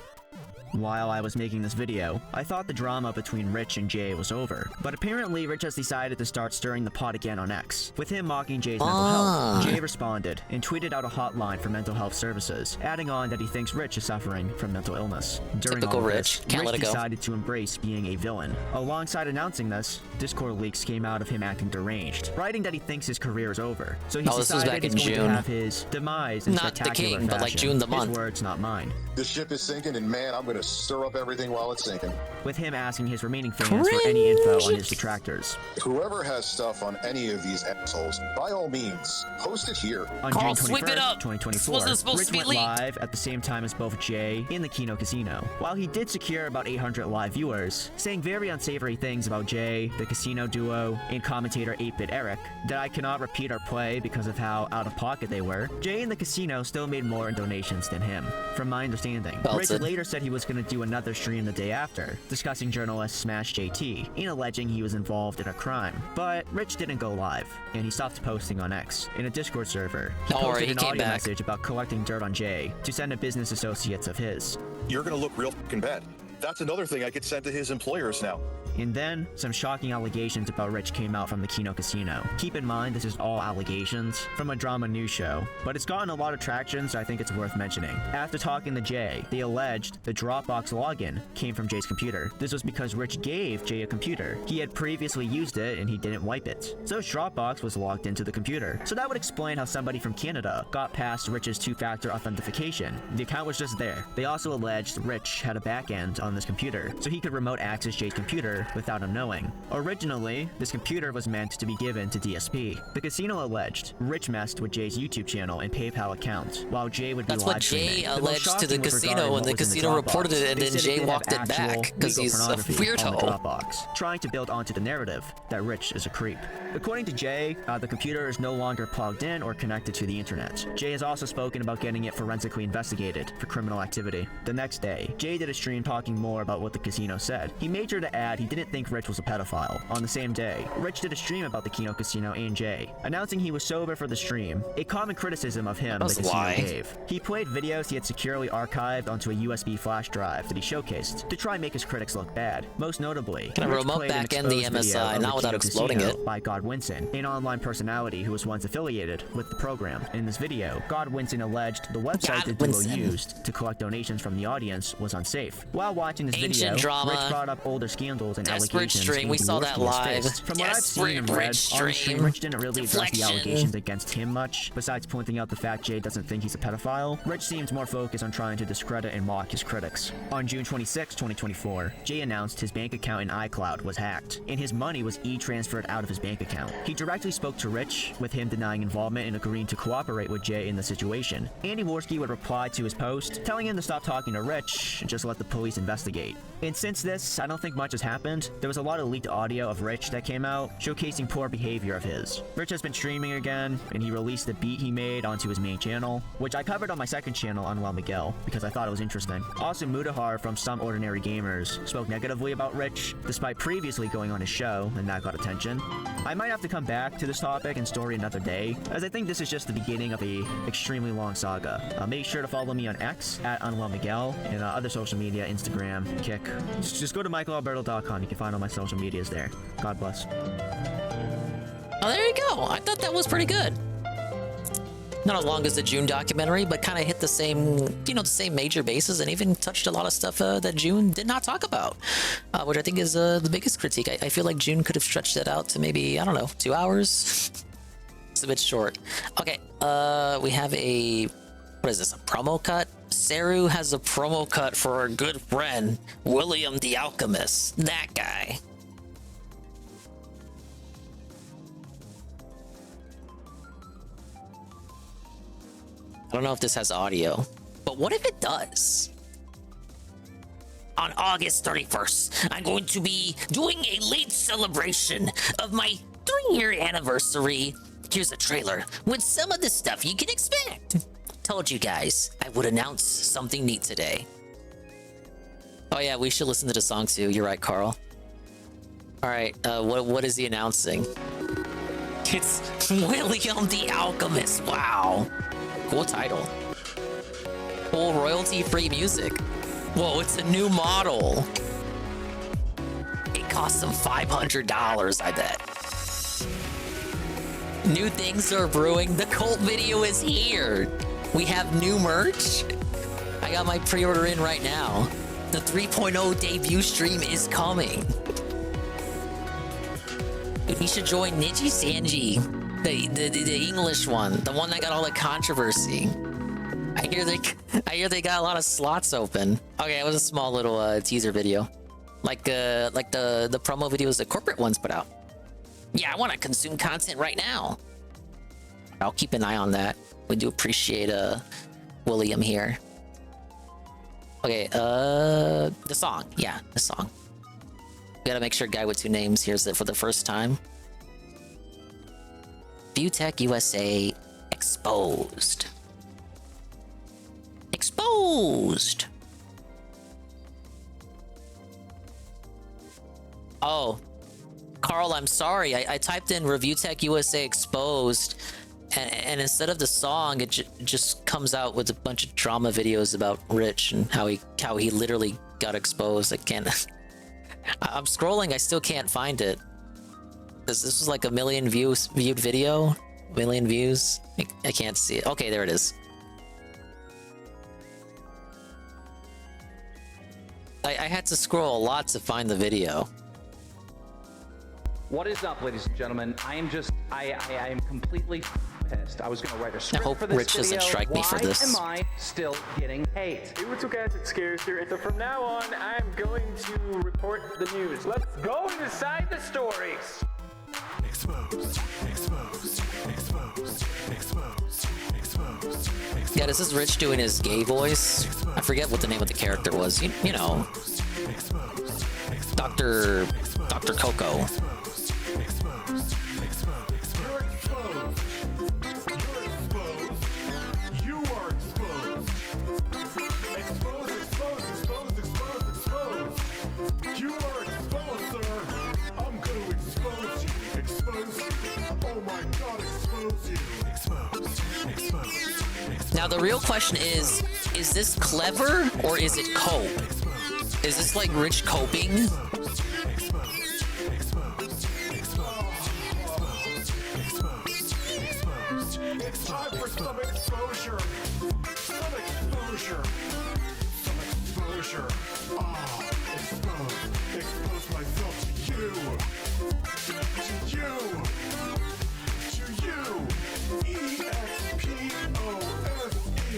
While I was making this video, I thought the drama between Rich and Jay was over, but apparently Rich has decided to start stirring the pot again on X, with him mocking Jay's mental health. Jay responded and tweeted out a hotline for mental health services, adding on that he thinks Rich is suffering from mental illness. During all of this, Rich decided to embrace being a villain. Alongside announcing this, Discord leaks came out of him acting deranged, writing that he thinks his career is over. So he decided he's going to have his demise in spectacular fashion. But like June the month. His words, not mine. The ship is sinking, and man, I'm going to stir up everything while it's sinking. With him asking his remaining fans for any info on his detractors. Whoever has stuff on any of these assholes, by all means, post it here. On June 21st, 2024, Rich went live at the same time as both Jay in the Kino Casino. While he did secure about 800 live viewers, saying very unsavory things about Jay, the casino duo, and commentator 8-Bit Eric, that I cannot repeat or play because of how out of pocket they were, Jay in the casino still made more in donations than him. From my understanding, Rich later said he was going to do another stream the day after, discussing journalist Smash JT and alleging he was involved in a crime. But Rich didn't go live, and he stopped posting on X. In a Discord server, he posted an audio message about collecting dirt on Jay to send to business associates of his. You're gonna look real fucking bad. That's another thing I could send to his employers now. And then, some shocking allegations about Rich came out from the Kino Casino. Keep in mind, this is all allegations from a drama news show, but it's gotten a lot of traction, so I think it's worth mentioning. After talking to Jay, they alleged the Dropbox login came from Jay's computer. This was because Rich gave Jay a computer. He had previously used it, and he didn't wipe it. So Dropbox was logged into the computer. So that would explain how somebody from Canada got past Rich's two-factor authentication. The account was just there. They also alleged Rich had a backend on this computer, so he could remote access Jay's computer without him knowing. Originally, this computer was meant to be given to DSP. The casino alleged Rich messed with Jay's YouTube channel and PayPal account, while Jay would be live streaming. That's what Jay alleged to the casino, and the casino reported it, and then Jay walked it back because he's a weirdo. Dropbox, trying to build onto the narrative that Rich is a creep. According to Jay, the computer is no longer plugged in or connected to the internet. Jay has also spoken about getting it forensically investigated for criminal activity. The next day, Jay did a stream talking more about what the casino said. He made sure to add he didn't think Rich was a pedophile. On the same day, Rich did a stream about the Kino Casino and Jay, announcing he was sober for the stream, a common criticism of him the casino gave. He played videos he had securely archived onto a USB flash drive that he showcased to try and make his critics look bad. Most notably, Can I remote back in the MSI, not without exploding it? By God Winson, an online personality who was once affiliated with the program. In this video, God Winson alleged the website the duo used to collect donations from the audience was unsafe. While watching this video, Rich brought up older scandals and allegations. We saw that live. From what I've seen and read, on the stream, Rich didn't really address the allegations against him much, besides pointing out the fact Jay doesn't think he's a pedophile. Rich seems more focused on trying to discredit and mock his critics. On June 26, 2024, Jay announced his bank account in iCloud was hacked, and his money was e-transferred out of his bank account. He directly spoke to Rich, with him denying involvement and agreeing to cooperate with Jay in the situation. Andy Worski would reply to his post, telling him to stop talking to Rich and just let the police investigate. And since this, I don't think much has happened. There was a lot of leaked audio of Rich that came out, showcasing poor behavior of his. Rich has been streaming again, and he released the beat he made onto his main channel, which I covered on my second channel, Unwell Miguel, because I thought it was interesting. Also, Mudahar from Some Ordinary Gamers spoke negatively about Rich, despite previously going on his show, and that got attention. I might have to come back to this topic and story another day, as I think this is just the beginning of a extremely long saga. Make sure to follow me on X, at Unwell Miguel, and other social media, Instagram, Kick. Just go to michaelalberto.com, you can find all my social medias there. God bless. Oh, there you go. I thought that was pretty good. Not as long as the June documentary, but kind of hit the same, the same major bases, and even touched a lot of stuff that June did not talk about, which I think is the biggest critique. I feel like June could have stretched that out to maybe, I don't know, 2 hours. It's a bit short. Okay, we have what is this, a promo cut? Saru has a promo cut for our good friend, William the Alchemist. That guy. I don't know if this has audio, but what if it does? On August 31st, I'm going to be doing a late celebration of my 3-year anniversary. Here's a trailer with some of the stuff you can expect. Told you guys I would announce something neat today. Oh yeah, we should listen to the song too. You're right, Carl. All right, what is he announcing? It's William the Alchemist. Wow. Cool title. Full royalty-free music. Whoa, it's a new model. It costs them $500, I bet. New things are brewing. The cult video is here. We have new merch. I got my pre-order in right now. The 3.0 debut stream is coming. Dude, we should join Niji Sanji, the English one, the one that got all the controversy. I hear they got a lot of slots open. Okay, it was a small little teaser video, like the promo videos the corporate ones put out. Yeah, I want to consume content right now. I'll keep an eye on that. We do appreciate William here. Okay, the song. Yeah, the song. We gotta make sure Guy with Two Names hears it for the first time. Viewtech USA exposed. Exposed! Oh. Carl, I'm sorry. I typed in ReviewTech USA exposed, and instead of the song, it just comes out with a bunch of drama videos about Rich and how he literally got exposed. I can't. I'm scrolling. I still can't find it. This was like 1 million viewed video. 1 million views. I can't see it. Okay, there it is. I had to scroll a lot to find the video. What is up, ladies and gentlemen? I am completely pissed. I was going to write a script hope for this Rich doesn't video. strike me for this. Why am I still getting hate? Hey, what's up, guys? It's Scares here. So from now on, I'm going to report the news. Let's go inside the stories. Exposed, exposed, exposed, exposed, exposed. Yeah, this is Rich doing his gay voice. I forget what the name of the character was. You know, Dr. Coco. Now the real question is this clever or is it cope? Is this like Rich coping? It's time for some exposure. Some exposure. Some exposure. Ah, expose myself to you. To you. To you. E-X-P-O-S-E.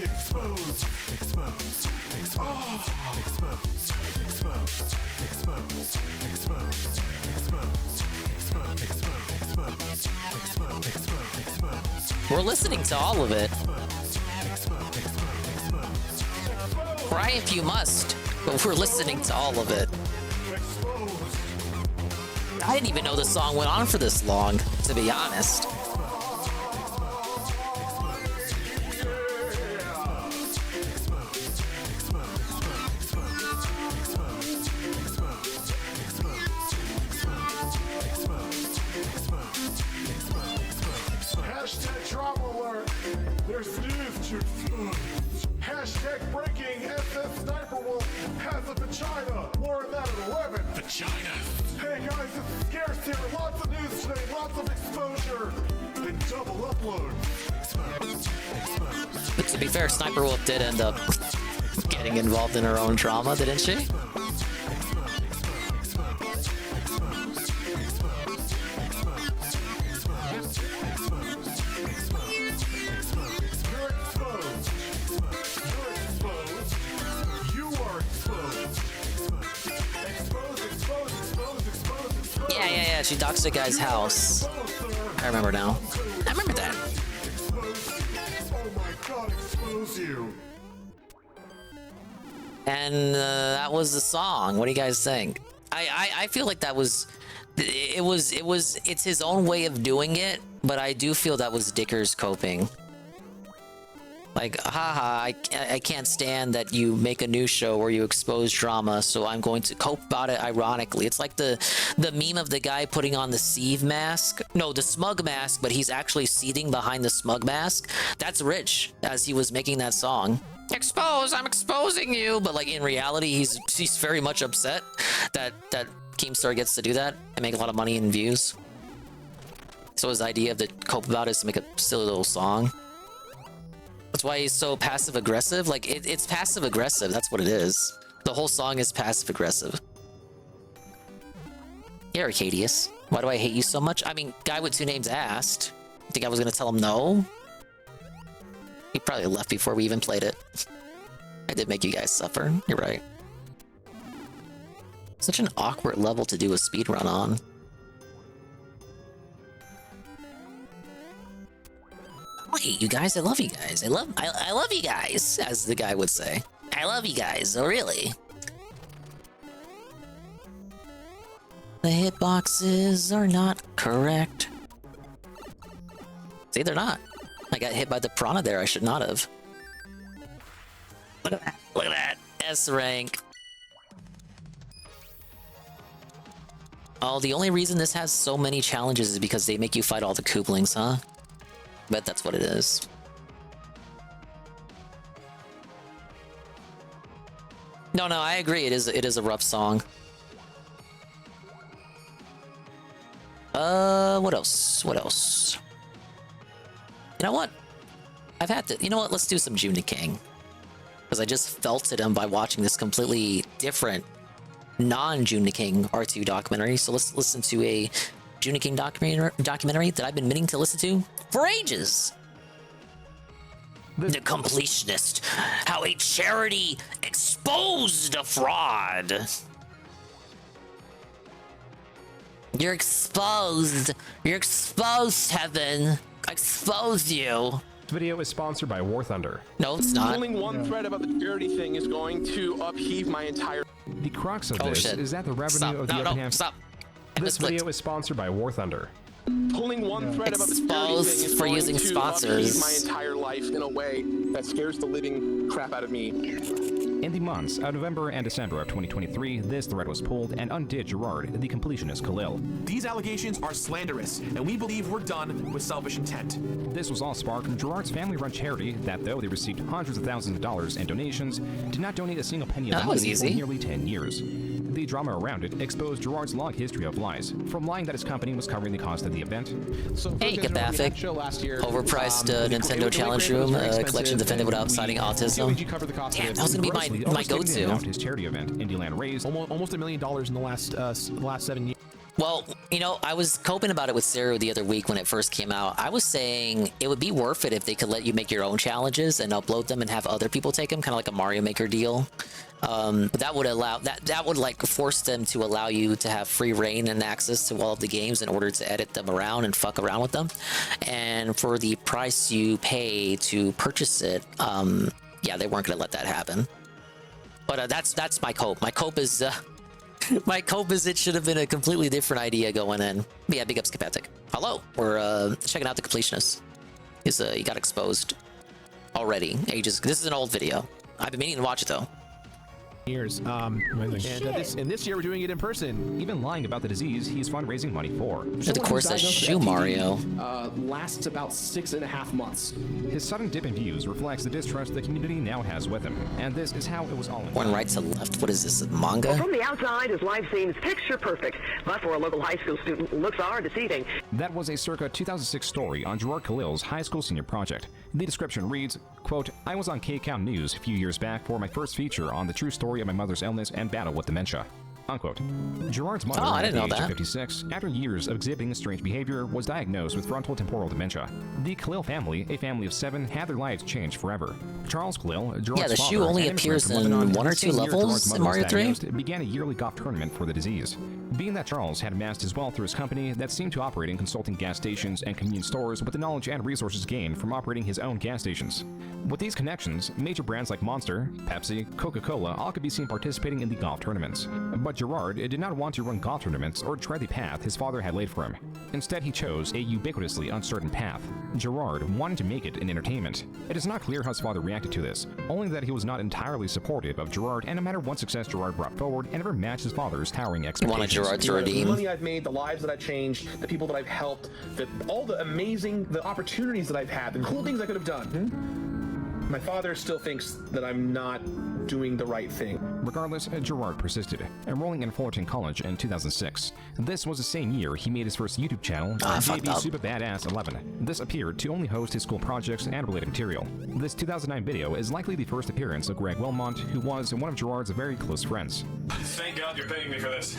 Exposed. Exposed. Exposed. Oh. Exposed. Exposed. Exposed. Exposed. Exposed. We're listening to all of it. Cry if you must, but we're listening to all of it. I didn't even know the song went on for this long, to be honest. Hashtag drama alert. There's news to expose. Hashtag breaking. SS Sniper Wolf has a vagina. More on that at 11. Vagina. Hey guys, it's Scarce here. Lots of news today. Lots of exposure. And double upload. But to be fair, Sniper Wolf did end up getting involved in her own drama, didn't she? Yeah, she docks the guy's house. I remember now. I remember that. And that was the song. What do you guys think? I feel like that was it's his own way of doing it, but I do feel that was Dicker's coping. Like, haha, I can't stand that you make a news show where you expose drama, so I'm going to cope about it ironically. It's like the meme of the guy putting on the sieve mask. No, the smug mask, but he's actually seething behind the smug mask. That's Rich, as he was making that song. Expose, I'm exposing you! But like in reality, he's very much upset that Keemstar gets to do that and make a lot of money in views. So his idea of the cope about is to make a silly little song. That's why he's so passive-aggressive. Like, it's passive-aggressive. That's what it is. The whole song is passive-aggressive. Yeah, Arcadius. Why do I hate you so much? I mean, guy with two names asked. You think I was gonna tell him no? He probably left before we even played it. I did make you guys suffer. You're right. Such an awkward level to do a speedrun on. I hate you guys. I love you guys. I love you guys, as the guy would say. I love you guys. Oh, really? The hitboxes are not correct. See, they're not. I got hit by the piranha there. I should not have. Look at that. Look at that. S rank. Oh, the only reason this has so many challenges is because they make you fight all the Kooplings, huh? Bet that's what it is. No, I agree. It is a rough song. What else? You know what? I've had to. You know what? Let's do some Junior King, because I just felted him by watching this completely different, non-Junior King RTU documentary. So let's listen to a Junior King documentary that I've been meaning to listen to for ages. The Completionist. How a charity exposed a fraud. You're exposed. You're exposed, Heaven. I exposed you. This video is sponsored by War Thunder. No, it's not. Pulling one thread about the charity thing is going to upheave my entire... The crux of this is that the revenue of the open hand... Stop. This video is sponsored by War Thunder. Pulling one thread about the charity thing is for going using to sponsors. upheave my entire life in a way that scares the living crap out of me. In the months of November and December of 2023, this thread was pulled and undid Gerard, the completionist Khalil. These allegations are slanderous, and we believe we're done with selfish intent. This was all sparked from Gerard's family-run charity that, though they received hundreds of thousands of dollars in donations, did not donate a single penny of the money for nearly 10 years. The drama around it exposed Gerard's long history of lies, from lying that his company was covering the cost of the event. Hey, Gaddafi. Overpriced Nintendo Challenge Room collection defended without citing autism. Damn, that was gonna be my go-to. His charity event, Indieland raised almost $1 million in the last 7 years. Well, you know, I was coping about it with Seru the other week when it first came out. I was saying it would be worth it if they could let you make your own challenges and upload them and have other people take them, kind of like a Mario Maker deal. But that would allow that would like force them to allow you to have free reign and access to all of the games in order to edit them around and fuck around with them. And for the price you pay to purchase it, yeah, they weren't going to let that happen. But that's my cope. My cope is it should have been a completely different idea going in. But yeah, big ups, Kapatic. Hello, we're checking out the Completionist. He got exposed already. Ages. This is an old video. I've been meaning to watch it though. Years. And this year we're doing it in person. Even lying about the disease he's fundraising money for. Of course, that's Shoe Mario. Lasts about 6.5 months. His sudden dip in views reflects the distrust the community now has with him, and this is how it was all. One right to left. What is this? Manga? Well, from the outside, his life seems picture perfect, but for a local high school student, looks are deceiving. That was a circa 2006 story on Gerard Khalil's high school senior project. The description reads, quote, "I was on K-Count News a few years back for my first feature on the true story of my mother's illness and battle with dementia." Unquote. Gerard's mother, I didn't know at the age that. of 56, after years of exhibiting strange behavior, was diagnosed with frontotemporal dementia. The Khalil family, a family of 7, had their lives changed forever. Charles Khalil, Gerard's yeah, the father, shoe only an immigrant appears from in Lebanon, 1 or 2 the same year levels Gerard's in mother was Mario 3. diagnosed, began a yearly golf tournament for the disease. being that Charles had amassed his wealth through his company that seemed to operate in consulting gas stations and convenience stores with the knowledge and resources gained from operating his own gas stations. With these connections, major brands like Monster, Pepsi, Coca-Cola all could be seen participating in the golf tournaments. But Gerard did not want to run golf tournaments or tread the path his father had laid for him. Instead, he chose a ubiquitously uncertain path. Gerard wanted to make it in entertainment. It is not clear how his father reacted to this, only that he was not entirely supportive of Gerard, and no matter what success Gerard brought forward, it never matched his father's towering expectations. Wanted Gerard to redeem. The money I've made, the lives that I've changed, the people that I've helped, all the amazing, the opportunities that I've had, the cool things I could have done. My father still thinks that I'm not doing the right thing. Regardless, Gerard persisted, enrolling in Fullerton College in 2006. This was the same year he made his first YouTube channel, JB Super Badass 11. This appeared to only host his school projects and related material. This 2009 video is likely the first appearance of Greg Wilmot, who was one of Gerard's very close friends. Thank God you're paying me for this.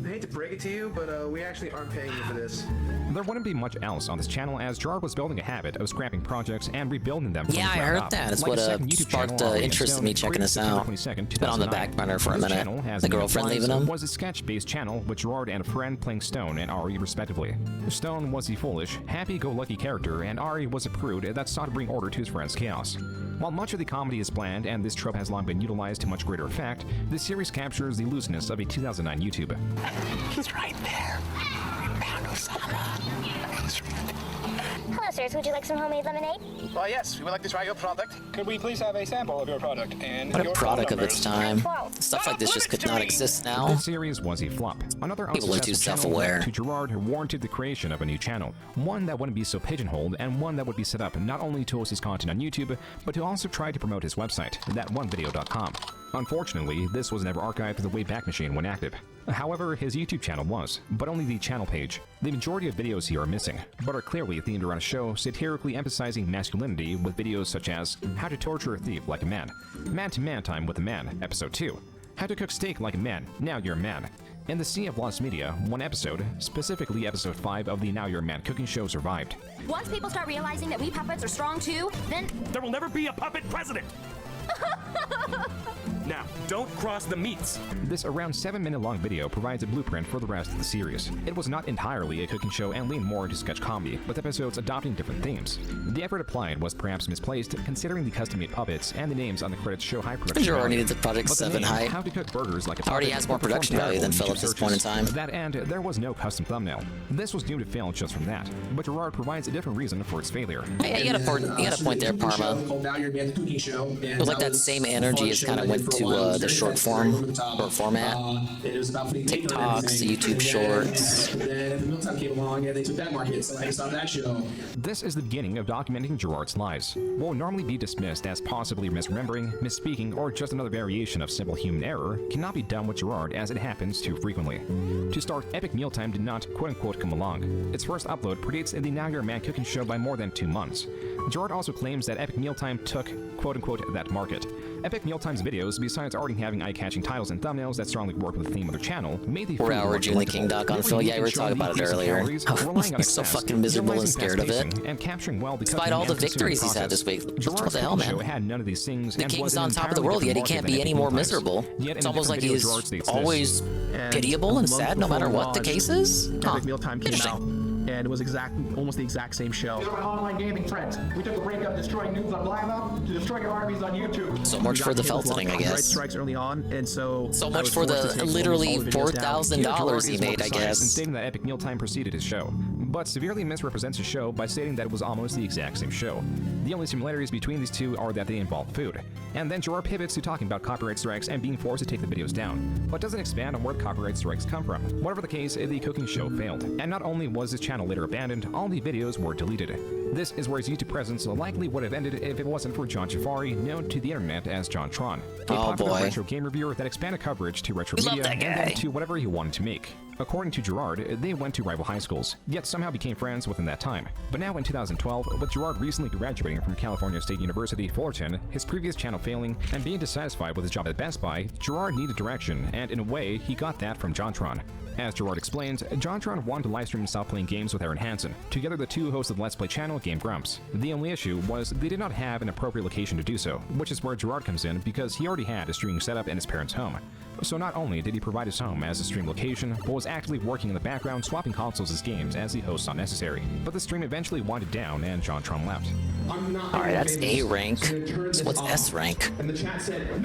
I hate to break it to you, but we actually aren't paying you for this. There wouldn't be much else on this channel as Gerard was building a habit of scrapping projects and rebuilding them from Yeah, the I ground heard up. that. That's Like what the second YouTube sparked channel, interest in me checking this out. Been on the back burner for a This minute. channel, as The name girlfriend implies, leaving him? was a sketch-based channel with Gerard and a friend playing Stone and Ari respectively. Stone was the foolish, happy-go-lucky character, and Ari was a prude that sought to bring order to his friend's chaos. While much of the comedy is bland and this trope has long been utilized to much greater effect, this series captures the looseness of a 2009 YouTube. He's right there. We found Osama. Hello, sirs. Would you like some homemade lemonade? Yes, we would like to try your product. Could we please have a sample of your product? And What a product of its time. Stuff like this just could not exist now. This series was a flop. Another People are too unsuccessful channel self-aware. led to Gerard warranted the creation of a new channel, one that wouldn't be so pigeonholed and one that would be set up not only to host his content on YouTube, but to also try to promote his website, thatonevideo.com. Unfortunately, this was never archived to the Wayback Machine when active. However, his YouTube channel was, but only the channel page. The majority of videos here are missing, but are clearly themed around a show satirically emphasizing masculinity with videos such as How to Torture a Thief Like a Man, Man-to-Man Time with a Man, Episode 2, How to Cook Steak Like a Man, Now You're a Man. In the sea of lost media, one episode, specifically Episode 5 of the Now You're a Man cooking show, survived. Once people start realizing that we puppets are strong too, then There will never be a puppet president! Now, don't cross the meats. This around 7-minute long video provides a blueprint for the rest of the series. It was not entirely a cooking show and leaned more into sketch comedy, with episodes adopting different themes. The effort applied was perhaps misplaced, considering the custom-made puppets and the names on the credits show high production Gerard value. needed the Project But the 7 name, hype. How to Cook Burgers Like a Already Puppet has more performed production value than terrible in Philip at this point in searches. time. To that end, there was no custom thumbnail. This was doomed to fail just from that, but Gerard provides a different reason for its failure. Yeah, you got a point there, Parma. It was like that same energy as kind of went to the short form or format. TikToks, YouTube Shorts. Then Mealtime came along and they took that market, so I saw that show. This is the beginning of documenting Gerard's lies. What would normally be dismissed as possibly misremembering, misspeaking, or just another variation of simple human error cannot be done with Gerard as it happens too frequently. To start, Epic Mealtime did not quote-unquote come along. Its first upload predates the Now You're a Man cooking show by more than 2 months. Gerard also claims that Epic Mealtime took quote-unquote that market. Epic Mealtime's videos, besides already having eye-catching titles and thumbnails that strongly work with the theme of their channel, made the We're outraging the King Doc on Phil. Yeah, we were talking about it earlier. He's so fucking miserable and scared of it. And capturing well despite all the victories he's had this week. What the hell, man? Had none of these things the King's on top of the world, yet he can't be any more miserable. It's almost like he is always pitiable and sad no matter what the case is. Epic Mealtime came out, and it was almost the exact same show. We were online gaming trends. We took a break of destroying noobs on Live Up to destroying armies on YouTube. So much for the Feltdown, I guess. Strikes early on, and so much for the literally $4,000 he made, I guess. Stating that Epic Mealtime preceded his show, but severely misrepresents his show by stating that it was almost the exact same show. The only similarities between these two are that they involve food. And then Gerard pivots to talking about copyright strikes and being forced to take the videos down, but doesn't expand on where the copyright strikes come from. Whatever the case, the cooking show failed. And not only was his channel later abandoned, all the videos were deleted. This is where his YouTube presence likely would have ended if it wasn't for John Jafari, known to the internet as John Tron, a popular retro game reviewer that expanded coverage to retro media and then to whatever he wanted to make. According to Gerard, they went to rival high schools, yet somehow became friends within that time. But now in 2012, with Gerard recently graduating from California State University, Fullerton, his previous channel failing, and being dissatisfied with his job at Best Buy, Gerard needed direction, and in a way, he got that from JonTron. As Gerard explains, JonTron wanted to livestream himself playing games with Aaron Hansen. Together, the two hosted the Let's Play channel Game Grumps. The only issue was they did not have an appropriate location to do so, which is where Gerard comes in because he already had a streaming setup in his parents' home. So not only did he provide his home as a stream location, but was actively working in the background swapping consoles as games as the host saw necessary. But the stream eventually winded down and JonTron left. Alright, that's A rank. So what's S rank?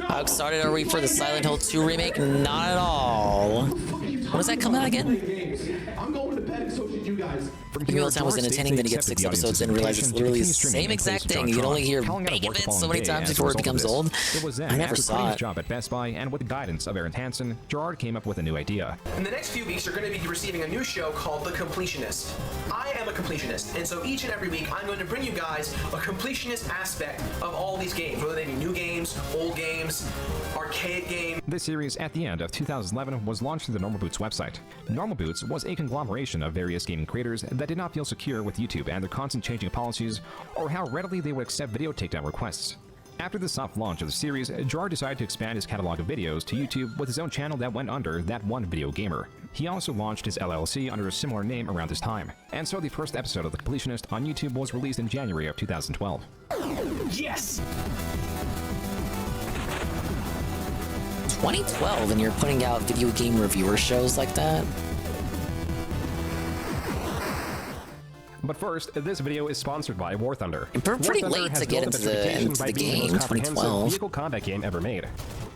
How excited are we for the Silent Hill 2 remake? Not at all. When does that come out again? I'm going to bed and so should you guys. Real time was entertaining, then you get 6 episodes and realize it's literally the same exact thing. You can only hear bacon bits so many times before it becomes old. It was then, I never after saw quitting it. his job at Best Buy and with the guidance of Aaron Hansen, Gerard came up with a new idea. In the next few weeks, you're going to be receiving a new show called The Completionist. I am a completionist, and so each and every week, I'm going to bring you guys a completionist aspect of all these games, whether they be new games, old games, archaic games. This series, at the end of 2011, was launched through the Normal Boots website. Normal Boots was a conglomeration of various gaming creators that did not feel secure with YouTube and their constant changing of policies, or how readily they would accept video takedown requests. After the soft launch of the series, Gerard decided to expand his catalog of videos to YouTube with his own channel that went under That One Video Gamer. He also launched his LLC under a similar name around this time, and so the first episode of The Completionist on YouTube was released in January of 2012. Yes! 2012 and you're putting out video game reviewer shows like that? But first, this video is sponsored by War Thunder. We're pretty late to get into the game, 2012. Vehicle combat game ever made.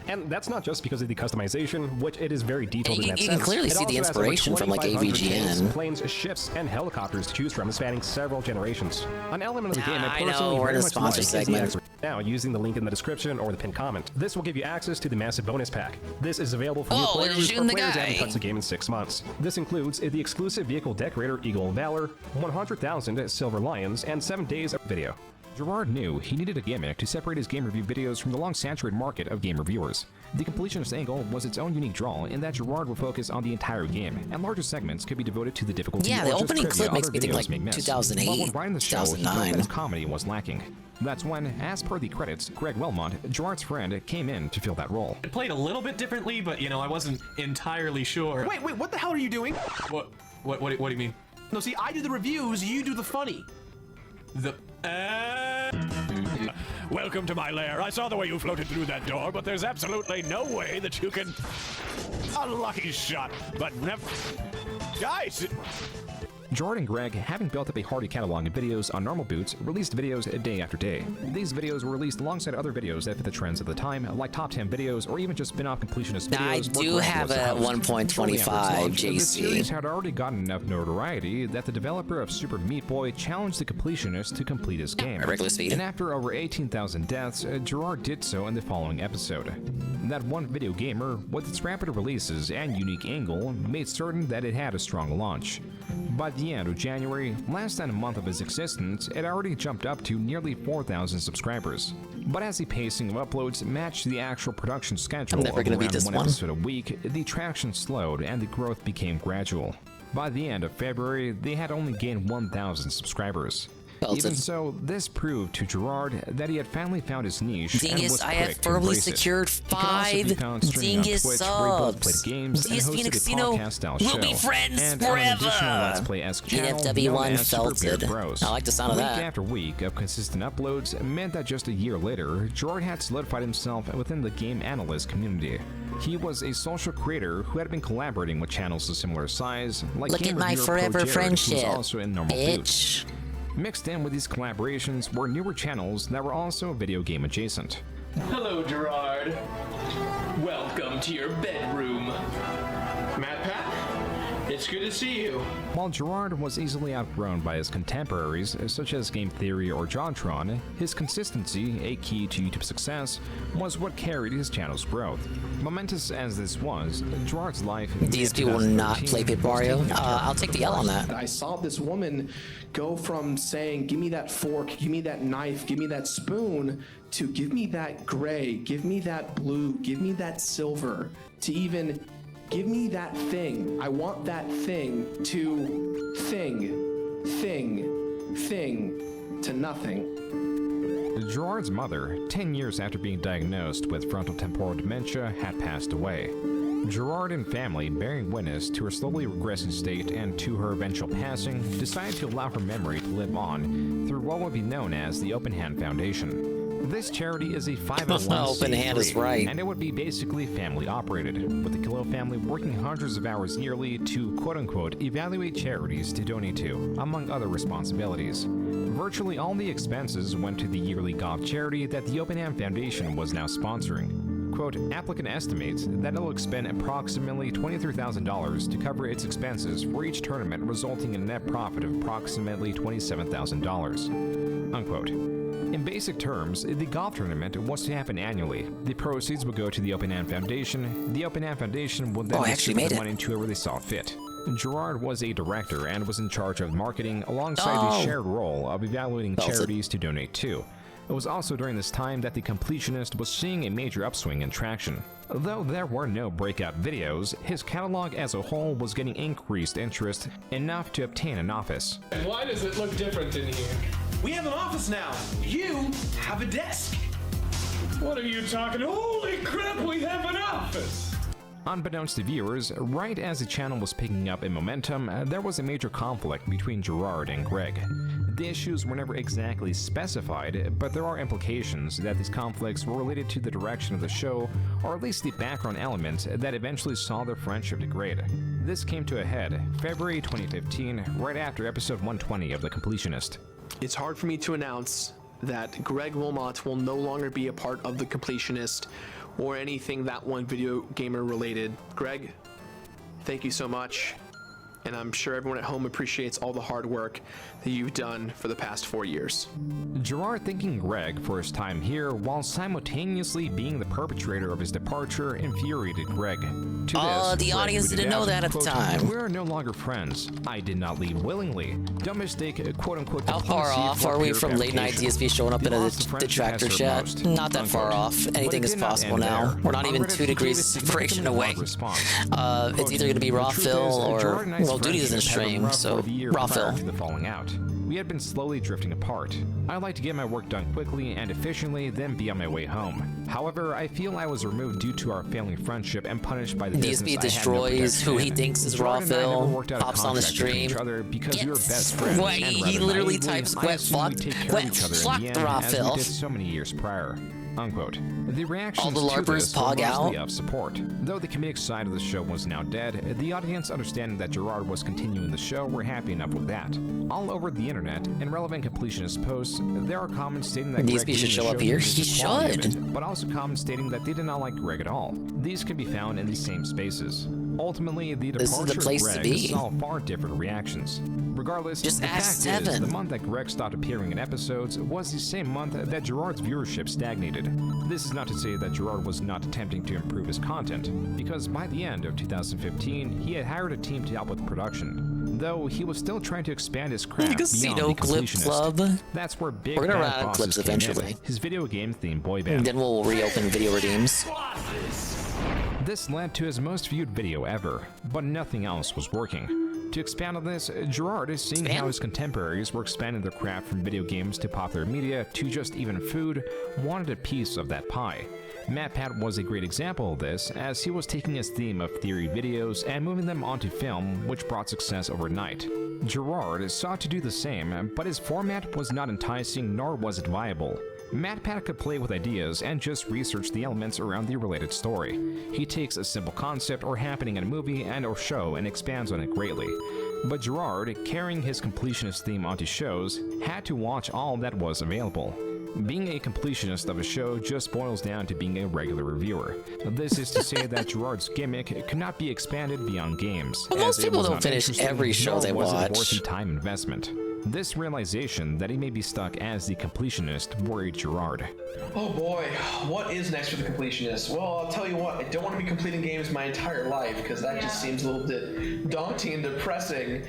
And that's not just because of the customization, which it is very detailed in that sense. You can clearly see the inspiration from like AVGN. Planes, ships, and helicopters to choose from, spanning several generations. An element of the game I know, we're in a sponsor segment. Now, using the link in the description or the pinned comment. This will give you access to the massive bonus pack. This is available for new players or players that cuts the game in 6 months. This includes the exclusive vehicle decorator Eagle of Valor, 100,000 Silver Lions, and 7 days of video. Gerard knew he needed a gimmick to separate his game review videos from the long saturated market of game reviewers. The completionist angle was its own unique draw in that Gerard would focus on the entire game, and larger segments could be devoted to the difficulty. Yeah, the opening clip makes me think like 2008, but when writing the show, he felt 2009. that his comedy was lacking. That's when, as per the credits, Greg Wilmot, Gerard's friend, came in to fill that role. It played a little bit differently, but I wasn't entirely sure. Wait, what the hell are you doing? What do you mean? No, see, I do the reviews, you do the funny. Welcome to my lair. I saw the way you floated through that door, but there's absolutely no way that you can... Unlucky shot, but never... Guys! Gerard and Greg, having built up a hearty catalog of videos on Normal Boots, released videos day after day. These videos were released alongside other videos that fit the trends of the time, like top 10 videos or even just spin-off completionist videos. I do have a 1.25 JC. The series had already gotten enough notoriety that the developer of Super Meat Boy challenged the completionist to complete his game. Regular speed. And after over 18,000 deaths, Gerard did so in the following episode. That One Video Gamer, with its rapid releases and unique angle, made certain that it had a strong launch. By the end of January, less than a month of its existence, it already jumped up to nearly 4,000 subscribers. But as the pacing of uploads matched the actual production schedule of around one episode a week, the traction slowed and the growth became gradual. By the end of February, they had only gained 1,000 subscribers. Even so, this proved to Gerard that he had finally found his niche and was I have quick to firmly embrace secured it. He could also be 5 found streaming on Dingus Twitch, where he both subs. played games and Kino hosted Casino a podcast-style will show. be friends And on an additional forever. Let's Play-esque channel known GFW1 as Super Beard Felted. Bros. I like the sound of that. Week after week of consistent uploads meant that just a year later, Gerard had solidified himself within the game analyst community. He was a social creator who had been collaborating with channels of similar size, like Look game at my reviewer Pro forever Jared, who friendship, was also in Normal bitch. Boots. Mixed in with these collaborations were newer channels that were also video game adjacent. Hello, Gerard. Welcome to your bedroom. Matt Pat, it's good to see you. While Gerard was easily outgrown by his contemporaries, such as Game Theory or JonTron, his consistency, a key to YouTube success, was what carried his channel's growth. Momentous as this was, Gerard's life... These people will not play Paper Mario. I'll take the L on that. I saw this woman go from saying, give me that fork, give me that knife, give me that spoon, to give me that gray, give me that blue, give me that silver, to even give me that thing. I want that thing, to thing, to nothing. Gerard's mother, 10 years after being diagnosed with frontotemporal dementia, had passed away. Gerard and family, bearing witness to her slowly regressing state and to her eventual passing, decided to allow her memory to live on through what would be known as the Open Hand Foundation. This charity is a 501c3, Open hand is right. and it would be basically family operated, with the Kilo family working hundreds of hours yearly to quote-unquote evaluate charities to donate to, among other responsibilities. Virtually all the expenses went to the yearly golf charity that the Open Hand Foundation was now sponsoring. Quote, applicant estimates that it will expend approximately $23,000 to cover its expenses for each tournament, resulting in a net profit of approximately $27,000. Unquote. In basic terms, the golf tournament was to happen annually. The proceeds would go to the Open Hand Foundation. The Open Hand Foundation would then distribute the money to whoever they saw fit. Gerard was a director and was in charge of marketing alongside the shared role of evaluating charities to donate to. It was also during this time that the Completionist was seeing a major upswing in traction. Though there were no breakout videos, his catalog as a whole was getting increased interest, enough to obtain an office. Why does it look different in here? We have an office now. You have a desk. What are you talking? Holy crap, we have an office! Unbeknownst to viewers, right as the channel was picking up in momentum, there was a major conflict between Gerard and Greg. The issues were never exactly specified, but there are implications that these conflicts were related to the direction of the show, or at least the background elements that eventually saw their friendship degrade. This came to a head February 2015, right after episode 120 of The Completionist. It's hard for me to announce that Greg Wilmot will no longer be a part of The Completionist or anything that one video gamer related. Greg, thank you so much. And I'm sure everyone at home appreciates all the hard work that you've done for the past 4 years. Gerard thanking Greg for his time here while simultaneously being the perpetrator of his departure infuriated Greg. To this, the Greg audience tweeted didn't know out, that at the quote, time. "We are no longer friends. I did not leave willingly. Don't mistake quote-unquote How far off are we from late night DSP showing up in a detractor chat? Not that far off. Anything is possible now. We're not even 2 degrees of separation away. It's either going to be raw fill or, well, Duty doesn't stream, so raw fill. The falling out. We had been slowly drifting apart. I like to get my work done quickly and efficiently, then be on my way home. However, I feel I was removed due to our failing friendship and punished by the business DSP destroys who he thinks is raw fill, pops on the stream. Because we were best friends. Wait, he literally types wet fucked raw fill. We did so many years prior. Unquote. The reactions all the to LARPers this were pog mostly out. of support. Though the comedic side of the show was now dead, the audience understanding that Gerard was continuing the show were happy enough with that. All over the internet, in relevant Completionist posts, there are comments stating that DSP Greg should show up here. He should. But also comments stating that they did not like Greg at all. These can be found in the same spaces. Ultimately, the departure of Greg saw far different reactions. Regardless, just the fact ask Seven. is, the month that Greg stopped appearing in episodes was the same month that Gerard's viewership stagnated. This is not to say that Gerard was not attempting to improve his content, because by the end of 2015, he had hired a team to help with production. Though he was still trying to expand his craft beyond the Clip Club. That's where big We're gonna bad run out of bosses clips came eventually. in, his video game themed boy band. And then we'll reopen video redeems. This led to his most viewed video ever, but nothing else was working. To expand on this, Gerard is seeing how his contemporaries were expanding their craft from video games to popular media to just even food, wanted a piece of that pie. MatPat was a great example of this, as he was taking his theme of theory videos and moving them onto film, which brought success overnight. Gerard sought to do the same, but his format was not enticing nor was it viable. MatPat could play with ideas and just research the elements around the related story. He takes a simple concept or happening in a movie and or show and expands on it greatly. But Gerard, carrying his completionist theme onto shows, had to watch all that was available. Being a completionist of a show just boils down to being a regular reviewer. This is to say that Gerard's gimmick could not be expanded beyond games. Well, most people don't finish every show they watch. It worth the time investment. This realization that he may be stuck as the completionist worried Gerard. Oh boy, what is next for the Completionist? Well, I'll tell you what, I don't want to be completing games my entire life because that just seems a little bit daunting and depressing.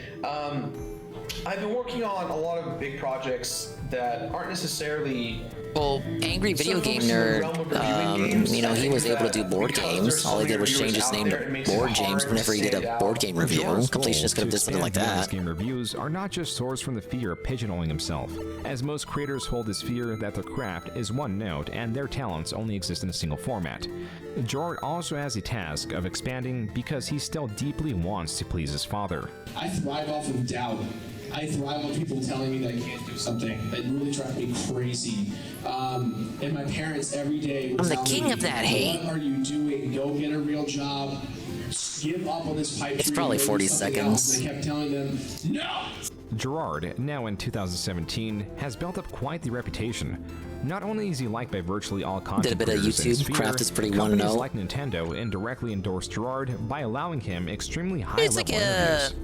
I've been working on a lot of big projects that aren't necessarily... Well, Angry Video Game Nerd, you know, he was able to do board games. All he did was change his name to Board James whenever he did a board game review. Completionist could have did something like that. Game reviews are not just sourced from the fear of pigeonholing himself, as most creators hold this fear that their craft is one note and their talents only exist in a single format. Gerard also has a task of expanding because he still deeply wants to please his father. I thrive off of doubt. I thrive on people telling me that I can't do something. It really drives me crazy. And my parents every day would I'm the tell king me, of that hate. What are you doing? Go get a real job. Give up on this pipe. It's probably 40 seconds. I kept telling them, no! Gerard, now in 2017, has built up quite the reputation. Not only is he liked by virtually all content Did a bit of creators in his YouTube, sphere, Craft is pretty companies 1-0. like Nintendo indirectly endorsed Gerard by allowing him extremely It's high-level like interviews.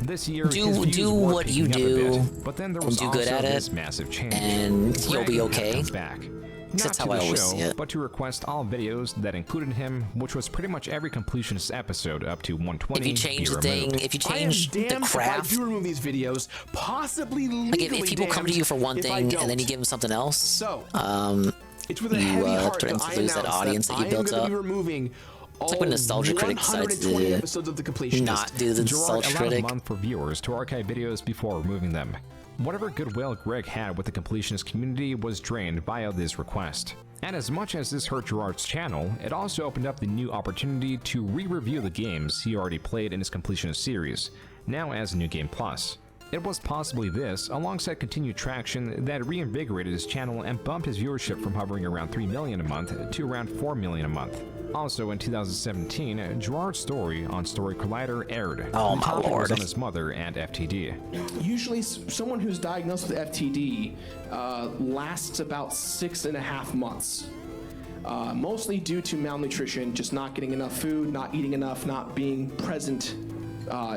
This year, his views do were what you picking up a do, bit, but then there was and do good also at this it, massive change. and you'll be Greg okay. comes back. Not That's to how the I always show, see it. but to request all videos that included him, which was pretty much every Completionist episode up to 120. If you change be the thing, removed. if you change the craft, If I do remove these videos, possibly legally like if people come to you for one damned if I thing and then don't. you give them something else, So, it's with a you heavy heart threaten that to I lose that announce audience that you I built am going up. to be removing It's like when Nostalgia Critic decides 120 to episodes of The Completionist. not do the Gerard Nostalgia allowed Critic. a month for viewers to archive videos before removing them. Whatever goodwill Greg had with the Completionist community was drained via this request. And as much as this hurt Gerard's channel, it also opened up the new opportunity to re-review the games he already played in his Completionist series, now as New Game Plus. It was possibly this, alongside continued traction, that reinvigorated his channel and bumped his viewership from hovering around 3 million a month to around 4 million a month. Also in 2017, Gerard's story on Story Collider aired. Oh The my topic lord. was on his mother and FTD. Usually, someone who's diagnosed with FTD lasts about 6.5 months. Mostly due to malnutrition, just not getting enough food, not eating enough, not being present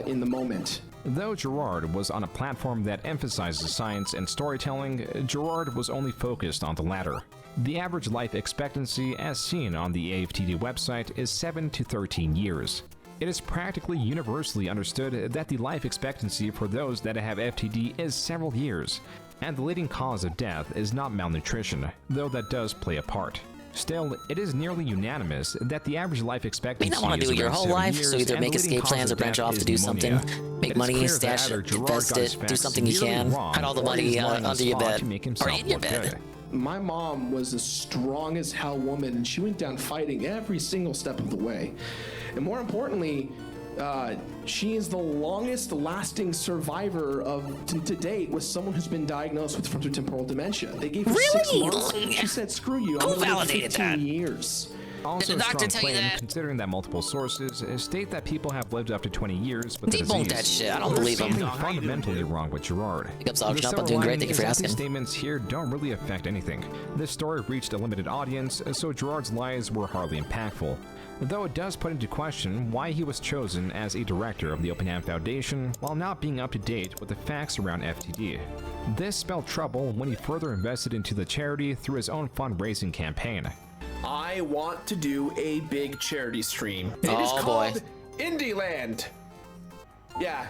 in the moment. Though Gerard was on a platform that emphasizes science and storytelling, Gerard was only focused on the latter. The average life expectancy, as seen on the AFTD website, is 7 to 13 years. It is practically universally understood that the life expectancy for those that have FTD is several years, and the leading cause of death is not malnutrition, though that does play a part. Still, it is nearly unanimous that the average life expectancy You don't want to do it your whole life, so either make escape plans or branch off to do something. Make money, stash it, invest it, do something you can, hide all the money under your bed, or in your bed. My mom was a strong as hell woman, and she went down fighting every single step of the way. And more importantly, she is the longest lasting survivor to date with someone who's been diagnosed with frontotemporal dementia. They gave her 6 months. She said, screw you, I'm Who going to live validated 15 that? years. Also, Did the a doctor strong tell you claim, that? considering that multiple sources state that people have lived up to 20 years with the Debunk disease. that shit. I don't There's believe him. something fundamentally wrong with Gerard. Big ups, Algernon. The I'm doing great. Thank you for silver lining is that asking. these statements here don't really affect anything. This story reached a limited audience, so Gerard's lies were hardly impactful. Though it does put into question why he was chosen as a director of the Open Hand Foundation while not being up to date with the facts around FTD. This spelled trouble when he further invested into the charity through his own fundraising campaign. I want to do a big charity stream. It is Oh, called boy. Indieland. Yeah,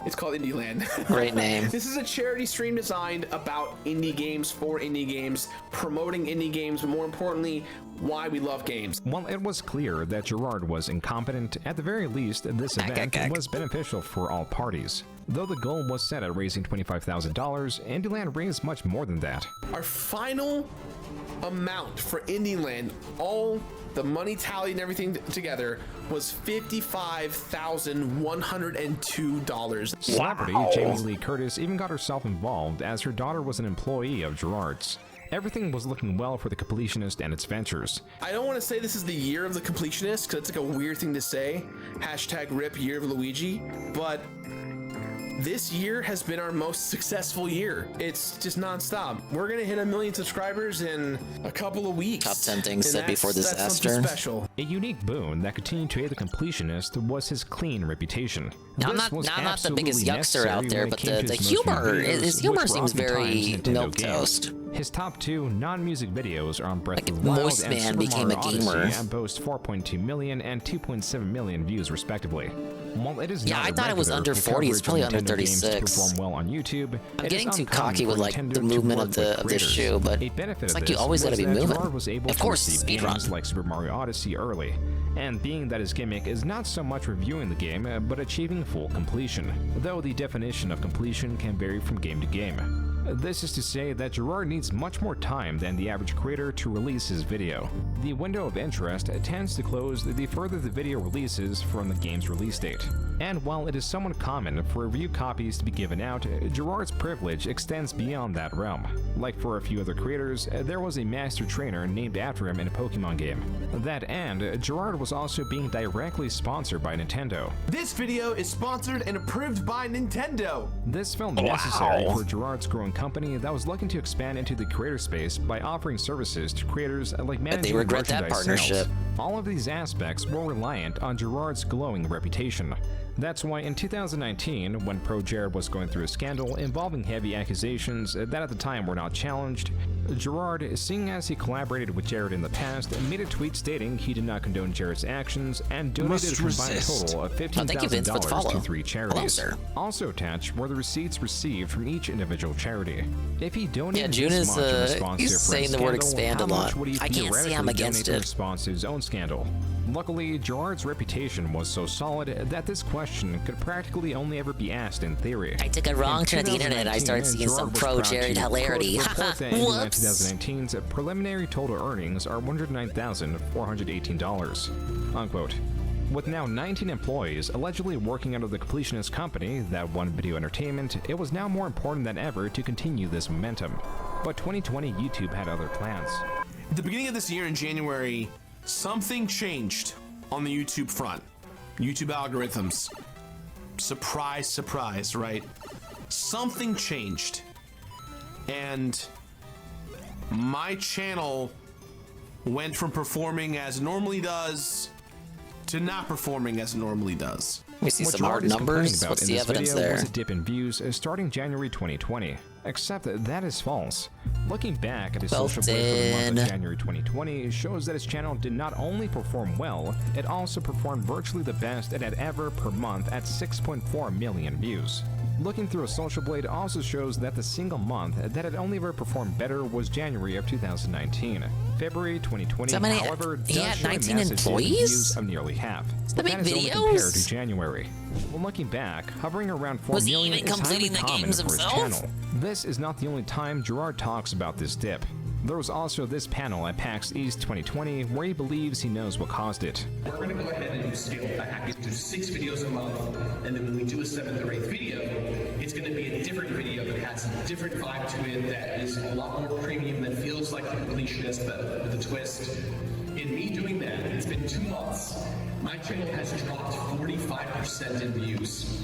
it's called Indieland. Great name. This is a charity stream designed about indie games, for indie games, promoting indie games, but more importantly, why we love games. While it was clear that Gerard was incompetent, at the very least, this event was beneficial for all parties. Though the goal was set at raising $25,000, Indieland raised much more than that. Our final amount for Indieland, all the money tallied and everything together, was $55,102. Celebrity Jamie Lee Curtis even got herself involved as her daughter was an employee of Gerard's. Everything was looking well for the Completionist and its ventures. I don't want to say this is the year of the Completionist because it's like a weird thing to say. Hashtag RIP Year of Luigi. But this year has been our most successful year. It's just nonstop. We're gonna hit 1 million subscribers in a couple of weeks. Top 10 things And said before that's disaster. something special. A unique boon that continued to aid the Completionist was his clean reputation. Now, I'm This not, was now, I'm not the biggest absolutely yuckster out there, necessary when it but came to the his most humor, viewed videos, his humor which were seems very oftentimes Nintendo games. milquetoast. His top 2 non-music videos are on Breath Like of if the Wild Moist and Man Super became Mario a gamer. Odyssey and boast 4.2 million and 2.7 million views respectively. While it is Yeah, not I thought it was irregular under for 40. It's coverage of probably under Nintendo games to 36. perform well on YouTube, I'm it getting is too uncommon cocky with for like Nintendo the to movement work of with this creators. shoe, but A benefit it's of like you this always gotta was be that moving. Gerard was able Of to course, receive speed games run. like Super Mario Odyssey early, and being that his gimmick is not so much reviewing the game, but achieving full completion, though the definition of completion can vary from game to game. This is to say that Gerard needs much more time than the average creator to release his video. The window of interest tends to close the further the video releases from the game's release date. And while it is somewhat common for review copies to be given out, Gerard's privilege extends beyond that realm. Like for a few other creators, there was a master trainer named after him in a Pokemon game. That and Gerard was also being directly sponsored by Nintendo. This video is sponsored and approved by Nintendo. This felt necessary for Gerard's growing company that was looking to expand into the creator space by offering services to creators like managing they regret that merchandise partnership. sales. All of these aspects were reliant on Gerard's glowing reputation. That's why in 2019, when Pro Jared was going through a scandal involving heavy accusations that at the time were not challenged, Gerard, seeing as he collaborated with Jared in the past, made a tweet stating he did not condone Jared's actions and donated a combined total of $15,000 to 3 charities. Also attached were the receipts received from each individual charity. If he donated this much in response to a saying the word expand how a lot. much would he I can't say I'm theoretically against donate in it. response to his own scandal? Luckily, Gerard's reputation was so solid that this question could practically only ever be asked in theory. I took a wrong turn at the internet. I started seeing some pro Jared hilarity. Whoops. 2019's preliminary total earnings are $109,418. Unquote. With now 19 employees allegedly working under the Completionist company that won Video Entertainment, it was now more important than ever to continue this momentum. But 2020 YouTube had other plans. At the beginning of this year in January, something changed on the YouTube front. YouTube algorithms. Surprise, surprise, right? Something changed. And my channel went from performing as it normally does to not performing as it normally does. We see What some hard Gerard is complaining numbers. about What's in the this evidence video there? was a dip in views starting January 2020. Except that is false. Looking back at his social blade for the month of January 2020 shows that his channel did not only perform well, it also performed virtually the best it had ever per month at 6.4 million views. Looking through a social blade also shows that the single month that had only ever performed better was January of 2019. February 2020, So many- however, he does had show a 19 massive dip in employees? views of nearly half. But make that is only videos? compared to January. When looking back, hovering around 4 Was he million even is highly completing the common games for his himself? channel. This is not the only time Gerard talks about this dip. There was also this panel at PAX East 2020 where he believes he knows what caused it. We're going to go ahead and scale back to 6 videos a month, and then when we do a 7th or 8th video, it's going to be a different video that has a different vibe to it, that is a lot more premium, that feels like the Completionist, but with a twist. In me doing that, it's been 2 months. My channel has dropped 45% in views.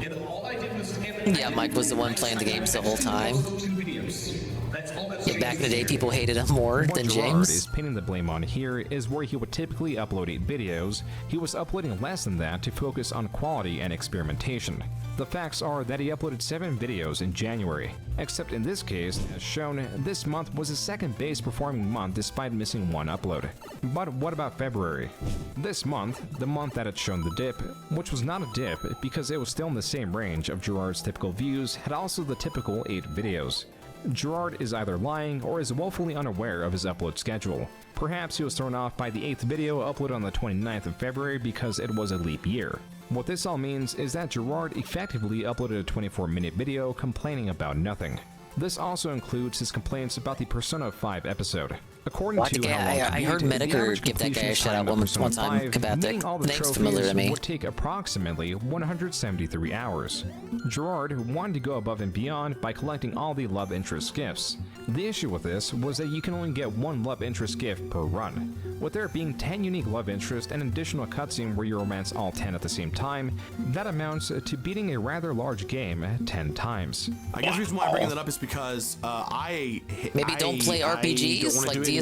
And all I did was... Yeah, Mike was the one playing the games the whole time. 2 videos. That's all that's Yeah, back in the day, people hated him more What than Gerard James. is pinning the blame on here is where he would typically upload 8 videos, he was uploading less than that to focus on quality and experimentation. The facts are that he uploaded 7 videos in January, except in this case, as shown, this month was his second best performing month despite missing 1 upload. But what about February? This month, the month that had shown the dip, which was not a dip because it was still in the same range of Gerard's typical views, had also the typical 8 videos. Gerard is either lying or is woefully unaware of his upload schedule. Perhaps he was thrown off by the 8th video uploaded on the 29th of February because it was a leap year. What this all means is that Gerard effectively uploaded a 24-minute video complaining about nothing. This also includes his complaints about the Persona 5 episode. According What? to Yeah, How Long I heard Commute, the Medicare average give that guy a completion shout out time of one Persona time 5, about that. meeting all the Name's familiar to trophies me. would take approximately 173 hours. Gerard wanted to go above and beyond by collecting all the love interest gifts. The issue with this was that you can only get 1 love interest gift per run. With there being 10 unique love interests and an additional cutscene where you romance all 10 at the same time, that amounts to beating a rather large game 10 times. I guess the reason why I'm bringing that up is because Maybe don't play RPGs like DSP?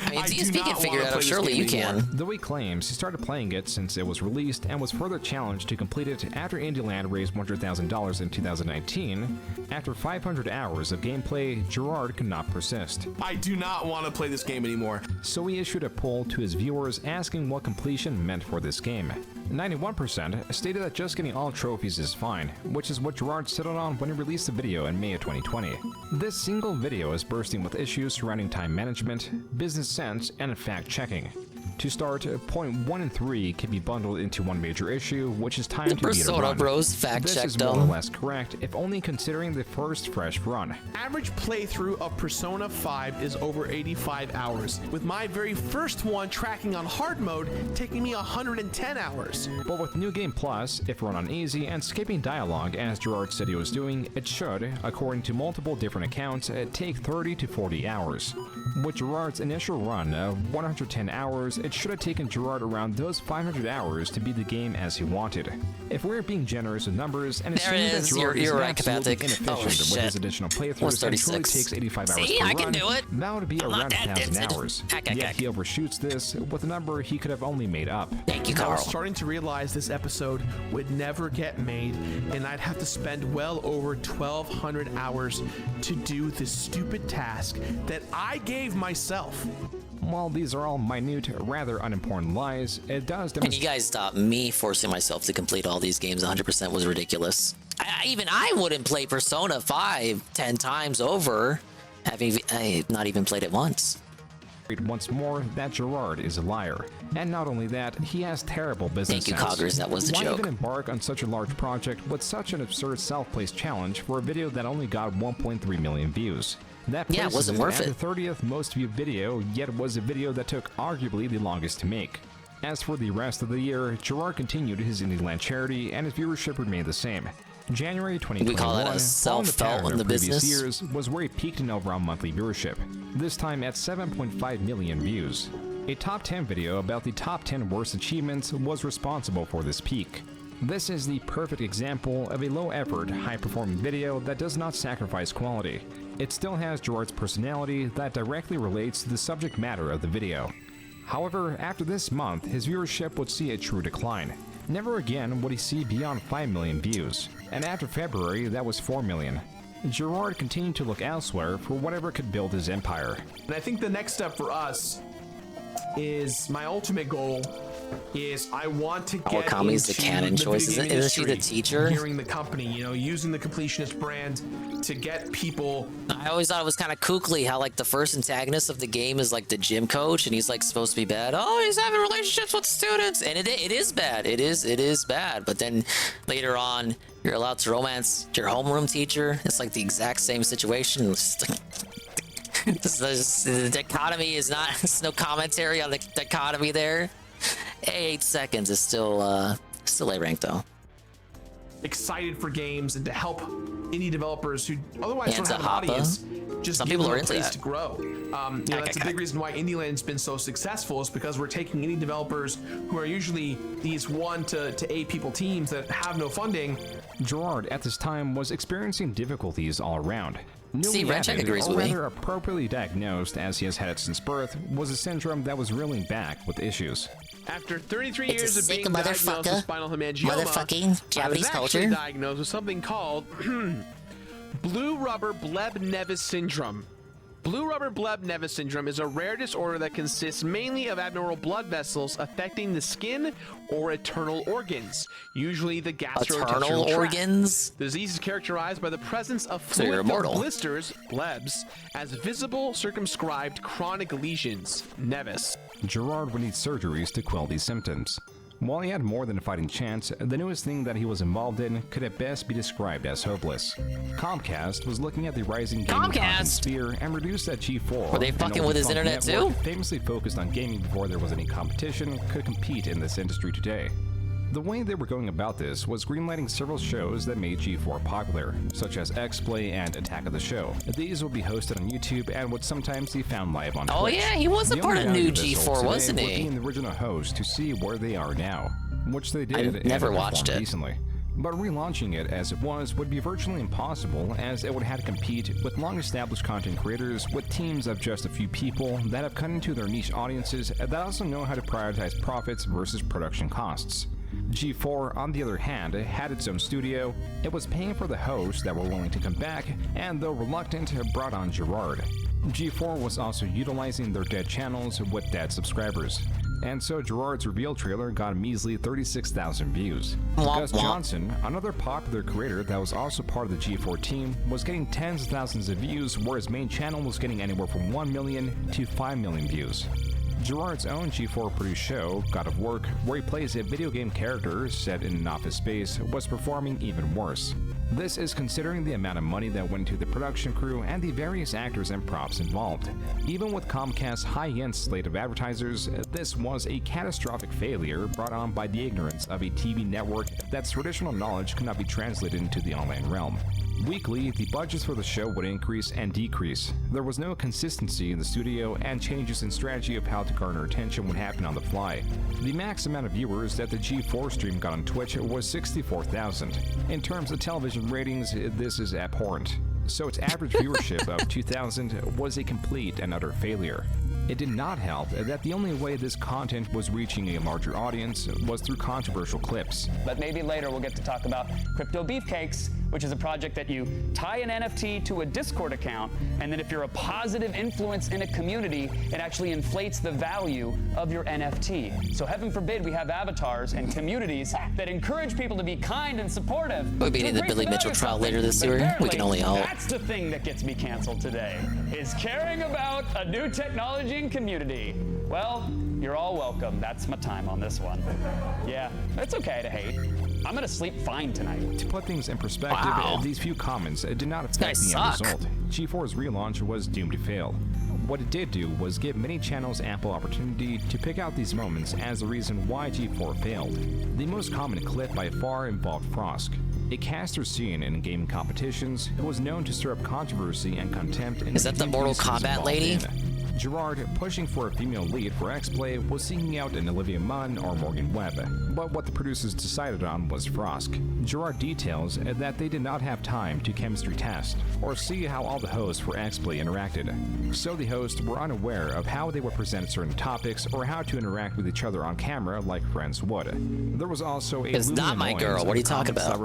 I mean, DSP can figure it out. Surely you can. Though he claims he started playing it since it was released and was further challenged to complete it after Indieland raised $100,000 in 2019, after 500 hours of gameplay, Gerard could not persist. I do not want to play this game anymore. So he issued a poll to his viewers asking what completion meant for this game. 91% stated that just getting all trophies is fine, which is what Gerard settled on when he released the video in May of 2020. This single video is bursting with issues surrounding time management, business sense, and fact-checking. To start, point 1 and 3 can be bundled into one major issue, which is Time to Beat a Persona Run. Bros fact This check is more or them. less correct, if only considering the first fresh run. Average playthrough of Persona 5 is over 85 hours, with my very first one tracking on hard mode taking me 110 hours. But with New Game Plus, if run on easy and skipping dialogue as Gerard said he was doing, it should, according to multiple different accounts, take 30 to 40 hours. With Gerard's initial run of 110 hours, it should have taken Gerard around those 500 hours to beat the game as he wanted. If we're being generous with numbers and There it assuming that is. Gerard You're is right, absolutely Kapathic. inefficient Oh, with shit. his additional playthroughs and 136. truly takes 85 hours See, per I can run, do it. that would be I'm not around that 1,000 talented. hours. Heck. Yet he overshoots this with a number he could have only made up. Thank you, I Carl. was starting to realize this episode would never get made, and I'd have to spend well over 1,200 hours to do this stupid task that I gave myself. While these are all minute, rather unimportant lies, it does And you guys stop me forcing myself to complete all these games 100% was ridiculous. Even I wouldn't play Persona 5 10 times over, having I not even played it once. Once more that Gerard is a liar. And not only that, he has terrible business Thank you, sense. Coggers, that was the Why joke. even embark on such a large project with such an absurd self-placed challenge for a video that only got 1.3 million views? That Yeah, it places wasn't worth at it. the 30th most viewed video, yet was a video that took arguably the longest to make. As for the rest of the year, Gerard continued his Indieland charity and his viewership remained the same. January 2021, We call that a following the self-felt pattern in of the previous business. years, was where he peaked in overall monthly viewership, this time at 7.5 million views. A top 10 video about the top 10 worst achievements was responsible for this peak. This is the perfect example of a low-effort, high-performing video that does not sacrifice quality. It still has Gerard's personality that directly relates to the subject matter of the video. However, after this month, his viewership would see a true decline. Never again would he see beyond 5 million views, and after February, that was 4 million. Gerard continued to look elsewhere for whatever could build his empire. And I think the next step for us is my ultimate goal is I want to get Awakami's the into canon the choice. video game Isn't she the industry, teacher? Hearing the company, using the Completionist brand to get people. I always thought it was kind of kookly how like the first antagonist of the game is like the gym coach and he's like supposed to be bad. Oh, he's having relationships with students, and it is bad. It is bad. But then later on, you're allowed to romance your homeroom teacher. It's like the exact same situation. It's just like, the dichotomy is not. There's no commentary on the dichotomy there. 8 seconds is still A rank though. Excited for games and to help indie developers who otherwise don't have an Hoppa. audience. Just Some give people them are a into place that. to grow. That's a big reason why Indieland's been so successful is because we're taking indie developers who are usually these 1 to 8 people teams that have no funding. Gerard at this time was experiencing difficulties all around. See, Newly Renchek added, agrees or with me. rather appropriately diagnosed as he has had it since birth, was a syndrome that was reeling back with issues. After 33 It's a years of sick being diagnosed with motherfucker. spinal hemangioma, Motherfucking Japanese I was actually culture. diagnosed with something called blue rubber Bleb-Nevis syndrome. Blue rubber Bleb-Nevis syndrome is a rare disorder that consists mainly of abnormal blood vessels affecting the skin or internal organs, usually the gastrointestinal Internal tract. organs? The disease is characterized by the presence of So you're fluid-filled immortal. blisters, blebs, as visible circumscribed chronic lesions, Nevis. Gerard would need surgeries to quell these symptoms. While he had more than a fighting chance, the newest thing that he was involved in could at best be described as hopeless. Comcast was looking at the rising gaming content sphere and reduced that G4. Were they an fucking open with his funk internet network too? famously focused on gaming before there was any competition, could compete in this industry today. The way they were going about this was greenlighting several shows that made G4 popular, such as X-Play and Attack of the Show. These would be hosted on YouTube and would sometimes be found live on Twitch. Oh yeah, he was a The part only of New value this G4, today wasn't would he? be in the original host to see where they are now, which they did. I've and never performed watched it. Decently. But relaunching it as it was would be virtually impossible, as it would have to compete with long-established content creators with teams of just a few people that have cut into their niche audiences that also know how to prioritize profits versus production costs. G4, on the other hand, had its own studio. It was paying for the hosts that were willing to come back, and though reluctant, brought on Gerard. G4 was also utilizing their dead channels with dead subscribers. And so Gerard's reveal trailer got a measly 36,000 views. Gus Johnson, another popular creator that was also part of the G4 team, was getting tens of thousands of views, where his main channel was getting anywhere from 1 million to 5 million views. Gerard's own G4-produced show, God of Work, where he plays a video game character set in an office space, was performing even worse. This is considering the amount of money that went into the production crew and the various actors and props involved. Even with Comcast's high-end slate of advertisers, this was a catastrophic failure brought on by the ignorance of a TV network that's traditional knowledge could not be translated into the online realm. Weekly, the budgets for the show would increase and decrease. There was no consistency in the studio, and changes in strategy of how to garner attention would happen on the fly. The max amount of viewers that the G4 stream got on Twitch was 64,000. In terms of television ratings, this is abhorrent. So its average viewership of 2,000 was a complete and utter failure. It did not help that the only way this content was reaching a larger audience was through controversial clips. But maybe later we'll get to talk about Crypto Beefcakes, which is a project that you tie an NFT to a Discord account, and then if you're a positive influence in a community, it actually inflates the value of your NFT. So heaven forbid we have avatars and communities that encourage people to be kind and supportive. We'll be getting the Billy Mitchell trial later this year. We can only hope. That's the thing that gets me canceled today, is caring about a new technology and community. Well, you're all welcome. That's my time on this one. Yeah, it's okay to hate. I'm gonna sleep fine tonight. To put things in perspective, these few comments did not affect the end result. G4's relaunch was doomed to fail. What it did do was give many channels ample opportunity to pick out these moments as the reason why G4 failed. The most common clip by far involved Frosk, a caster seen in gaming competitions who was known to stir up controversy and contempt. Is that the Mortal Kombat lady? Gerard, pushing for a female lead for X-Play, was seeking out an Olivia Munn or Morgan Webb, but what the producers decided on was Frosk. Gerard details that they did not have time to chemistry test or see how all the hosts for X-Play interacted, so the hosts were unaware of how they would present certain topics or how to interact with each other on camera like friends would. There was also a It's not my girl. What are you talking about?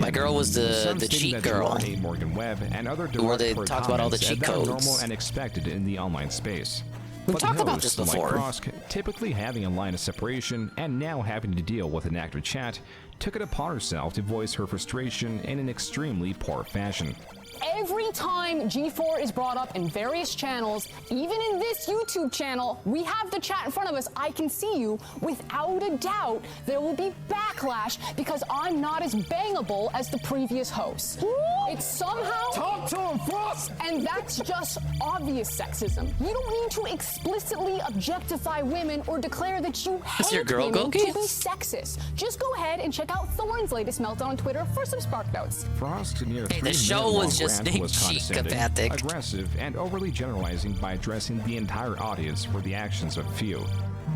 My girl was the cheat girl. Morgan Webb and other where they talked about all the cheat codes. Normal and expected in the online space. We've talked about this before. Like Frosk, typically having a line of separation and now having to deal with an active chat, took it upon herself to voice her frustration in an extremely poor fashion. Every time G4 is brought up in various channels, even in this YouTube channel, we have the chat in front of us. I can see you. Without a doubt, there will be backlash because I'm not as bangable as the previous hosts. It's somehow... Talk to him, Frost! And that's just obvious sexism. You don't need to explicitly objectify women or declare that you hate your girl, women Goki? to be sexist. Just go ahead and check out Thorn's latest meltdown on Twitter for some spark notes. Frost's near Hey, the show was just condescending, aggressive, and overly generalizing by addressing the entire audience for the actions of few.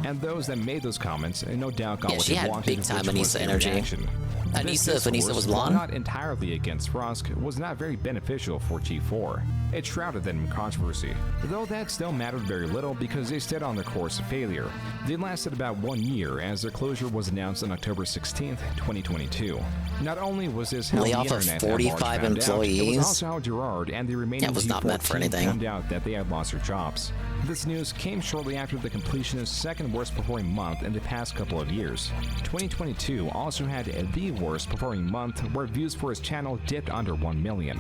And those that made those comments no doubt got what she they had wanted, big time which was Anissa a energy. reaction. Anissa, if Anissa was while blonde. not entirely against Frosk, was not very beneficial for G4. It shrouded them in controversy, though that still mattered very little because they stayed on their course of failure. They lasted about 1 year as their closure was announced on October 16th, 2022. Not only was this how the Layoff of internet 45 found out, it employees? was also how Gerard and the remaining That was not G4 meant for team anything. found out that they had lost their jobs. This news came shortly after the Completionist's second worst performing month in the past couple of years. 2022 also had the worst performing month where views for his channel dipped under 1 million.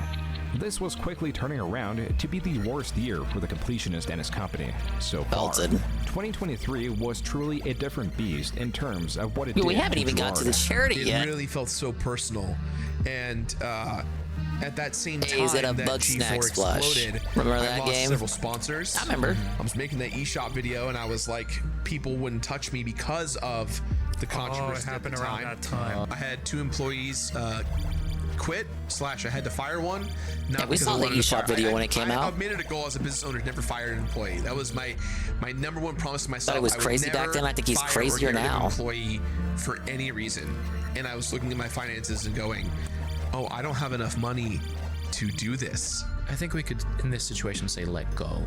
This was quickly turning around to be the worst year for the Completionist and his company so far. 2023 was truly a different beast in terms of what it did. We haven't even got to the charity yet. It really felt so personal, and at that same time Is it a that Bug G4 Snack Splash? exploded, Remember I that lost game? several sponsors. I remember. I was making that eShop video, and I was like, people wouldn't touch me because of the controversy. it happened at the around that time. I had 2 employees quit / I had to fire one. Not Yeah, we because saw I the wanted to eShop fire. video when it came out. I've made it a goal as a business owner to never fire an employee. That was my number one promise to myself. Thought it was I would crazy back never then. I think he's fire or crazier get rid of an now. employee for any reason. And I was looking at my finances and going, oh, I don't have enough money to do this. I think we could, in this situation, say let go.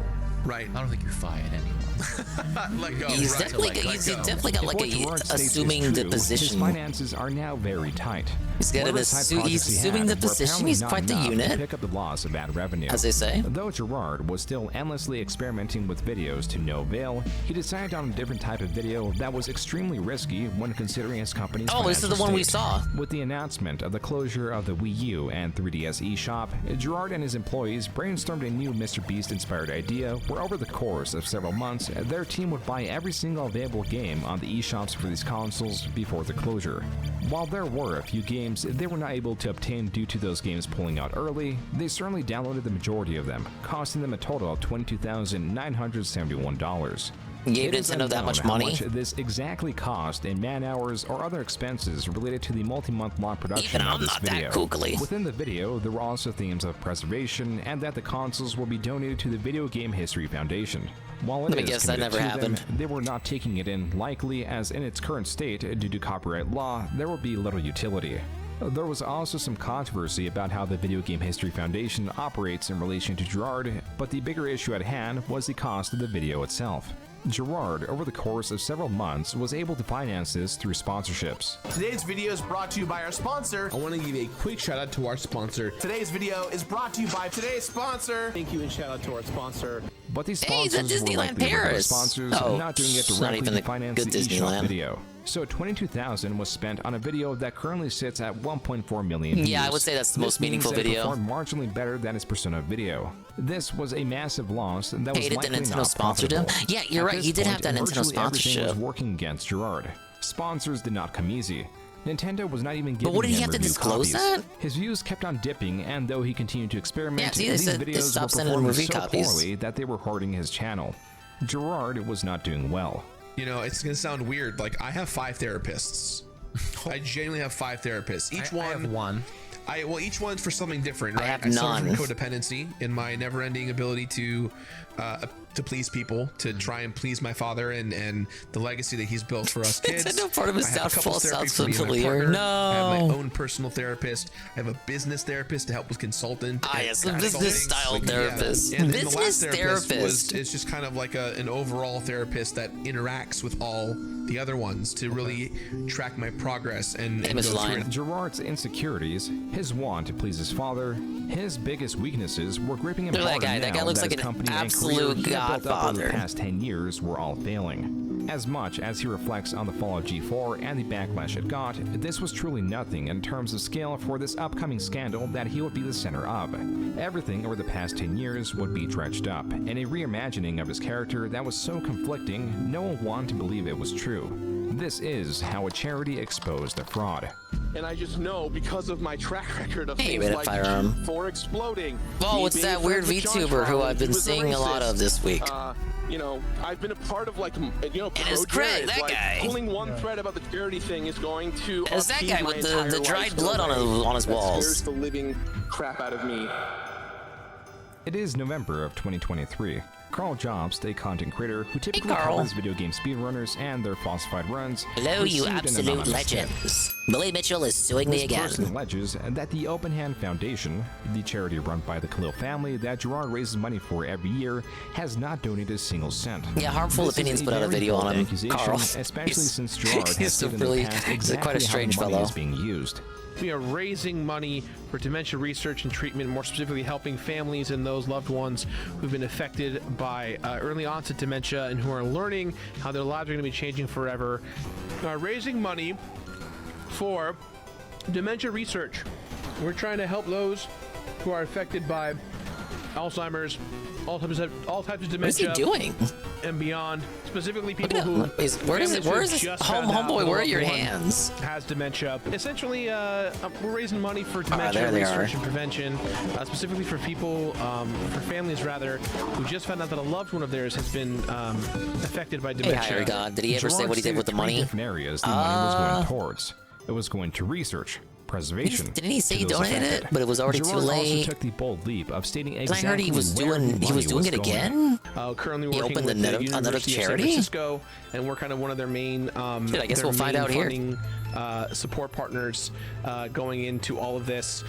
Right. I don't think you fired anyone. Let go. He's right. definitely, Let he's go. definitely got If like what a Gerard states is assuming the true, His position. finances are now very tight. He's got an Whatever side assu- he's projects he assuming had the were position. apparently He's not quite the enough to unit. pick up the loss of ad revenue. As they say. Though Gerard was still endlessly experimenting with videos to no avail, he decided on a different type of video that was extremely risky when considering his company's Oh, this is the financial one we state. saw. With the announcement of the closure of the Wii U and 3DS eShop, Gerard and his employees brainstormed a new Mr. Beast-inspired idea where over the course of several months, their team would buy every single available game on the eShops for these consoles before the closure. While there were a few games they were not able to obtain due to those games pulling out early, they certainly downloaded the majority of them, costing them a total of $22,971. Gave Nintendo that much money? How much this exactly cost in man-hours or other expenses related to the multi-month long production Even of I'm this not video. that googly. Within the video, there were also themes of preservation and that the consoles will be donated to the Video Game History Foundation. While Let me it is guess that committed never to them, happened. they were not taking it in likely, as in its current state, due to copyright law, there will be little utility. There was also some controversy about how the Video Game History Foundation operates in relation to Gerard, but the bigger issue at hand was the cost of the video itself. Gerard, over the course of several months, was able to finance this through sponsorships. Today's video is brought to you by our sponsor. I want to give a quick shout out to our sponsor. Today's video is brought to you by today's sponsor. Thank you and shout out to our sponsor. But these Hey, sponsors the were Disneyland likely regular Paris. sponsors, Oh, not doing it it's not directly even to the finance good the eShop Disneyland. video. So $22,000 was spent on a video that currently sits at 1.4 million views. Yeah, I would say that's the most This means meaningful that it video. performed marginally better than its Persona video. This was a massive loss that was Hated that likely Nintendo not sponsored him? profitable. Yeah, you're At right, this he did have point, that Nintendo virtually everything sponsorship. was working against Gerard. Sponsors did not come easy. Nintendo was not even giving But what did he him have to review disclose copies. that? His views kept on dipping, and though he continued to experiment, Yeah, see, they these said they videos were stopped sending him performing review so copies. poorly that they were hurting his channel. Gerard was not doing well. You know, it's gonna sound weird. Like, I have 5 therapists. I genuinely have 5 therapists. Each I have one. Well, each one's for something different, right? I have suffer none. from codependency in my never-ending ability to please people, to try and please my father and the legacy that he's built for us kids. Nintendo part of his I have downfall couples therapy sounds for me and my familiar. partner. I have No. my own personal therapist. I have a business therapist to help with consultant. Yes, a consulting. business-style therapist. And then the last Business therapist therapist. is just kind of like an overall therapist that interacts with all the other ones to really track my progress and go through it. Gerard's insecurities, his want to please his father, his biggest weaknesses were gripping him Look at that harder guy. That now guy looks that like his an company and absolute career he had built up over godfather. the past 10 years were all failing. As much as he reflects on the fall of G4 and the backlash it got, this was truly nothing in terms of scale for this upcoming scandal that he would be the center of. Everything over the past 10 years would be dredged up, and a reimagining of his character that was so conflicting, no one wanted to believe it was true. This is how a charity exposed a fraud. And I just know because of my track record of Hey, things red like firearm. G4 exploding. Oh, me it's being that friends weird with John VTuber who Charles, I've been he was seeing a lot racist. of this week. You know, I've been a part of like, you know, it's Craig, that guy. Pulling one thread about the charity thing is going to. It's that upheave guy my with the entire dried life blood in a on way his that walls. scares the living crap out of me. It is November of 2023. Carl Jobst, a content creator who typically Carl. covers video game speedrunners and their falsified runs, Hello, you received an absolute anonymous tip. legends. Billy Mitchell is suing me This again. person alleges that the Open Hand Foundation, the charity run by the Khalil family that Gerard raises money for every year, has not donated a single cent. Yeah, Harmful This is Opinions a put out a very video bold on him, accusation, Carl. especially He's- since Gerard has he's a stated really- in the past he's exactly quite a strange how the money fellow. is being used. We are raising money for dementia research and treatment, more specifically helping families and those loved ones who've been affected by early onset dementia and who are learning how their lives are going to be changing forever. Raising money for dementia research. We're trying to help those who are affected by Alzheimer's, all types of dementia. What is he doing? And beyond, specifically people who Where is it? families Where who is this? just found out Homeboy, their where are loved your one hands? Has dementia. Essentially, we're raising money for dementia there they research are. and prevention, specifically for people, for families rather, who just found out that a loved one of theirs has been affected by Hey, dementia. Higher God, did he ever say Gerard what he did stated with the 3 money? different areas the money was going towards. It was going to research, preservation. Didn't he say to he those donated affected. it, but it was already too Gerard late? also took the bold leap of stating And exactly I heard he was where doing the he was money doing it going. again. Currently He working opened with another the University of San charity. Francisco, and we're kind of one of their main. Dude, I guess their we'll find main out here. funding, support partners going into all of this.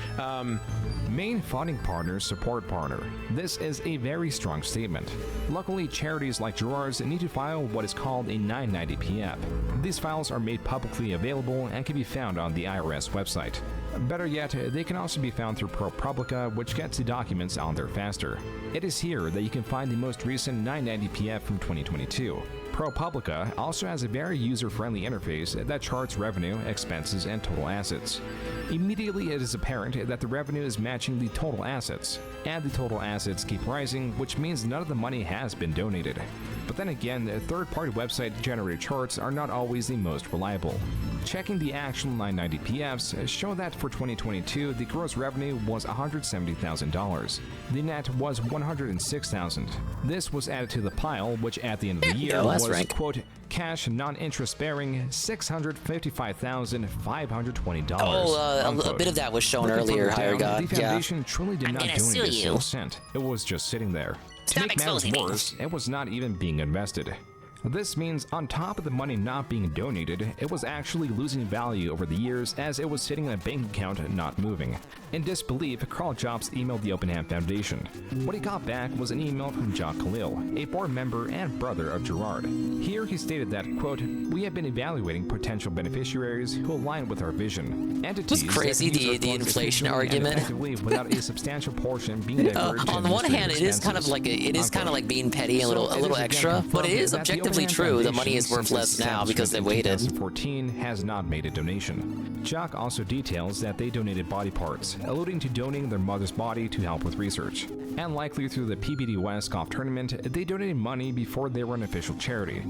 Main funding partner, support partner. This is a very strong statement. Luckily, charities like Gerard's need to file what is called a 990-PF. These files are made publicly available and can be found on the IRS website. Better yet, they can also be found through ProPublica, which gets the documents on there faster. It is here that you can find the most recent 990-PF from 2022. ProPublica also has a very user-friendly interface that charts revenue, expenses, and total assets. Immediately, it is apparent that the revenue is matching the total assets, and the total assets keep rising, which means none of the money has been donated. But then again, third-party website-generated charts are not always the most reliable. Checking the actual 990PFs show that for 2022, the gross revenue was $170,000. The net was $106,000. This was added to the pile, which at the end of the year was, quote, cash non-interest bearing $655,520. Oh, a bit of that was shown earlier, Higher God. The foundation truly did not donate a single cent. It was just sitting there. To make matters worse, it was not even being invested. This means on top of the money not being donated, it was actually losing value over the years as it was sitting in a bank account not moving. In disbelief, Carl Jobs emailed the Open Hand Foundation. What he got back was an email from Jacques Khalil, a board member and brother of Gerard. Here he stated that, quote, we have been evaluating potential beneficiaries who align with our vision. Entities it's crazy, the inflation argument. Without a substantial portion being diverted on the one hand, it is kind of like being petty, a little extra, but it is objectively true. The money is worth less now because they waited. 2014 has not made a donation. Jock also details that they donated body parts, alluding to donating their mother's body to help with research. And likely through the PBD West golf tournament, they donated money before they were an official charity.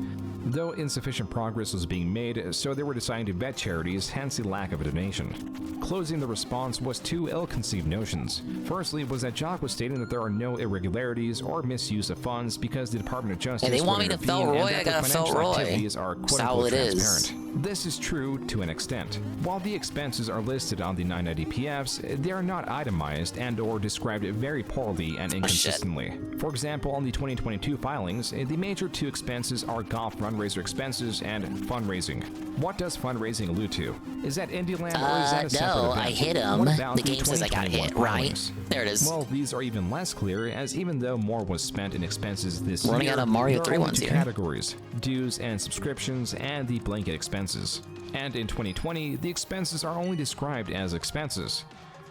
Though insufficient progress was being made, so they were deciding to vet charities, hence the lack of a donation. Closing the response was two ill-conceived notions. Firstly was that Jock was stating that there are no irregularities or misuse of funds because the Department of Justice they want me to Felroy, I got a Felroy. Are That's how it is. This is true to an extent. While the expenses are listed on the 990PFs, they are not itemized and or described very poorly and inconsistently. For example, on the 2022 filings, the major two expenses are golf fundraiser expenses and fundraising. What does fundraising allude to? Is that Indieland or is that a separate no, event? I hit him. The game says I got hit, right? There it is. Well, these are even less clear, as even though more was spent in expenses this Running year, out of Mario there 3 are only ones two here. categories: dues and subscriptions, and the blanket expenses. And in 2020, the expenses are only described as expenses.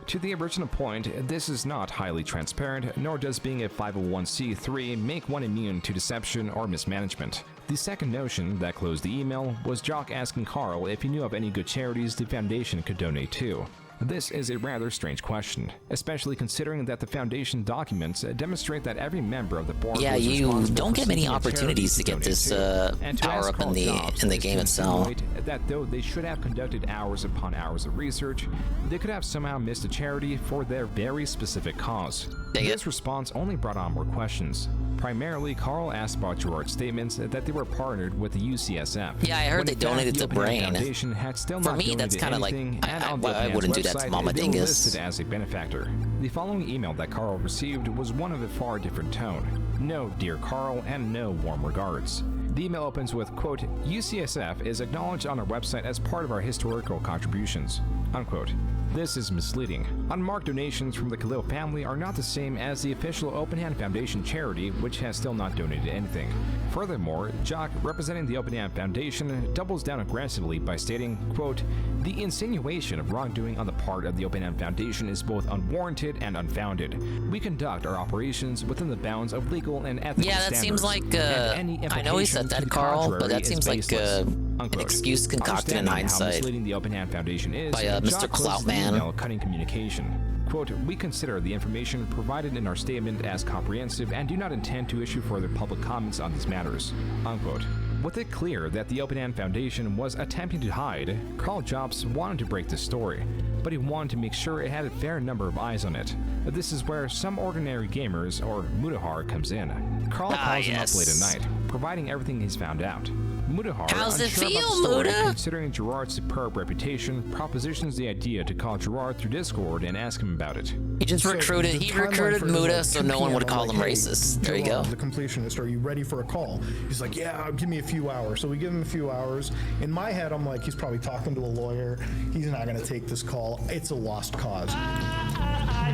To the original point, this is not highly transparent, nor does being a 501c3 make one immune to deception or mismanagement. The second notion that closed the email was Jock asking Carl if he knew of any good charities the foundation could donate to. This is a rather strange question, especially considering that the Foundation documents demonstrate that every member of the board Yeah, was you don't for get many seeking opportunities to get this power up in the game itself. That though they should have conducted hours upon hours of research, they could have somehow missed a charity for their very specific cause. This response only brought on more questions. Primarily, Carl asked about Gerard's statements that they were partnered with the UCSF. Yeah, I heard they donated to Brain. For me, that's kind of like, I wouldn't do that to Mama Dingus. Listed as a benefactor. The following email that Carl received was one of a far different tone. No, dear Carl, and no warm regards. The email opens with, quote, UCSF is acknowledged on our website as part of our historical contributions, unquote. This is misleading. Unmarked donations from the Khalil family are not the same as the official Open Hand Foundation charity, which has still not donated anything. Furthermore, Jock, representing the Open Hand Foundation, doubles down aggressively by stating, quote, the insinuation of wrongdoing on the part of the Open Hand Foundation is both unwarranted and unfounded. We conduct our operations within the bounds of legal and ethical standards. Yeah, that seems like, I know he said that, Carl, but that seems like an excuse concocted in hindsight the Open Hand Foundation is, by Mr. Cloutman. Cutting communication. Quote, we consider the information provided in our statement as comprehensive and do not intend to issue further public comments on these matters, unquote. With it clear that the Open Hand Foundation was attempting to hide, Carl Jobs wanted to break this story, but he wanted to make sure it had a fair number of eyes on it. This is where some ordinary gamers, or Mudahar, comes in. Carl calls him up late at night, providing everything he's found out. Mudahar, how's it unsure feel, about the story, Muda? considering Gerard's superb reputation, propositions the idea to call Gerard through Discord and ask him about it. He just recruited Muda so no one would call him racist. There you go. The completionist, are you ready for a call? He's like, yeah, give me a few hours. So we give him a few hours. In my head, I'm like, he's probably talking to a lawyer. He's not going to take this call. It's a lost cause.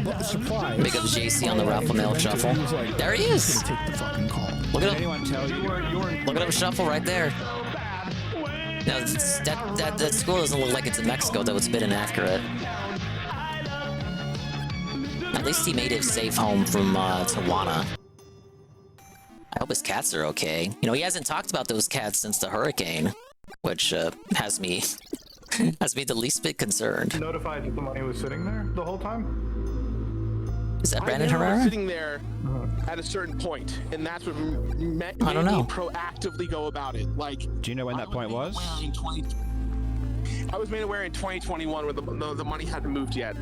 But surprise. Big up JC on the Raffle Mail Shuffle. There he is. Take the fucking call. Look at him. Look at him shuffle right there. Now, that school doesn't look like it's in Mexico, though. It's a bit inaccurate. At least he made his safe home from Tijuana. I hope his cats are okay. You know, he hasn't talked about those cats since the hurricane, which has me the least bit concerned. Notified that the money was sitting there the whole time? Is that Brandon I knew it was Herrera? sitting there at a certain point, and that's what made I don't know. me proactively go about it. Like, do you know when that point was? I was made aware in 2021 where the money hadn't moved yet,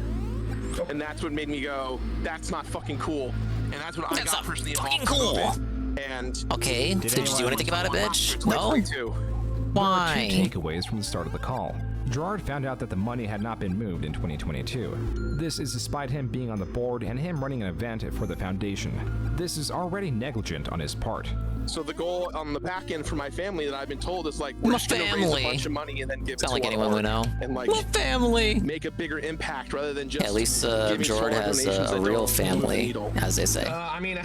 and that's what made me go, that's not fucking cool. And that's what I got personally involved in. Cool. And okay, did you do anything about it, bitch? No. Why? There are 2 takeaways from the start of the call. Gerard found out that the money had not been moved in 2022. This is despite him being on the board and him running an event for the foundation. This is already negligent on his part. So the goal on the back end for my family that I've been told is like, we're just gonna raise a bunch of money and then give it to like anyone we know. And like my family make a bigger impact rather than just. At least Gerard has a real family, as they say. I mean,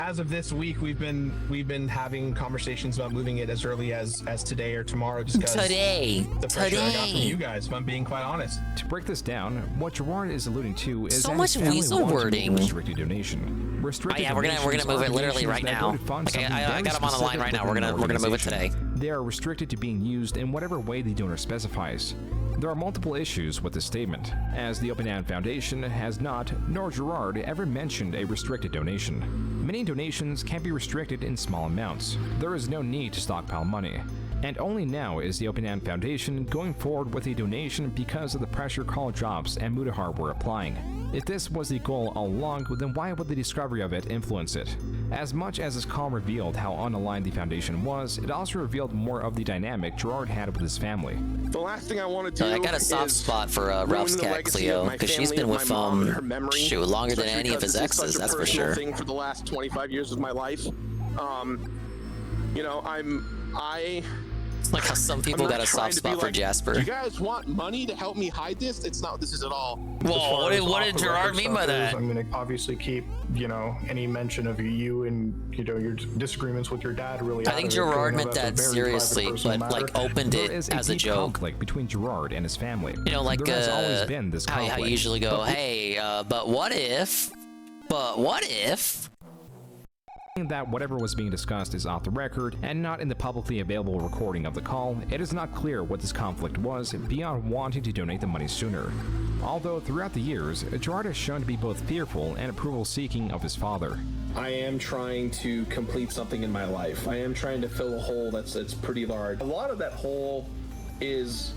as of this week, we've been having conversations about moving it as early as today or tomorrow. Just because the pressure I got from you guys, if I'm being quite honest. To break this down, what Gerard is alluding to is so that much his family weasel wants to wording. make a restricted donation. Restricted we're gonna move it literally right now. Okay, I got him on the line right now. We're gonna move it today. They are restricted to being used in whatever way the donor specifies. There are multiple issues with this statement, as the Open Hand Foundation has not, nor Gerard, ever mentioned a restricted donation. Many donations can be restricted in small amounts. There is no need to stockpile money. And only now is the Open Hand Foundation going forward with a donation because of the pressure Call Jobs and Mutahar were applying. If this was the goal all along, then why would the discovery of it influence it? As much as this call revealed how unaligned the Foundation was, it also revealed more of the dynamic Gerard had with his family. The last thing I want to do I got a soft spot for Ralph's cat Cleo, because she's been with shoot, longer than any of his exes, that's for sure. Thing for the last 25 years of my life. You know, It's like how some people got a soft spot for Jasper. Do you guys want money to help me hide this? It's not. This is at all. Whoa, what did Gerard mean by that? I'm going to obviously keep, you know, any mention of you and, you know, your disagreements with your dad really. I think Gerard meant that seriously, but like opened it as a joke. Conflict between Gerard and his family. You know, like there has always been this conflict. How you usually go, hey, but what if? But what if? That whatever was being discussed is off the record and not in the publicly available recording of the call, it is not clear what this conflict was beyond wanting to donate the money sooner. Although throughout the years, Gerard has shown to be both fearful and approval-seeking of his father. I am trying to complete something in my life. I am trying to fill a hole that's pretty large. A lot of that hole is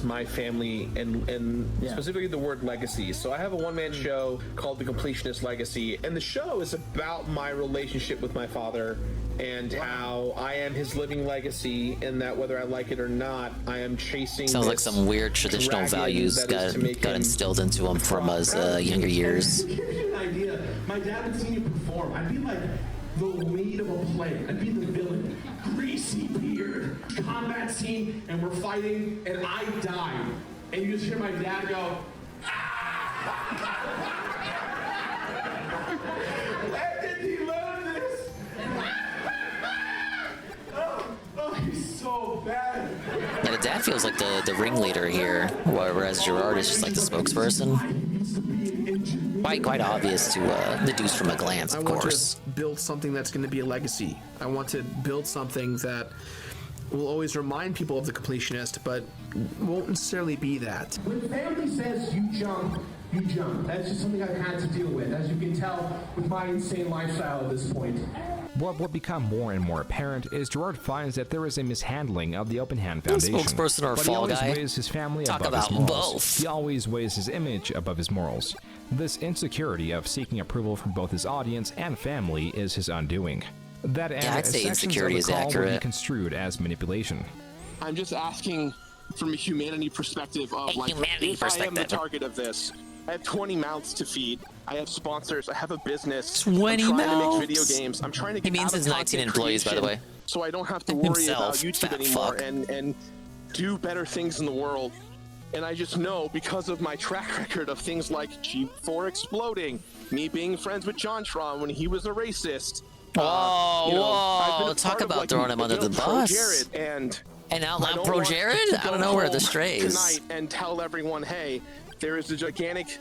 my family and specifically the word legacy. So I have a one-man show called The Completionist Legacy, and the show is about my relationship with my father and how I am his living legacy, and that whether I like it or not, I am chasing. Sounds like some weird traditional values got instilled into him from his younger years. To give you an idea, my dad had seen you perform. I'd be like the lead of a play. I'd be the villain. Greasy beard, combat scene, and we're fighting, and I die. And you just hear my dad go, where did he learn this? Oh, he's so bad. Yeah, the dad feels like the ringleader here, whereas Gerard is just like the spokesperson. Quite obvious to deduce from a glance, of course. I want to build something that's going to be a legacy. I want to build something that will always remind people of the completionist, but won't necessarily be that. When family says you jump, you jump. That's just something I've had to deal with, as you can tell with my insane lifestyle at this point. What will become more and more apparent is Gerard finds that there is a mishandling of the Open Hand Foundation. Spokesperson or but fall he guy? always weighs his family Talk above about his morals. both. He always weighs his image above his morals. This insecurity of seeking approval from both his audience and family is his undoing. That and I'd say sections insecurity of the is call will be accurate. construed as manipulation. I'm just asking from a humanity perspective of like, if I am the target of this, I have 20 mouths to feed. I have sponsors. I have a business. 20 I'm trying mouths? to make video games. I'm trying to get He means out of his 19 content employees, by the creation, way. so I don't have to worry about Himself, YouTube fat anymore fuck. and do better things in the world. And I just know because of my track record of things like G4 exploding, me being friends with JonTron when he was a racist. Whoa, you know, I've been whoa! a Talk part of, about like, throwing him under the Pro bus. Jared, and outlaw I don't Pro want Jared to out of go nowhere. home The strays. tonight and tell everyone, hey, there is a gigantic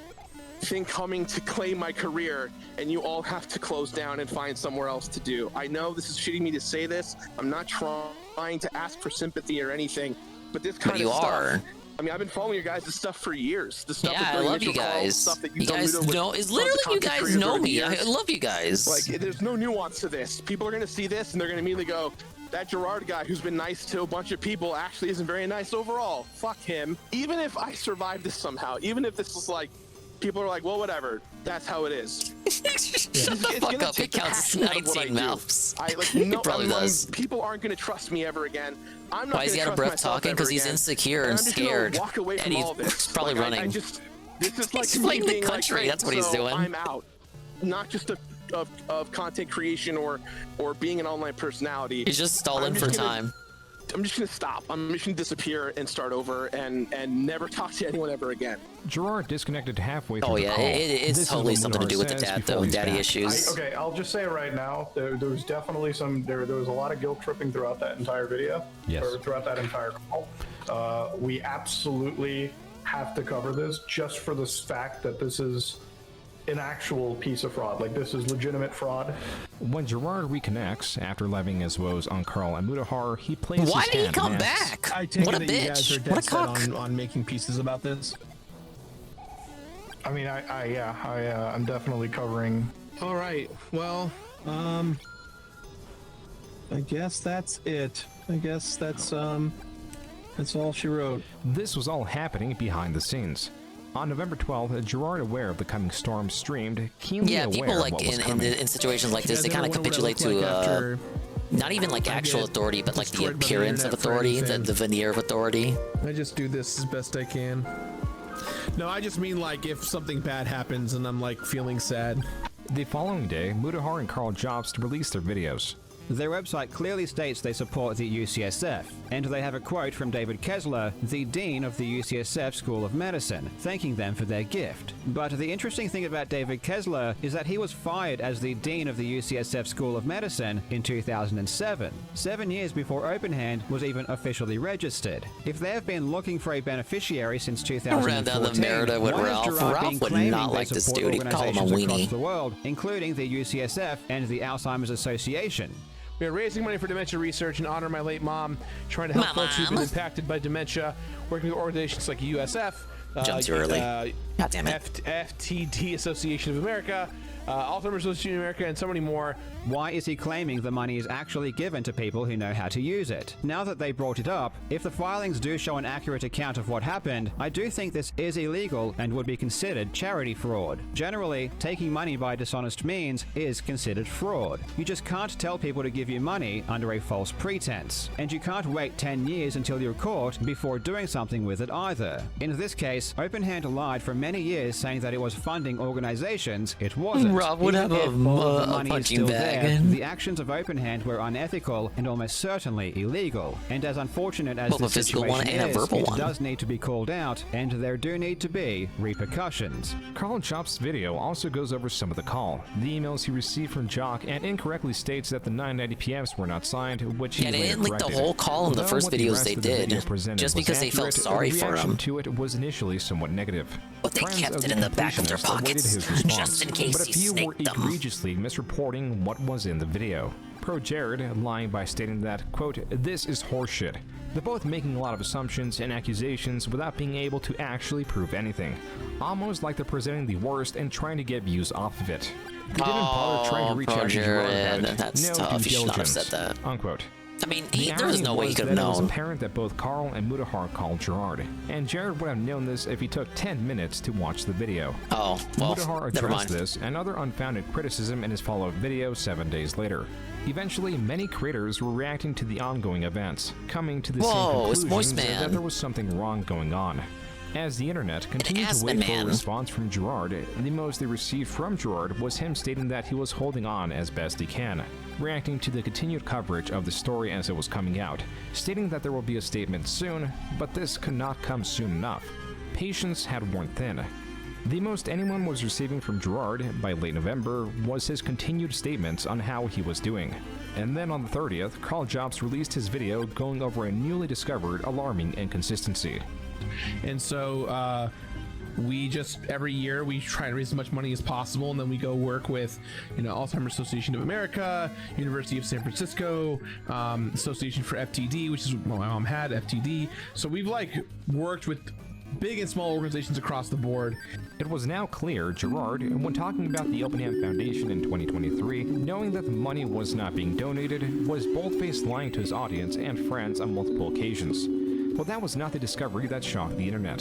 thing coming to claim my career, and you all have to close down and find somewhere else to do. I know this is shitty me to say this. I'm not trying to ask for sympathy or anything, but this kind of stuff. I mean, I've been following your guys' stuff for years. The stuff I love you guys. Stuff that You guys know, it's literally you guys know me. I love you guys. Like, there's no nuance to this. People are going to see this and they're going to immediately go, that Gerard guy who's been nice to a bunch of people actually isn't very nice overall. Fuck him. Even if I survive this somehow, even if this is like, people are like, well, whatever. That's how it is. Shut the fuck up. It counts 19 mouths. No, probably does. People aren't going to trust me ever again. I'm not. Why is he out of breath talking? Because he's insecure and scared. Walk away from and all this. He's probably running. This is like he's fleeing the country. Like, that's what he's doing. I'm out. Not just of content creation or being an online personality. He's just stalling for time. I'm just gonna stop. I'm just gonna disappear and start over and never talk to anyone ever again. Gerard disconnected halfway through the call. It's totally something to do with the dad, though. Daddy issues. Okay, I'll just say right now, there was definitely there was a lot of guilt tripping throughout that entire video. Yes. Or throughout that entire call. We absolutely have to cover this just for this fact that this is an actual piece of fraud. Like, this is legitimate fraud. When Gerard reconnects after levying his woes on Carl and Mutahar, he plays his Why hand did he come and back? I take What it a that you guys bitch. are What a dead cock. set on making pieces about this. I mean, I'm definitely covering. All right. Well, I guess that's it. I guess that's all she wrote. This was all happening behind the scenes. On November 12th, Gerard, aware of the coming storm, streamed, keenly aware people of like what was in coming. situations like this, they kind of capitulate to not even like actual authority, but like the appearance of authority, the veneer of authority. I just do this as best I can. No, I just mean like if something bad happens and I'm like feeling sad. The following day, Mutahar and Carl Jobst released their videos. Their website clearly states they support the UCSF, and they have a quote from David Kessler, the Dean of the UCSF School of Medicine, thanking them for their gift. But the interesting thing about David Kessler is that he was fired as the Dean of the UCSF School of Medicine in 2007, 7 years before Openhand was even officially registered. If they have been looking for a beneficiary since 2014, Ran down the Merida with why is Ralph. Gerard Ralph being would claiming not they like this support dude. He'd call him a organizations weenie. across the world, including the UCSF and the Alzheimer's Association? We are raising money for dementia research in honor of my late mom, trying to help folks who've been impacted by dementia, working with organizations like USF, Jumped too early. God damn it. FTD Association of America, Alzheimer's Association of America, and so many more. Why is he claiming the money is actually given to people who know how to use it? Now that they brought it up, if the filings do show an accurate account of what happened, I do think this is illegal and would be considered charity fraud. Generally, taking money by dishonest means is considered fraud. You just can't tell people to give you money under a false pretense. And you can't wait 10 years until you're caught before doing something with it either. In this case, Openhand lied for many years saying that it was funding organizations. It wasn't. Rob would Even have if all of the a money is punching still bag. there, the actions of Openhand were unethical and almost certainly illegal. And as unfortunate as Both this a physical situation one and a is, verbal it one. does need to be called out, and there do need to be repercussions. Carl Jobst's video also goes over some of the call, the emails he received from Jock, and incorrectly states that the 990 PMs were not signed, which he Yeah, they later didn't leak the corrected. whole call in the Although first what the videos rest they of the video did, presented just was because they felt accurate, sorry the for reaction him. to it was initially somewhat negative. But they Friends kept of it the in the back of their Completionist awaited pockets, his response, just in case but a he few were snaked them. egregiously misreporting what was in the video. Pro Jared lying by stating that, quote, "This is horseshit." They're both making a lot of assumptions and accusations without being able to actually prove anything. Almost like they're presenting the worst and trying to get views off of it. They didn't bother trying to reach Pro out to Gerard Jared, about it. that's No tough. due You should not have diligence, said that. unquote. I mean, The there was no way he irony could have was that It was known. apparent that both Carl and Mutahar called Gerard, and Jared would have known this if he took 10 minutes to watch the video. Oh, well, Mutahar never addressed mind. this and other unfounded criticism in his follow-up video 7 days later. Eventually, many creators were reacting to the ongoing events, coming to the Whoa, it's same Moist conclusions Man. that there was something wrong going on. As the internet continued to wait for a response from Gerard, the most they received from Gerard was him stating that he was holding on as best he can, reacting to the continued coverage of the story as it was coming out, stating that there will be a statement soon, but this could not come soon enough. Patience had worn thin. The most anyone was receiving from Gerard by late November was his continued statements on how he was doing. And then on the 30th, Carl Jobst released his video going over a newly discovered alarming inconsistency. And so we just every year we try to raise as much money as possible, and then we go work with, Alzheimer's Association of America, University of San Francisco, Association for FTD, which is what my mom had, FTD. So we've worked with big and small organizations across the board. It was now clear Gerard, when talking about the Open Hand Foundation in 2023, knowing that the money was not being donated, was bold-faced lying to his audience and friends on multiple occasions. Well, that was not the discovery that shocked the internet.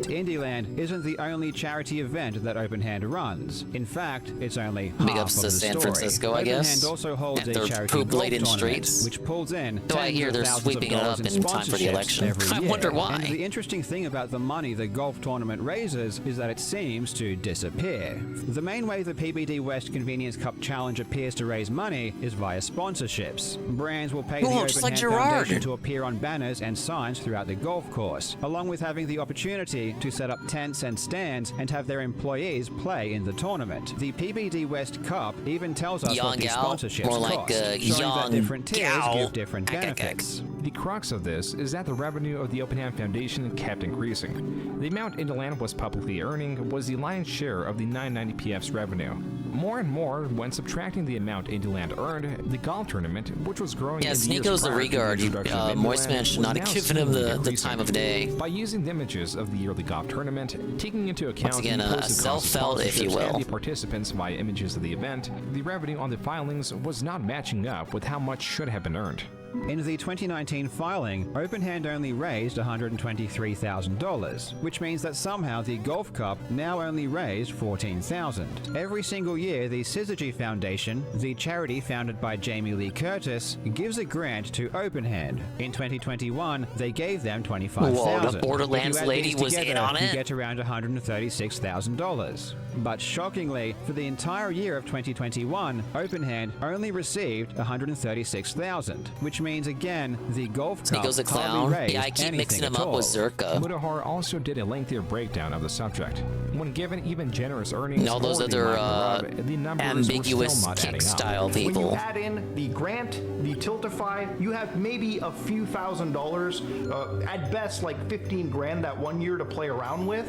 Indieland isn't the only charity event that Open Hand runs. In fact, it's only half Big ups of to the San story. Francisco, I guess. Open Hand also holds And a their charity poop-laden golf tournament, streets. which pulls in Though I hear they're sweeping it up in time for the election. I wonder why. And the interesting thing about the money the golf tournament raises is that it seems to disappear. The main way the PBD West Convenience Cup Challenge appears to raise money is via sponsorships. Brands will pay the Open Hand Foundation to appear on banners and signs throughout the golf course, along with having the opportunity to set up tents and stands and have their employees play in the tournament. The PBD West Cup even tells us what the sponsorships more like, cost, showing that different tiers give different benefits. The crux of this is that the revenue of the Open Hand Foundation kept increasing. The amount Indieland was publicly earning was the lion's share of the 990PF's revenue. More and more, when subtracting the amount Indieland earned, the golf tournament, which was growing in the years Nico's the prior to regard. introduction of Moist Indieland, Man should was not now have given him seemingly the decreasing. time of day. By using the images of the yearly golf tournament, taking into account Once again, the posted cost of self-felt, if you sponsorships will. and the participants via images of the event, the revenue on the filings was not matching up with how much should have been earned. In the 2019 filing, Open Hand only raised $123,000, which means that somehow the Golf Cup now only raised $14,000. Every single year, the Syzygy Foundation, the charity founded by Jamie Lee Curtis, gives a grant to Open Hand. In 2021, they gave them $25,000. Whoa, the Borderlands lady was in on You it? get around $136,000. But shockingly, for the entire year of 2021, Open Hand only received $136,000, which means again the golf cup Nico's a clown. hardly raised Yeah, I keep mixing anything him at up with all. Zerka. Mudahar also did a lengthier breakdown of the subject. When given even generous earnings, All those or the other lack thereof, the numbers ambiguous were still not adding kick up. style When you people. add in the grant, the Tiltify, you have maybe a few $1,000s, at best like 15 grand that one year to play around with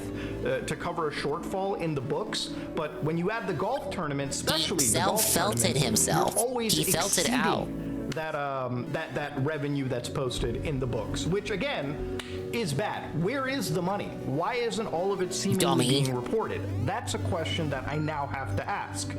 to cover a shortfall in the books. But when you add the golf tournament, especially the golf felt it tournaments, himself. you're always He felt it exceeding out. that revenue that's posted in the books, which again is bad. Where is the money? Why isn't all of it seemingly being reported? That's a question that I now have to ask.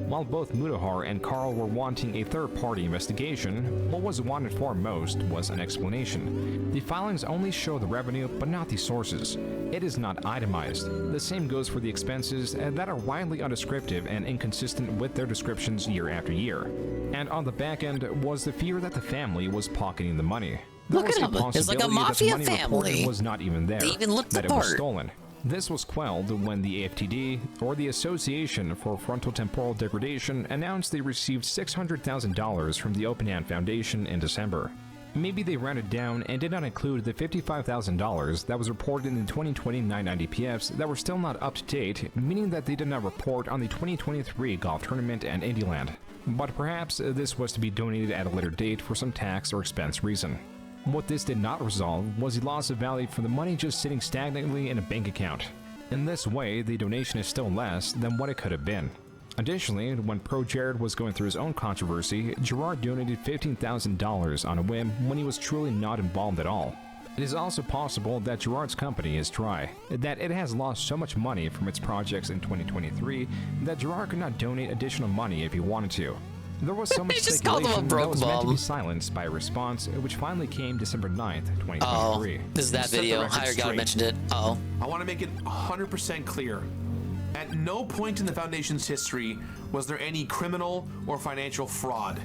While both Mudahar and Carl were wanting a third-party investigation, what was wanted for most was an explanation. The filings only show the revenue, but not the sources. It is not itemized. The same goes for the expenses that are widely undescriptive and inconsistent with their descriptions year after year. And on the back end was the fear that the family was pocketing the money. There Look was at the him. It's like a possibility that the mafia money reported family. was not even there, They even looked that the it was part. stolen. This was quelled when the AFTD, or the Association for Frontotemporal Degradation, announced they received $600,000 from the Open Hand Foundation in December. Maybe they rounded down and did not include the $55,000 that was reported in the 2020 990PFs that were still not up to date, meaning that they did not report on the 2023 golf tournament and Indieland. But perhaps this was to be donated at a later date for some tax or expense reason. What this did not resolve was the loss of value for the money just sitting stagnantly in a bank account. In this way, the donation is still less than what it could have been. Additionally, when Pro Jared was going through his own controversy, Gerard donated $15,000 on a whim when he was truly not involved at all. It is also possible that Gerard's company is dry, that it has lost so much money from its projects in 2023 that Gerard could not donate additional money if he wanted to. There was so much just called him a speculation that broke was meant to bum. be silenced by a response, which finally came December 9th, 2023. Oh, this is that Set the video. record Higher God straight. mentioned it. Oh. I want to make it 100% clear. At no point in the Foundation's history was there any criminal or financial fraud.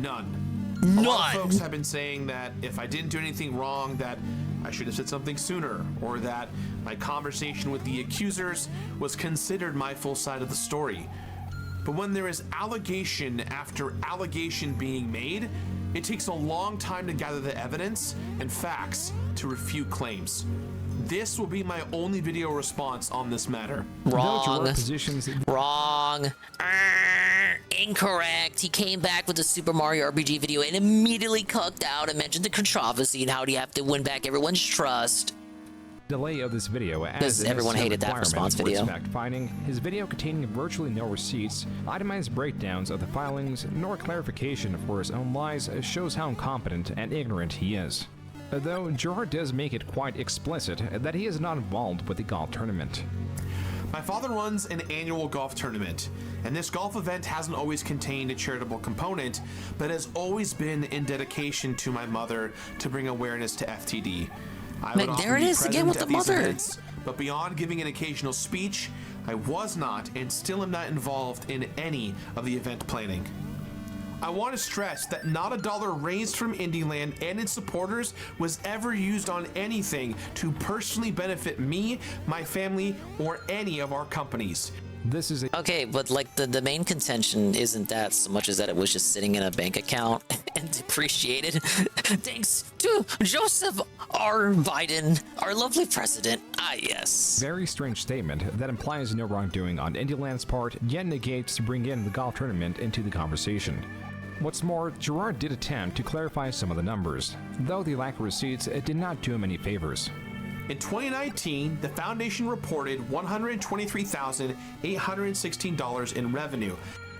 None. A lot of folks have been saying that if I didn't do anything wrong, that I should have said something sooner, or that my conversation with the accusers was considered my full side of the story. But when there is allegation after allegation being made, it takes a long time to gather the evidence and facts to refute claims. This will be my only video response on this matter. Wrong. Wrong. Incorrect. He came back with the Super Mario RPG video and immediately cucked out and mentioned the controversy and how do you have to win back everyone's trust. delay of this video Because everyone hated that response video. Fact-finding, his video containing virtually no receipts, itemized breakdowns of the filings, nor clarification for his own lies shows how incompetent and ignorant he is. Though Gerard does make it quite explicit that he is not involved with the golf tournament. My father runs an annual golf tournament, and this golf event hasn't always contained a charitable component, but has always been in dedication to my mother to bring awareness to FTD. I would often there it be is again present with the at these mother. events, but beyond giving an occasional speech, I was not and still am not involved in any of the event planning. I want to stress that not a dollar raised from Indieland and its supporters was ever used on anything to personally benefit me, my family, or any of our companies. This is okay, but like the main contention isn't that so much as that it was just sitting in a bank account and depreciated thanks to Joseph R. Biden, our lovely president. Ah, yes. Very strange statement that implies no wrongdoing on Indieland's part, yet negates to bring in the golf tournament into the conversation. What's more, Gerard did attempt to clarify some of the numbers, though the lack of receipts did not do him any favors. In 2019, the foundation reported $123,816 in revenue.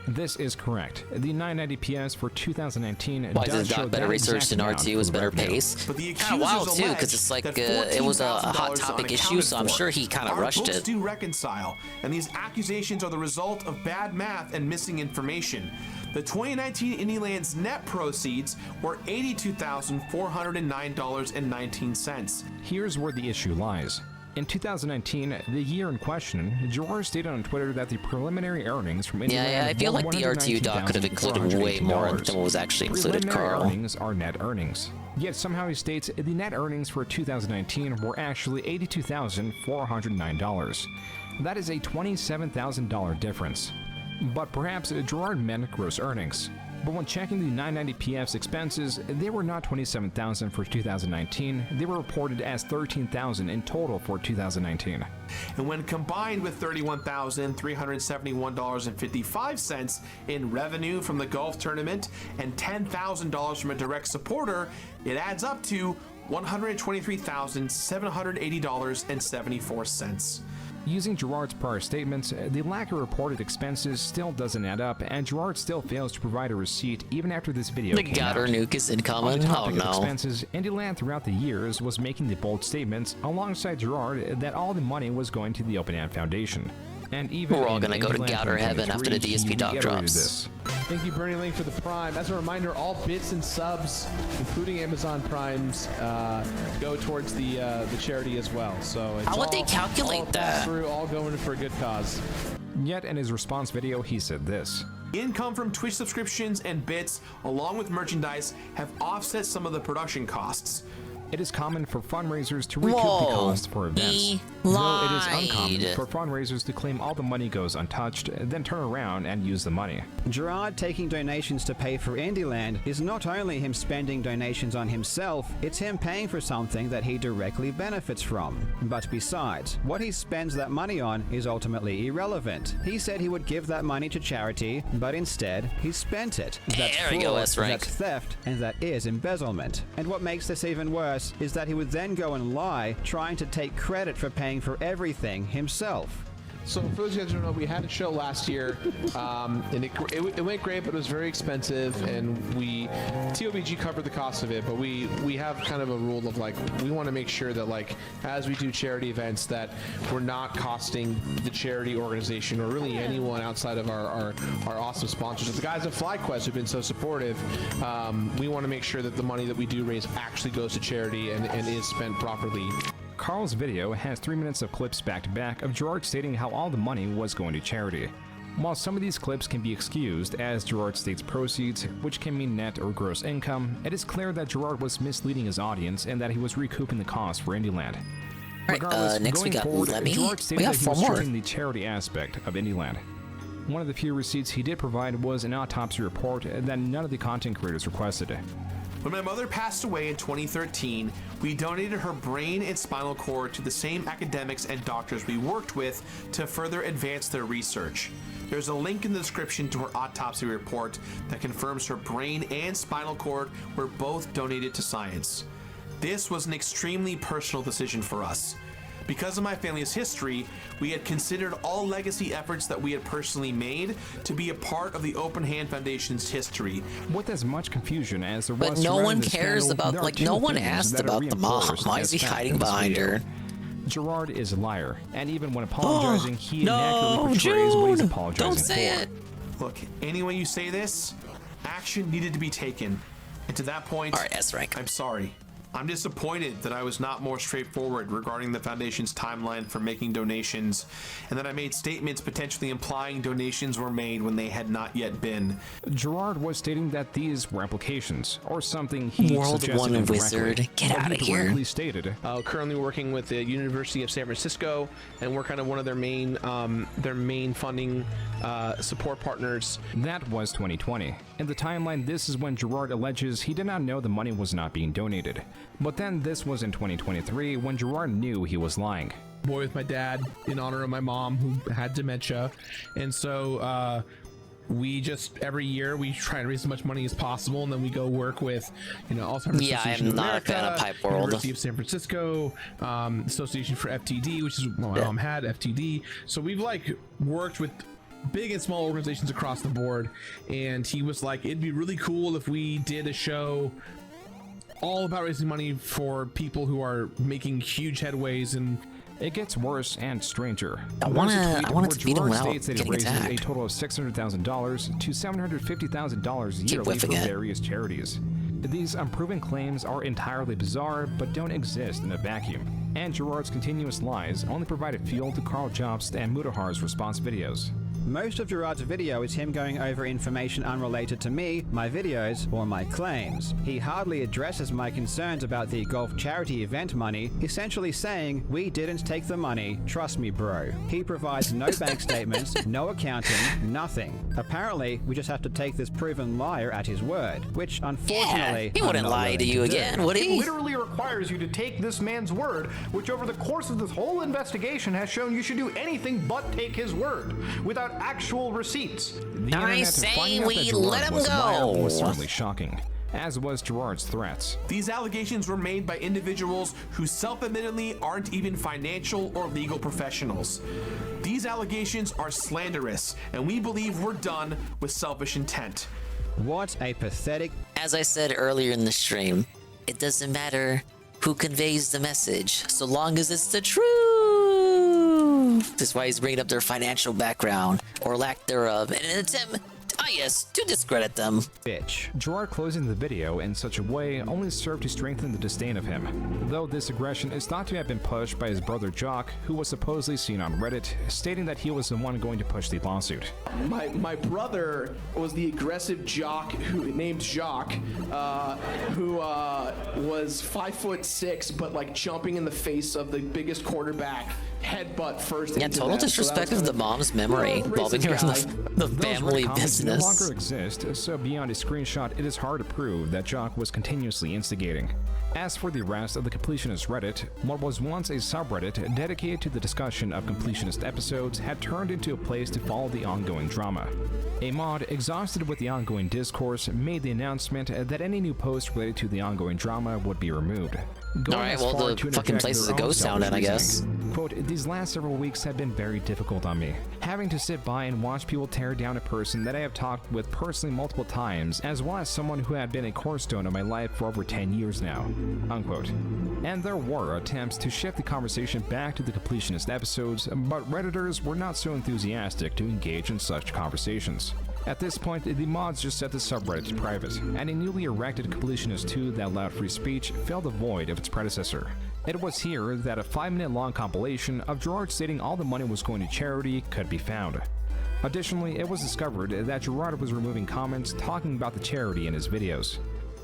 This is correct. The 990 PS for 2019 Why does is it show got better that research than exact RTU amount was for better revenue. pace? But the Kind of wild accusers too, allege because it's like that it was a hot $14,000 topic issue, unaccounted so I'm for. sure he kind of Our rushed books it. do reconcile, and these accusations are the result of bad math and missing information. The 2019 Indieland's net proceeds were $82,409.19. Here's where the issue lies. In 2019, the year in question, Gerard stated on Twitter that the preliminary earnings from Indieland Yeah, I feel were like the RTU doc could have included way more than what was actually included, Preliminary Carl. earnings are net earnings. Yet somehow he states the net earnings for 2019 were actually $82,409. That is a $27,000 difference. But perhaps Gerard meant gross earnings. But when checking the 990 PF's expenses, they were not $27,000 for 2019, they were reported as $13,000 in total for 2019. And when combined with $31,371.55 in revenue from the golf tournament and $10,000 from a direct supporter, it adds up to $123,780.74. Using Gerard's prior statements, the lack of reported expenses still doesn't add up, and Gerard still fails to provide a receipt even after this video The came Goddard out. nuke is incoming. On the Oh topic of no. expenses, Indieland throughout the years was making the bold statements alongside Gerard that all the money was going to the Open Hand Foundation. And even We're all in gonna go to Indieland Gouter heaven after the 2023, DSP he doc reiterated drops. this. Thank you, Bernie Link, for the Prime. As a reminder, all bits and subs, including Amazon Primes, go towards the charity as well. So it's How would they all calculate that? Through, all going for a good cause. Yet in his response video, he said this. Income from Twitch subscriptions and bits, along with merchandise, have offset some of the production costs. It is common for fundraisers to recoup Whoa, the costs for events, he though it is lied. uncommon for fundraisers to claim all the money goes untouched, then turn around and use the money. Gerard taking donations to pay for Indieland is not only him spending donations on himself, it's him paying for something that he directly benefits from. But besides, what he spends that money on is ultimately irrelevant. He said he would give that money to charity, but instead, he spent it. That's There we go, fraud, S-rank. that's theft, and that is embezzlement. And what makes this even worse is that he would then go and lie, trying to take credit for paying for everything himself. So for those of you guys who don't know, we had a show last year, and it went great, but it was very expensive, and TOBG covered the cost of it, but we have kind of a rule of like, we want to make sure that like, as we do charity events, that we're not costing the charity organization or really anyone outside of our awesome sponsors. The guys at FlyQuest who've been so supportive, we want to make sure that the money that we do raise actually goes to charity and is spent properly. Carl's video has 3 minutes of clips back to back of Gerard stating how all the money was going to charity. While some of these clips can be excused as Gerard states proceeds, which can mean net or gross income, it is clear that Gerard was misleading his audience and that he was recouping the cost for Indieland. Regardless, next we going got forward, Lemmy. Gerard We stated got that he four was more. stripping the charity aspect of Indieland. One of the few receipts he did provide was an autopsy report that none of the content creators requested. When my mother passed away in 2013, we donated her brain and spinal cord to the same academics and doctors we worked with to further advance their research. There's a link in the description to her autopsy report that confirms her brain and spinal cord were both donated to science. This was an extremely personal decision for us. Because of my family's history, we had considered all legacy efforts that we had personally made to be a part of the Open Hand Foundation's history. With as much confusion as there But was no surrounding one the cares scandal, about, there are like, two no one things asked that are about the mom. reinforced Why as is he fact hiding in this behind video. her? Gerard is a liar, and even when apologizing, he No, inaccurately portrays what he's June, apologizing don't say for. it. Look, any way you say this, action needed to be taken. And to that point, I'm sorry. I'm disappointed that I was not more straightforward regarding the Foundation's timeline for making donations, and that I made statements potentially implying donations were made when they had not yet been. Gerard was stating that these were applications, or something he World suggested One indirectly. Wizard, get What out he of here. directly stated, Currently working with the University of San Francisco, and we're kind of one of their main funding support partners. That was 2020. In the timeline, this is when Gerard alleges he did not know the money was not being donated. But then this was in 2023 when Gerard knew he was lying. Boy with my dad in honor of my mom who had dementia, and so we just every year we try and raise as much money as possible, and then we go work with Alzheimer's Yeah, Association I'm of not a America, fan of Pipe World. University of San Francisco, Association for FTD, which is what my mom had, FTD. So we've like worked with big and small organizations across the board, and he was like, it'd be really cool if we did a show all about raising money for people who are making huge headways. And it gets worse and stranger. I want to beat him without states that he getting raises attacked. a total of $600,000 to $750,000 yearly for whiffing it. various charities. These unproven claims are entirely bizarre, but don't exist in a vacuum. And Gerard's continuous lies only provided fuel to Carl Jobst and Mudahar's response videos. Most of Gerard's video is him going over information unrelated to me, my videos, or my claims. He hardly addresses my concerns about the golf charity event money, essentially saying, we didn't take the money, trust me bro. He provides no bank statements, no accounting, nothing. Apparently, we just have to take this proven liar at his word, which unfortunately, he I'm wouldn't not lie to willing you do. again, would It he? literally requires you to take this man's word, which over the course of this whole investigation has shown you should do anything but take his word, without actual receipts. The internet finding out that Gerard was a liar was certainly shocking, as was Gerard's threats. These allegations were made by individuals who self-admittedly aren't even financial or legal professionals. These allegations are slanderous, and we believe we're done with selfish intent. What a pathetic... As I said earlier in the stream, it doesn't matter who conveys the message, so long as it's the truth. That's why he's bringing up their financial background, or lack thereof, in an attempt, to discredit them. Bitch. Gerard closing the video in such a way only served to strengthen the disdain of him, though this aggression is thought to have been pushed by his brother Jock, who was supposedly seen on Reddit, stating that he was the one going to push the lawsuit. My brother was the aggressive jock named Jacques, who was 5'6", but like jumping in the face of the biggest quarterback, headbutt first. Yeah, into total that. disrespect So that was of the mom's memory, involving her in the Those family Reddit comments no business. longer exist, so beyond a screenshot, it is hard to prove that Jock was continuously instigating. As for the rest of the Completionist Reddit, what was once a subreddit dedicated to the discussion of Completionist episodes had turned into a place to follow the ongoing drama. A mod, exhausted with the ongoing discourse, made the announcement that any new post related to the ongoing drama would be removed. Alright, well, the fucking place is a ghost town then, I guess. Quote, these last several weeks have been very difficult on me. Having to sit by and watch people tear down a person that I have talked with personally multiple times, as well as someone who had been a cornerstone of my life for over 10 years now. Unquote. And there were attempts to shift the conversation back to the Completionist episodes, but Redditors were not so enthusiastic to engage in such conversations. At this point, the mods just set the subreddit to private, and a newly erected Completionist 2 that allowed free speech filled the void of its predecessor. It was here that a 5-minute long compilation of Gerard stating all the money was going to charity could be found. Additionally, it was discovered that Gerard was removing comments talking about the charity in his videos.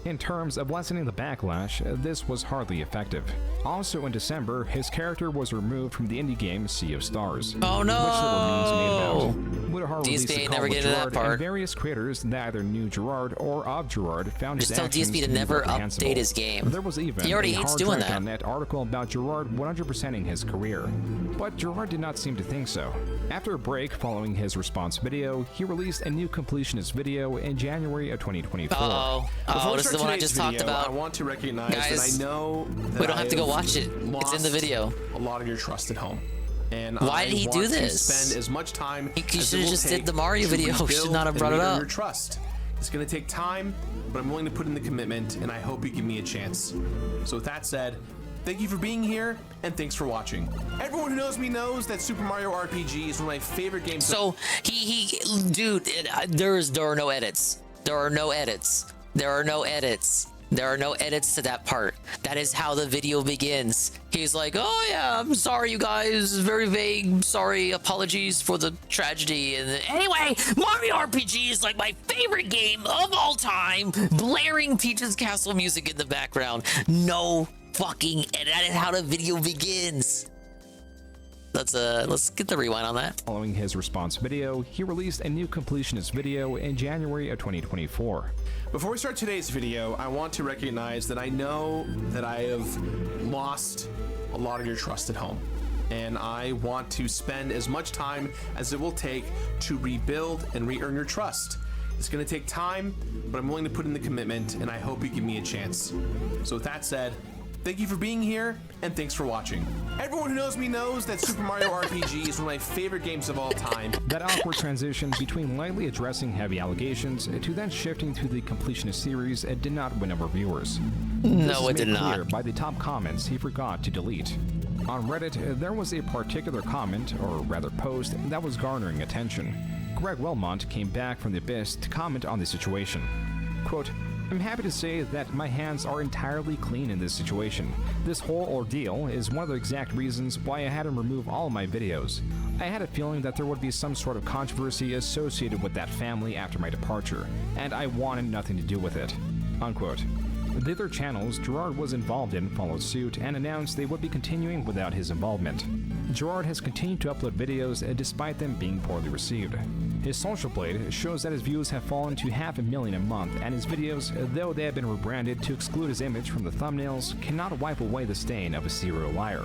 In terms of lessening the backlash, this was hardly effective. Also in December, his character was removed from the indie game Sea of Stars. Oh no! Mudahar released a DSP call never with get to that Gerard, part. and various creators that either knew Gerard or of Gerard found Just his tell actions DSP to be never reprehensible. update his game. There was even He already a hates doing that. HardDrive.net article about Gerard 100%ing his career. But Gerard did not seem to think so. After a break following his response video, he released a new completionist video in January of 2024. Oh, this is the one I just talked about. I want to recognize Guys, that I know that we don't have to go watch it. It's in the video. A lot of your trust at home. And Why did he do want to this? spend as much time He as it should have will just take did the Mario to video. rebuild Should not have and brought it regain up. your trust. It's going to take time, but I'm willing to put in the commitment, and I hope you give me a chance. So with that said, thank you for being here, and thanks for watching. Everyone who knows me knows that Super Mario RPG is one of my favorite games. So dude, there are no edits. There are no edits. There are no edits. There are no edits to that part. That is how the video begins. He's like, oh yeah, I'm sorry you guys, very vague, sorry, apologies for the tragedy. And anyway, Mario RPG is like my favorite game of all time. Blaring Peach's Castle music in the background. No fucking edit. That is how the video begins. Let's get the rewind on that. Following his response video, he released a new completionist video in January of 2024. Before we start today's video, I want to recognize that I know that I have lost a lot of your trust at home. And I want to spend as much time as it will take to rebuild and re-earn your trust. It's going to take time, but I'm willing to put in the commitment, and I hope you give me a chance. So with that said, thank you for being here, and thanks for watching. Everyone who knows me knows that Super Mario RPG is one of my favorite games of all time. That awkward transition between lightly addressing heavy allegations to then shifting to the completionist series did not win over viewers. No, it did This is made clear not. by the top comments he forgot to delete. On Reddit, there was a particular comment, or rather post, that was garnering attention. Greg Wilmont came back from the abyss to comment on the situation. Quote, I'm happy to say that my hands are entirely clean in this situation. This whole ordeal is one of the exact reasons why I had him remove all of my videos. I had a feeling that there would be some sort of controversy associated with that family after my departure, and I wanted nothing to do with it. Unquote. The other channels Gerard was involved in followed suit and announced they would be continuing without his involvement. Gerard has continued to upload videos despite them being poorly received. His Social Blade shows that his views have fallen to 500,000 a month, and his videos, though they have been rebranded to exclude his image from the thumbnails, cannot wipe away the stain of a serial liar.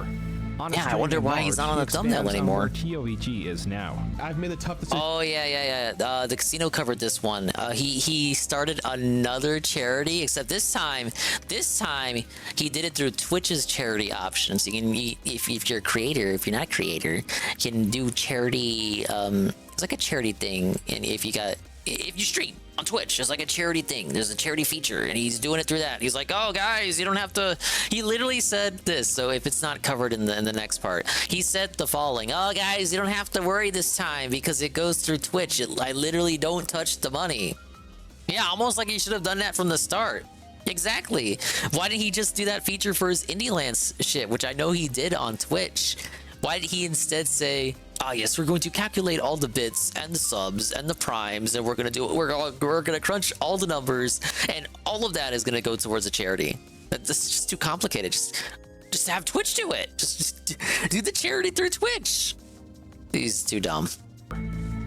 Yeah, I wonder why he's not on the thumbnail anymore. TOVG is now. I've made the tough decision. Oh yeah. The casino covered this one. He started another charity, except this time he did it through Twitch's charity option. So you can, if you're a creator, if you're not a creator, you can do charity. It's like a charity thing, and if you stream on Twitch, there's like a charity thing. There's a charity feature, and he's doing it through that. He's like, oh guys, you don't have to. He literally said this. So if it's not covered in the next part, he said the following: oh guys, you don't have to worry this time because it goes through Twitch. I literally don't touch the money. Yeah, almost like he should have done that from the start. Exactly. Why didn't he just do that feature for his Indie shit, which I know he did on Twitch? Why did he instead say, ah, yes, we're going to calculate all the bits and the subs and the primes, and we're going to do it. We're going to crunch all the numbers, and all of that is going to go towards a charity. This is just too complicated. Just have Twitch do it. Just do the charity through Twitch. He's too dumb.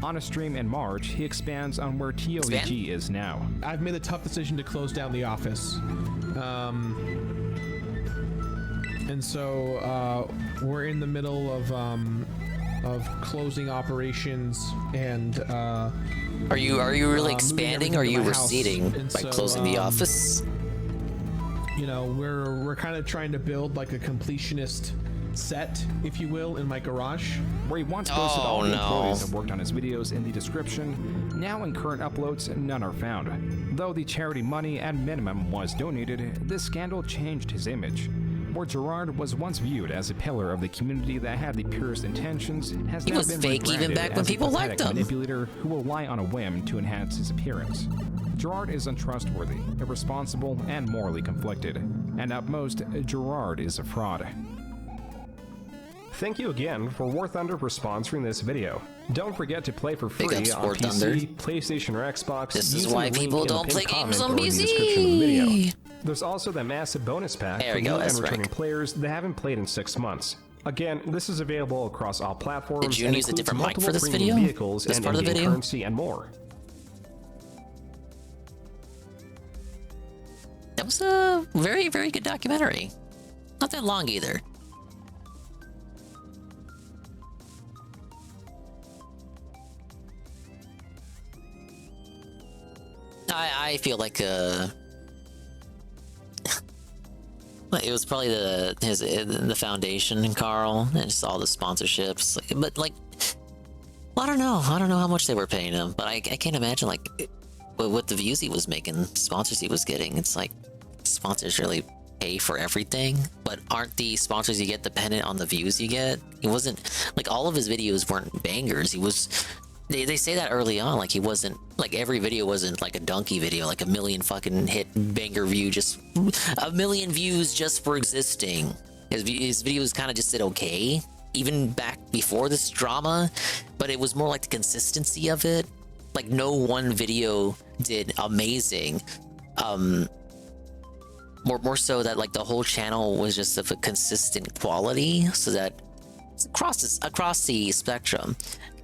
On a stream in March, he expands on where TOVG is now. I've made the tough decision to close down the office. And so we're in the middle of closing operations, and are you really expanding, or are you receding by closing the office? You know, we're kind of trying to build like a completionist set, if you will, in my garage, where he once posted all the employees that worked on his videos in the description. Now in current uploads, none are found. Though the charity money at minimum was donated, this scandal changed his image. Where Gerard was once viewed as a pillar of the community that had the purest intentions, has He now was been fake even rebranded back when as a people liked pathetic him. manipulator who will lie on a whim to enhance his appearance. Gerard is untrustworthy, irresponsible, and morally conflicted. And at most, Gerard is a fraud. Thank you again for War Thunder for sponsoring this video. Don't forget to play for free Big ups, on War PC, Thunder. PlayStation, or Xbox. This is using why the link people in the don't play pinned games comment on or in the description of the video. PC. There's also the massive bonus pack There for we go, new and that's returning right. players that haven't played in 6 months. Again, this is available across all platforms. Did June and use a includes different mic multiple for this premium video? vehicles This and part of the in-game video? currency and more. That was a very, very good documentary. Not that long either. I feel like it was probably the foundation, Carl, and just all the sponsorships. But like, well, I don't know how much they were paying him, but I can't imagine like what the views he was making, sponsors he was getting. It's like sponsors really pay for everything, but aren't the sponsors you get dependent on the views you get? He wasn't like, all of his videos weren't bangers. He was. They say that early on, like he wasn't, like every video wasn't like a donkey video, like a million fucking hit banger view, just a million views just for existing. His videos kind of just did okay, even back before this drama, but it was more like the consistency of it. Like no one video did amazing. More so that like the whole channel was just of a consistent quality, so that across the spectrum,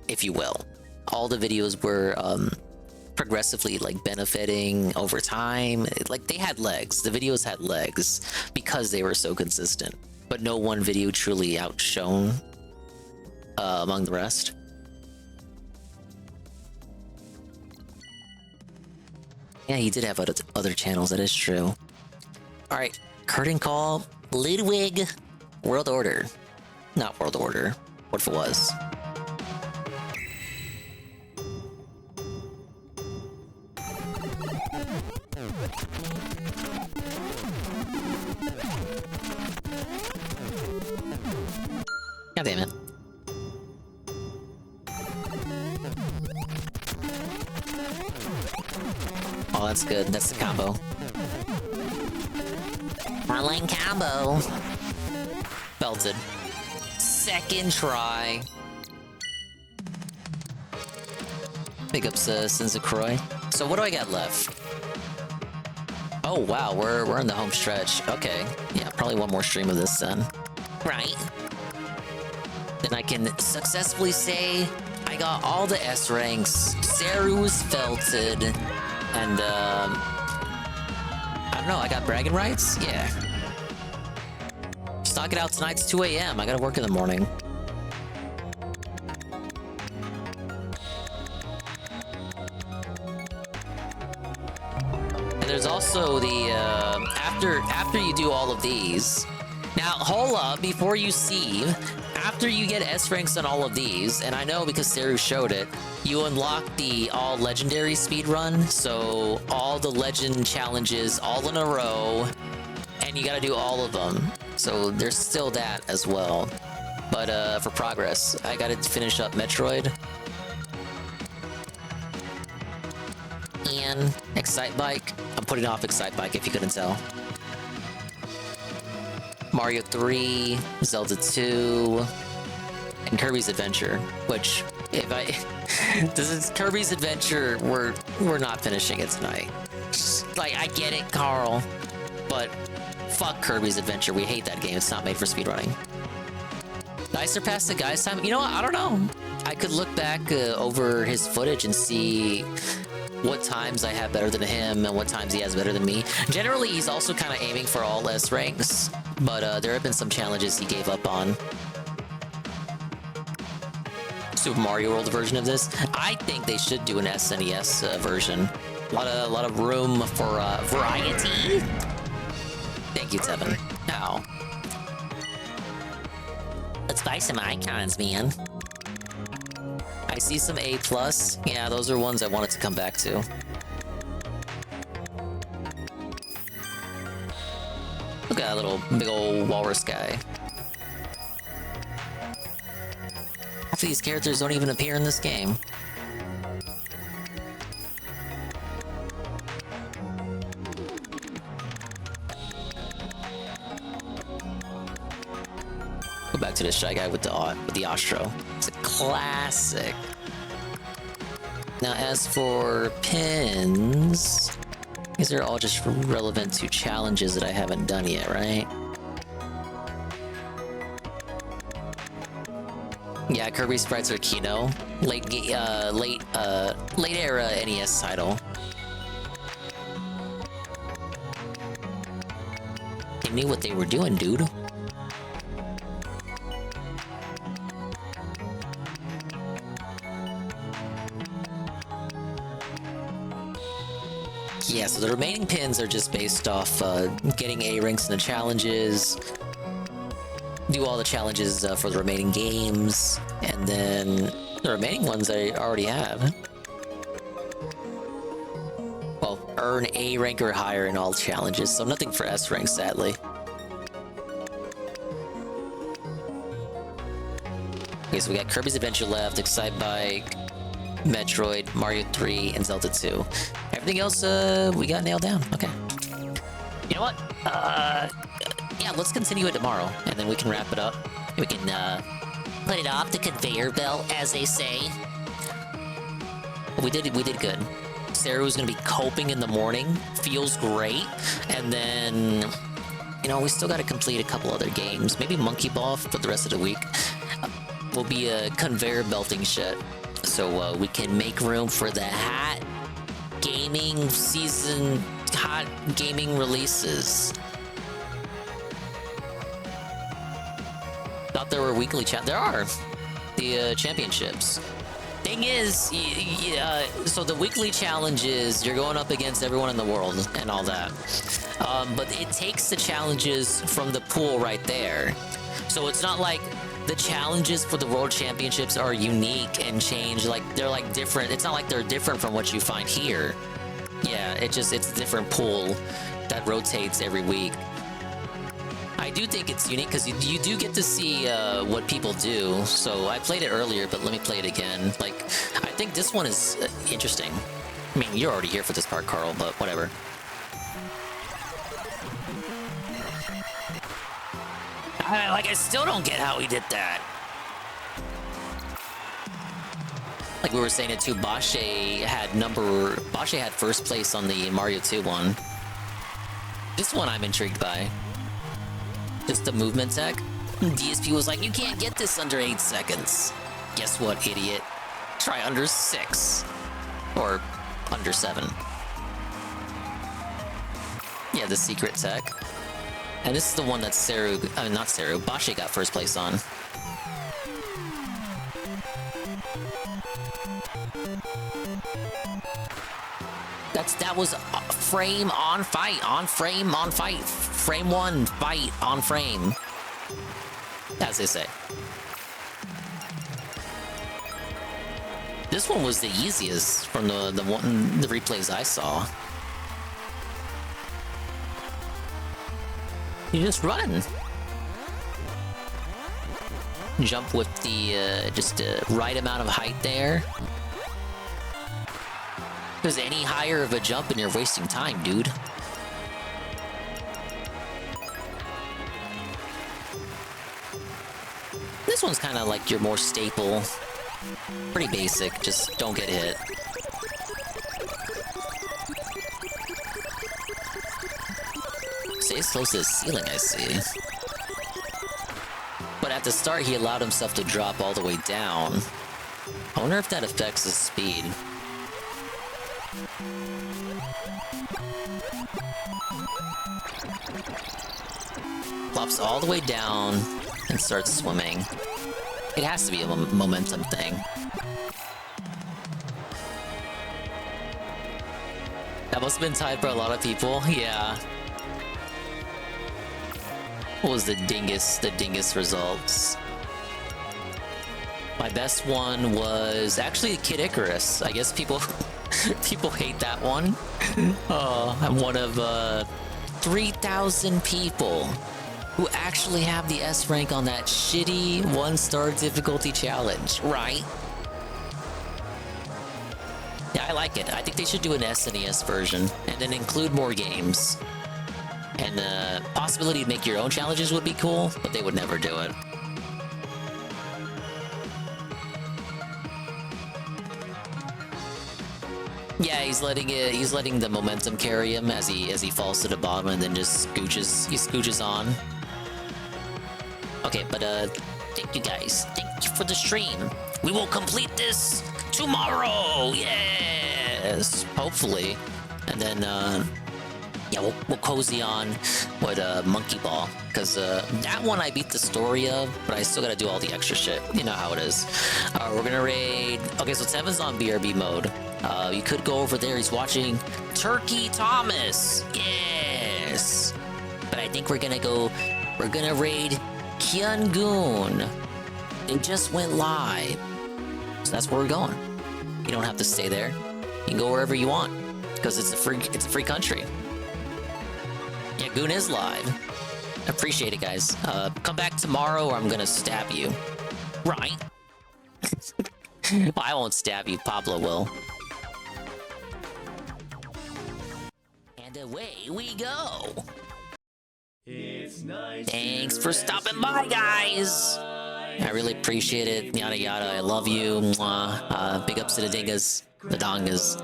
if you will. All the videos were progressively like benefiting over time. Like they had legs. The videos had legs because they were so consistent. But no one video truly outshone among the rest. Yeah, he did have other channels. That is true. All right, curtain call. Ludwig, World Order, not World Order. What if it was? God damn it. Oh, that's good. That's the combo. Online combo. Belted. Second try. Big ups Sinzacroix. So what do I got left? Oh wow, we're in the home stretch. Okay. Yeah, probably one more stream of this then. Right. Then I can successfully say I got all the S ranks. Seru's felted. And I don't know, I got bragging rights? Yeah. Just knock it out tonight. It's 2 a.m. I gotta work in the morning. And there's also the after you do all of these. Now hold up before you see. After you get S ranks on all of these, and I know because Seru showed it, you unlock the all legendary speedrun. So all the legend challenges all in a row, and you gotta do all of them. So there's still that as well. But for progress, I gotta finish up Metroid. And Excite Bike. I'm putting off Excite Bike if you couldn't tell. Mario 3, Zelda 2, and Kirby's Adventure, which, if I... this is Kirby's Adventure, we're not finishing it tonight. Like, I get it, Carl, but fuck Kirby's Adventure. We hate that game. It's not made for speedrunning. Did I surpass the guy's time? You know what? I don't know. I could look back over his footage and see what times I have better than him and what times he has better than me. Generally, he's also kind of aiming for all S ranks, but there have been some challenges he gave up on. Super Mario World version of this. I think they should do an SNES version. A lot of room for variety. Thank you, Tevin. Ow. Let's buy some icons, man. I see some A+. Yeah, those are ones I wanted to come back to. Look at that little big old walrus guy. Half of these characters don't even appear in this game. Go back to the Shy Guy with the Ostro. It's a classic. Now, as for pins, these are all just relevant to challenges that I haven't done yet, right? Yeah, Kirby sprites are Kino, late era NES title. They knew what they were doing, dude. Yeah, so the remaining pins are just based off getting A ranks in the challenges, do all the challenges for the remaining games, and then the remaining ones I already have. Well, earn A rank or higher in all challenges, so nothing for S rank, sadly. Okay, so we got Kirby's Adventure left, Excitebike, Metroid, Mario 3, and Zelda 2. Everything else, we got nailed down. Okay. You know what? Yeah, let's continue it tomorrow, and then we can wrap it up. We can, put it off the conveyor belt, as they say. We did good. Sarah was gonna be coping in the morning. Feels great. And then, you know, we still gotta complete a couple other games. Maybe Monkey Ball for the rest of the week. We'll be conveyor belting shit. So we can make room for the hot gaming season, hot gaming releases. Thought there were weekly there are the championships. Thing is, so the weekly challenges, you're going up against everyone in the world and all that. But it takes the challenges from the pool right there. So it's not like the challenges for the World Championships are unique and change, like they're like different. It's not like they're different from what you find here. Yeah, it's a different pool that rotates every week. I do think it's unique because you do get to see what people do. So I played it earlier, but let me play it again. Like, I think this one is interesting. I mean, you're already here for this part, Carl, but whatever. I still don't get how he did that. Like we were saying it too, Bashe had first place on the Mario 2 one. This one I'm intrigued by. Just the movement tech. DSP was like, you can't get this under 8 seconds. Guess what, idiot? Try under 6. Or under 7. Yeah, the secret tech. And this is the one that Bashe got first place on. That was frame on fight, on frame on fight, frame one, fight on frame. As they say. This one was the easiest from the replays I saw. You just run. Jump with the just right amount of height there. Because any higher of a jump and you're wasting time, dude. This one's kind of like your more staple. Pretty basic, just don't get hit. Stays close to the ceiling, I see. But at the start, he allowed himself to drop all the way down. I wonder if that affects his speed. Flops all the way down and starts swimming. It has to be a momentum thing. That must have been tied for a lot of people, yeah. What was the dingus results? My best one was actually Kid Icarus. I guess people hate that one. I'm one of 3,000 people who actually have the S rank on that shitty 1-star difficulty challenge, right? Yeah, I like it. I think they should do an SNES version and then include more games. And the possibility to make your own challenges would be cool, but they would never do it. Yeah, he's letting the momentum carry him as he falls to the bottom and then just scooches on. Okay, but thank you guys. Thank you for the stream. We will complete this tomorrow. Yes, hopefully. And then yeah, we'll cozy on with Monkey Ball, because that one I beat the story of, but I still gotta do all the extra shit. You know how it is. We're gonna raid. Okay, so Tevin's on BRB mode. You could go over there. He's watching Turkey Thomas. Yes. But I think we're gonna raid Kyungun. It just went live. So that's where we're going. You don't have to stay there. You can go wherever you want because it's a free country. Yeah, Goon is live. Appreciate it, guys. Come back tomorrow or I'm gonna stab you. Right. Well, I won't stab you. Pablo will. And away we go. Thanks for stopping by, guys. I really appreciate it. Yada yada. I love you. Mwah. Big ups to the dingas, the dongas,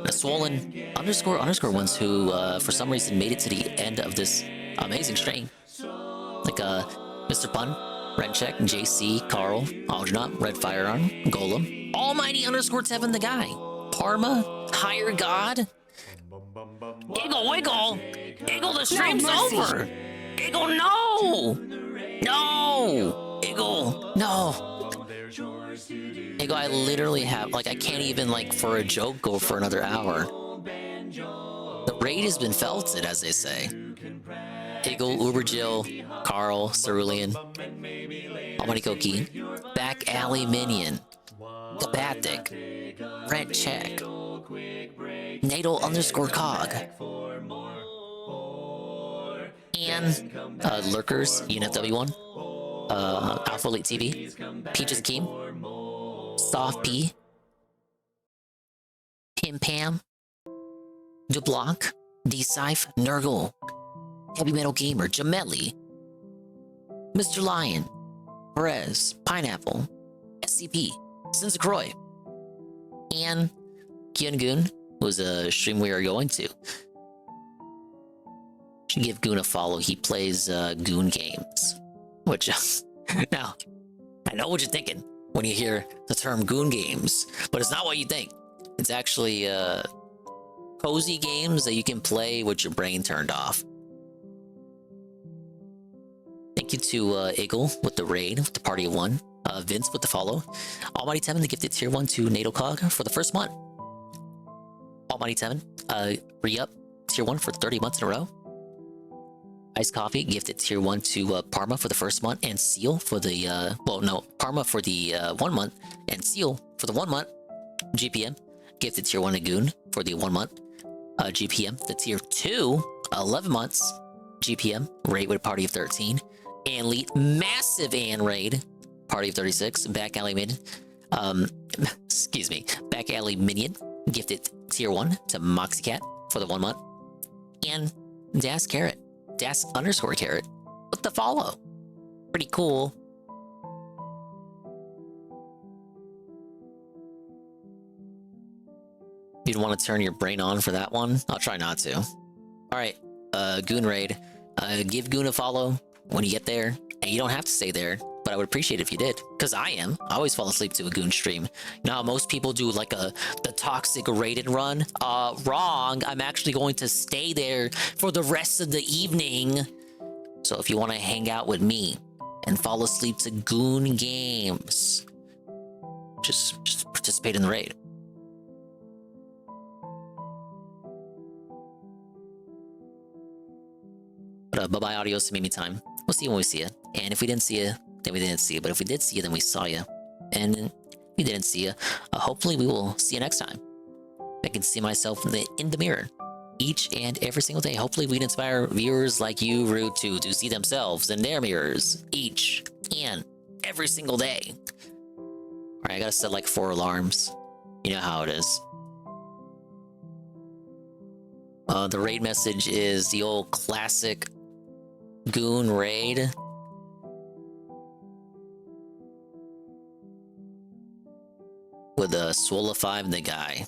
the swollen underscore ones who, for some reason, made it to the end of this amazing stream. Like Mr. Pun, Rencheck, JC, Carl, Algernaut, Red Firearm, Golem, Almighty underscore Tevin the guy, Parma, Higher God, Iggle Wiggle, Iggle the stream's over. Iggle, no! No! Iggle, no! Iggle, I literally have, like, I can't even, like, for a joke, go for another hour. The raid has been felted, as they say. Iggle, Uber Jill, Carl, Cerulean, Almighty Koki, Back Alley Minion, Gabatic, Red Check, Natal underscore Cog, and Lurkers, UNFW1, Alpha Elite TV, Peaches Keem, Soft P, Pim Pam, Dublock, D-Scythe, Nurgle, Heavy Metal Gamer, Jamelli, Mr. Lion, Perez, Pineapple, SCP, Sinzacroy, and Kyungun was a stream we are going to. Should give Goon a follow. He plays Goon games. Which, now, I know what you're thinking when you hear the term Goon games, but it's not what you think. It's actually cozy games that you can play with your brain turned off. Thank you to Iggle with the raid, with the party of one. Vince with the follow. Almighty Tevin, the gifted tier 1 to Natal Cog for the first month. Almighty Tevin, re-up tier 1 for 30 months in a row. Iced Coffee, gifted tier 1 to Parma for the first month, and Seal for the, Parma for the 1 month, and Seal for the 1 month. GPM, gifted tier 1 to Goon for the 1 month. GPM, the tier 2, 11 months. GPM, raid with a party of 13. And Elite, massive and raid, party of 36. Back Alley Minion, Back Alley Minion, gifted tier 1 to Moxie Cat for the 1 month. And Das Carrot, Das underscore Carrot with the follow. Pretty cool. You'd want to turn your brain on for that one? I'll try not to. Alright, Goon Raid. Give Goon a follow when you get there. And you don't have to stay there, but I would appreciate it if you did. Because I always fall asleep to a Goon stream. You know how most people do like the toxic raided run? Wrong. I'm actually going to stay there for the rest of the evening. So if you want to hang out with me and fall asleep to Goon games, just participate in the raid. But bye-bye, adios, Mimi time. We'll see you when we see you. And if we didn't see you, then we didn't see you. But if we did see you, then we saw you. And if we didn't see you, hopefully we will see you next time. I can see myself in the mirror each and every single day. Hopefully we'd inspire viewers like you, Rude, to see themselves in their mirrors each and every single day. Alright, I gotta set like 4 alarms. You know how it is. The raid message is the old classic Goon raid. With a Swola 5 the guy.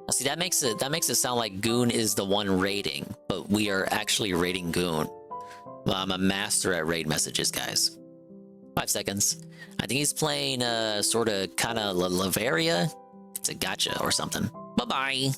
See, that makes it sound like Goon is the one raiding, but we are actually raiding Goon. Well, I'm a master at raid messages, guys. 5 seconds. I think he's playing sorta kinda Lavaria. It's a gotcha or something. Bye-bye.